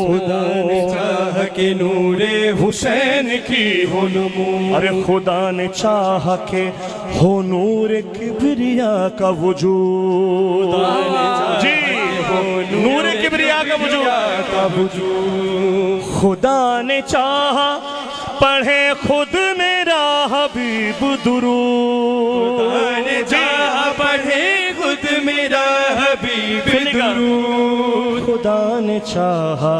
खुदा ने चाह के नूरे हुसैन की हो नमो, अरे खुदा ने चाह के हो नूर किबरिया का वजूद, जी नूर किबरिया का वजूद, खुदा ने चाहा पढ़े खुद मेरा हबीब दुरूद, खुदा ने चाहा पढ़े खुद मेरा हबीब दुरूद, खुदा ने चाहा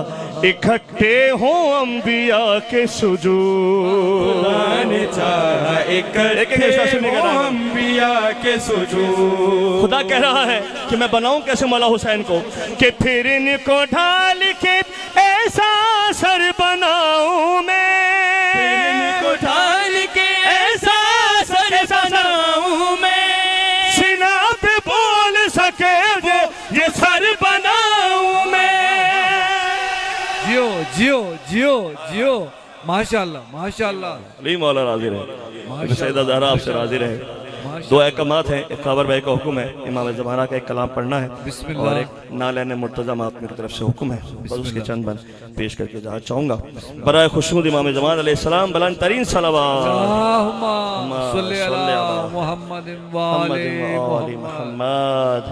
इकट्ठे हो अंबिया के सुजूद, खुदा ने चाहा इकट्ठे हो अंबिया के सुजूद। खुदा कह रहा है कि मैं बनाऊं कैसे मौला हुसैन को, कि फिर इनको ढाल के ऐसा सर बनाऊं मैं, फिर इनको ढाल के ऐसा सर बनाऊं मैं, सीना पे बोल सके वो ये सर बनाऊं मैं। जियो जियो जियो जियो, माशाल्लाह माशाल्लाह। अली मौला राजी रहे, सैयदा ज़हरा आपसे राजी रहे। दो अहकामात हैं, एक खबर भाई का हुक्म है, इमाम ज़माना का एक कलाम पढ़ना है और एक नालैन मुर्तज़ा आपकी तरफ से हुक्म है, बस उसके चंद बंद पेश करके जहाँ चाहूँगा। बराए खुशनुद इमाम ज़मान अलैहिस्सलाम बुलंद तरीन सलावत मोहम्मद।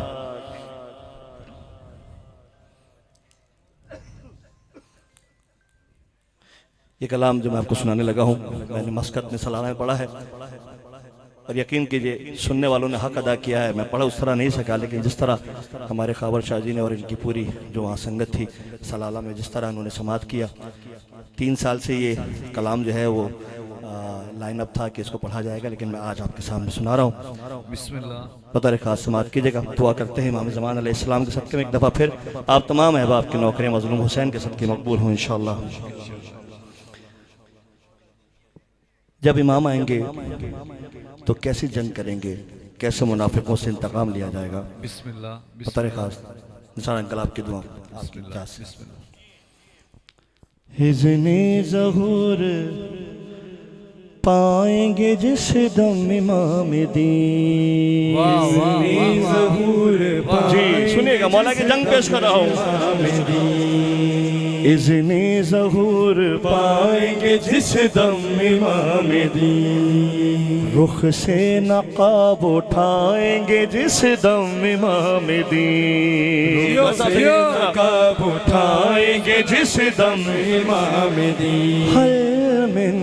ये कलाम जो मैं आपको सुनाने लगा हूँ मैंने मस्कत में सलाना में पढ़ा है और यकीन कीजिए सुनने वालों ने हक अदा किया है। मैं पढ़ा उस तरह नहीं सका, लेकिन जिस तरह हमारे खाबर शाह जी ने और इनकी पूरी जो वहाँ संगत थी सलाला में जिस तरह उन्होंने समात किया, 3 साल से ये कलाम जो है वो लाइन अप था कि इसको पढ़ा जाएगा, लेकिन मैं आज आपके सामने सुना रहा हूँ। बिस्मिल्लाह। पता रखा समात कीजिएगा। दुआ करते हैं इमाम ज़मान अलैहिस्सलाम के सदक़े में एक दफ़ा फिर आप तमाम अहबाब की नौकरियाँ मज़लूम हुसैन के सदक़े मकबूल हों इंशाअल्लाह। जब इमाम आएंगे तो कैसी जंग करेंगे, कैसे मुनाफिकों से इंतकाम लिया जाएगा। बिस्मिल्लाह। पता खास निशान इंकलाब की दुआ। हिज़्ने ज़हूर पाएंगे जिस दम इमाम दीन। जी सुनिएगा, मौला की जंग पेश कर रहा हूँ। इज़्ने ज़हूर पाएंगे जिस दम इमाम दीन। रुख से नकाब उठाएंगे जिस दम इमाम दीन। नकाब उठाएंगे जिस दम इमाम दीन। हलमिन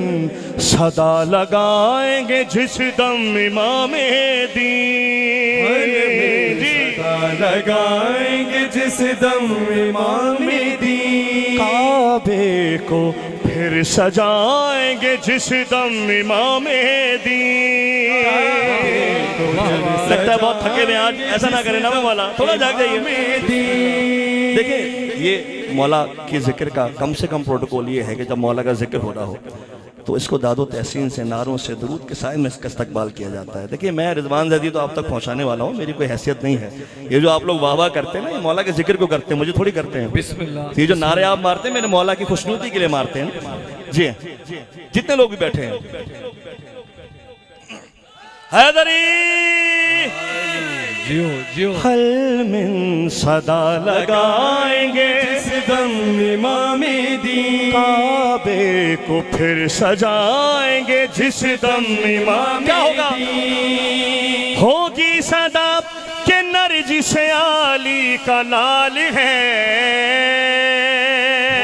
सदा लगाएंगे जिस दम इमाम दीन। लगाएंगे जिस दम इमाम दीन। काबे को फिर सजाएंगे जिस दम इमाम दीन। लगता है बहुत थके हुए आज, ऐसा ना करें ना मौला, थोड़ा जाग जाइए। देखिए ये मौला के जिक्र का कम से कम प्रोटोकॉल ये है कि जब मौला का जिक्र हो रहा हो तो इसको दादो तहसीन से, नारों से, दुरूद के साय में इसका इस्तकबाल किया जाता है। देखिए मैं रिजवान ज़दी तो आप तक पहुंचाने वाला हूँ, मेरी कोई हैसियत नहीं है। ये जो आप लोग वाह वाह करते हैं ना, ये मौला के जिक्र को करते हैं, मुझे थोड़ी करते हैं। बिस्मिल्लाह। ये जो नारे आप मारते हैं मेरे मौला की खुशनुदी के लिए मारते हैं। जी जितने लोग भी बैठे हैं। हैदरी जियो जियो। हलमिन सदा लगाएंगे दम इमाम दीन। काबे को फिर सजाएंगे जिस दम इमाम। क्या होगा? होगी सदा के नरजिस आली का लाल है।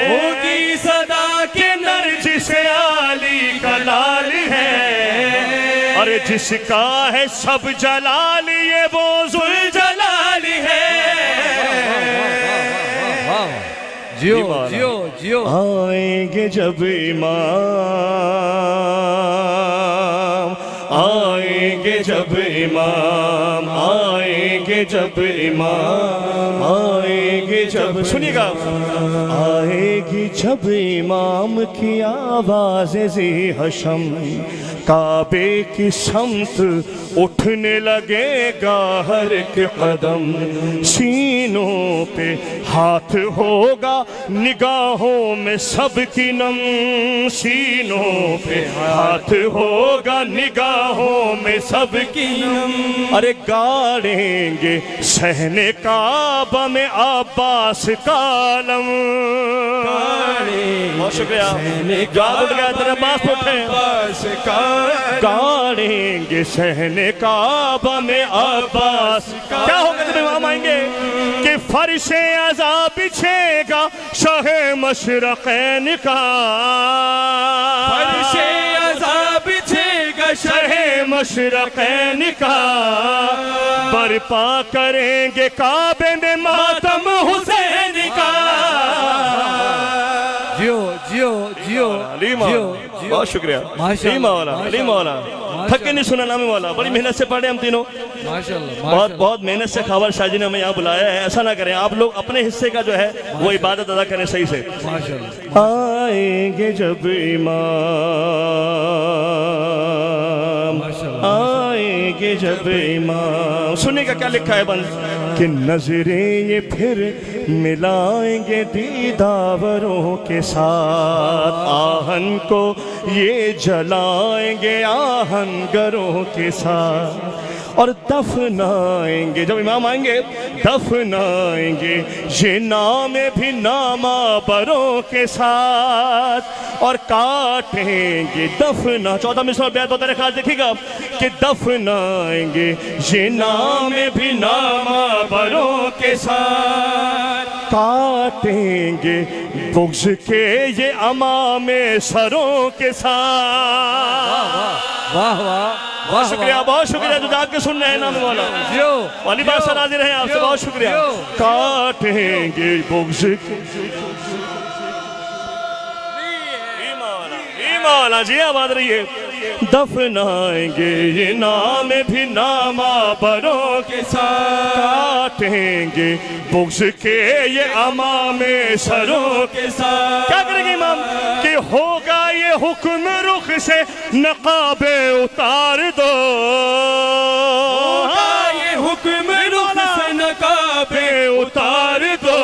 होगी सदा के नरजिस आली का लाल है। अरे जिसका है सब जलाल ये वो जुल जलाल है। जियो जियो जियो। आएंगे जब इमाम, आएंगे जब इमाम, आएंगे जब इमाम, आएंगे जब। सुनिएगा, आएगी जब इमाम की आवाज़ ज़ी हशम। काबे की समत उठने लगेगा हर एक कदम। सीनों पे हाथ होगा निगाहों में सबकी नम। सीनों पे हाथ होगा निगाहों में सबकी नम। अरे गाड़ेंगे सहने काबा में अब्बास कालम। बहुत शुक्रिया। जवाब उठ गया तेरे पास उठे। गाड़ेंगे सहने काबा में अब्बास। क्या होगा जब इमाम आएंगे? कि फर्शे अज़ा बिछेगा शाहे मशरक़ैन का। फर्शे अज़ा बिछेगा शाहे मशरक़ैन का। बरपा करेंगे काबे में मातम हुसैन का। जियो जियो जियो जियो। बहुत शुक्रिया। अली मौला, अली मौला। थके नहीं सुना नाम मौला, बड़ी मेहनत से पढ़े हम तीनों। माशाल्लाह। बहुत बहुत मेहनत से खावर शाह जी ने हमें यहाँ बुलाया है। ऐसा ना करें आप लोग, अपने हिस्से का जो है वो इबादत अदा करें सही से। आएंगे जब इमाम, आएंगे जब इमाम। सुनिएगा क्या लिखा है बंद कि नजरें ये फिर मिलाएंगे दीदावरों के साथ। आहन को ये जलाएंगे आहनगरों के साथ और दफनाएंगे, जब इमाम आएंगे दफनाएंगे ये नाम भी नामा बरों के साथ और काटेंगे दफना। 14 मिसरा बैत होता है, खास देखिएगा कि दफनाएंगे ये नाम भी नामा बरों के साथ, काटेंगे बुग़्ज़ के ये अमामे सरों के साथ। वाह वाह बहुत शुक्रिया, बहुत शुक्रिया जो जाके सुन रहे हैं नाम वाला वाली बात सर हाजिर हैं आपसे, बहुत शुक्रिया। काटेंगे बुग़्ज़ मौला जी आबाद रहिए, दफनाएंगे ये नाम भी नामा बरों के साथ, काटेंगे बुग़्ज़ के ये अमामे सरों के साथ। क्या करेंगे इमाम कि होगा ये हुक्म रुख से नकाबे उतार दो, ये हुक्म रुख से नकाबे उतार दो,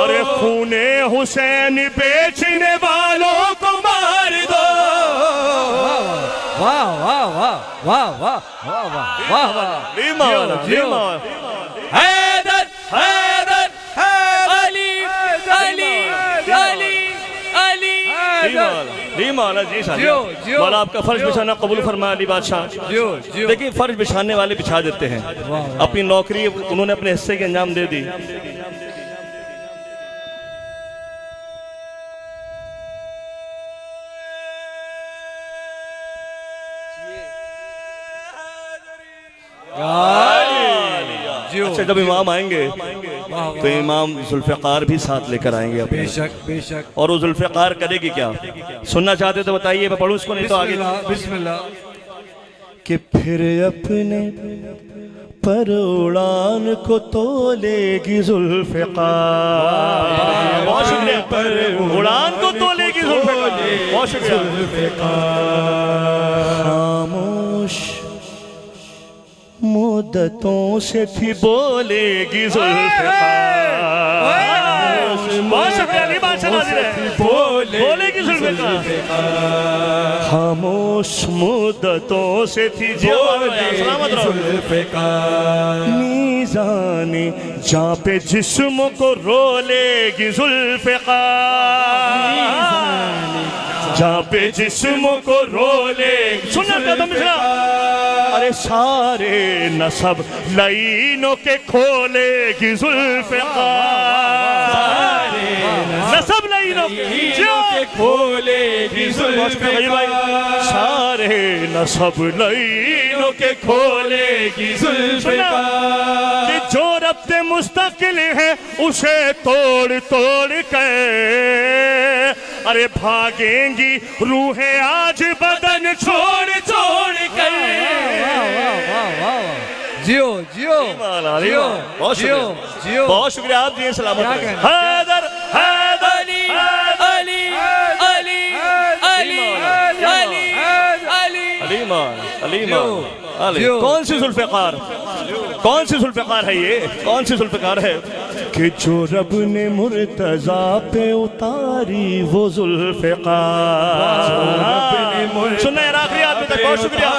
अरे खूने हुसैन बेचने वालों को मार दो। वाह वाह वाह वाह वाह वाह वाह वाह वाह। हैदर हैदर अली अली अली अली मौला जी मौला आपका फर्ज बिछाना कबूल फरमा अली बादशाह। देखिए फर्ज बिछाने वाले बिछा देते हैं, अपनी नौकरी उन्होंने अपने हिस्से के अंजाम दे दी। अच्छा जब इमाम आएंगे तो इमाम जुल्फ़िकार भी साथ लेकर आएंगे अपने। बेशक बेशक। और वो जुल्फ़िकार करेगी क्या, सुनना चाहते तो बताइए, मैं पढ़ूं इसको नहीं तो आगे। बिस्मिल्लाह। कि फिर अपने पर उड़ान को तोलेगी जुल्फ़िकार। बहुत शुक्रिया। पर उड़ान को तोलेगी जुल्फ़िकार, बहुत शुक्रिया। खामोश मुद्दतों से थी बोलेगी जुल्फ़िकार। बोलेगी जुल्फ़िकार। खामोश मुद्दतों से थी जुल्फ़िकार। मीज़ाने जहाँ पे जिस्म को रोलेगी जुल्फ़िकार, जहाँ पे जिस्म को रोले। सुनना चाहता मिश्रा, अरे सारे नसब लाइनों के खोलेगी जुल्फ़िकार, नसब लाइनों के खोलेगी जुल्फ़िकार, सारे नसब लाइनों के खोलेगी जुल्फ़िकार। कि जो रब्ते मुस्तकिल है उसे तोड़ तोड़ कर अरे भागेंगी रूहें आज बदन छोड़ छोड़ कर। जियो जियो जियो जियो जियो, बहुत शुक्रिया आप जी सलामत। हैदर हैदर अली अली अली अली अली अली। कौन सी जुल्फ़िकार, कौन सी जुल्फ़िकार है ये, कौन सी जुल्फ़िकार है कि जो रब ने मुर्तज़ा पे उतारी वो जुल्फ़िकार। सुनना है आखिरी आदमी तक, बहुत शुक्रिया,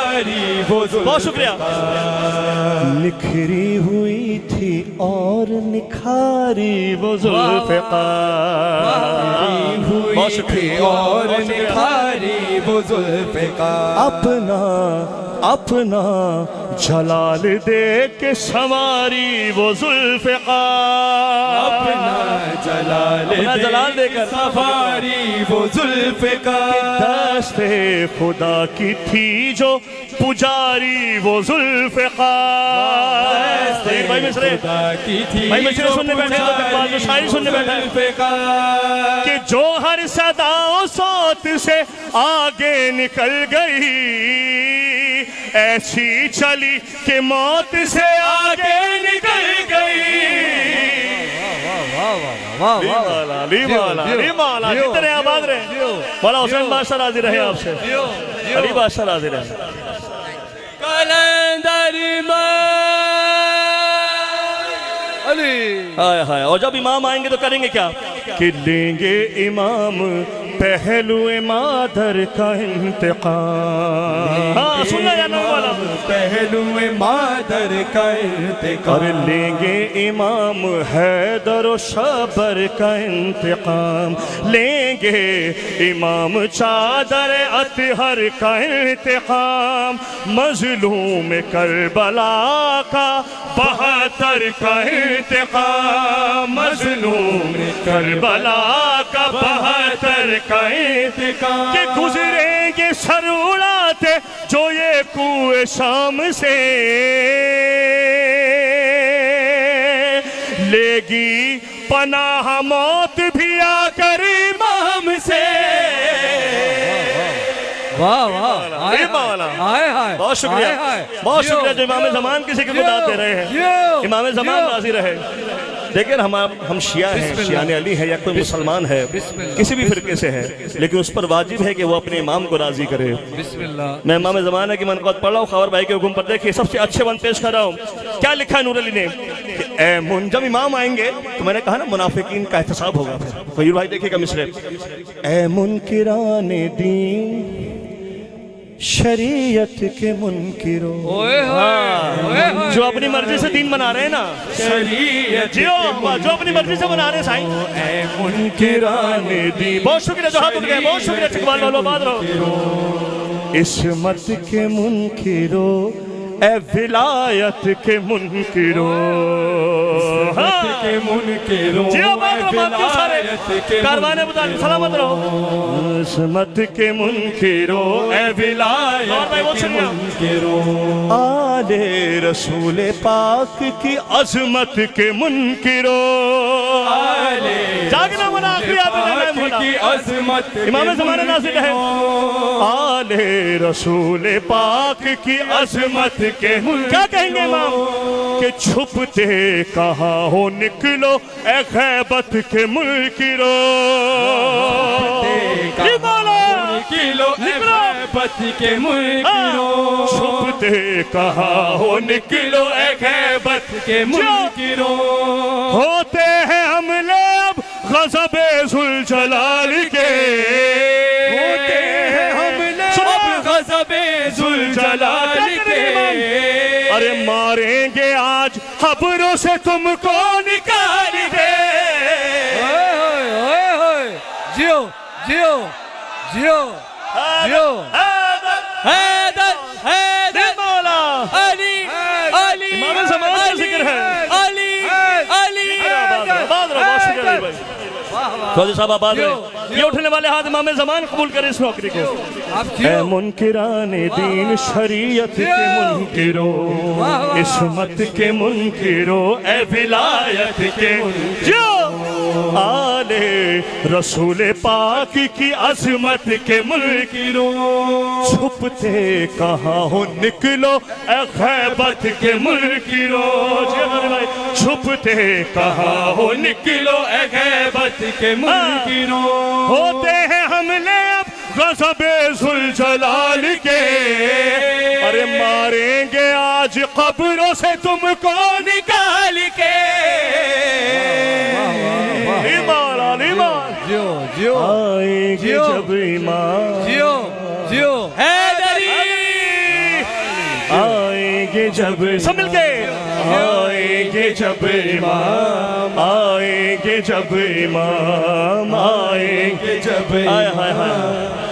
बहुत शुक्रिया। निखरी हुई थी और निखारी वो जुल्फ़िकार, बहुत शुक्रिया और निखारी वो जुल्फ़िकार। अपना अपना जलाल दे के संवारी वो जुल्फ़िकार, अपना जलाल देकर संवारी वो जुल्फ़िकार। दस्ते खुदा की थी जो पुजारी वो जुल्फ़िकार। भाई मिसरे सुनने बैठे तो शायरी सुनने बैठे कि जो हर सदाओं सौत से आगे निकल गई, ऐसी चली कि मौत से आगे निकल गई। कितने आबाद रहे मौला हुसैन बादशाह राजी रहे आपसे, अली बादशाह राजी रहे। कलंदर हाय हाय। और जब इमाम आएंगे तो करेंगे क्या कि लेंगे इमाम पहलुए मादर का इंतकाम। हाँ सुनना या ना वाला, पहलुए मादर का इंतकाम। और लेंगे इमाम हैदर और शबर का इंतकाम। लेंगे इमाम चादर अतहर का इंतकाम। मजलूम करबला का 72 का इंतकाम। मजलूम करबला का 72 का इंतकाम। कि गुजरेंगे सर उड़ाते जो ये कुए शाम से, लेगी पनाह मौत भी आकर इमाम से। वाह वाह, हाय हाय, बहुत शुक्रिया, बहुत शुक्रिया जो इमाम ज़मान की जिक्र बताते रहे हैं। इमाम ज़मान राजी रहे। देखिए हम शिया हैं, शियाने अली है या कोई मुसलमान है, किसी भी फिरके से है, लेकिन उस पर वाजिब है कि वो अपने इमाम को राजी करे। मैं इमाम ज़माना की मनक़बत पढ़ रहा हूँ खावर भाई के हुक्म पर। देखिए सबसे अच्छे वन पेश कर रहा हूँ। क्या लिखा है नूर अली ने? जब इमाम आएंगे तो मैंने कहा ना मुनाफिकीन का एहतसाब होगा। फयूर भाई देखिएगा मिसरे, ए मुनकिराने दीन शरीयत के मुनकिरो, जो अपनी मर्जी से दीन बना रहे हैं ना, शरीयत जो अपनी मर्जी से बना रहे हैं साईं, ए मुनकिराने दीन। बहुत शुक्रिया जो हाथ उठ गए, बहुत शुक्रिया इकबाल वालों, बात रहो। इस्मत के मुनकिरो ए विलायत के मुनकिरो, के मुनकिरो कारवाने सलामत रहो। इस्मत के मुनकिरो ए विलायत के मुनकिरो, आले रसूल पाक की अजमत के मुनकिरो, जागना मना आखिरी की अजमत इमाम ज़माना नाज़िल है। आले रसूल पाक की अजमत के क्या कहेंगे इमाम के छुपते कहाँ हो निकलो ए गैबत के मुनकिरो, निकलो ए गैबत के मुनकिरो, छुपते कहाँ हो निकलो ए गैबत के मुनकिरो। होते हैं हमले अब ग़ज़ब-ए ज़ुलजलाल के, होते हैं हमले अब ग़ज़ब-ए ज़ुलजलाल के। अरे मारेंगे आज खबरों से तुमको निकाल के। जियो जियो जियो जियो, हैदर हैदर मौला अली अली, इमाम ज़मान का जिक्र है, अली अली। चौधरी साहब आबाद रहे। ये उठने वाले हाथ इमाम ज़मान कबूल करें इस नौकरी को। ए मुनकिराने दीन शरीयत के मुनकिरो, इस्मत के मुनकिरो ए विलायत के जो आले रसूल पाक की अजमत के मुनकिरो, छुपते कहाँ हो निकलो ए गैबत के मुनकिरो, छुपते कहाँ हो निकलो ए गैबत के मुनकिरो। होते हैं हमले अब ग़ज़ब-ए ज़ुलजलाल के, अरे मारेंगे आज कब्रों से तुमको निकाल के। जियो जियो आएंगे जब इमाम, जियो जियो हैदरी, आएंगे जब सब मिलके, आएंगे जब इमाम, आएंगे जब इमाम, आएंगे जब इमाम।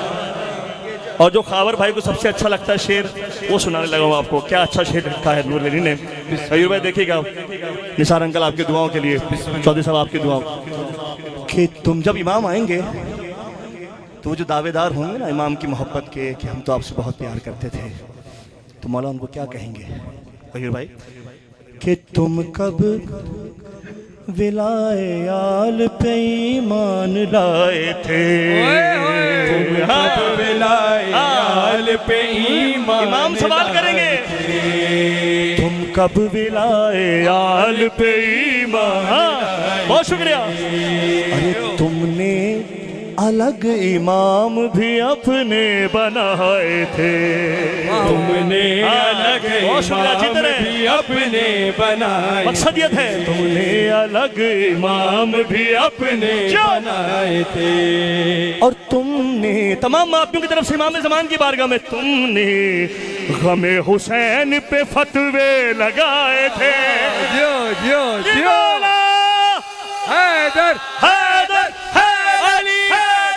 और जो खावर भाई को सबसे अच्छा लगता है शेर वो सुनाने लगा हूँ आपको। क्या अच्छा शेर लिखा है नूर अली ने। सयूर भाई देखिएगा, निसार अंकल आपकी दुआओं के लिए, चौधरी साहब आपकी दुआओं कि तुम जब इमाम आएंगे तो वो जो दावेदार होंगे ना इमाम की मोहब्बत के कि हम तो आपसे बहुत प्यार करते थे, तो मौला उनको क्या कहेंगे सयूर भाई कि तुम कब विलाए आल पे ईमान लाए थे, तुम विलाए आल पे ईमान, इमाम सवाल करेंगे तुम कब विलाए आल पे ईमान। बहुत शुक्रिया। अरे तुमने अलग इमाम भी अपने बनाए थे। तुमने अलग इमाम भी अपने बनाए, मकसद ये थे तुमने अलग इमाम भी अपने बनाए थे। और तुमने तमाम मापियों की तरफ से इमाम ज़मान की बारगाह में तुमने गमे हुसैन पे फतवे लगाए थे। जियो जियो जियो हैदर हैदर अली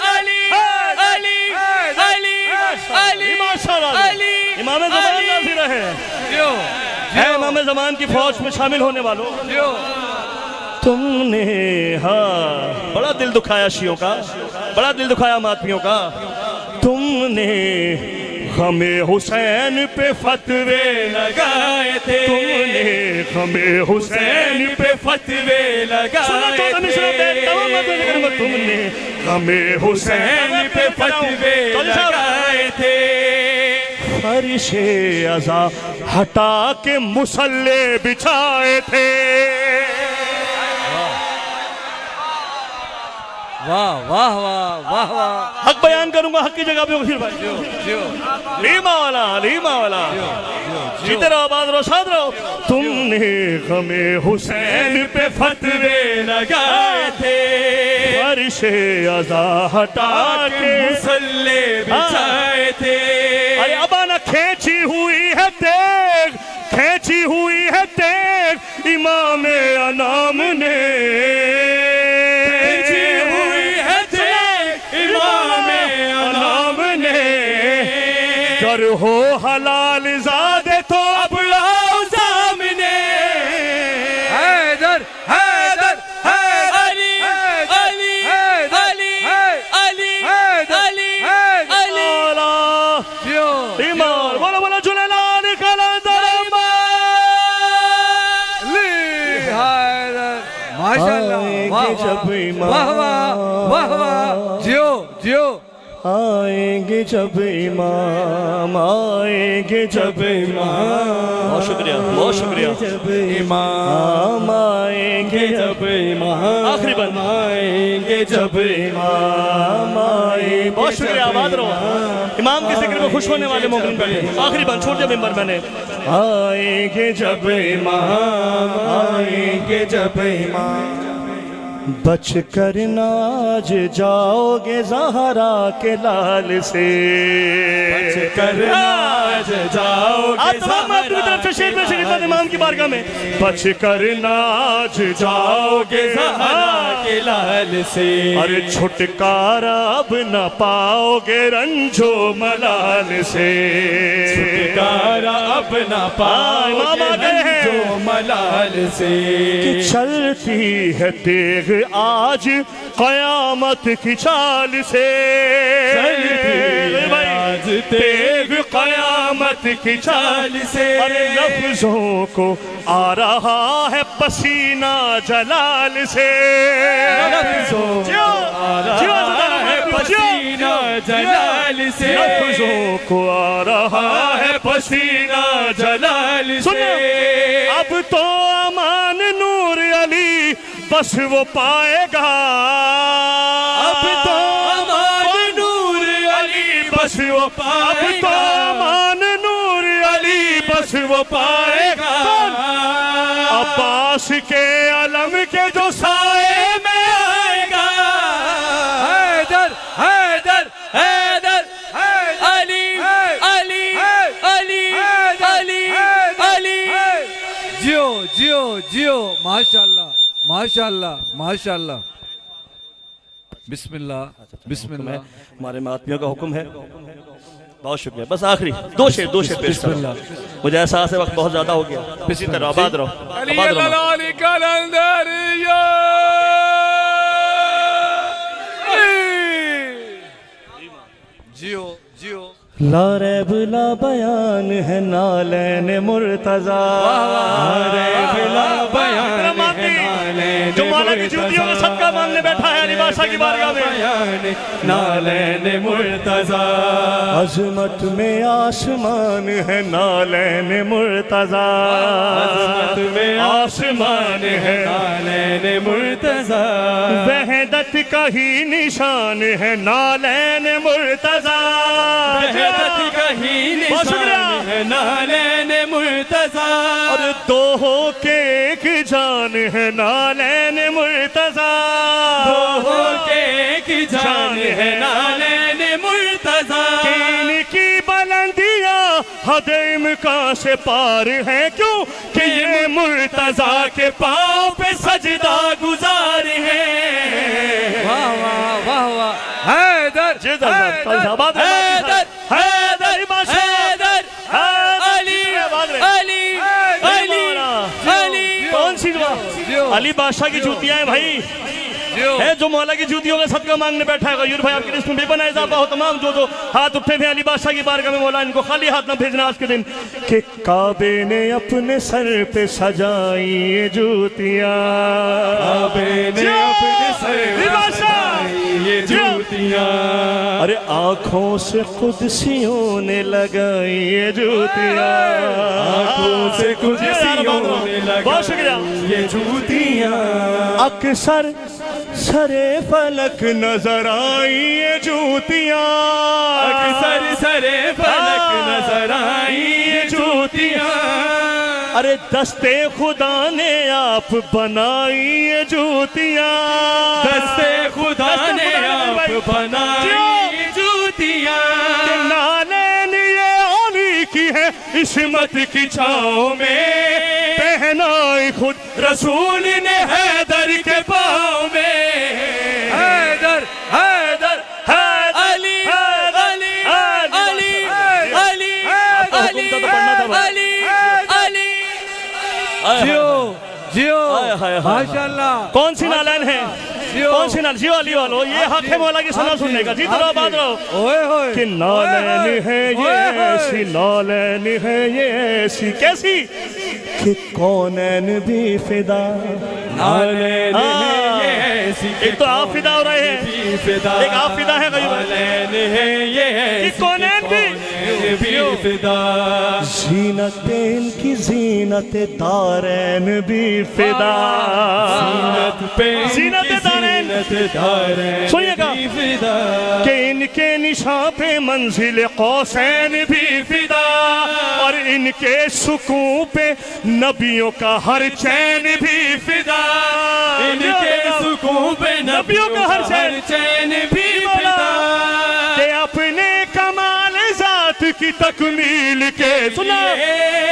अली अली अली अली अली इमाम ज़मान नाज़िर है। है इमाम ज़मान की फौज में शामिल होने वालों, तुमने हाँ बड़ा दिल दुखाया शियों का, बड़ा दिल दुखाया मातमियों का। तुमने हमें हुसैन पे फतवे लगाए थे, तुमने हमें हुसैन पे फतवे लगाए थे, तुमने हमें हुसैन पे फतवे लगाए थे। फर्शे अज़ा हटा के मुसल्ले बिछाए थे। वाह वाह वाह वाह वाह। हक बयान करूंगा हक की जगह पे वकील भाई। लीमा वाला जीते रहो, आबाद रहो, शाद रहो। तुमने हमें हुसैन पे फतवे लगाए थे, फर्शे अज़ा हटा के मुसल्ले बिछाए थे। अरे अबाना खींची हुई है तेग, खींची हुई है तेग इमाम अनाम ने। कर हो हलाल ज़ादे तो अब लाओ सामने। हैदर हैदर अली अली अली अली अली अली जियो ईमान बोलो बोलो जुलेलान कलंदर ली हैदर माशाल्लाह वाह वाह वाह वाह। जियो जियो आएंगे जब इमाम, आएंगे जब इमाम। बहुत शुक्रिया, बहुत शुक्रिया। जब इमाम आएंगे जब इमाम, आखिरी बंद आएंगे जब इमाम आएंगे। बहुत शुक्रिया, आबाद रहो। इमाम के जिक्र में खुश होने वाले मोमिन बैठे। आखिरी बंद छोड़ दिया मिंबर मैंने। आएंगे जब इमाम, आएंगे जब इमाम। बच कर नाज जाओगे ज़हरा के लाल से, बच कर नाज जाओगे ज़हरा के शेर में से इमाम की बारगाह में। बच कर नाज जाओगे ज़हरा के लाल से। अरे छुटकारा अब न पाओगे रंजो मलाल से, छुटकारा अब न पाओगे रंजो मलाल से। चलती है तेग आज कयामत की चाल से, आज तेग कयामत की चाल से। अरे लफ्जों को आ रहा है पसीना जलाल से, लफ्जों को आ रहा है पसीना जलाल से। लफ्जों को आ रहा है पसीना जलाल से। अब तो अमान नूर अली बस वो पाएगा, अब तो अमान नूर अली बस वो पाएगा, अब तो अमान नूर अली बस वो पाएगा। अब्बास के अलम के जो साए में आएगा। हैदर हैदर हैदर अली अली अली अली अली। जियो जियो जियो माशाल्लाह माशाल्लाह माशाल्लाह। बिस्मिल्लाह बिस्मिल्लाह। हमारे महात्मियों का हुक्म है। बहुत शुक्रिया। बस आखिरी दो शेर पेश करो। मुझे एहसास है वक्त बहुत ज्यादा हो गया। इसी तरह आबाद रहो, आबाद रहो। कलंदर जियो जियो। ला रैब ला बयान है नालैन मुर्तजा, ला रैब ला बयान है नालैन जो मौला की जूतियों का सदका मांगने बैठा है। बादशाह की बारगाह में नालैन मुर्तजा, अजमत में आसमान है नालैन मुर्तजा, अजमत में आसमान है नालैन मुर्तजा, वहदत का ही निशान है नालैन मुर्तजा, वहदत का ही निशान है नालैन मुर्तजा, और दो हो के एक जान है नालैन मुर्तजा, दो हो के एक जान है नालैन मुर्तजा, इनकी बुलंदियां हदम का से पार है, क्यों कि ये मुर्तजा के पांव पे सजदा गुजार है। वाह वाह वाह वाह, हैदर हैदर हैदर अली अली अली अली, कौन सी दुआ? अली बादशाह की जूतियां हैं भाई, है जो मौला की जूतियों में सदका मांगने बैठा है। गयूर भाई आपकी लिस्ट में बेपना इजाफा हो। तमाम जो हाथ उठे थे अली बादशाह की बारगाह में, मौला इनको खाली हाथ ना भेजना आज के दिन। कि काबे ने अपने सर पे सजाई ये जूतियां, काबे ने अपने सर पे सजाई ये जूतियां, अरे आंखों से कुदसियों ने लगाई ये जूतियां, आंखों से कुदसियों ने बहुत शुक्रिया ये जूतियां, अक्सर सरे फलक नजर आई ये जूतियां, अक्सर सरे फलक नजर आई ये जूतियां, अरे दस्ते खुदा ने आप बनाई ये जूतियां, दस्ते खुदा ने आप बनाई ये जूतियां, नालैन ये अली की है इस्मत की छाँव में, पहनाई खुद रसूल ने हैदर के पाँव में। हैदर हैदर अली अली अली अली अली अली अली, जियो जियो माशाल्लाह। कौन सी नालैन है? कौन सी नाल? जियो अली वालो, ये हक है मौला की सना सुनने का। जीत रहो बात रहो। ओए होए कि नालैन है ये ऐसी, नालैन है ये ऐसी, कैसी कि कौनैन भी फिदा, नालैन है ये ऐसी, एक तो आप फिदा हो रहे हैं, एक आप फिदा है नालैन है ये ऐसी, कौनैन भी फिदा, जीनते इनकी जीनत दारैन भी फिदा, जीनत दारैन, सुनिएगा कि इनके निशान पे मंजिल कौसैन भी फिदा, और इनके सुकून पे नबियों का हर चैन भी फिदा, इनके सुकून पे नबियों का हर चैन भी फिदा, के अपने कमाल जात की तकमील के सुना,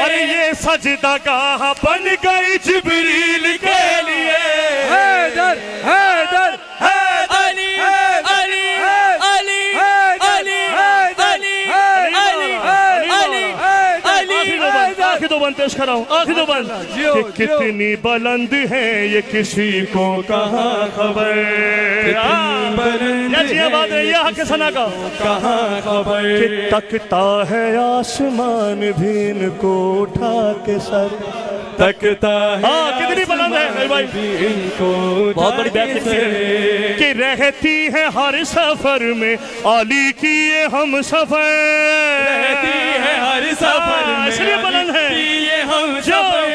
अरे ये सजदा गाह बन गई जिब्रील के लिए। हैदर हैदर अली अली अली अली अली अली अली, आखिर दो बंद पेश कर रहा हूँ, आखिर दो बंद। कि कितनी बुलंद है ये किसी को कहाँ खबर, ये बात है, ये हक सना का कहाँ खबर, कि तकता है आसमान भी इनको उठा के सर, तकता है हाँ कितनी बुलंद है भाई, इनको बहुत बड़ी बात लिखी है कि रहती है हर सफर में अली की ये हम सफर, रहती है हर सफर में इसलिए बुलंद है ये हम सफर,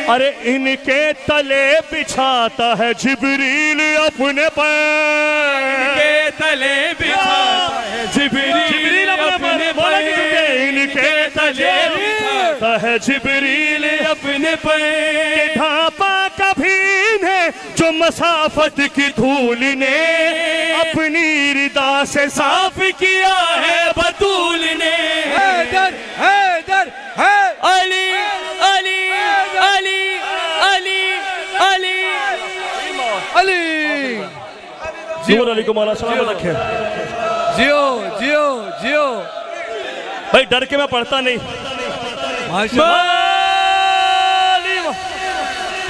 अरे इनके तले बिछाता है जिब्रील अपने पैर, इनके तले बिछाता है जिब्रील अपने पैर, इनके तले बिछाता है जिब्रील अपने पैर, ढांपा कभी ने जो मसाफत की धूल ने अपनी रिदा से साफ किया है बतूल ने। हैदर हैदर है अली अली अली अली अली अली, नूर अली को मौला सलामत रखे। जियो जियो जियो भाई डर के मैं पढ़ता नहीं,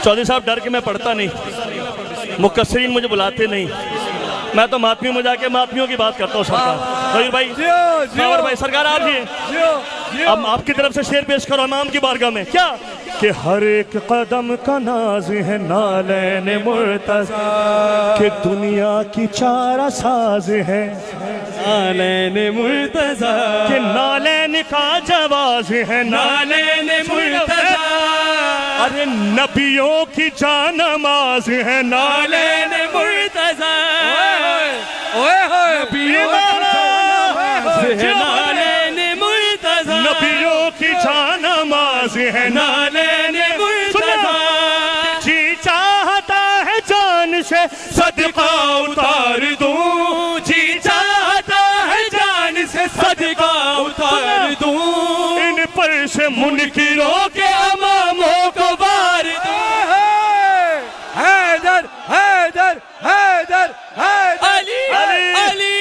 चौधरी साहब डर के मैं पढ़ता नहीं, मुकस्सरीन मुझे बुलाते नहीं, मैं तो मातमियों में जाके मातमियों की बात करता हूँ। सरकार गयूर भाई, मावर भाई, सरकार आप जी, अब आपकी तरफ से शेर पेश करो इमाम की बारगाह में। क्या कि हर एक कदम का नाज है नालैन मुर्तज़ा, कि दुनिया की चारा साज है नालैन मुर्तज़ा, कि नालैन का जवाज है नालैन मुर्तज़ा, अरे नबियों की जानमाज है नालैन मुर्तज़ा, नबियों की जानमाज है नालैन मुर्तज़ा, जी चाहता है जान से सदका उतार दूं, जी चाहता है जान से सदका उतार दूं, इन पर से मुनकिरों के अमामों को वार दूं। हैदर हैदर हैदर हैदर अली अली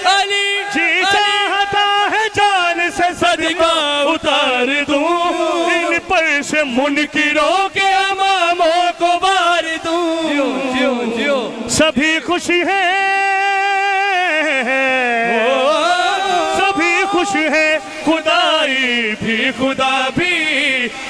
अली जी चाहता है जान से सदका उतार दूं, इन पर से मुनकिरों के अमामों को वार दूं। जियो जियो जियो सभी खुश हैं, सभी खुश हैं, खुदाई भी खुदा भी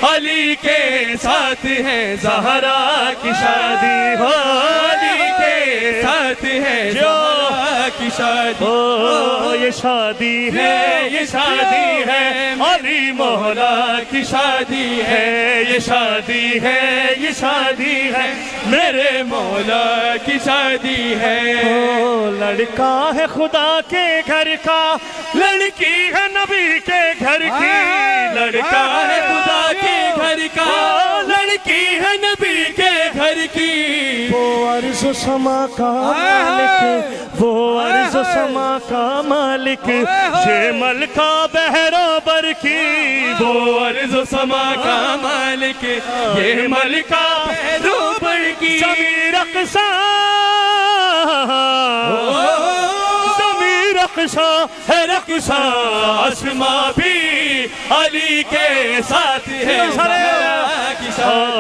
अली के साथ है, ज़हरा की शादी हो अली के साथ है, ज़हरा की शादी हो, ये शादी है, ये शादी है, अली मौला की शादी है, ये शादी है, ये शादी है, मेरे मौला की शादी है। ओ लड़का है खुदा के घर का, लड़की है नबी के घर की, लड़का है खुदा के घर का, लड़की है नबी के घर की, वो अर्ज़ समा का मालिक, वो अर्ज़ समा का मालिक, ये मलका बहरोबर की, वो अर्ज़ समा का मालिक, ये मलका बहरोबर की, ज़मीर अक़सा ज़मीर अक़सा है रक़सा, आसमा भी अली के साथ है, ज़हरा की शादी,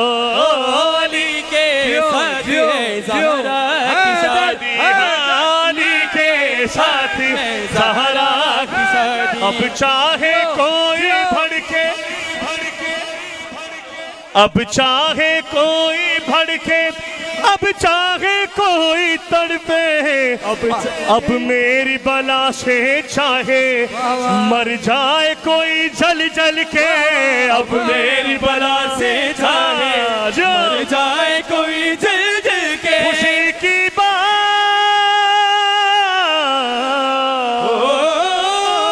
अली के साथ है, ज़हरा की शादी, अली के साथ है, ज़हरा की शादी। अब चाहे कोई भड़के, अब चाहे कोई भड़के, अब चाहे कोई तड़पे, अब मेरी बला से चाहे मर जाए कोई जल जल के, अब मेरी बला से चाहे मर जाए कोई जल जल के, खुशी की बात,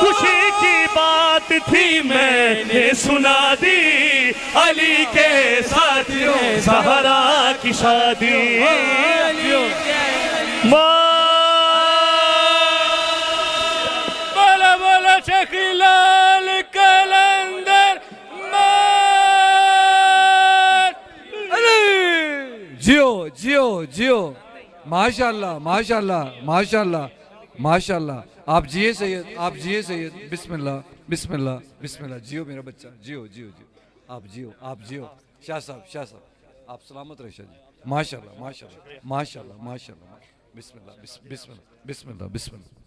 खुशी की बात थी मैंने सुना दी, अली के साथ है, ज़हरा की शादी, बोला बोला शकीलाल कलंदर जियो जियो जियो माशाल्लाह माशाल्लाह माशाल्लाह माशाल्लाह। आप जिए सैयद, आप जिए सैयद, बिस्मिल्लाह बिस्मिल्लाह बिस्मिल्लाह। जियो मेरा बच्चा, जियो जियो जियो, आप जियो, आप जियो। शाह साहब आप सलामत रहे शाह जी। माशाल्लाह माशाल्लाह माशाल्लाह माशाल्लाह। बिस्मिल्लाह बिस्मिल्लाह बिस्मिल्लाह बिस्मिल्लाह।